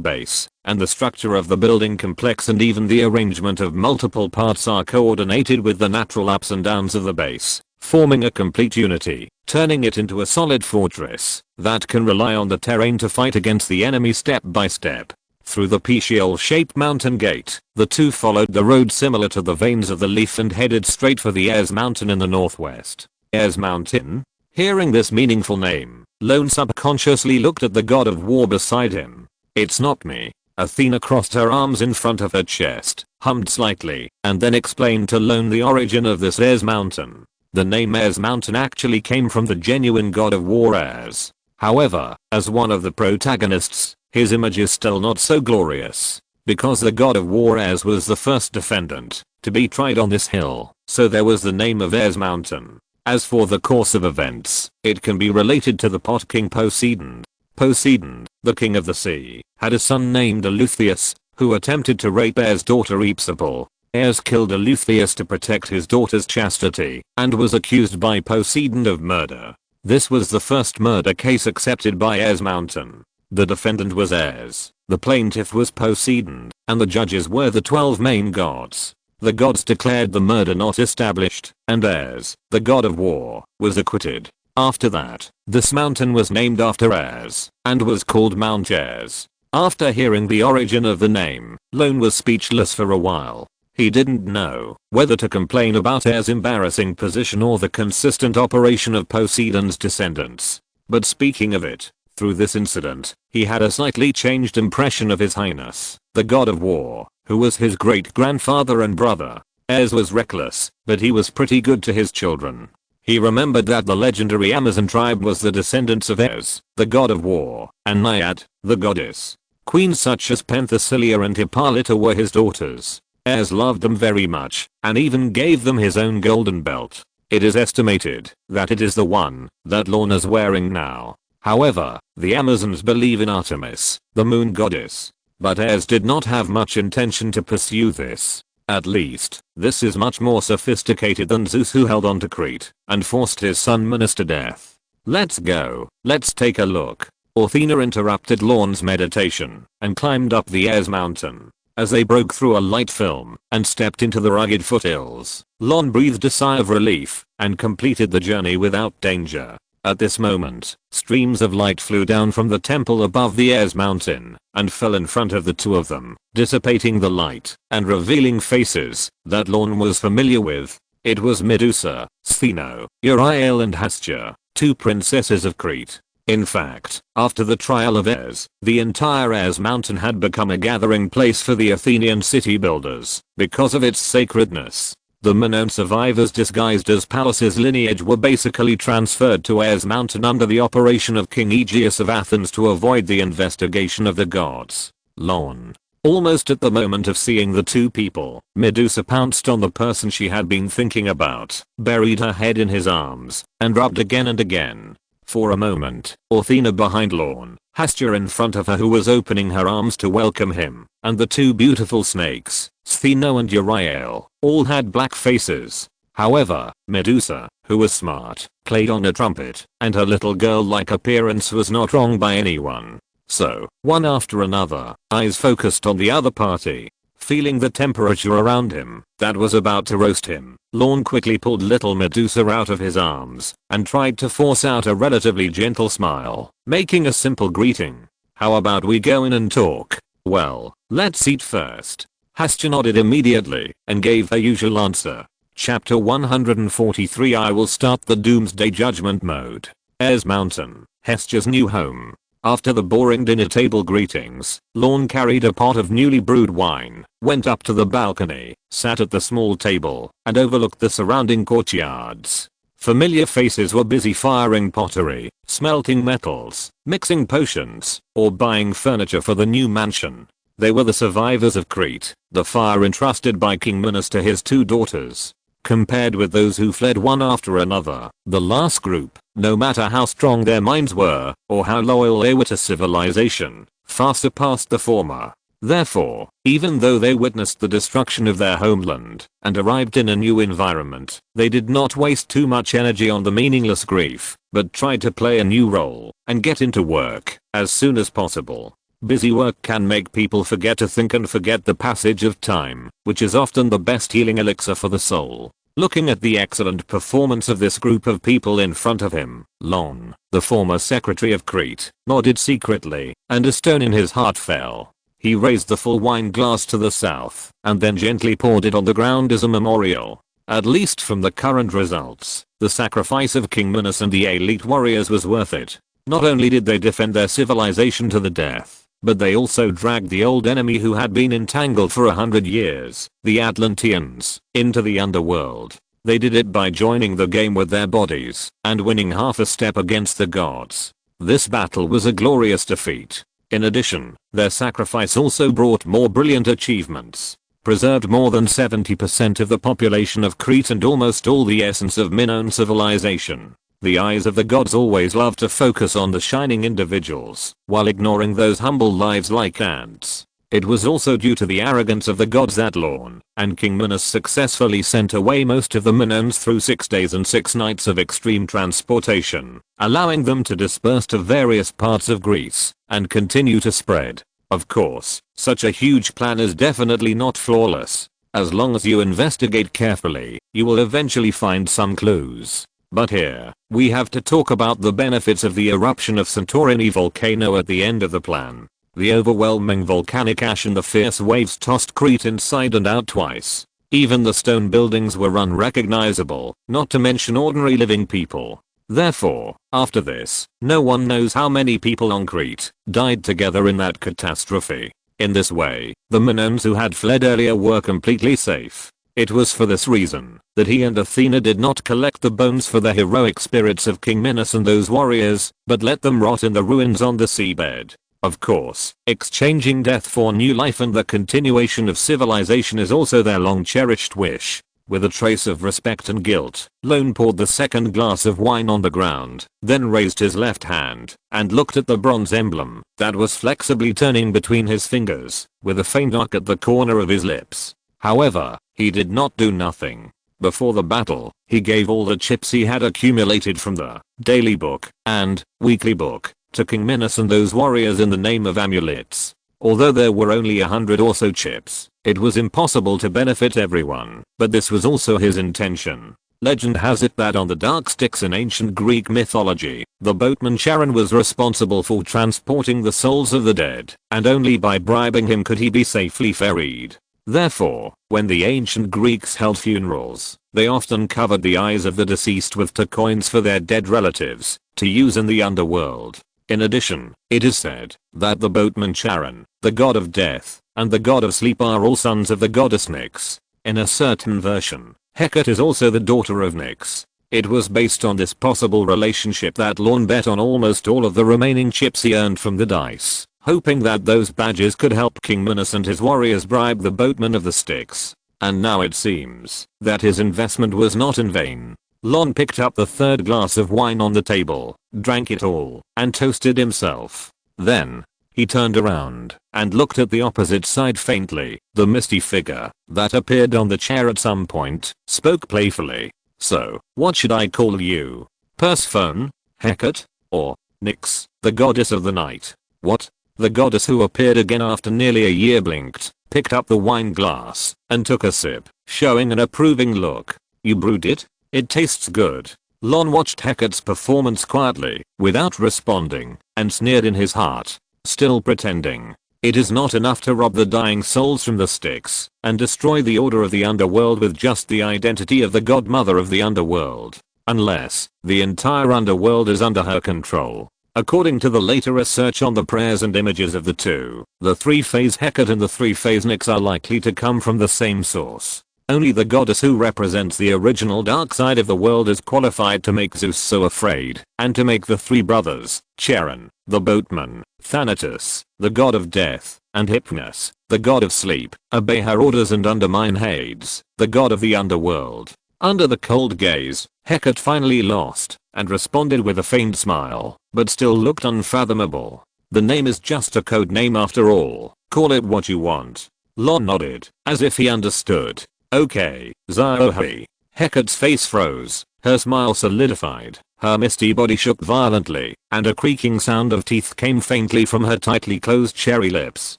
base, and the structure of the building complex and even the arrangement of multiple parts are coordinated with the natural ups and downs of the base, forming a complete unity, turning it into a solid fortress that can rely on the terrain to fight against the enemy step by step. Through the peacock-shaped mountain gate, the 2 followed the road similar to the veins of the leaf and headed straight for the Ares Mountain in the northwest. Ares Mountain? Hearing this meaningful name, Lorne subconsciously looked at the god of war beside him. It's not me. Athena crossed her arms in front of her chest, hummed slightly, and then explained to Lorne the origin of this Ares Mountain. The name Ares Mountain actually came from the genuine god of war Ares. However, as one of the protagonists, His image is still not so glorious, because the god of war Ares was the first defendant to be tried on this hill, so there was the name of Ares Mountain. As for the course of events, it can be related to the pot king Poseidon. Poseidon, the king of the sea, had a son named Eleutheus, who attempted to rape Ares' daughter Ipsiple. Ares killed Eleutheus to protect his daughter's chastity, and was accused by Poseidon of murder. This was the first murder case accepted by Ares Mountain. The defendant was Ares, the plaintiff was Poseidon, and the judges were the 12 main gods. The gods declared the murder not established, and Ares, the god of war, was acquitted. After that, this mountain was named after Ares, and was called Mount Ares. After hearing the origin of the name, Lorne was speechless for a while. He didn't know whether to complain about Ares' embarrassing position or the consistent operation of Poseidon's descendants. But speaking of it, through this incident, he had a slightly changed impression of His Highness, the god of war, who was his great-grandfather and brother. Ares was reckless, but he was pretty good to his children. He remembered that the legendary Amazon tribe was the descendants of Ares, the god of war, and Naiad, the goddess. Queens such as Penthesilea and Hippolyta were his daughters. Ares loved them very much, and even gave them his own golden belt. It is estimated that it is the one that Lorne is wearing now. However, the Amazons believe in Artemis, the moon goddess. But Ares did not have much intention to pursue this. At least, this is much more sophisticated than Zeus, who held on to Crete and forced his son Minos to death. Let's go, let's take a look. Athena interrupted Lorne's meditation and climbed up the Ares mountain. As they broke through a light film and stepped into the rugged foothills, Lorne breathed a sigh of relief and completed the journey without danger. At this moment, streams of light flew down from the temple above the Ares mountain and fell in front of the two of them, dissipating the light and revealing faces that Lorne was familiar with. It was Medusa, Stheno, Uriel and Hestia, two princesses of Crete. In fact, after the trial of Ares, the entire Ares mountain had become a gathering place for the Athenian city builders because of its sacredness. The Minoan survivors disguised as Pallas's lineage were basically transferred to Ares Mountain under the operation of King Aegeus of Athens to avoid the investigation of the gods. Lorne. Almost at the moment of seeing the two people, Medusa pounced on the person she had been thinking about, buried her head in his arms, and rubbed again and again. For a moment, Athena behind Lorne, Hestia in front of her who was opening her arms to welcome him, and the two beautiful snakes, Stheno and Uriel, all had black faces. However, Medusa, who was smart, played on a trumpet, and her little girl-like appearance was not wrong by anyone. So, one after another, eyes focused on the other party. Feeling the temperature around him that was about to roast him, Lorne quickly pulled little Medusa out of his arms and tried to force out a relatively gentle smile, making a simple greeting. "How about we go in and talk? Well, let's eat first." Hestia nodded immediately and gave her usual answer. Chapter 143. I will start the Doomsday Judgment mode. Ares Mountain, Hestia's new home. After the boring dinner table greetings, Lorne carried a pot of newly brewed wine, went up to the balcony, sat at the small table, and overlooked the surrounding courtyards. Familiar faces were busy firing pottery, smelting metals, mixing potions, or buying furniture for the new mansion. They were the survivors of Crete, the fire entrusted by King Minos to his two daughters. Compared with those who fled one after another, the last group, no matter how strong their minds were, or how loyal they were to civilization, far surpassed the former. Therefore, even though they witnessed the destruction of their homeland and arrived in a new environment, they did not waste too much energy on the meaningless grief, but tried to play a new role and get into work as soon as possible. Busy work can make people forget to think and forget the passage of time, which is often the best healing elixir for the soul. Looking at the excellent performance of this group of people in front of him, Lorne, the former secretary of Crete, nodded secretly, and a stone in his heart fell. He raised the full wine glass to the south, and then gently poured it on the ground as a memorial. At least from the current results, the sacrifice of King Minos and the elite warriors was worth it. Not only did they defend their civilization to the death, but they also dragged the old enemy who had been entangled for 100 years, the Atlanteans, into the underworld. They did it by joining the game with their bodies and winning half a step against the gods. This battle was a glorious defeat. In addition, their sacrifice also brought more brilliant achievements. Preserved more than 70% of the population of Crete and almost all the essence of Minoan civilization. The eyes of the gods always love to focus on the shining individuals, while ignoring those humble lives like ants. It was also due to the arrogance of the gods that Lorne and King Minos successfully sent away most of the Minoans through 6 days and 6 nights of extreme transportation, allowing them to disperse to various parts of Greece and continue to spread. Of course, such a huge plan is definitely not flawless. As long as you investigate carefully, you will eventually find some clues. But here, we have to talk about the benefits of the eruption of Santorini volcano at the end of the plan. The overwhelming volcanic ash and the fierce waves tossed Crete inside and out twice. Even the stone buildings were unrecognizable, not to mention ordinary living people. Therefore, after this, no one knows how many people on Crete died together in that catastrophe. In this way, the Minoans who had fled earlier were completely safe. It was for this reason that he and Athena did not collect the bones for the heroic spirits of King Minos and those warriors, but let them rot in the ruins on the seabed. Of course, exchanging death for new life and the continuation of civilization is also their long cherished wish. With a trace of respect and guilt, Lorne poured the second glass of wine on the ground, then raised his left hand and looked at the bronze emblem that was flexibly turning between his fingers, with a faint arc at the corner of his lips. However, he did not do nothing. Before the battle, he gave all the chips he had accumulated from the daily book and weekly book to King Minos and those warriors in the name of amulets. Although there were only 100 or so chips, it was impossible to benefit everyone, but this was also his intention. Legend has it that on the dark Styx in ancient Greek mythology, the boatman Charon was responsible for transporting the souls of the dead, and only by bribing him could he be safely ferried. Therefore, when the ancient Greeks held funerals, they often covered the eyes of the deceased with coins for their dead relatives to use in the underworld. In addition, it is said that the boatman Charon, the god of death, and the god of sleep are all sons of the goddess Nyx. In a certain version, Hecate is also the daughter of Nyx. It was based on this possible relationship that Lorne bet on almost all of the remaining chips he earned from the dice, hoping that those badges could help King Minos and his warriors bribe the boatman of the Styx. And now it seems that his investment was not in vain. Lorne picked up the third glass of wine on the table, drank it all, and toasted himself. Then, he turned around and looked at the opposite side faintly. The misty figure that appeared on the chair at some point spoke playfully. So, what should I call you? Persephone? Hecate? Or Nyx, the goddess of the night? What? The goddess who appeared again after nearly a year blinked, picked up the wine glass, and took a sip, showing an approving look. You brewed it? It tastes good. Lorne watched Hecate's performance quietly, without responding, and sneered in his heart, still pretending. It is not enough to rob the dying souls from the Styx, and destroy the order of the underworld with just the identity of the godmother of the underworld. Unless, the entire underworld is under her control. According to the later research on the prayers and images of the two, the three-phase Hecate and the three-phase Nyx are likely to come from the same source. Only the goddess who represents the original dark side of the world is qualified to make Zeus so afraid, and to make the three brothers, Charon, the boatman, Thanatos, the god of death, and Hypnos, the god of sleep, obey her orders and undermine Hades, the god of the underworld. Under the cold gaze, Hecate finally lost, and responded with a faint smile, but still looked unfathomable. The name is just a code name after all, call it what you want. Lorne nodded, as if he understood. Okay, Zaohi. Hecate's face froze, her smile solidified, her misty body shook violently, and a creaking sound of teeth came faintly from her tightly closed cherry lips.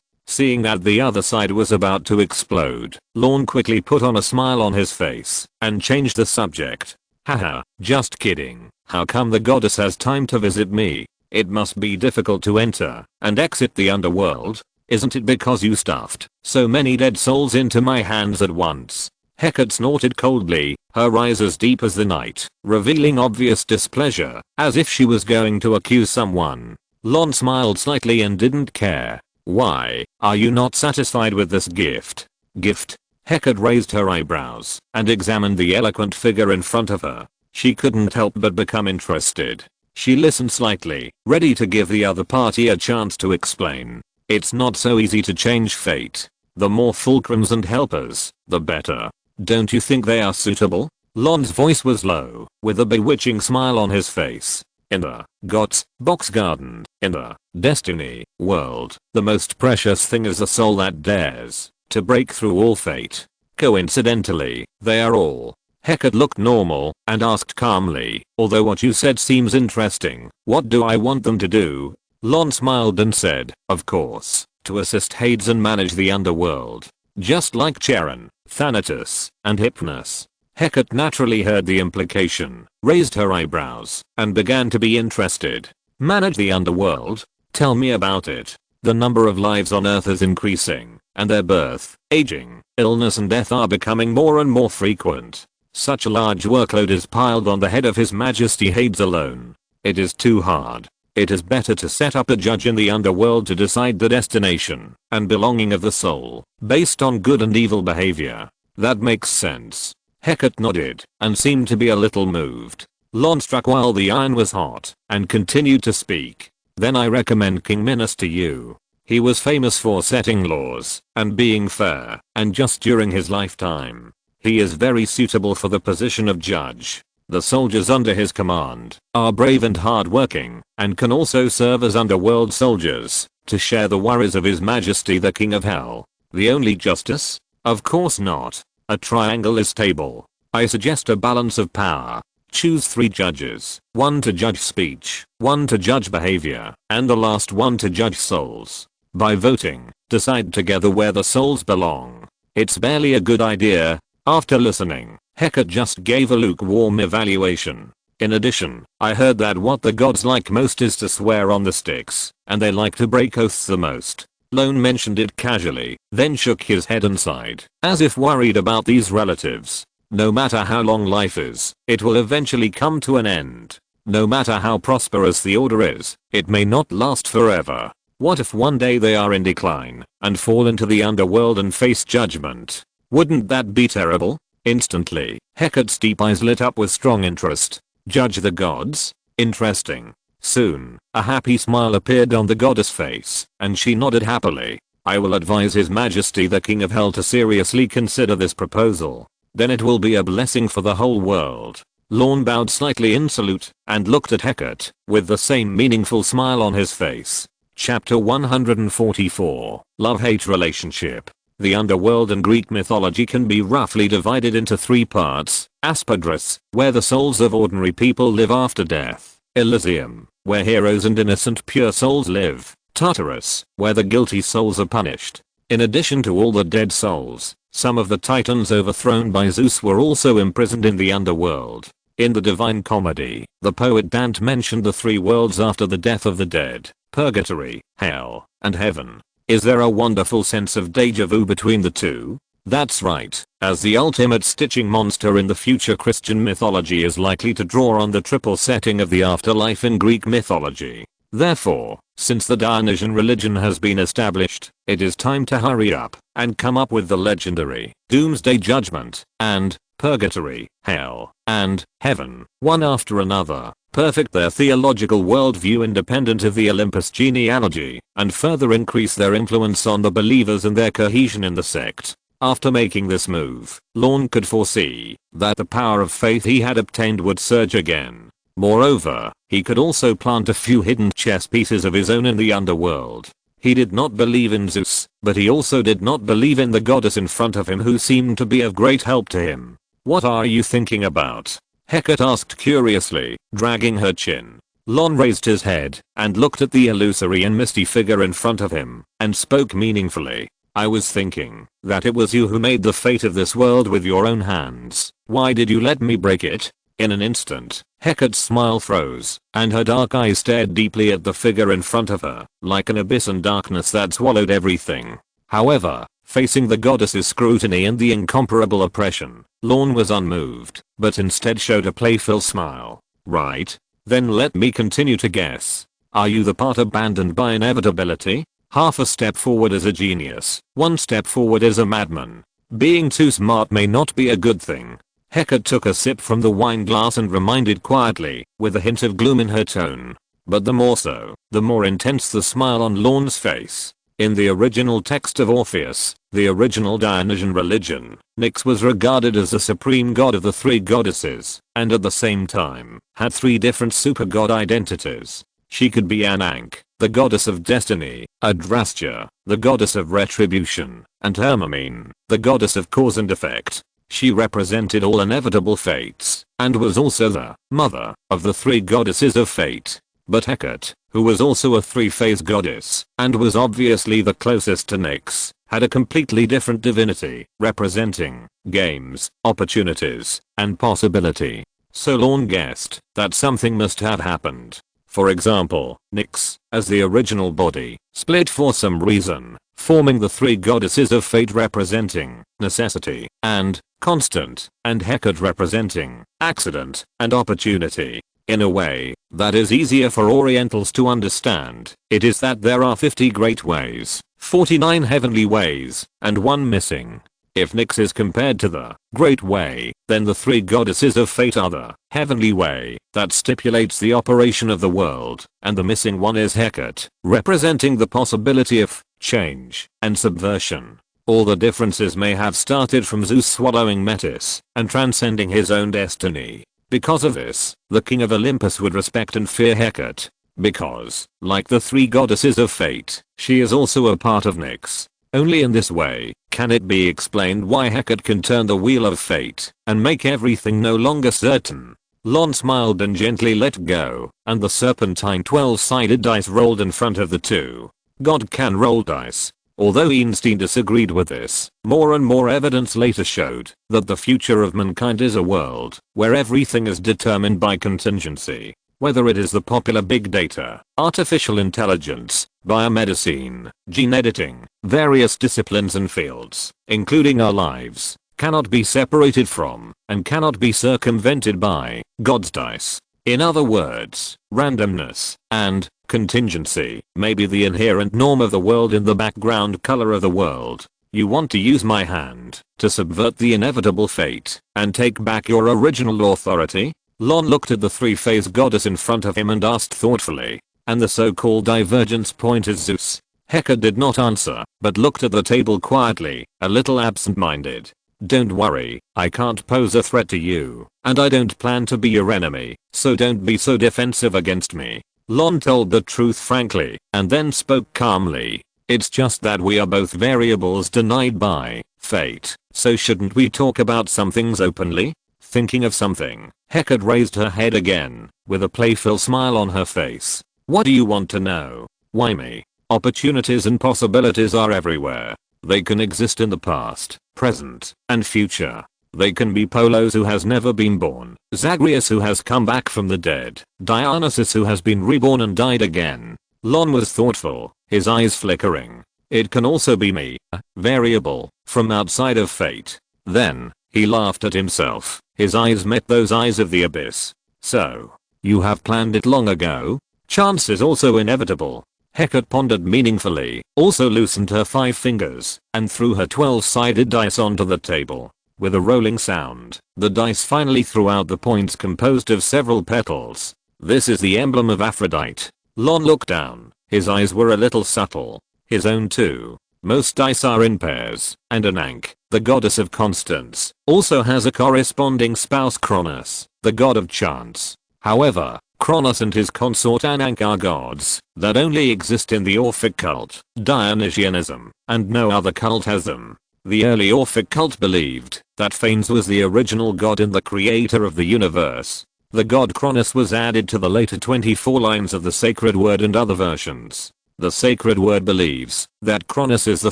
Seeing that the other side was about to explode, Lorne quickly put on a smile on his face, and changed the subject. Haha, just kidding. How come the goddess has time to visit me? It must be difficult to enter and exit the underworld. Isn't it because you stuffed so many dead souls into my hands at once? Hecate snorted coldly, her eyes as deep as the night, revealing obvious displeasure, as if she was going to accuse someone. Lorne smiled slightly and didn't care. Why, are you not satisfied with this gift? Gift? Hecate raised her eyebrows and examined the eloquent figure in front of her. She couldn't help but become interested. She listened slightly, ready to give the other party a chance to explain. It's not so easy to change fate. The more fulcrums and helpers, the better. Don't you think they are suitable? Lorne's voice was low, with a bewitching smile on his face. In the Gods box garden, in the destiny world, the most precious thing is a soul that dares to break through all fate. Coincidentally, they are all. Hecate looked normal and asked calmly, although what you said seems interesting, what do I want them to do? Lorne smiled and said, of course, to assist Hades and manage the underworld. Just like Charon, Thanatos, and Hypnos. Hecate naturally heard the implication, raised her eyebrows, and began to be interested. Manage the underworld? Tell me about it. The number of lives on Earth is increasing, and their birth, aging, illness and death are becoming more and more frequent. Such a large workload is piled on the head of His Majesty Hades alone. It is too hard. It is better to set up a judge in the underworld to decide the destination and belonging of the soul, based on good and evil behavior. That makes sense. Hecate nodded and seemed to be a little moved. Lorne struck while the iron was hot and continued to speak. Then I recommend King Minos to you. He was famous for setting laws and being fair and just during his lifetime. He is very suitable for the position of judge. The soldiers under his command are brave and hardworking and can also serve as underworld soldiers to share the worries of His Majesty the King of Hell. The only justice? Of course not. A triangle is stable. I suggest a balance of power. Choose 3 judges, 1 to judge speech, 1 to judge behavior, and the last one to judge souls. By voting, decide together where the souls belong. It's barely a good idea. After listening, Hecate just gave a lukewarm evaluation. In addition, I heard that what the gods like most is to swear on the sticks, and they like to break oaths the most. Lorne mentioned it casually, then shook his head and sighed, as if worried about these relatives. No matter how long life is, it will eventually come to an end. No matter how prosperous the order is, it may not last forever. What if one day they are in decline and fall into the underworld and face judgment? Wouldn't that be terrible? Instantly, Hecate's deep eyes lit up with strong interest. Judge the gods? Interesting. Soon, a happy smile appeared on the goddess' face, and she nodded happily. I will advise His Majesty the King of Hell to seriously consider this proposal. Then it will be a blessing for the whole world. Lorne bowed slightly in salute and looked at Hecate with the same meaningful smile on his face. Chapter 144, Love-Hate Relationship. The underworld in Greek mythology can be roughly divided into 3 parts: Asphodrus, where the souls of ordinary people live after death; Elysium, where heroes and innocent pure souls live; Tartarus, where the guilty souls are punished. In addition to all the dead souls, some of the titans overthrown by Zeus were also imprisoned in the underworld. In the Divine Comedy, the poet Dante mentioned the 3 worlds after the death of the dead: purgatory, hell, and heaven. Is there a wonderful sense of deja vu between the 2? That's right, as the ultimate stitching monster in the future Christian mythology is likely to draw on the triple setting of the afterlife in Greek mythology. Therefore, since the Dionysian religion has been established, it is time to hurry up and come up with the legendary Doomsday Judgment and purgatory, hell, and heaven, one after another. Perfect their theological worldview independent of the Olympus genealogy, and further increase their influence on the believers and their cohesion in the sect. After making this move, Lorne could foresee that the power of faith he had obtained would surge again. Moreover, he could also plant a few hidden chess pieces of his own in the underworld. He did not believe in Zeus, but he also did not believe in the goddess in front of him who seemed to be of great help to him. What are you thinking about? Hecate asked curiously, dragging her chin. Lorne raised his head and looked at the illusory and misty figure in front of him and spoke meaningfully. I was thinking that it was you who made the fate of this world with your own hands. Why did you let me break it? In an instant, Hecate's smile froze, and her dark eyes stared deeply at the figure in front of her, like an abyss in darkness that swallowed everything. However, facing the goddess's scrutiny and the incomparable oppression, Lorne was unmoved, but instead showed a playful smile. Right. Then let me continue to guess. Are you the part abandoned by inevitability? Half a step forward is a genius, 1 step forward is a madman. Being too smart may not be a good thing. Hecate took a sip from the wine glass and reminded quietly, with a hint of gloom in her tone. But the more so, the more intense the smile on Lorne's face. In the original text of Orpheus, the original Dionysian religion, Nyx was regarded as the supreme god of the three goddesses, and at the same time, had three different super-god identities. She could be Ankh, the goddess of destiny, Adrastia, the goddess of retribution, and Hermamene, the goddess of cause and effect. She represented all inevitable fates, and was also the mother of the three goddesses of fate. But Hecate, who was also a three-phase goddess, and was obviously the closest to Nyx, had a completely different divinity, representing games, opportunities, and possibility. So Lorne guessed that something must have happened. For example, Nyx, as the original body, split for some reason, forming the three goddesses of fate representing necessity and constant, and Hecate representing accident and opportunity. In a way that is easier for Orientals to understand, it is that there are 50 great ways, 49 heavenly ways, and one missing. If Nyx is compared to the great way, then the three goddesses of fate are the heavenly way that stipulates the operation of the world, and the missing one is Hecate, representing the possibility of change and subversion. All the differences may have started from Zeus swallowing Metis and transcending his own destiny. Because of this, the king of Olympus would respect and fear Hecate, because, like the three goddesses of fate, she is also a part of Nyx. Only in this way can it be explained why Hecate can turn the wheel of fate and make everything no longer certain. Lorne smiled and gently let go, and the serpentine 12-sided dice rolled in front of the two. God can roll dice. Although Einstein disagreed with this, more and more evidence later showed that the future of mankind is a world where everything is determined by contingency. Whether it is the popular big data, artificial intelligence, biomedicine, gene editing, various disciplines and fields, including our lives, cannot be separated from, and cannot be circumvented by, God's dice. In other words, randomness and contingency may be the inherent norm of the world in the background color of the world. You want to use my hand to subvert the inevitable fate and take back your original authority? Lorne looked at the three-phase goddess in front of him and asked thoughtfully, and the so-called divergence point is Zeus. Hecate did not answer, but looked at the table quietly, a little absent-minded. Don't worry, I can't pose a threat to you, and I don't plan to be your enemy, so don't be so defensive against me. Lorne told the truth frankly, and then spoke calmly. It's just that we are both variables denied by fate, so shouldn't we talk about some things openly? Thinking of something, Hecate raised her head again, with a playful smile on her face. What do you want to know? Why me? Opportunities and possibilities are everywhere. They can exist in the past, present, and future. They can be Polos who has never been born, Zagreus who has come back from the dead, Dionysus who has been reborn and died again. Lorne was thoughtful, his eyes flickering. It can also be me, a variable, from outside of fate. Then, he laughed at himself, his eyes met those eyes of the abyss. So, you have planned it long ago? Chance is also inevitable. Hecate pondered meaningfully, also loosened her 5 fingers, and threw her 12-sided dice onto the table. With a rolling sound, the dice finally threw out the points composed of several petals. This is the emblem of Aphrodite. Lorne looked down, his eyes were a little subtle. His own too. Most dice are in pairs, and Ankh, the goddess of constants, also has a corresponding spouse Kronos, the god of chance. However, Kronos and his consort Ankh are gods that only exist in the Orphic cult, Dionysianism, and no other cult has them. The early Orphic cult believed that Phanes was the original god and the creator of the universe. The god Kronos was added to the later 24 lines of the sacred word and other versions. The sacred word believes that Kronos is the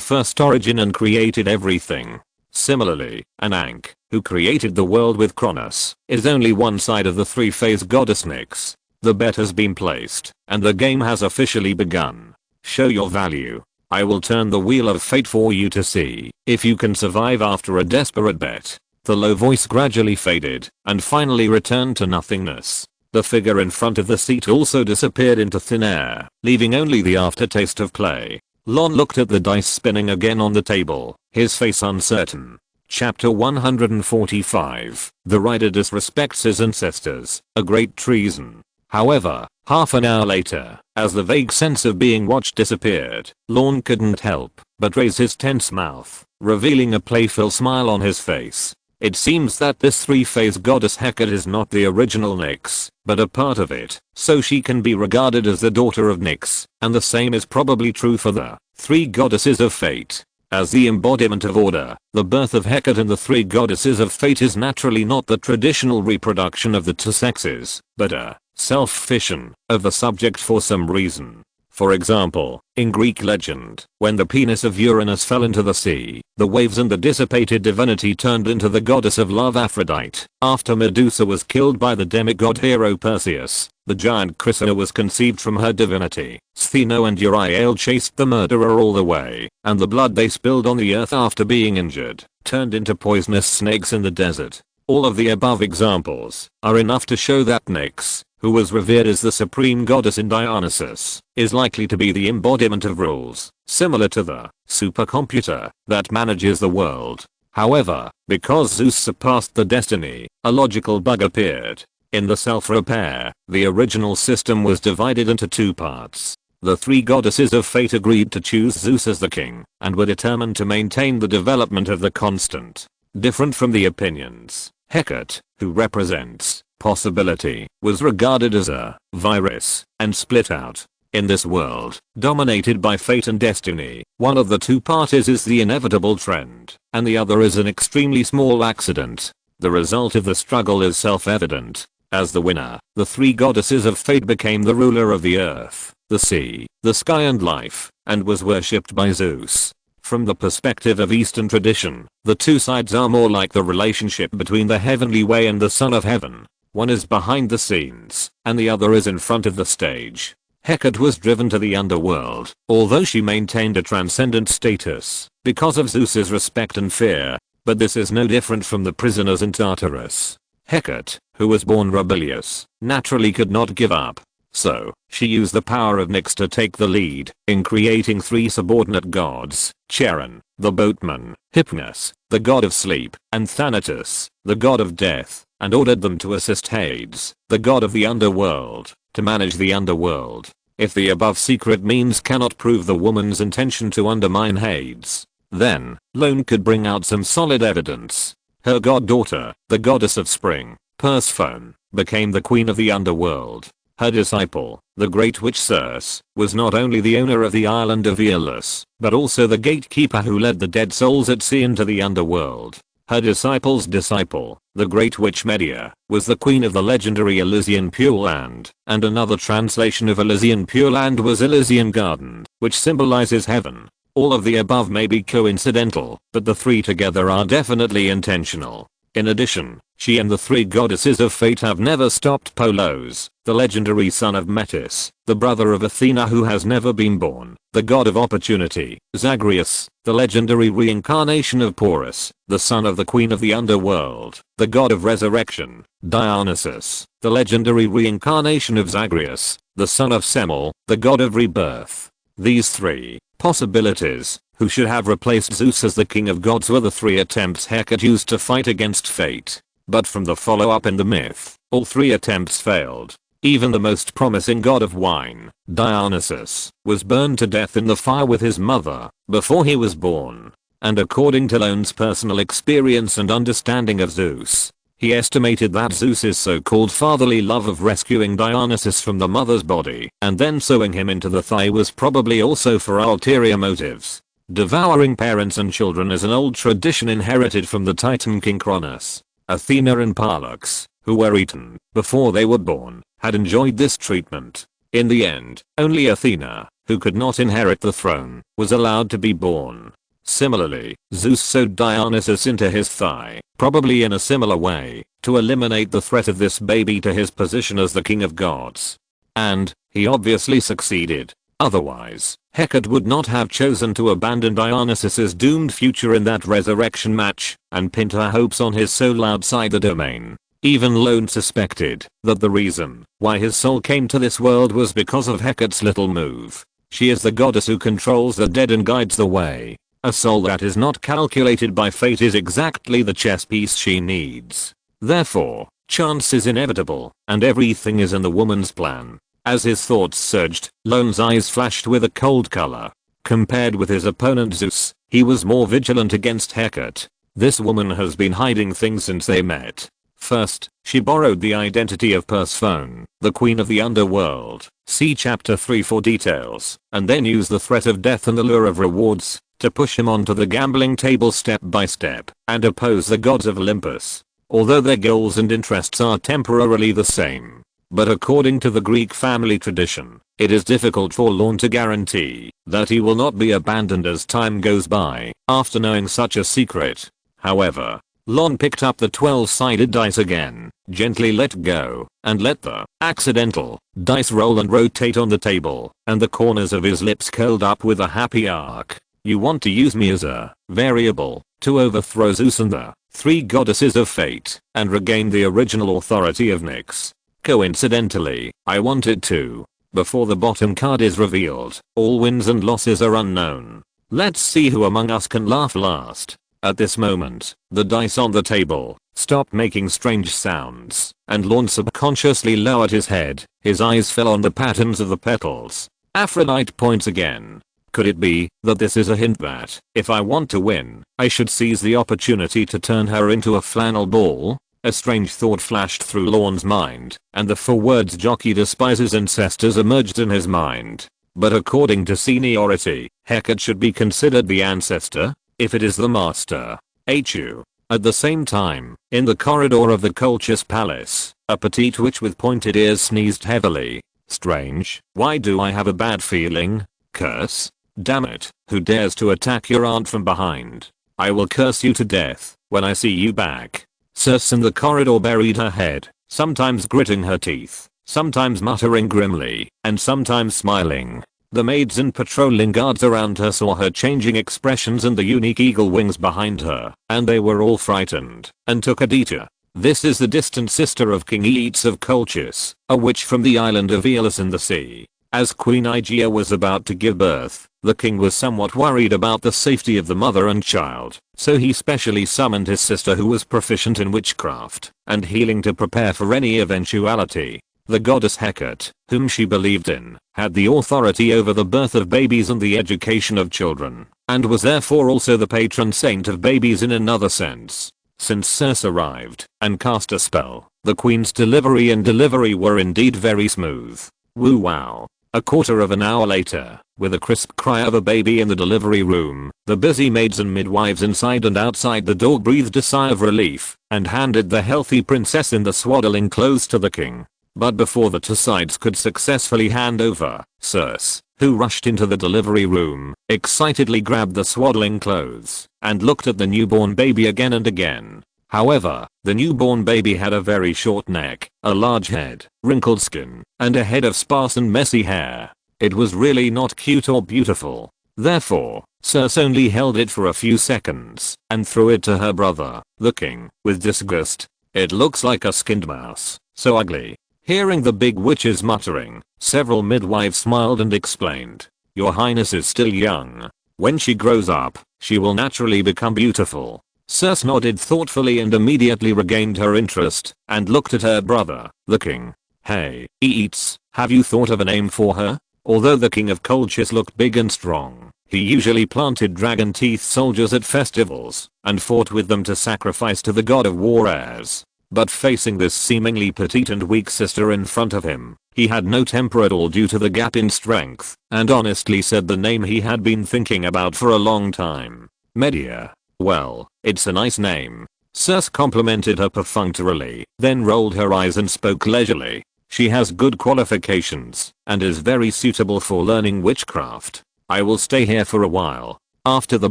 first origin and created everything. Similarly, Ankh, who created the world with Kronos, is only one side of the three-phase goddess Nyx. The bet has been placed, and the game has officially begun. Show your value. I will turn the wheel of fate for you to see if you can survive after a desperate bet. The low voice gradually faded, and finally returned to nothingness. The figure in front of the seat also disappeared into thin air, leaving only the aftertaste of play. Lorne looked at the dice spinning again on the table, his face uncertain. Chapter 145. The writer disrespects his ancestors, a great treason. However, half an hour later, as the vague sense of being watched disappeared, Lorne couldn't help but raise his tense mouth, revealing a playful smile on his face. It seems that this three-phase goddess Hecate is not the original Nyx, but a part of it, so she can be regarded as the daughter of Nyx, and the same is probably true for the three goddesses of fate. As the embodiment of order, the birth of Hecate and the three goddesses of fate is naturally not the traditional reproduction of the two sexes, but a self-fission of the subject for some reason. For example, in Greek legend, when the penis of Uranus fell into the sea, the waves and the dissipated divinity turned into the goddess of love Aphrodite. After Medusa was killed by the demigod hero Perseus, the giant Chrysa was conceived from her divinity. Stheno and Uriel chased the murderer all the way, and the blood they spilled on the earth after being injured turned into poisonous snakes in the desert. All of the above examples are enough to show that Nyx, who was revered as the supreme goddess in Dionysus, is likely to be the embodiment of rules, similar to the supercomputer that manages the world. However, because Zeus surpassed the destiny, a logical bug appeared. In the self-repair, the original system was divided into two parts. The three goddesses of fate agreed to choose Zeus as the king, and were determined to maintain the development of the constant. Different from the opinions, Hecate, who represents possibility, was regarded as a virus, and split out. In this world, dominated by fate and destiny, one of the two parties is the inevitable trend, and the other is an extremely small accident. The result of the struggle is self-evident. As the winner, the three goddesses of fate became the ruler of the earth, the sea, the sky and life, and was worshipped by Zeus. From the perspective of Eastern tradition, the two sides are more like the relationship between the heavenly way and the son of heaven. One is behind the scenes, and the other is in front of the stage. Hecate was driven to the underworld, although she maintained a transcendent status, because of Zeus's respect and fear, but this is no different from the prisoners in Tartarus. Hecate, who was born rebellious, naturally could not give up. So, she used the power of Nyx to take the lead in creating three subordinate gods, Charon, the boatman, Hypnos, the god of sleep, and Thanatos, the god of death, and ordered them to assist Hades, the god of the underworld, to manage the underworld. If the above secret means cannot prove the woman's intention to undermine Hades, then Lorne could bring out some solid evidence. Her goddaughter, the goddess of spring, Persephone, became the queen of the underworld. Her disciple, the great witch Circe, was not only the owner of the island of Aeolus, but also the gatekeeper who led the dead souls at sea into the underworld. Her disciple's disciple, the great witch Medea, was the queen of the legendary Elysian Pure Land, and another translation of Elysian Pure Land was Elysian Garden, which symbolizes heaven. All of the above may be coincidental, but the three together are definitely intentional. In addition, she and the three goddesses of fate have never stopped Polos, the legendary son of Metis, the brother of Athena who has never been born, the god of opportunity, Zagreus, the legendary reincarnation of Porus, the son of the queen of the underworld, the god of resurrection, Dionysus, the legendary reincarnation of Zagreus, the son of Semele, the god of rebirth. These three possibilities, who should have replaced Zeus as the king of gods, were the three attempts Hecate used to fight against fate. But from the follow-up in the myth, all three attempts failed. Even the most promising god of wine, Dionysus, was burned to death in the fire with his mother before he was born. And according to Lorne's personal experience and understanding of Zeus, he estimated that Zeus's so-called fatherly love of rescuing Dionysus from the mother's body and then sewing him into the thigh was probably also for ulterior motives. Devouring parents and children is an old tradition inherited from the Titan king Cronus. Athena and Pollux, who were eaten before they were born, had enjoyed this treatment. In the end, only Athena, who could not inherit the throne, was allowed to be born. Similarly, Zeus sewed Dionysus into his thigh, probably in a similar way, to eliminate the threat of this baby to his position as the king of gods. And he obviously succeeded. Otherwise, Hecate would not have chosen to abandon Dionysus's doomed future in that resurrection match, and pinned her hopes on his soul outside the domain. Even Lorne suspected that the reason why his soul came to this world was because of Hecate's little move. She is the goddess who controls the dead and guides the way. A soul that is not calculated by fate is exactly the chess piece she needs. Therefore, chance is inevitable, and everything is in the woman's plan. As his thoughts surged, Lorne's eyes flashed with a cold color. Compared with his opponent Zeus, he was more vigilant against Hecate. This woman has been hiding things since they met. First, she borrowed the identity of Persephone, the queen of the underworld. See chapter 3 for details. And then used the threat of death and the lure of rewards to push him onto the gambling table step by step and oppose the gods of Olympus. Although their goals and interests are temporarily the same. But according to the Greek family tradition, it is difficult for Lorne to guarantee that he will not be abandoned as time goes by after knowing such a secret. However, Lorne picked up the 12-sided dice again, gently let go, and let the accidental dice roll and rotate on the table, and the corners of his lips curled up with a happy arc. You want to use me as a variable to overthrow Zeus and the three goddesses of fate and regain the original authority of Nyx. Coincidentally, I wanted to. Before the bottom card is revealed, all wins and losses are unknown. Let's see who among us can laugh last. At this moment, the dice on the table stopped making strange sounds, and Lorne subconsciously lowered his head. His eyes fell on the patterns of the petals. Aphrodite points again. Could it be that this is a hint that, if I want to win, I should seize the opportunity to turn her into a flannel ball? A strange thought flashed through Lorne's mind, and the four words jockey despises ancestors emerged in his mind. But according to seniority, Hecate should be considered the ancestor, if it is the master. HU. At the same time, in the corridor of the Colchis Palace, a petite witch with pointed ears sneezed heavily. Strange, why do I have a bad feeling? Curse? Damn it, who dares to attack your aunt from behind? I will curse you to death when I see you back. Circe in the corridor buried her head, sometimes gritting her teeth, sometimes muttering grimly, and sometimes smiling. The maids and patrolling guards around her saw her changing expressions and the unique eagle wings behind her, and they were all frightened, and took a detour. This is the distant sister of King Aeetes of Colchis, a witch from the island of Aeolus in the sea. As Queen Aegea was about to give birth, the king was somewhat worried about the safety of the mother and child, so he specially summoned his sister who was proficient in witchcraft and healing to prepare for any eventuality. The goddess Hecate, whom she believed in, had the authority over the birth of babies and the education of children, and was therefore also the patron saint of babies in another sense. Since Circe arrived and cast a spell, the queen's delivery and delivery were indeed very smooth. Woo wow. A quarter of an hour later, with a crisp cry of a baby in the delivery room, the busy maids and midwives inside and outside the door breathed a sigh of relief and handed the healthy princess in the swaddling clothes to the king. But before the two sides could successfully hand over, Circe, who rushed into the delivery room, excitedly grabbed the swaddling clothes and looked at the newborn baby again and again. However, the newborn baby had a very short neck, a large head, wrinkled skin, and a head of sparse and messy hair. It was really not cute or beautiful. Therefore, Circe only held it for a few seconds and threw it to her brother, the king, with disgust. It looks like a skinned mouse, so ugly. Hearing the big witch's muttering, several midwives smiled and explained, "Your highness is still young. When she grows up, she will naturally become beautiful." Circe nodded thoughtfully and immediately regained her interest and looked at her brother, the king. "Hey, Aeetes, have you thought of a name for her?" Although the king of Colchis looked big and strong, he usually planted dragon teeth soldiers at festivals and fought with them to sacrifice to the god of war Ares. But facing this seemingly petite and weak sister in front of him, he had no temper at all due to the gap in strength, and honestly said the name he had been thinking about for a long time. Medea. "Well, it's a nice name." Circe complimented her perfunctorily, then rolled her eyes and spoke leisurely. "She has good qualifications and is very suitable for learning witchcraft. I will stay here for a while. After the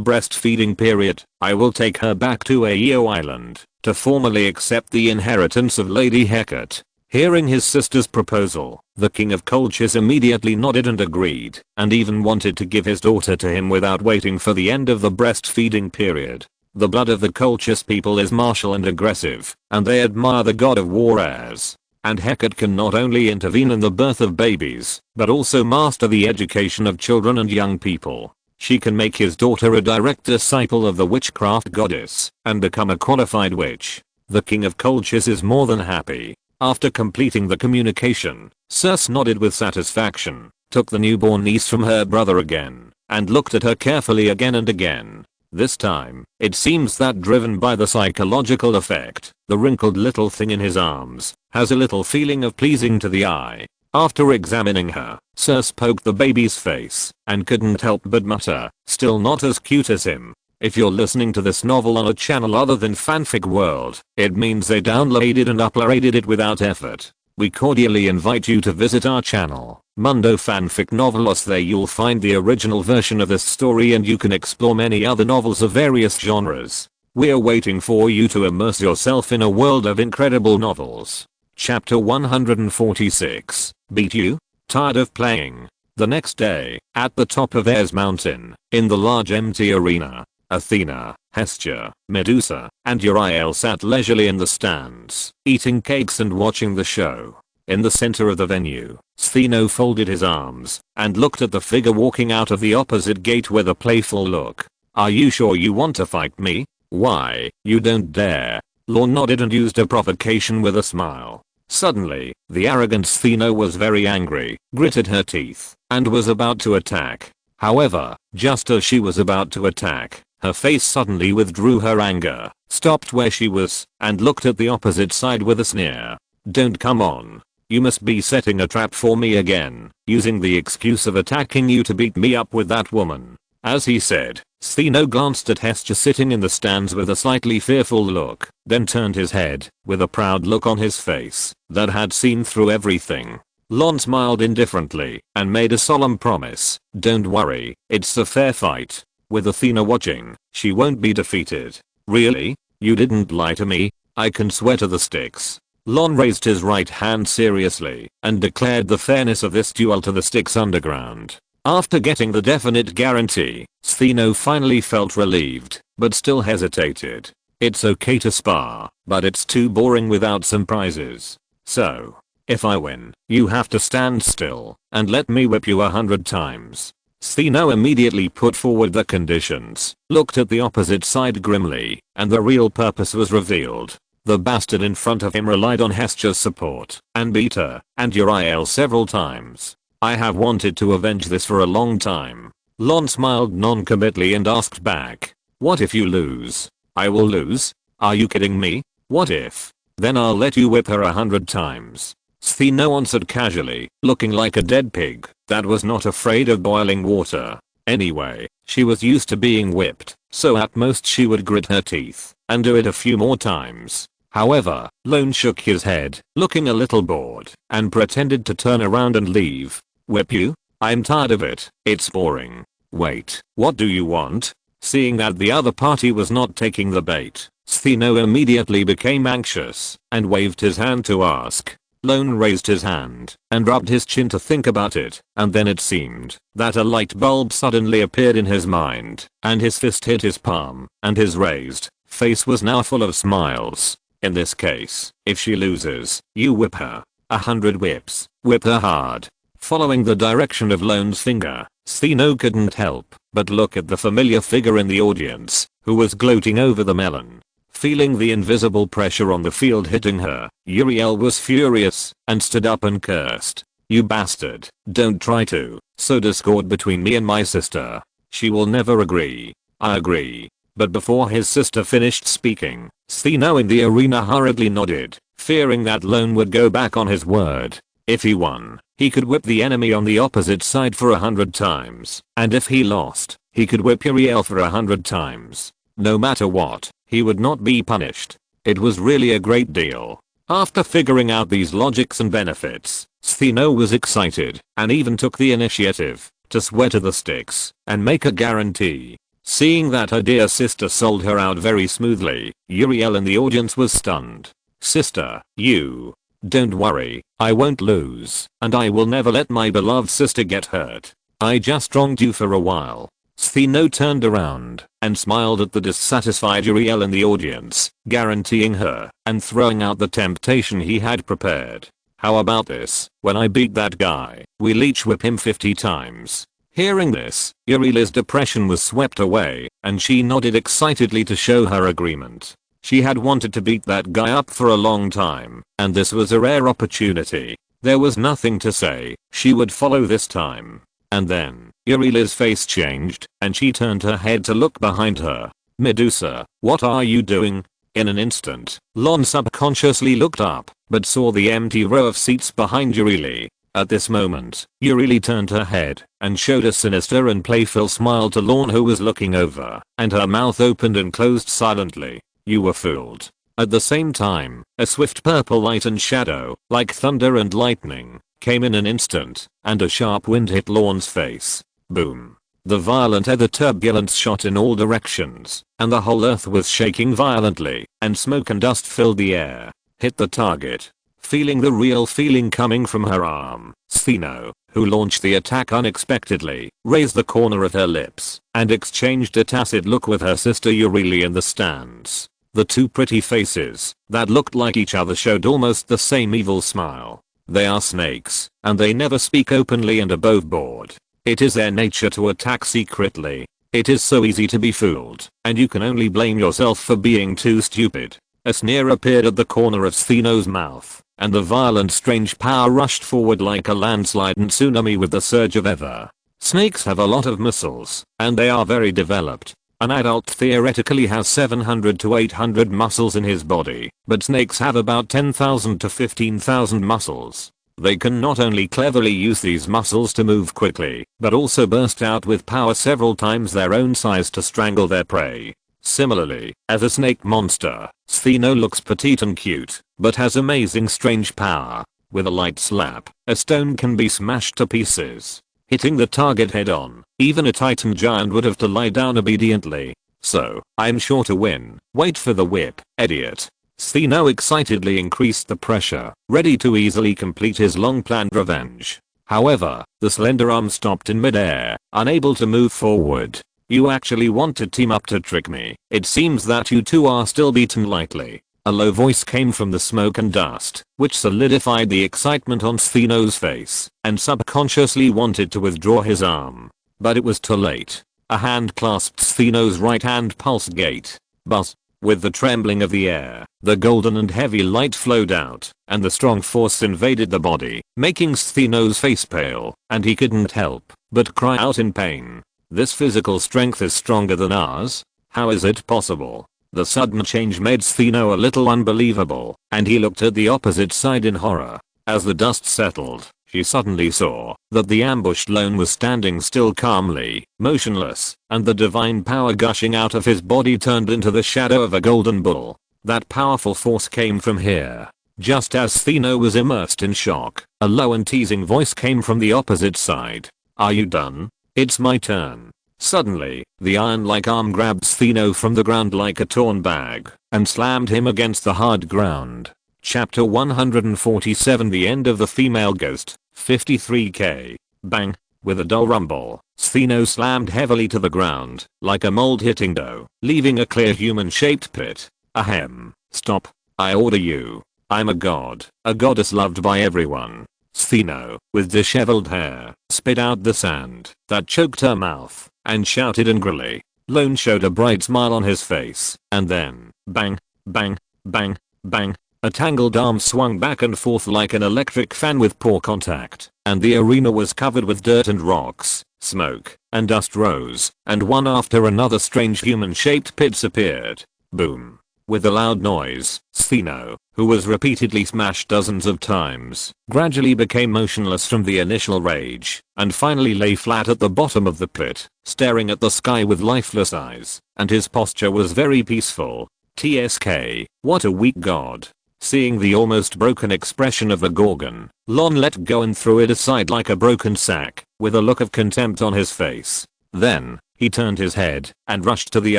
breastfeeding period, I will take her back to Aeol Island to formally accept the inheritance of Lady Hecate." Hearing his sister's proposal, the king of Colchis immediately nodded and agreed, and even wanted to give his daughter to him without waiting for the end of the breastfeeding period. The blood of the Colchis people is martial and aggressive, and they admire the god of war Ares. And Hecate can not only intervene in the birth of babies, but also master the education of children and young people. she can make his daughter a direct disciple of the witchcraft goddess and become a qualified witch. The king of Colchis is more than happy. After completing the communication, Zeus nodded with satisfaction, took the newborn niece from her brother again, and looked at her carefully again and again. This time, it seems that driven by the psychological effect, the wrinkled little thing in his arms has a little feeling of pleasing to the eye. After examining her, Zeus poked the baby's face and couldn't help but mutter, "Still not as cute as him." If you're listening to this novel on a channel other than Fanfic World, it means they downloaded and uploaded it without effort. We cordially invite you to visit our channel, Mundo Fanfic Novelos. There you'll find the original version of this story and you can explore many other novels of various genres. We're waiting for you to immerse yourself in a world of incredible novels. Chapter 146. Beat you? Tired of playing? The next day, at the top of Ares Mountain, in the large empty arena, Athena, Hestia, Medusa, and Uriel sat leisurely in the stands, eating cakes and watching the show. In the center of the venue, Stheno folded his arms and looked at the figure walking out of the opposite gate with a playful look. "Are you sure you want to fight me? Why, you don't dare." Lorne nodded and used a provocation with a smile. Suddenly, the arrogant Stheno was very angry, gritted her teeth, and was about to attack. However, just as she was about to attack, her face suddenly withdrew her anger, stopped where she was, and looked at the opposite side with a sneer. "Don't come on. You must be setting a trap for me again, using the excuse of attacking you to beat me up with that woman." As he said, Stheno glanced at Hestia sitting in the stands with a slightly fearful look, then turned his head, with a proud look on his face, that had seen through everything. Lorne smiled indifferently, and made a solemn promise, "Don't worry, it's a fair fight. With Athena watching, she won't be defeated." "Really? You didn't lie to me? I can swear to the sticks." Lorne raised his right hand seriously, and declared the fairness of this duel to the sticks underground. After getting the definite guarantee, Stheno finally felt relieved, but still hesitated. It's okay to spar, but it's too boring without some prizes. "So, if I win, you have to stand still and let me whip you 100 times. Stheno immediately put forward the conditions, looked at the opposite side grimly, and the real purpose was revealed. The bastard in front of him relied on Hestia's support, and beat her, and Uriel several times. "I have wanted to avenge this for a long time." Lorne smiled non-committally and asked back, "What if you lose?" "I will lose? Are you kidding me? What if? Then I'll let you whip her 100 times. Stheno answered casually, looking like a dead pig that was not afraid of boiling water. Anyway, she was used to being whipped, so at most she would grit her teeth and do it a few more times. However, Lorne shook his head, looking a little bored, and pretended to turn around and leave. "Whip you? I'm tired of it. It's boring." "Wait, what do you want?" Seeing that the other party was not taking the bait, Stheno immediately became anxious and waved his hand to ask. Lorne raised his hand and rubbed his chin to think about it, and then it seemed that a light bulb suddenly appeared in his mind, and his fist hit his palm, and his raised face was now full of smiles. "In this case, if she loses, you whip her. 100 whips. Whip her hard." Following the direction of Lorne's finger, Stheno couldn't help but look at the familiar figure in the audience, who was gloating over the melon. Feeling the invisible pressure on the field hitting her, Uriel was furious and stood up and cursed. "You bastard, don't try to sow discord between me and my sister. She will never agree." "I agree." But before his sister finished speaking, Stheno in the arena hurriedly nodded, fearing that Lorne would go back on his word. If he won, he could whip the enemy on the opposite side for 100 times, and if he lost, he could whip Uriel for 100 times. No matter what, he would not be punished. It was really a great deal. After figuring out these logics and benefits, Stheno was excited and even took the initiative to swear to the sticks and make a guarantee. Seeing that her dear sister sold her out very smoothly, Uriel in the audience was stunned. "Sister, you... Don't worry, I won't lose, and I will never let my beloved sister get hurt. I just wronged you for a while." Stheno turned around and smiled at the dissatisfied Uriel in the audience, guaranteeing her and throwing out the temptation he had prepared. "How about this? When I beat that guy, we'll each whip him 50 times. Hearing this, Euryle's depression was swept away, and she nodded excitedly to show her agreement. She had wanted to beat that guy up for a long time, and this was a rare opportunity. There was nothing to say, she would follow this time. And then, Euryle's face changed, and she turned her head to look behind her. Medusa, what are you doing? In an instant, Lorne subconsciously looked up, but saw the empty row of seats behind Euryle. At this moment, Euryle turned her head, and showed a sinister and playful smile to Lorne, who was looking over, and her mouth opened and closed silently. You were fooled. At the same time, a swift purple light and shadow, like thunder and lightning, came in an instant, and a sharp wind hit Lorne's face. Boom. The violent ether turbulence shot in all directions, and the whole earth was shaking violently, and smoke and dust filled the air. Hit the target. Feeling the real feeling coming from her arm, Stheno, who launched the attack unexpectedly, raised the corner of her lips, and exchanged a tacit look with her sister Euryle in the stands. The two pretty faces, that looked like each other, showed almost the same evil smile. They are snakes, and they never speak openly and above board. It is their nature to attack secretly. It is so easy to be fooled, and you can only blame yourself for being too stupid. A sneer appeared at the corner of Stheno's mouth, and the violent strange power rushed forward like a landslide and tsunami with the surge of ether. Snakes have a lot of muscles, and they are very developed. An adult theoretically has 700 to 800 muscles in his body, but snakes have about 10,000 to 15,000 muscles. They can not only cleverly use these muscles to move quickly, but also burst out with power several times their own size to strangle their prey. Similarly, as a snake monster, Stheno looks petite and cute, but has amazing strange power. With a light slap, a stone can be smashed to pieces. Hitting the target head on, even a titan giant would have to lie down obediently. So, I'm sure to win. Wait for the whip, idiot. Stheno excitedly increased the pressure, ready to easily complete his long-planned revenge. However, the slender arm stopped in midair, unable to move forward. You actually want to team up to trick me? It seems that you two are still beaten lightly. A low voice came from the smoke and dust, which solidified the excitement on Stheno's face, and subconsciously wanted to withdraw his arm. But it was too late. A hand clasped Stheno's right hand pulsed gate. Buzz. With the trembling of the air, the golden and heavy light flowed out, and the strong force invaded the body, making Stheno's face pale, and he couldn't help but cry out in pain. This physical strength is stronger than ours? How is it possible? The sudden change made Stheno a little unbelievable, and he looked at the opposite side in horror. As the dust settled, she suddenly saw that the ambushed Lorne was standing still calmly, motionless, and the divine power gushing out of his body turned into the shadow of a golden bull. That powerful force came from here. Just as Stheno was immersed in shock, a low and teasing voice came from the opposite side. Are you done? It's my turn. Suddenly, the iron-like arm grabbed Stheno from the ground like a torn bag, and slammed him against the hard ground. Chapter 147 The End of the Female Ghost, 53k. Bang. With a dull rumble, Stheno slammed heavily to the ground, like a mold hitting dough, leaving a clear human-shaped pit. Ahem. Stop. I order you. I'm a god, a goddess loved by everyone. Stheno, with disheveled hair, spit out the sand that choked her mouth, and shouted angrily. Lorne showed a bright smile on his face, and then, bang, bang, bang, bang, a tangled arm swung back and forth like an electric fan with poor contact, and the arena was covered with dirt and rocks. Smoke and dust rose, and one after another strange human-shaped pits appeared. Boom. With a loud noise, Stheno, who was repeatedly smashed dozens of times, gradually became motionless from the initial rage, and finally lay flat at the bottom of the pit, staring at the sky with lifeless eyes, and his posture was very peaceful. TSK, what a weak god. Seeing the almost broken expression of the Gorgon, Lorne let go and threw it aside like a broken sack, with a look of contempt on his face. Then, he turned his head, and rushed to the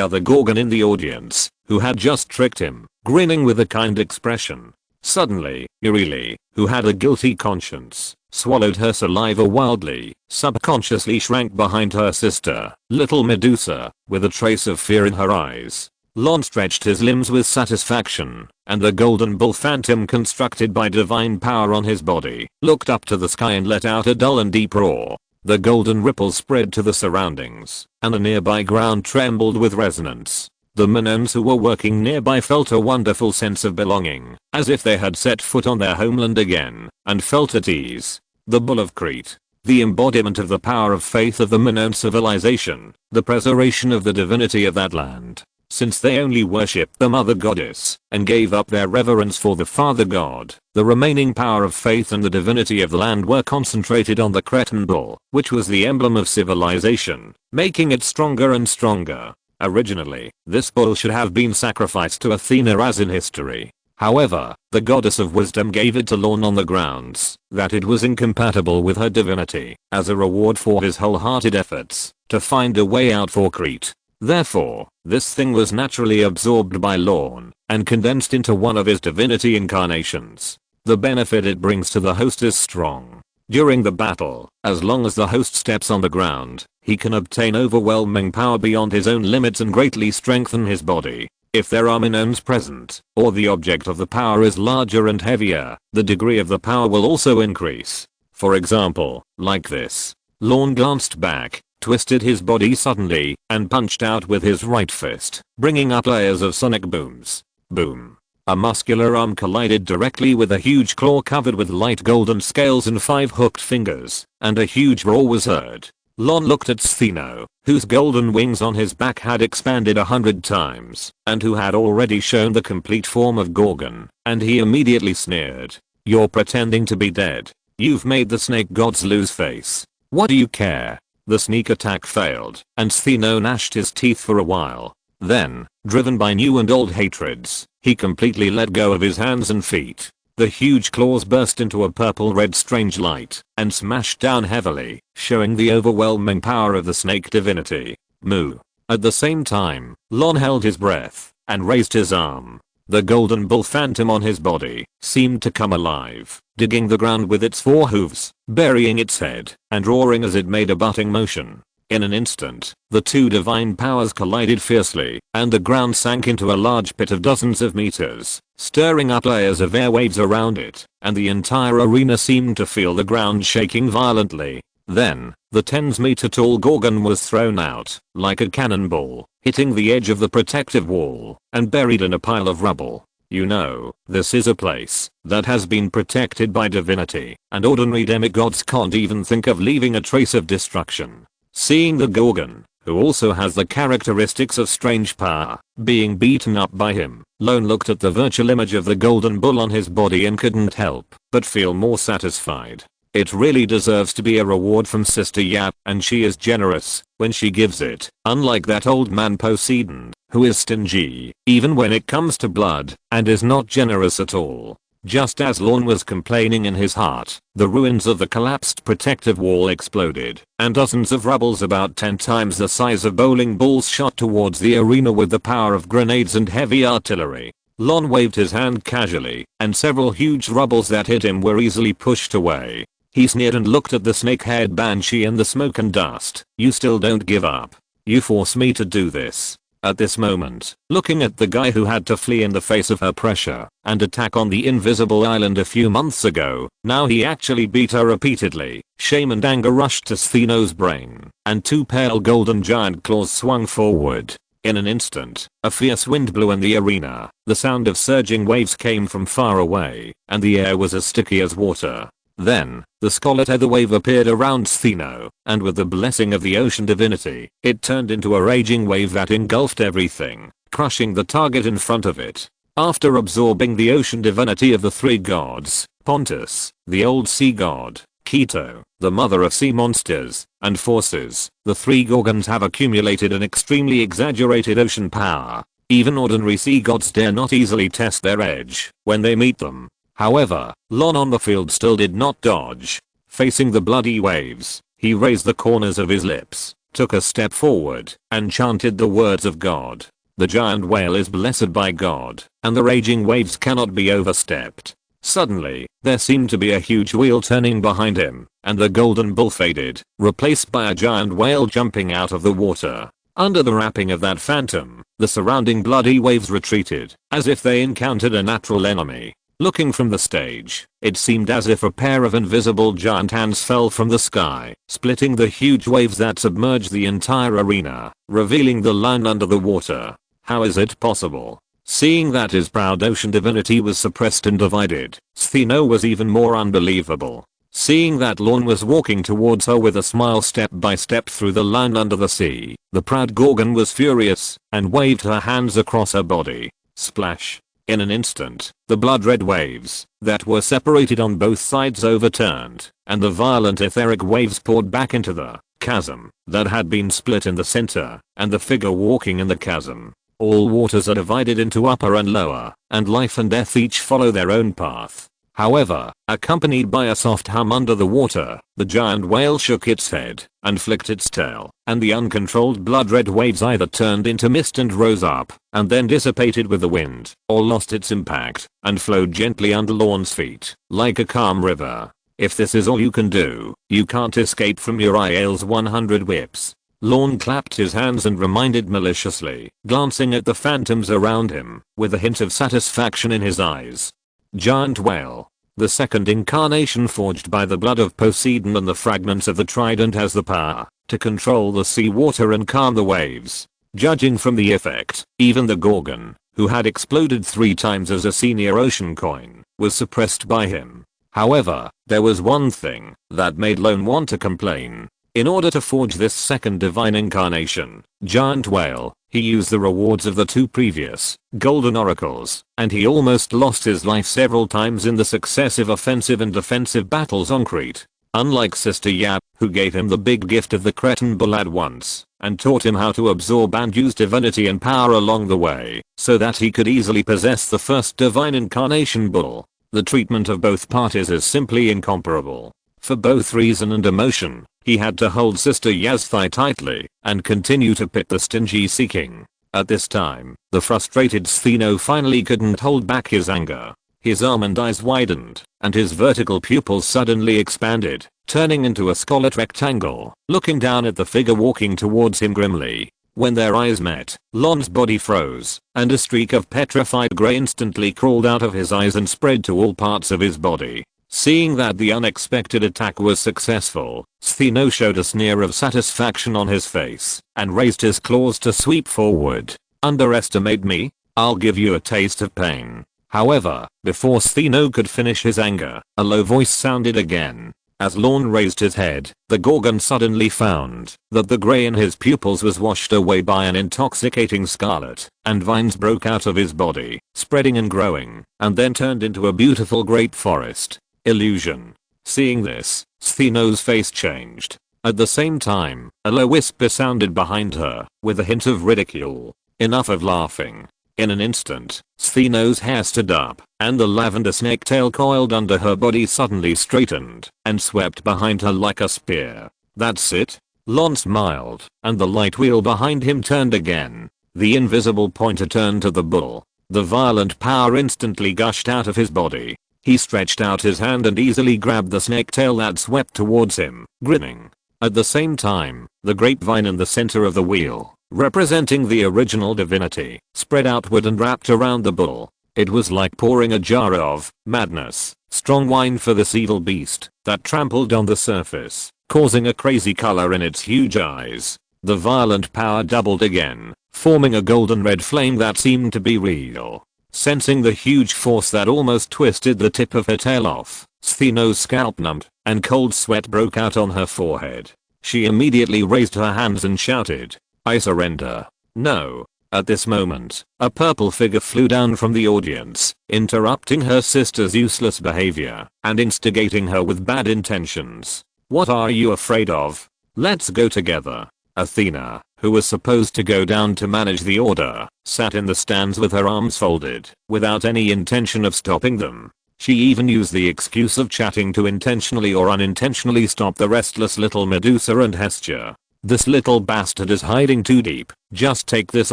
other Gorgon in the audience, who had just tricked him, grinning with a kind expression. Suddenly, Euryle, who had a guilty conscience, swallowed her saliva wildly, subconsciously shrank behind her sister, little Medusa, with a trace of fear in her eyes. Lorne stretched his limbs with satisfaction, and the golden bull phantom constructed by divine power on his body, looked up to the sky and let out a dull and deep roar. The golden ripples spread to the surroundings, and the nearby ground trembled with resonance. The Minoans who were working nearby felt a wonderful sense of belonging, as if they had set foot on their homeland again, and felt at ease. The Bull of Crete, the embodiment of the power of faith of the Minoan civilization, the preservation of the divinity of that land. Since they only worshipped the mother goddess, and gave up their reverence for the father god, the remaining power of faith and the divinity of the land were concentrated on the Cretan bull, which was the emblem of civilization, making it stronger and stronger. Originally, this bull should have been sacrificed to Athena as in history. However, the goddess of wisdom gave it to Lorne on the grounds that it was incompatible with her divinity, as a reward for his wholehearted efforts to find a way out for Crete. Therefore, this thing was naturally absorbed by Lorne and condensed into one of his divinity incarnations. The benefit it brings to the host is strong. During the battle, as long as the host steps on the ground, he can obtain overwhelming power beyond his own limits and greatly strengthen his body. If there are Minoans present, or the object of the power is larger and heavier, the degree of the power will also increase. For example, like this. Lorne glanced back, twisted his body suddenly, and punched out with his right fist, bringing up layers of sonic booms. Boom. A muscular arm collided directly with a huge claw covered with light golden scales and 5 hooked fingers, and a huge roar was heard. Lorne looked at Stheno, whose golden wings on his back had expanded 100 times, and who had already shown the complete form of Gorgon, and he immediately sneered. "You're pretending to be dead. You've made the snake gods lose face. What do you care?" The sneak attack failed, and Stheno gnashed his teeth for a while. Then, driven by new and old hatreds, he completely let go of his hands and feet. The huge claws burst into a purple-red strange light and smashed down heavily, showing the overwhelming power of the snake divinity. Moo. At the same time, Lorne held his breath and raised his arm. The golden bull phantom on his body seemed to come alive, digging the ground with its 4 hooves, burying its head, and roaring as it made a butting motion. In an instant, the 2 divine powers collided fiercely, and the ground sank into a large pit of dozens of meters, stirring up layers of airwaves around it, and the entire arena seemed to feel the ground shaking violently. Then, the 10-meter-tall Gorgon was thrown out, like a cannonball, hitting the edge of the protective wall, and buried in a pile of rubble. You know, this is a place that has been protected by divinity, and ordinary demigods can't even think of leaving a trace of destruction. Seeing the Gorgon, who also has the characteristics of strange power, being beaten up by him, Lorne looked at the virtual image of the golden bull on his body and couldn't help but feel more satisfied. It really deserves to be a reward from Sister Yap, and she is generous when she gives it, unlike that old man Poseidon, who is stingy, even when it comes to blood, and is not generous at all. Just as Lorne was complaining in his heart, the ruins of the collapsed protective wall exploded, and dozens of rubbles about 10 times the size of bowling balls shot towards the arena with the power of grenades and heavy artillery. Lorne waved his hand casually, and several huge rubbles that hit him were easily pushed away. He sneered and looked at the snake-haired banshee in the smoke and dust. "You still don't give up. You force me to do this." At this moment, looking at the guy who had to flee in the face of her pressure and attack on the invisible island a few months ago, now he actually beat her repeatedly, shame and anger rushed to Stheno's brain, and 2 pale golden giant claws swung forward. In an instant, a fierce wind blew in the arena, the sound of surging waves came from far away, and the air was as sticky as water. Then, the scarlet ether wave appeared around Stheno, and with the blessing of the ocean divinity, it turned into a raging wave that engulfed everything, crushing the target in front of it. After absorbing the ocean divinity of the 3 gods, Pontus, the old sea god, Keto, the mother of sea monsters, and Forces, the 3 Gorgons have accumulated an extremely exaggerated ocean power. Even ordinary sea gods dare not easily test their edge when they meet them. However, Lorne on the field still did not dodge. Facing the bloody waves, he raised the corners of his lips, took a step forward, and chanted the words of God. The giant whale is blessed by God, and the raging waves cannot be overstepped. Suddenly, there seemed to be a huge wheel turning behind him, and the golden bull faded, replaced by a giant whale jumping out of the water. Under the wrapping of that phantom, the surrounding bloody waves retreated, as if they encountered a natural enemy. Looking from the stage, it seemed as if a pair of invisible giant hands fell from the sky, splitting the huge waves that submerged the entire arena, revealing the land under the water. How is it possible? Seeing that his proud ocean divinity was suppressed and divided, Stheno was even more unbelievable. Seeing that Lorne was walking towards her with a smile step by step through the land under the sea, the proud Gorgon was furious and waved her hands across her body. Splash. In an instant, the blood-red waves that were separated on both sides overturned, and the violent etheric waves poured back into the chasm that had been split in the center, and the figure walking in the chasm. All waters are divided into upper and lower, and life and death each follow their own path. However, accompanied by a soft hum under the water, the giant whale shook its head and flicked its tail, and the uncontrolled blood-red waves either turned into mist and rose up, and then dissipated with the wind, or lost its impact and flowed gently under Lorne's feet, like a calm river. If this is all you can do, you can't escape from your IAL's 100 whips. Lorne clapped his hands and reminded maliciously, glancing at the phantoms around him, with a hint of satisfaction in his eyes. Giant whale. The second incarnation forged by the blood of Poseidon and the fragments of the trident has the power to control the sea water and calm the waves. Judging from the effect, even the Gorgon, who had exploded 3 times as a senior ocean coin, was suppressed by him. However, there was one thing that made Lorne want to complain. In order to forge this second divine incarnation, giant whale, he used the rewards of the 2 previous golden oracles, and he almost lost his life several times in the successive offensive and defensive battles on Crete. Unlike Sister Yap, who gave him the big gift of the Cretan bull at once, and taught him how to absorb and use divinity and power along the way, so that he could easily possess the first divine incarnation bull. The treatment of both parties is simply incomparable. For both reason and emotion, he had to hold Sister Yaz's thigh tightly and continue to pit the stingy Sea King. At this time, the frustrated Stheno finally couldn't hold back his anger. His almond eyes widened, and his vertical pupils suddenly expanded, turning into a scarlet rectangle, looking down at the figure walking towards him grimly. When their eyes met, Lorne's body froze, and a streak of petrified grey instantly crawled out of his eyes and spread to all parts of his body. Seeing that the unexpected attack was successful, Stheno showed a sneer of satisfaction on his face and raised his claws to sweep forward. Underestimate me? I'll give you a taste of pain. However, before Stheno could finish his anger, a low voice sounded again. As Lorne raised his head, the Gorgon suddenly found that the grey in his pupils was washed away by an intoxicating scarlet, and vines broke out of his body, spreading and growing, and then turned into a beautiful great forest. Illusion. Seeing this, Stheno's face changed. At the same time, a low whisper sounded behind her, with a hint of ridicule. Enough of laughing. In an instant, Stheno's hair stood up, and the lavender snake tail coiled under her body suddenly straightened and swept behind her like a spear. That's it? Lorne smiled, and the light wheel behind him turned again. The invisible pointer turned to the bull. The violent power instantly gushed out of his body. He stretched out his hand and easily grabbed the snake tail that swept towards him, grinning. At the same time, the grapevine in the center of the wheel, representing the original divinity, spread outward and wrapped around the bull. It was like pouring a jar of madness, strong wine for this evil beast that trampled on the surface, causing a crazy color in its huge eyes. The violent power doubled again, forming a golden red flame that seemed to be real. Sensing the huge force that almost twisted the tip of her tail off, Stheno's scalp numbed, and cold sweat broke out on her forehead. She immediately raised her hands and shouted, "I surrender." No. At this moment, a purple figure flew down from the audience, interrupting her sister's useless behavior and instigating her with bad intentions. "What are you afraid of? Let's go together." Athena, who was supposed to go down to manage the order, sat in the stands with her arms folded, without any intention of stopping them. She even used the excuse of chatting to intentionally or unintentionally stop the restless little Medusa and Hestia. This little bastard is hiding too deep. Just take this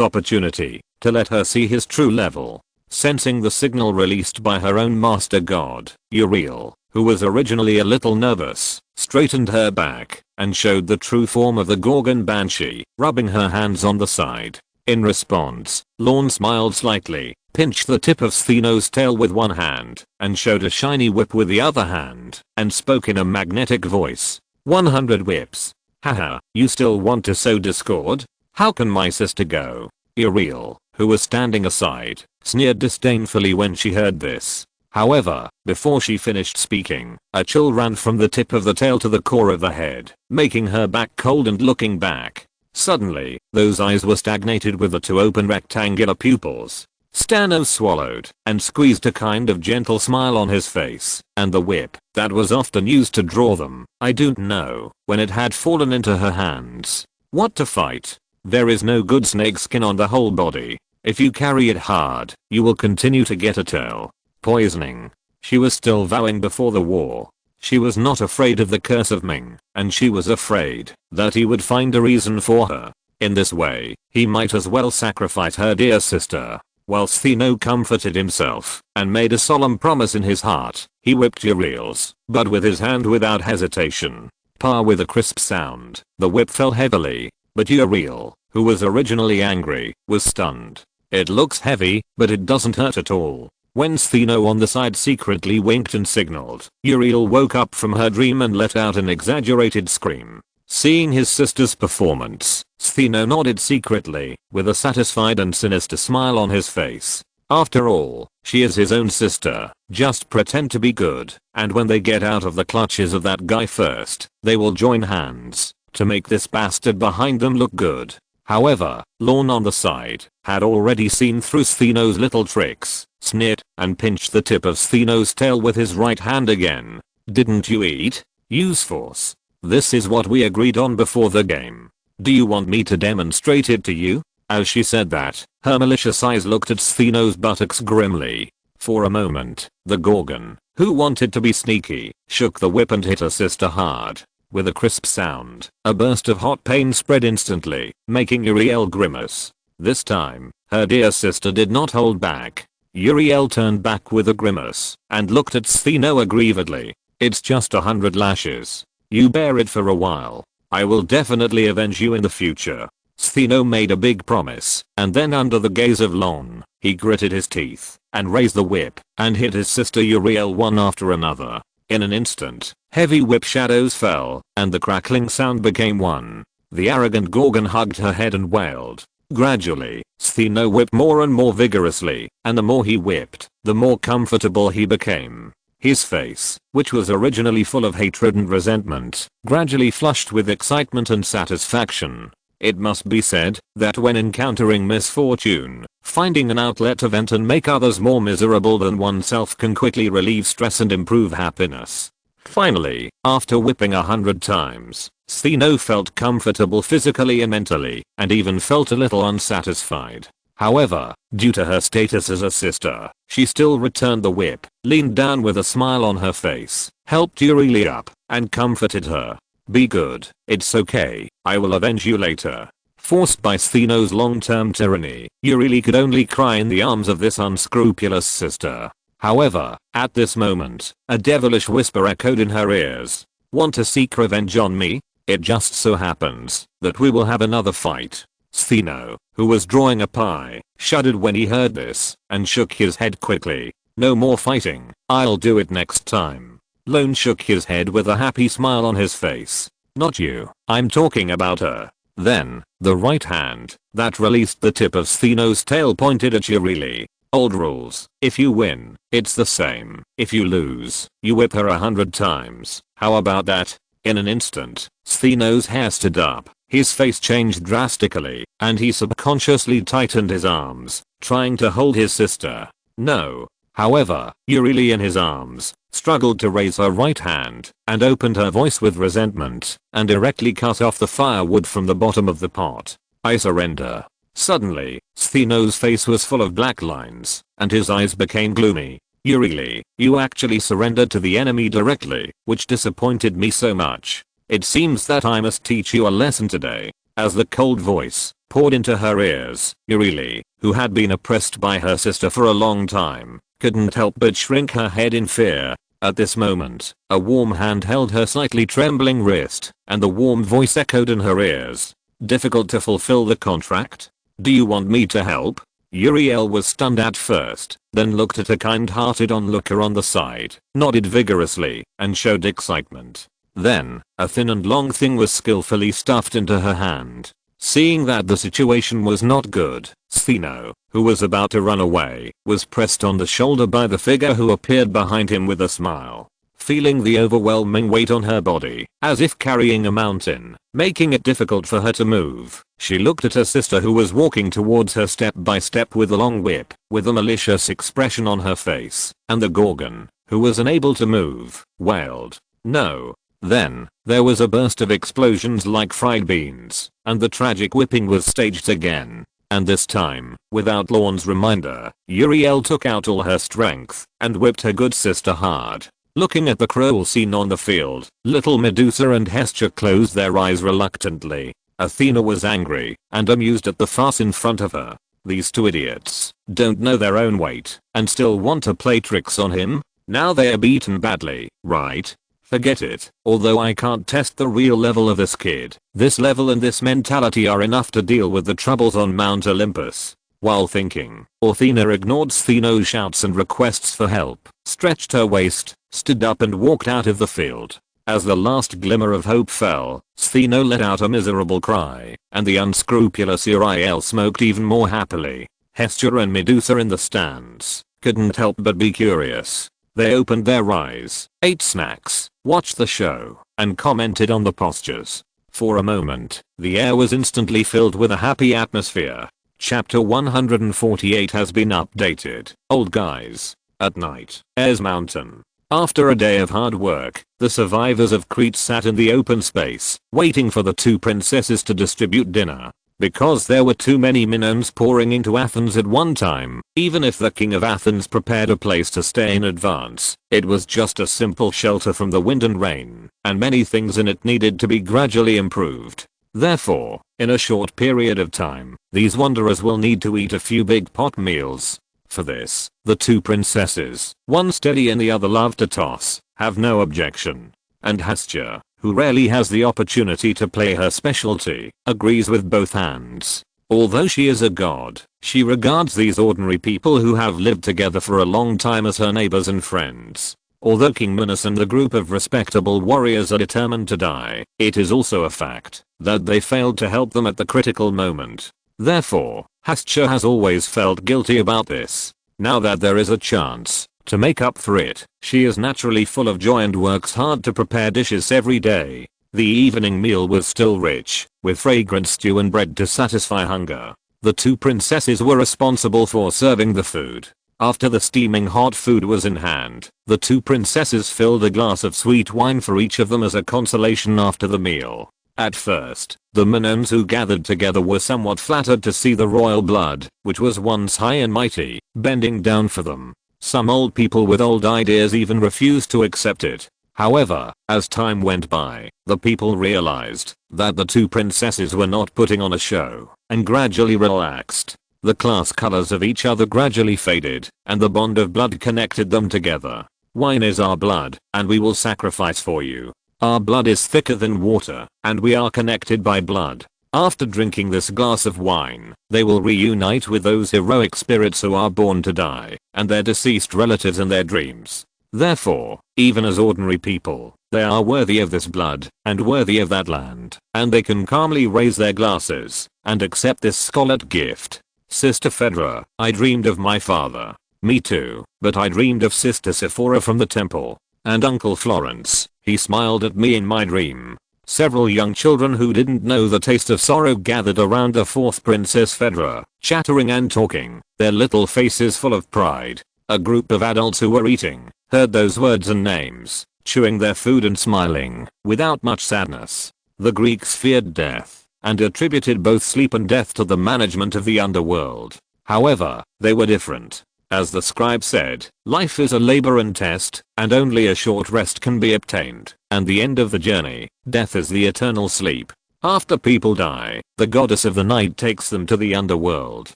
opportunity to let her see his true level. Sensing the signal released by her own master god, Uriel, who was originally a little nervous, straightened her back and showed the true form of the Gorgon Banshee, rubbing her hands on the side. In response, Lorne smiled slightly pinched the tip of Stheno's tail with one hand, and showed a shiny whip with the other hand, and spoke in a magnetic voice. 100 whips. Haha, you still want to sow discord? How can my sister go? Uriel, who was standing aside, sneered disdainfully when she heard this. However, before she finished speaking, a chill ran from the tip of the tail to the core of the head, making her back cold and looking back. Suddenly, those eyes were stagnated with the two open rectangular pupils. Stano swallowed and squeezed a kind of gentle smile on his face, and the whip, that was often used to draw them, I don't know, when it had fallen into her hands. What to fight? There is no good snakeskin on the whole body. If you carry it hard, you will continue to get a tail. Poisoning. She was still vowing before the war. She was not afraid of the curse of Ming, and she was afraid that he would find a reason for her. In this way, he might as well sacrifice her dear sister. While Stheno comforted himself and made a solemn promise in his heart, he whipped Uriel's butt with his hand without hesitation. Pa with a crisp sound, the whip fell heavily, but Uriel, who was originally angry, was stunned. It looks heavy, but it doesn't hurt at all. When Stheno on the side secretly winked and signaled, Uriel woke up from her dream and let out an exaggerated scream. Seeing his sister's performance, Stheno nodded secretly, with a satisfied and sinister smile on his face. After all, she is his own sister. Just pretend to be good, and when they get out of the clutches of that guy first, they will join hands to make this bastard behind them look good. However, Lorne on the side had already seen through Stheno's little tricks, sneered, and pinched the tip of Stheno's tail with his right hand again. Didn't you eat? Use force. This is what we agreed on before the game. Do you want me to demonstrate it to you? As she said that, her malicious eyes looked at Stheno's buttocks grimly. For a moment, the Gorgon, who wanted to be sneaky, shook the whip and hit her sister hard. With a crisp sound, a burst of hot pain spread instantly, making Uriel grimace. This time, her dear sister did not hold back. Uriel turned back with a grimace and looked at Stheno aggrievedly. It's just 100 lashes. You bear it for a while. I will definitely avenge you in the future. Stheno made a big promise, and then under the gaze of Lorne, he gritted his teeth and raised the whip and hit his sister Uriel one after another. In an instant, heavy whip shadows fell, and the crackling sound became one. The arrogant Gorgon hugged her head and wailed. Gradually, Stheno whipped more and more vigorously, and the more he whipped, the more comfortable he became. His face, which was originally full of hatred and resentment, gradually flushed with excitement and satisfaction. It must be said that when encountering misfortune, finding an outlet to vent and make others more miserable than oneself can quickly relieve stress and improve happiness. Finally, after whipping 100 times, Stheno felt comfortable physically and mentally, and even felt a little unsatisfied. However, due to her status as a sister, she still returned the whip, leaned down with a smile on her face, helped Uriel up, and comforted her. Be good, it's okay, I will avenge you later. Forced by Stheno's long-term tyranny, Uriel could only cry in the arms of this unscrupulous sister. However, at this moment, a devilish whisper echoed in her ears. Want to seek revenge on me? It just so happens that we will have another fight. Stheno, who was drawing a pie, shuddered when he heard this, and shook his head quickly. No more fighting, I'll do it next time. Lorne shook his head with a happy smile on his face. Not you, I'm talking about her. Then, the right hand, that released the tip of Stheno's tail pointed at Uriel. Old rules, if you win, it's the same. If you lose, you whip her 100 times. How about that? In an instant, Stheno's hair stood up, his face changed drastically, and he subconsciously tightened his arms, trying to hold his sister. No. However, Uriel in his arms, struggled to raise her right hand, and opened her voice with resentment, and directly cut off the firewood from the bottom of the pot. I surrender. Suddenly, Stheno's face was full of black lines, and his eyes became gloomy. Uriel, you actually surrendered to the enemy directly, which disappointed me so much. It seems that I must teach you a lesson today. As the cold voice poured into her ears, Uriel, who had been oppressed by her sister for a long time, couldn't help but shrink her head in fear. At this moment, a warm hand held her slightly trembling wrist, and the warm voice echoed in her ears. Difficult to fulfill the contract? Do you want me to help? Uriel was stunned at first, then looked at a kind-hearted onlooker on the side, nodded vigorously, and showed excitement. Then, a thin and long thing was skillfully stuffed into her hand. Seeing that the situation was not good, Stheno, who was about to run away, was pressed on the shoulder by the figure who appeared behind him with a smile. Feeling the overwhelming weight on her body, as if carrying a mountain, making it difficult for her to move, she looked at her sister who was walking towards her step by step with a long whip, with a malicious expression on her face, and the Gorgon, who was unable to move, wailed, "No." Then, there was a burst of explosions like fried beans, and the tragic whipping was staged again. And this time, without Lorne's reminder, Uriel took out all her strength, and whipped her good sister hard. Looking at the cruel scene on the field, little Medusa and Hestia closed their eyes reluctantly. Athena was angry, and amused at the farce in front of her. These two idiots don't know their own weight, and still want to play tricks on him? Now they are beaten badly, right? Forget it. Although I can't test the real level of this kid, this level and this mentality are enough to deal with the troubles on Mount Olympus. While thinking, Athena ignored Stheno's shouts and requests for help, stretched her waist, stood up and walked out of the field. As the last glimmer of hope fell, Stheno let out a miserable cry, and the unscrupulous Uriel smoked even more happily. Hestia and Medusa in the stands couldn't help but be curious. They opened their eyes, ate snacks, watched the show, and commented on the postures. For a moment, the air was instantly filled with a happy atmosphere. Chapter 148 has been updated. Old guys. At night, Ayres Mountain. After a day of hard work, the survivors of Crete sat in the open space, waiting for the two princesses to distribute dinner. Because there were too many Minoans pouring into Athens at one time, even if the king of Athens prepared a place to stay in advance, it was just a simple shelter from the wind and rain, and many things in it needed to be gradually improved. Therefore, in a short period of time, these wanderers will need to eat a few big pot meals. For this, the two princesses, one steady and the other love to toss, have no objection. And Hestia, who rarely has the opportunity to play her specialty, agrees with both hands. Although she is a god, she regards these ordinary people who have lived together for a long time as her neighbors and friends. Although King Minos and a group of respectable warriors are determined to die, it is also a fact that they failed to help them at the critical moment. Therefore, Hestia has always felt guilty about this. Now that there is a chance to make up for it, she is naturally full of joy and works hard to prepare dishes every day. The evening meal was still rich, with fragrant stew and bread to satisfy hunger. The two princesses were responsible for serving the food. After the steaming hot food was in hand, the two princesses filled a glass of sweet wine for each of them as a consolation after the meal. At first, the Minoans who gathered together were somewhat flattered to see the royal blood, which was once high and mighty, bending down for them. Some old people with old ideas even refused to accept it. However, as time went by, the people realized that the two princesses were not putting on a show, and gradually relaxed. The class colors of each other gradually faded, and the bond of blood connected them together. Wine is our blood, and we will sacrifice for you. Our blood is thicker than water, and we are connected by blood. After drinking this glass of wine, they will reunite with those heroic spirits who are born to die, and their deceased relatives in their dreams. Therefore, even as ordinary people, they are worthy of this blood, and worthy of that land, and they can calmly raise their glasses, and accept this scarlet gift. Sister Phaedra, I dreamed of my father. Me too, but I dreamed of Sister Sephora from the temple. And Uncle Florence, he smiled at me in my dream. Several young children who didn't know the taste of sorrow gathered around the fourth Princess Phaedra, chattering and talking, their little faces full of pride. A group of adults who were eating, heard those words and names, chewing their food and smiling, without much sadness. The Greeks feared death, and attributed both sleep and death to the management of the underworld. However, they were different. As the scribe said, life is a labor and test, and only a short rest can be obtained, and the end of the journey, death is the eternal sleep. After people die, the goddess of the night takes them to the underworld.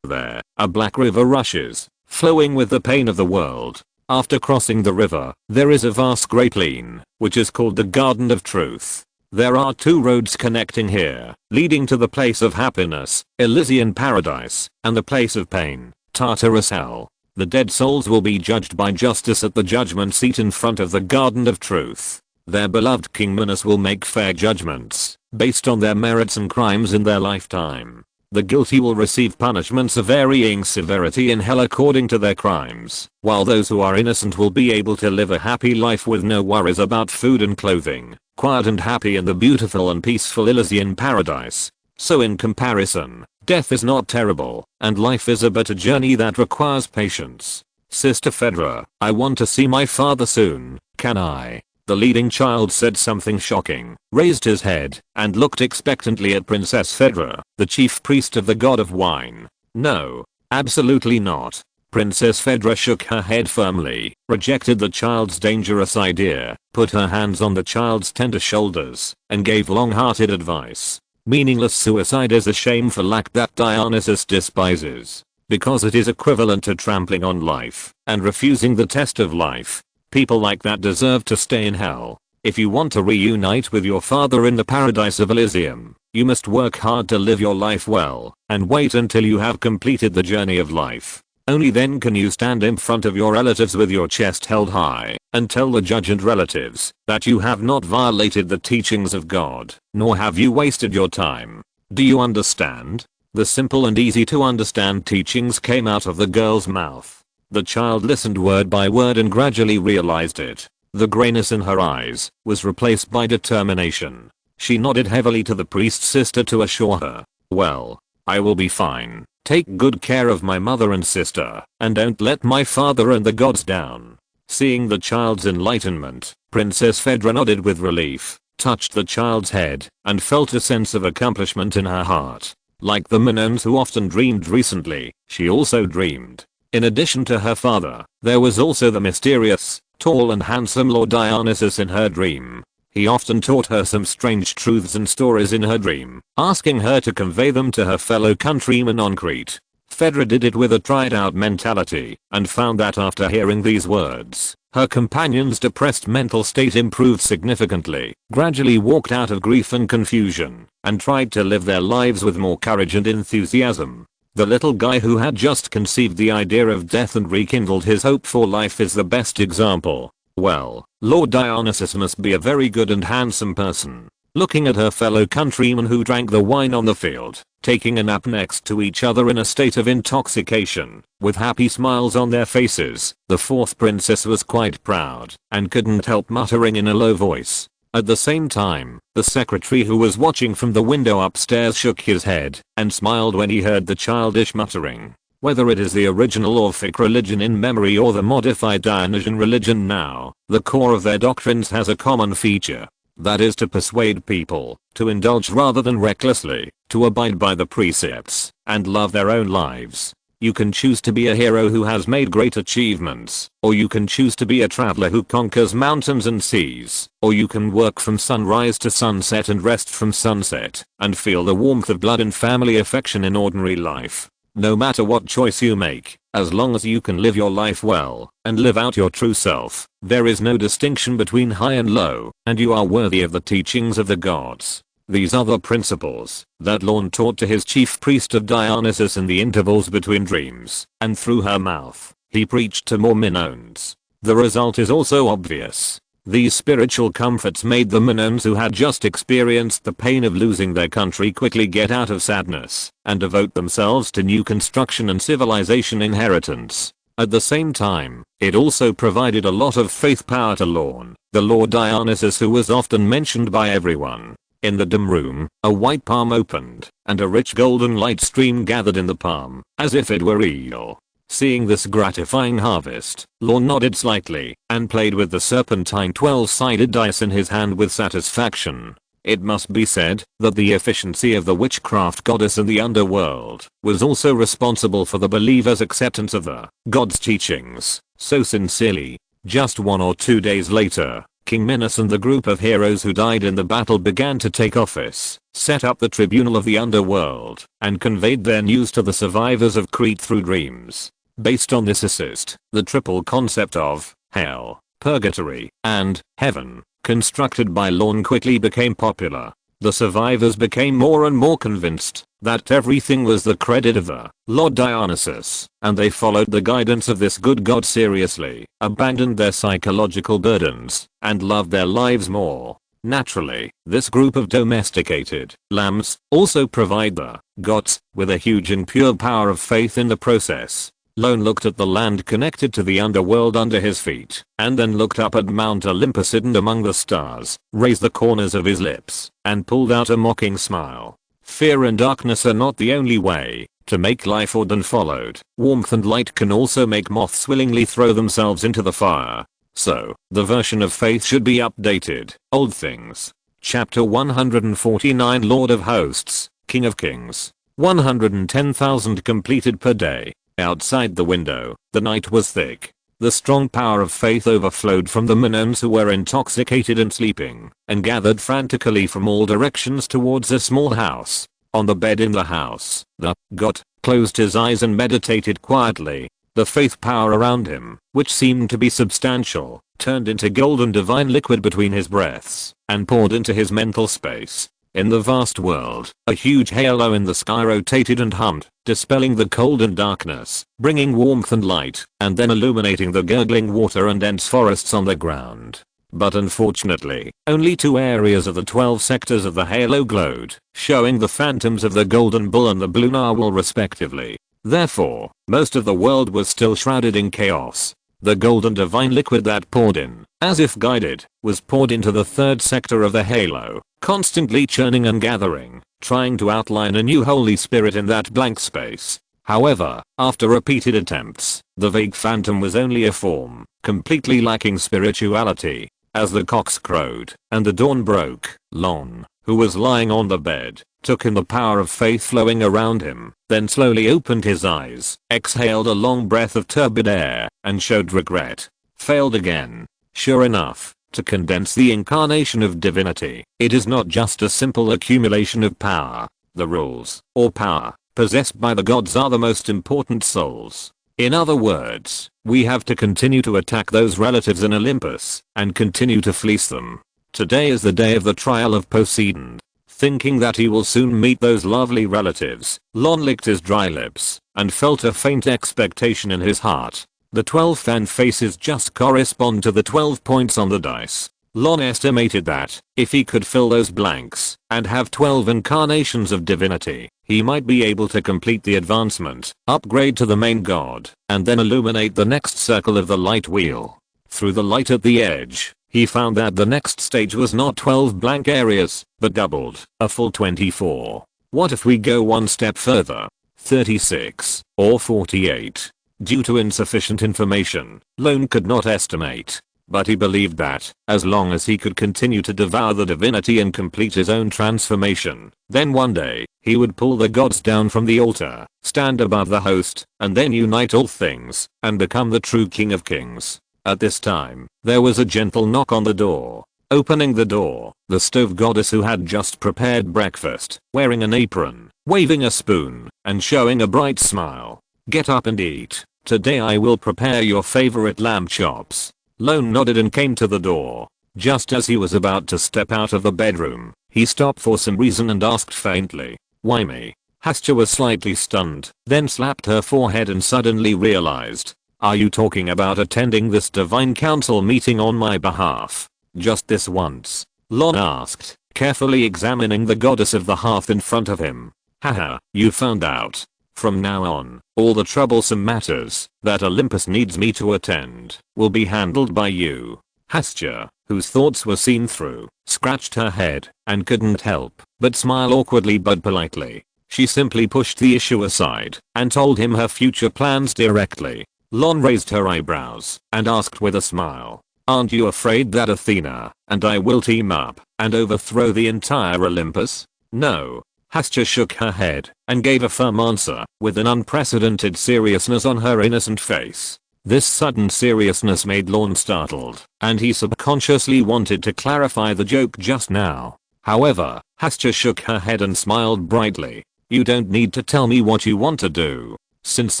There, a black river rushes, flowing with the pain of the world. After crossing the river, there is a vast great plain, which is called the Garden of Truth. There are two roads connecting here, leading to the place of happiness, Elysian paradise, and the place of pain, Tartarus hell. The dead souls will be judged by justice at the judgment seat in front of the garden of truth. Their beloved King Minos will make fair judgments, based on their merits and crimes in their lifetime. The guilty will receive punishments of varying severity in hell according to their crimes, while those who are innocent will be able to live a happy life with no worries about food and clothing, quiet and happy in the beautiful and peaceful Elysian paradise. So in comparison, death is not terrible, and life is but a journey that requires patience. Sister Phaedra, I want to see my father soon, can I? The leading child said something shocking, raised his head, and looked expectantly at Princess Phaedra, the chief priest of the god of wine. No, absolutely not. Princess Phaedra shook her head firmly, rejected the child's dangerous idea, put her hands on the child's tender shoulders, and gave long-hearted advice. Meaningless suicide is a shameful act that Dionysus despises, because it is equivalent to trampling on life and refusing the test of life. People like that deserve to stay in hell. If you want to reunite with your father in the paradise of Elysium, you must work hard to live your life well, and wait until you have completed the journey of life. Only then can you stand in front of your relatives with your chest held high, and tell the judge and relatives that you have not violated the teachings of God, nor have you wasted your time. Do you understand? The simple and easy to understand teachings came out of the girl's mouth. The child listened word by word and gradually realized it. The grayness in her eyes was replaced by determination. She nodded heavily to the priest's sister to assure her, well, I will be fine. Take good care of my mother and sister, and don't let my father and the gods down. Seeing the child's enlightenment, Princess Phaedra nodded with relief, touched the child's head, and felt a sense of accomplishment in her heart. Like the Minoans who often dreamed recently, she also dreamed. In addition to her father, there was also the mysterious, tall and handsome Lord Dionysus in her dream. He often taught her some strange truths and stories in her dream, asking her to convey them to her fellow countrymen on Crete. Phaedra did it with a tried-out mentality, and found that after hearing these words, her companion's depressed mental state improved significantly, gradually walked out of grief and confusion, and tried to live their lives with more courage and enthusiasm. The little guy who had just conceived the idea of death and rekindled his hope for life is the best example. Well, Lord Dionysus must be a very good and handsome person. Looking at her fellow countrymen who drank the wine on the field, taking a nap next to each other in a state of intoxication, with happy smiles on their faces, the fourth princess was quite proud, and couldn't help muttering in a low voice. At the same time, the secretary who was watching from the window upstairs shook his head, and smiled when he heard the childish muttering. Whether it is the original Orphic religion in memory or the modified Dionysian religion now, the core of their doctrines has a common feature. That is to persuade people to indulge rather than recklessly, to abide by the precepts, and love their own lives. You can choose to be a hero who has made great achievements, or you can choose to be a traveler who conquers mountains and seas, or you can work from sunrise to sunset and rest from sunset, and feel the warmth of blood and family affection in ordinary life. No matter what choice you make, as long as you can live your life well, and live out your true self, there is no distinction between high and low, and you are worthy of the teachings of the gods. These are the principles that Lorne taught to his chief priest of Dionysus in the intervals between dreams, and through her mouth, he preached to more Minoans. The result is also obvious. These spiritual comforts made the Minoans who had just experienced the pain of losing their country quickly get out of sadness, and devote themselves to new construction and civilization inheritance. At the same time, it also provided a lot of faith power to Lorne, the Lord Dionysus who was often mentioned by everyone. In the dim room, a white palm opened, and a rich golden light stream gathered in the palm, as if it were real. Seeing this gratifying harvest, Lorne nodded slightly, and played with the serpentine 12-sided dice in his hand with satisfaction. It must be said that the efficiency of the witchcraft goddess in the underworld was also responsible for the believer's acceptance of the god's teachings so sincerely. Just 1 or 2 days later, King Minos and the group of heroes who died in the battle began to take office, set up the tribunal of the underworld, and conveyed their news to the survivors of Crete through dreams. Based on this assist, the triple concept of hell, purgatory, and heaven constructed by Lorne quickly became popular. The survivors became more and more convinced that everything was the credit of the Lord Dionysus, and they followed the guidance of this good god seriously, abandoned their psychological burdens, and loved their lives more. Naturally, this group of domesticated lambs also provide the gods with a huge and pure power of faith in the process. Lorne looked at the land connected to the underworld under his feet, and then looked up at Mount Olympus hidden among the stars, raised the corners of his lips, and pulled out a mocking smile. Fear and darkness are not the only way to make life odd and followed. Warmth and light can also make moths willingly throw themselves into the fire. So, the version of faith should be updated. Old things. Chapter 149 Lord of Hosts, King of Kings. 110,000 completed per day. Outside the window, the night was thick. The strong power of faith overflowed from the Minoans who were intoxicated and sleeping, and gathered frantically from all directions towards a small house. On the bed in the house, the god closed his eyes and meditated quietly. The faith power around him, which seemed to be substantial, turned into golden divine liquid between his breaths, and poured into his mental space. In the vast world, a huge halo in the sky rotated and hummed, dispelling the cold and darkness, bringing warmth and light, and then illuminating the gurgling water and dense forests on the ground. But unfortunately, only 2 areas of the 12 sectors of the halo glowed, showing the phantoms of the golden bull and the blue narwhal respectively. Therefore, most of the world was still shrouded in chaos. The golden divine liquid that poured in, as if guided, was poured into the 3rd sector of the halo, constantly churning and gathering, trying to outline a new Holy Spirit in that blank space. However, after repeated attempts, the vague phantom was only a form, completely lacking spirituality. As the cocks crowed and the dawn broke, Lorne, who was lying on the bed, took in the power of faith flowing around him, then slowly opened his eyes, exhaled a long breath of turbid air, and showed regret. Failed again. Sure enough, to condense the incarnation of divinity, it is not just a simple accumulation of power. The rules, or power, possessed by the gods are the most important souls. In other words, we have to continue to attack those relatives in Olympus, and continue to fleece them. Today is the day of the trial of Poseidon. Thinking that he will soon meet those lovely relatives, Lorne licked his dry lips, and felt a faint expectation in his heart. The 12 fan faces just correspond to the 12 points on the dice. Lorne estimated that, if he could fill those blanks, and have 12 incarnations of divinity, he might be able to complete the advancement, upgrade to the main god, and then illuminate the next circle of the light wheel. Through the light at the edge, he found that the next stage was not 12 blank areas, but doubled, a full 24. What if we go one step further? 36, or 48. Due to insufficient information, Lorne could not estimate. But he believed that, as long as he could continue to devour the divinity and complete his own transformation, then one day, he would pull the gods down from the altar, stand above the host, and then unite all things, and become the true King of Kings. At this time, there was a gentle knock on the door. Opening the door, the stove goddess who had just prepared breakfast, wearing an apron, waving a spoon, and showing a bright smile. "Get up and eat. Today I will prepare your favorite lamb chops." Lorne nodded and came to the door. Just as he was about to step out of the bedroom, he stopped for some reason and asked faintly, "Why me?" Hastya was slightly stunned, then slapped her forehead and suddenly realized. "Are you talking about attending this divine council meeting on my behalf? Just this once?" Lorne asked, carefully examining the goddess of the hearth in front of him. "Haha, you found out. From now on, all the troublesome matters that Olympus needs me to attend will be handled by you." Hastya, whose thoughts were seen through, scratched her head and couldn't help but smile awkwardly but politely. She simply pushed the issue aside and told him her future plans directly. Lorne raised her eyebrows and asked with a smile, "Aren't you afraid that Athena and I will team up and overthrow the entire Olympus?" "No." Hastya shook her head and gave a firm answer with an unprecedented seriousness on her innocent face. This sudden seriousness made Lorne startled, and he subconsciously wanted to clarify the joke just now. However, Hastya shook her head and smiled brightly. "You don't need to tell me what you want to do. Since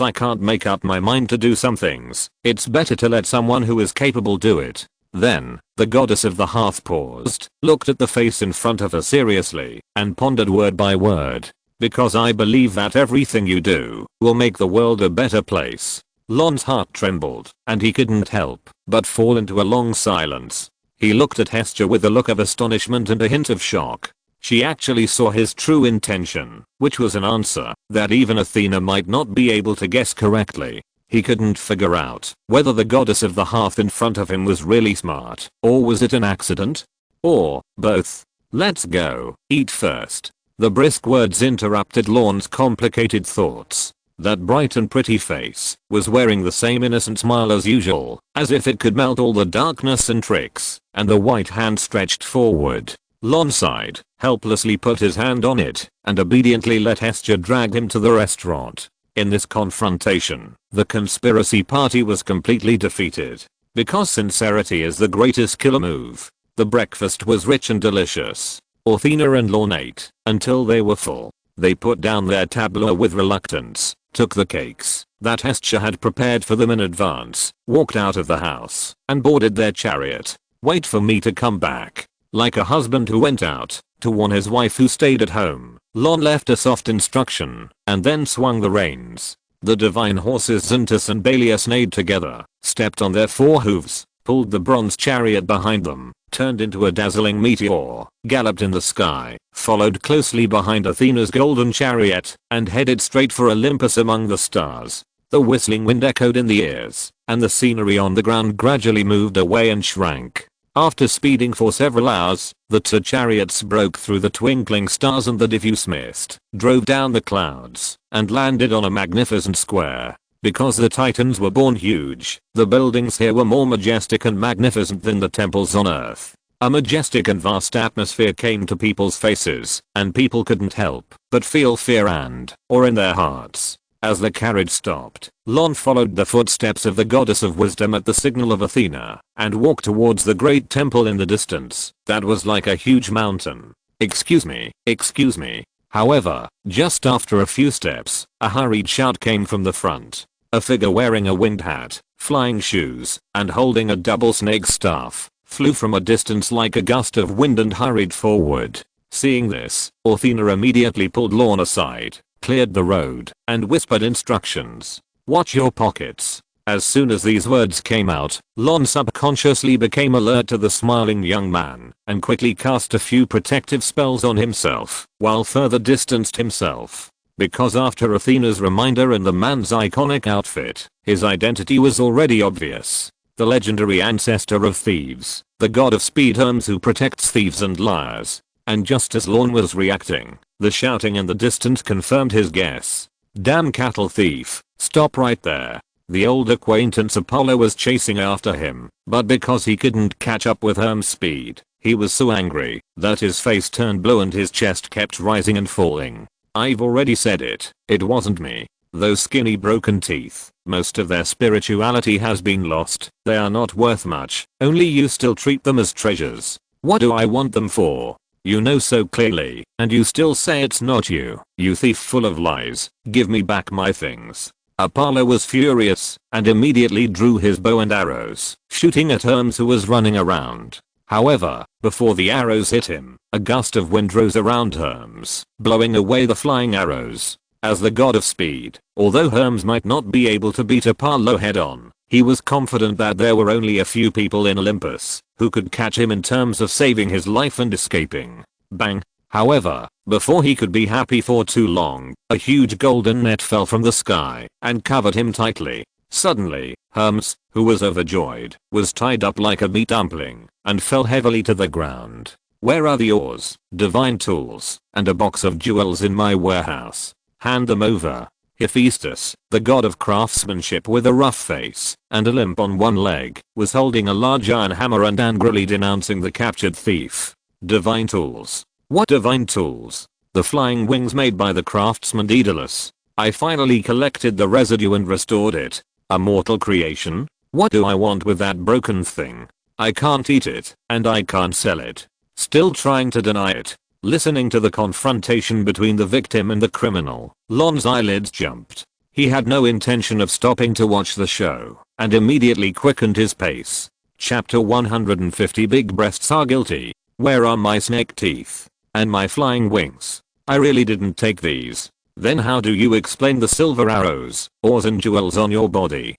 I can't make up my mind to do some things, it's better to let someone who is capable do it." Then, the goddess of the hearth paused, looked at the face in front of her seriously, and pondered word by word. Because I believe that everything you do will make the world a better place. Lorne's heart trembled, and he couldn't help but fall into a long silence. He looked at Hestia with a look of astonishment and a hint of shock. She actually saw his true intention, which was an answer that even Athena might not be able to guess correctly. He couldn't figure out whether the goddess of the hearth in front of him was really smart, or was it an accident? Or both. Let's go, eat first. The brisk words interrupted Lorne's complicated thoughts. That bright and pretty face was wearing the same innocent smile as usual, as if it could melt all the darkness and tricks, and the white hand stretched forward. Lorne sighed, helplessly put his hand on it, and obediently let Hestia drag him to the restaurant. In this confrontation, the conspiracy party was completely defeated. Because sincerity is the greatest killer move. The breakfast was rich and delicious. Athena and Lorne ate until they were full. They put down their tableau with reluctance, took the cakes that Hestia had prepared for them in advance, walked out of the house, and boarded their chariot. Wait for me to come back. Like a husband who went out to warn his wife who stayed at home, Lorne left a soft instruction, and then swung the reins. The divine horses Xanthus and Belius neighed together, stepped on their four hooves, pulled the bronze chariot behind them, turned into a dazzling meteor, galloped in the sky, followed closely behind Athena's golden chariot, and headed straight for Olympus among the stars. The whistling wind echoed in the ears, and the scenery on the ground gradually moved away and shrank. After speeding for several hours, the two chariots broke through the twinkling stars and the diffuse mist, drove down the clouds, and landed on a magnificent square. Because the Titans were born huge, the buildings here were more majestic and magnificent than the temples on Earth. A majestic and vast atmosphere came to people's faces, and people couldn't help but feel fear or in their hearts. As the carriage stopped, Lorne followed the footsteps of the goddess of wisdom at the signal of Athena, and walked towards the great temple in the distance that was like a huge mountain. Excuse me. However, just after a few steps, a hurried shout came from the front. A figure wearing a winged hat, flying shoes, and holding a double snake staff, flew from a distance like a gust of wind and hurried forward. Seeing this, Athena immediately pulled Lorne aside, cleared the road, and whispered instructions. Watch your pockets. As soon as these words came out, Lorne subconsciously became alert to the smiling young man, and quickly cast a few protective spells on himself, while further distanced himself. Because after Athena's reminder in the man's iconic outfit, his identity was already obvious. The legendary ancestor of thieves, the god of speed Hermes who protects thieves and liars. And just as Lorne was reacting, the shouting in the distance confirmed his guess. Damn cattle thief, stop right there. The old acquaintance Apollo was chasing after him, but because he couldn't catch up with Hermes' speed, he was so angry that his face turned blue and his chest kept rising and falling. I've already said it wasn't me. Those skinny broken teeth, most of their spirituality has been lost, they are not worth much, only you still treat them as treasures. What do I want them for? You know so clearly, and you still say it's not you, you thief full of lies, give me back my things. Apollo was furious, and immediately drew his bow and arrows, shooting at Hermes who was running around. However, before the arrows hit him, a gust of wind rose around Hermes, blowing away the flying arrows. As the god of speed, although Hermes might not be able to beat Apollo head on, he was confident that there were only a few people in Olympus who could catch him in terms of saving his life and escaping. Bang! However, before he could be happy for too long, a huge golden net fell from the sky and covered him tightly. Suddenly, Hermes, who was overjoyed, was tied up like a meat dumpling and fell heavily to the ground. Where are the oars, divine tools, and a box of jewels in my warehouse? Hand them over. Hephaestus, the god of craftsmanship with a rough face and a limp on one leg, was holding a large iron hammer and angrily denouncing the captured thief. Divine tools. What divine tools? The flying wings made by the craftsman Daedalus. I finally collected the residue and restored it. A mortal creation? What do I want with that broken thing? I can't eat it, and I can't sell it. Still trying to deny it. Listening to the confrontation between the victim and the criminal, Lorne's eyelids jumped. He had no intention of stopping to watch the show, and immediately quickened his pace. Chapter 150. Big breasts are guilty. Where are my snake teeth? And my flying wings? I really didn't take these. Then how do you explain the silver arrows, ores and jewels on your body?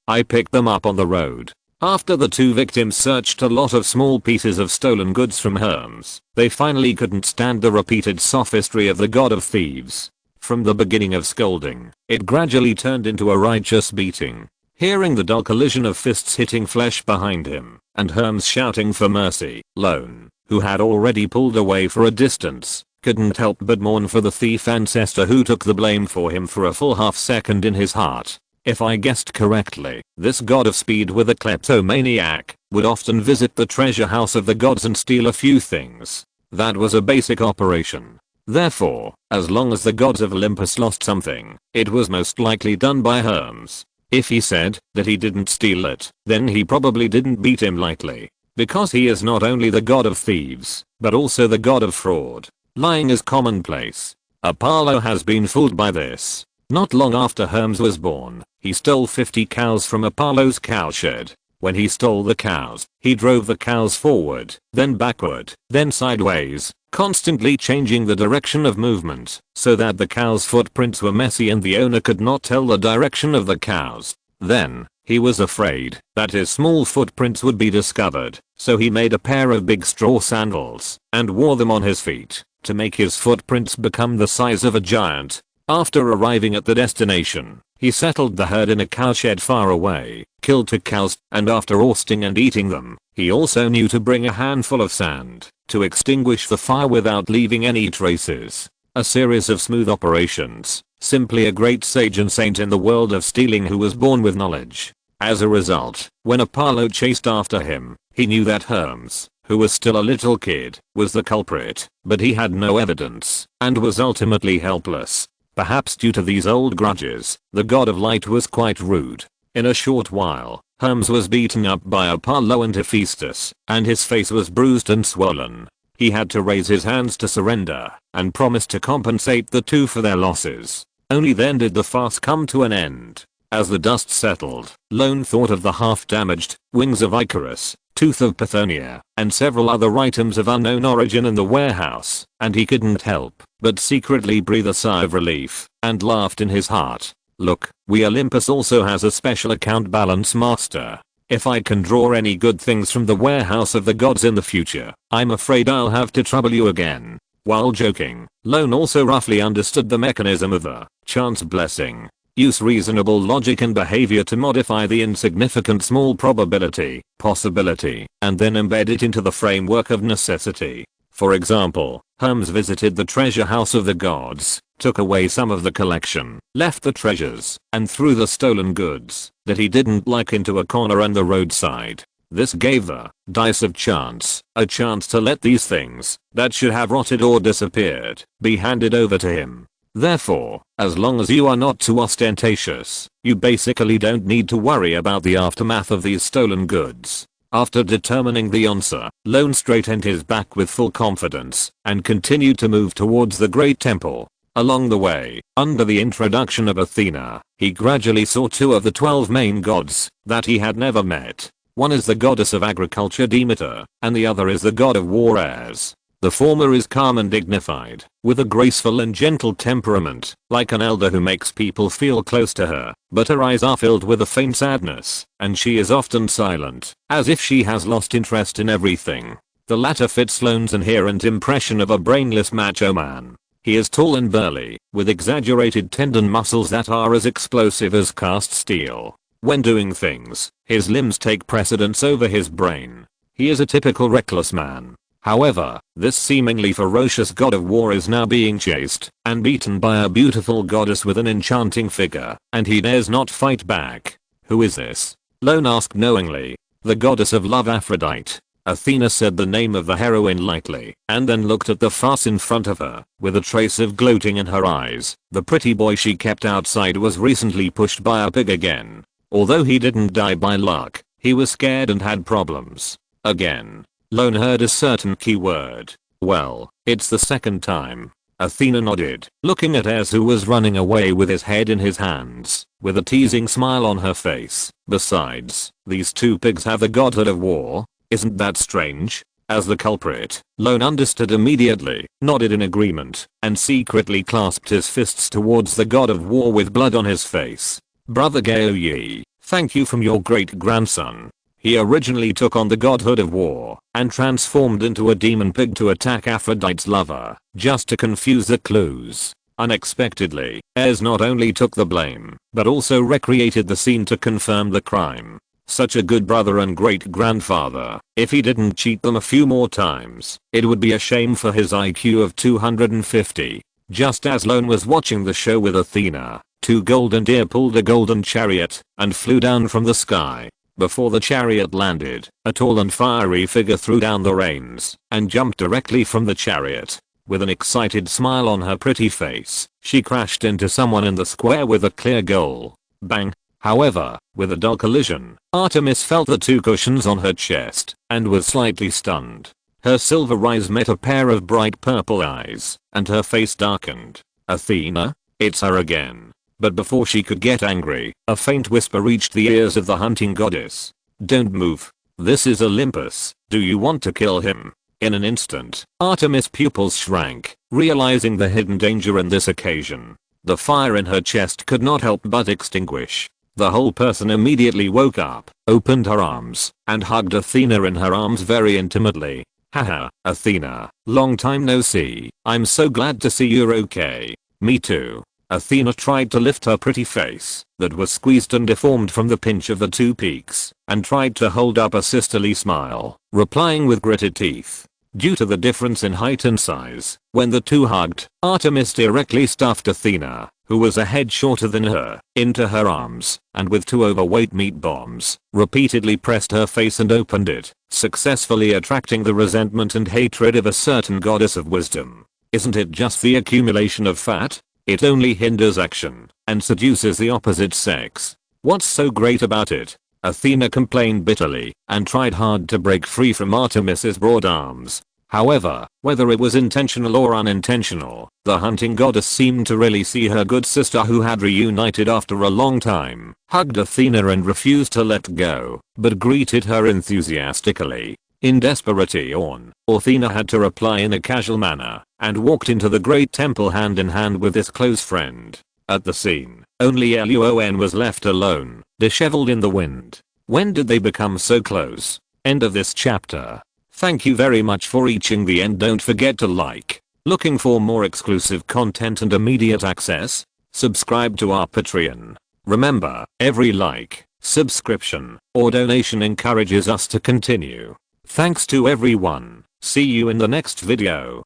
I picked them up on the road. After the two victims searched a lot of small pieces of stolen goods from Hermes, they finally couldn't stand the repeated sophistry of the god of thieves. From the beginning of scolding, it gradually turned into a righteous beating. Hearing the dull collision of fists hitting flesh behind him, and Hermes shouting for mercy, Lorne, who had already pulled away for a distance, couldn't help but mourn for the thief ancestor who took the blame for him for a full half second in his heart. If I guessed correctly, this god of speed with a kleptomaniac would often visit the treasure house of the gods and steal a few things. That was a basic operation. Therefore, as long as the gods of Olympus lost something, it was most likely done by Hermes. If he said that he didn't steal it, then he probably didn't beat him lightly. Because he is not only the god of thieves, but also the god of fraud. Lying is commonplace. Apollo has been fooled by this. Not long after Hermes was born, he stole 50 cows from Apollo's cowshed. When he stole the cows, he drove the cows forward, then backward, then sideways, constantly changing the direction of movement, so that the cows' footprints were messy and the owner could not tell the direction of the cows. Then, he was afraid that his small footprints would be discovered, so he made a pair of big straw sandals and wore them on his feet to make his footprints become the size of a giant. After arriving at the destination, he settled the herd in a cowshed far away, killed 2 cows, and after roasting and eating them, he also knew to bring a handful of sand to extinguish the fire without leaving any traces. A series of smooth operations. Simply a great sage and saint in the world of stealing who was born with knowledge. As a result, when Apollo chased after him, he knew that Hermes, who was still a little kid, was the culprit, but he had no evidence, and was ultimately helpless. Perhaps due to these old grudges, the god of light was quite rude. In a short while, Hermes was beaten up by Apollo and Hephaestus, and his face was bruised and swollen. He had to raise his hands to surrender, and promise to compensate the two for their losses. Only then did the farce come to an end. As the dust settled, Lorne thought of the half-damaged wings of Icarus, tooth of Pythonia, and several other items of unknown origin in the warehouse, and he couldn't help but secretly breathe a sigh of relief, and laughed in his heart. Look, Olympus also has a special account balance master. If I can draw any good things from the warehouse of the gods in the future, I'm afraid I'll have to trouble you again. While joking, Lorne also roughly understood the mechanism of the chance blessing. Use reasonable logic and behavior to modify the insignificant small probability, possibility, and then embed it into the framework of necessity. For example, Hermes visited the treasure house of the gods, took away some of the collection, left the treasures, and threw the stolen goods that he didn't like into a corner on the roadside. This gave the dice of chance a chance to let these things that should have rotted or disappeared be handed over to him. Therefore, as long as you are not too ostentatious, you basically don't need to worry about the aftermath of these stolen goods. After determining the answer, Lorne straightened his back with full confidence and continued to move towards the great temple. Along the way, under the introduction of Athena, he gradually saw 2 of the 12 main gods that he had never met. One is the goddess of agriculture Demeter, and the other is the god of war Ares. The former is calm and dignified, with a graceful and gentle temperament, like an elder who makes people feel close to her, but her eyes are filled with a faint sadness, and she is often silent, as if she has lost interest in everything. The latter fits Lorne's inherent impression of a brainless macho man. He is tall and burly, with exaggerated tendon muscles that are as explosive as cast steel. When doing things, his limbs take precedence over his brain. He is a typical reckless man. However, this seemingly ferocious god of war is now being chased and beaten by a beautiful goddess with an enchanting figure, and he dares not fight back. Who is this? Lorne asked knowingly. The goddess of love Aphrodite. Athena said the name of the heroine lightly, and then looked at the farce in front of her, with a trace of gloating in her eyes. The pretty boy she kept outside was recently pushed by a pig again. Although he didn't die by luck, he was scared and had problems. Again. Lorne heard a certain keyword. Well, it's the second time. Athena nodded, looking at Ares, who was running away with his head in his hands, with a teasing smile on her face. Besides, these two pigs have the godhood of war. Isn't that strange? As the culprit, Lorne understood immediately, nodded in agreement, and secretly clasped his fists towards the god of war with blood on his face. Brother Gaoyi, thank you from your great-grandson. He originally took on the godhood of war and transformed into a demon pig to attack Aphrodite's lover, just to confuse the clues. Unexpectedly, Ares not only took the blame, but also recreated the scene to confirm the crime. Such a good brother and great-grandfather. If he didn't cheat them a few more times, it would be a shame for his IQ of 250. Just as Lorne was watching the show with Athena, two golden deer pulled a golden chariot and flew down from the sky. Before the chariot landed, a tall and fiery figure threw down the reins and jumped directly from the chariot. With an excited smile on her pretty face, she crashed into someone in the square with a clear goal. Bang! However, with a dull collision, Artemis felt the two cushions on her chest and was slightly stunned. Her silver eyes met a pair of bright purple eyes, and her face darkened. Athena? It's her again. But before she could get angry, a faint whisper reached the ears of the hunting goddess. Don't move. This is Olympus. Do you want to kill him? In an instant, Artemis' pupils shrank, realizing the hidden danger in this occasion. The fire in her chest could not help but extinguish. The whole person immediately woke up, opened her arms, and hugged Athena in her arms very intimately. Haha, Athena, long time no see. I'm so glad to see you're okay. Me too. Athena tried to lift her pretty face, that was squeezed and deformed from the pinch of the two peaks, and tried to hold up a sisterly smile, replying with gritted teeth. Due to the difference in height and size, when the two hugged, Artemis directly stuffed Athena, who was a head shorter than her, into her arms, and with two overweight meat bombs, repeatedly pressed her face and opened it, successfully attracting the resentment and hatred of a certain goddess of wisdom. Isn't it just the accumulation of fat? It only hinders action and seduces the opposite sex. What's so great about it? Athena complained bitterly and tried hard to break free from Artemis's broad arms. However, whether it was intentional or unintentional, the hunting goddess seemed to really see her good sister, who had reunited after a long time, hugged Athena and refused to let go, but greeted her enthusiastically. In desperation, Athena had to reply in a casual manner, and walked into the great temple hand in hand with this close friend. At the scene, only Lorne was left alone, disheveled in the wind. When did they become so close? End of this chapter. Thank you very much for reaching the end. Don't forget to like. Looking for more exclusive content and immediate access? Subscribe to our Patreon. Remember, every like, subscription, or donation encourages us to continue. Thanks to everyone. See you in the next video.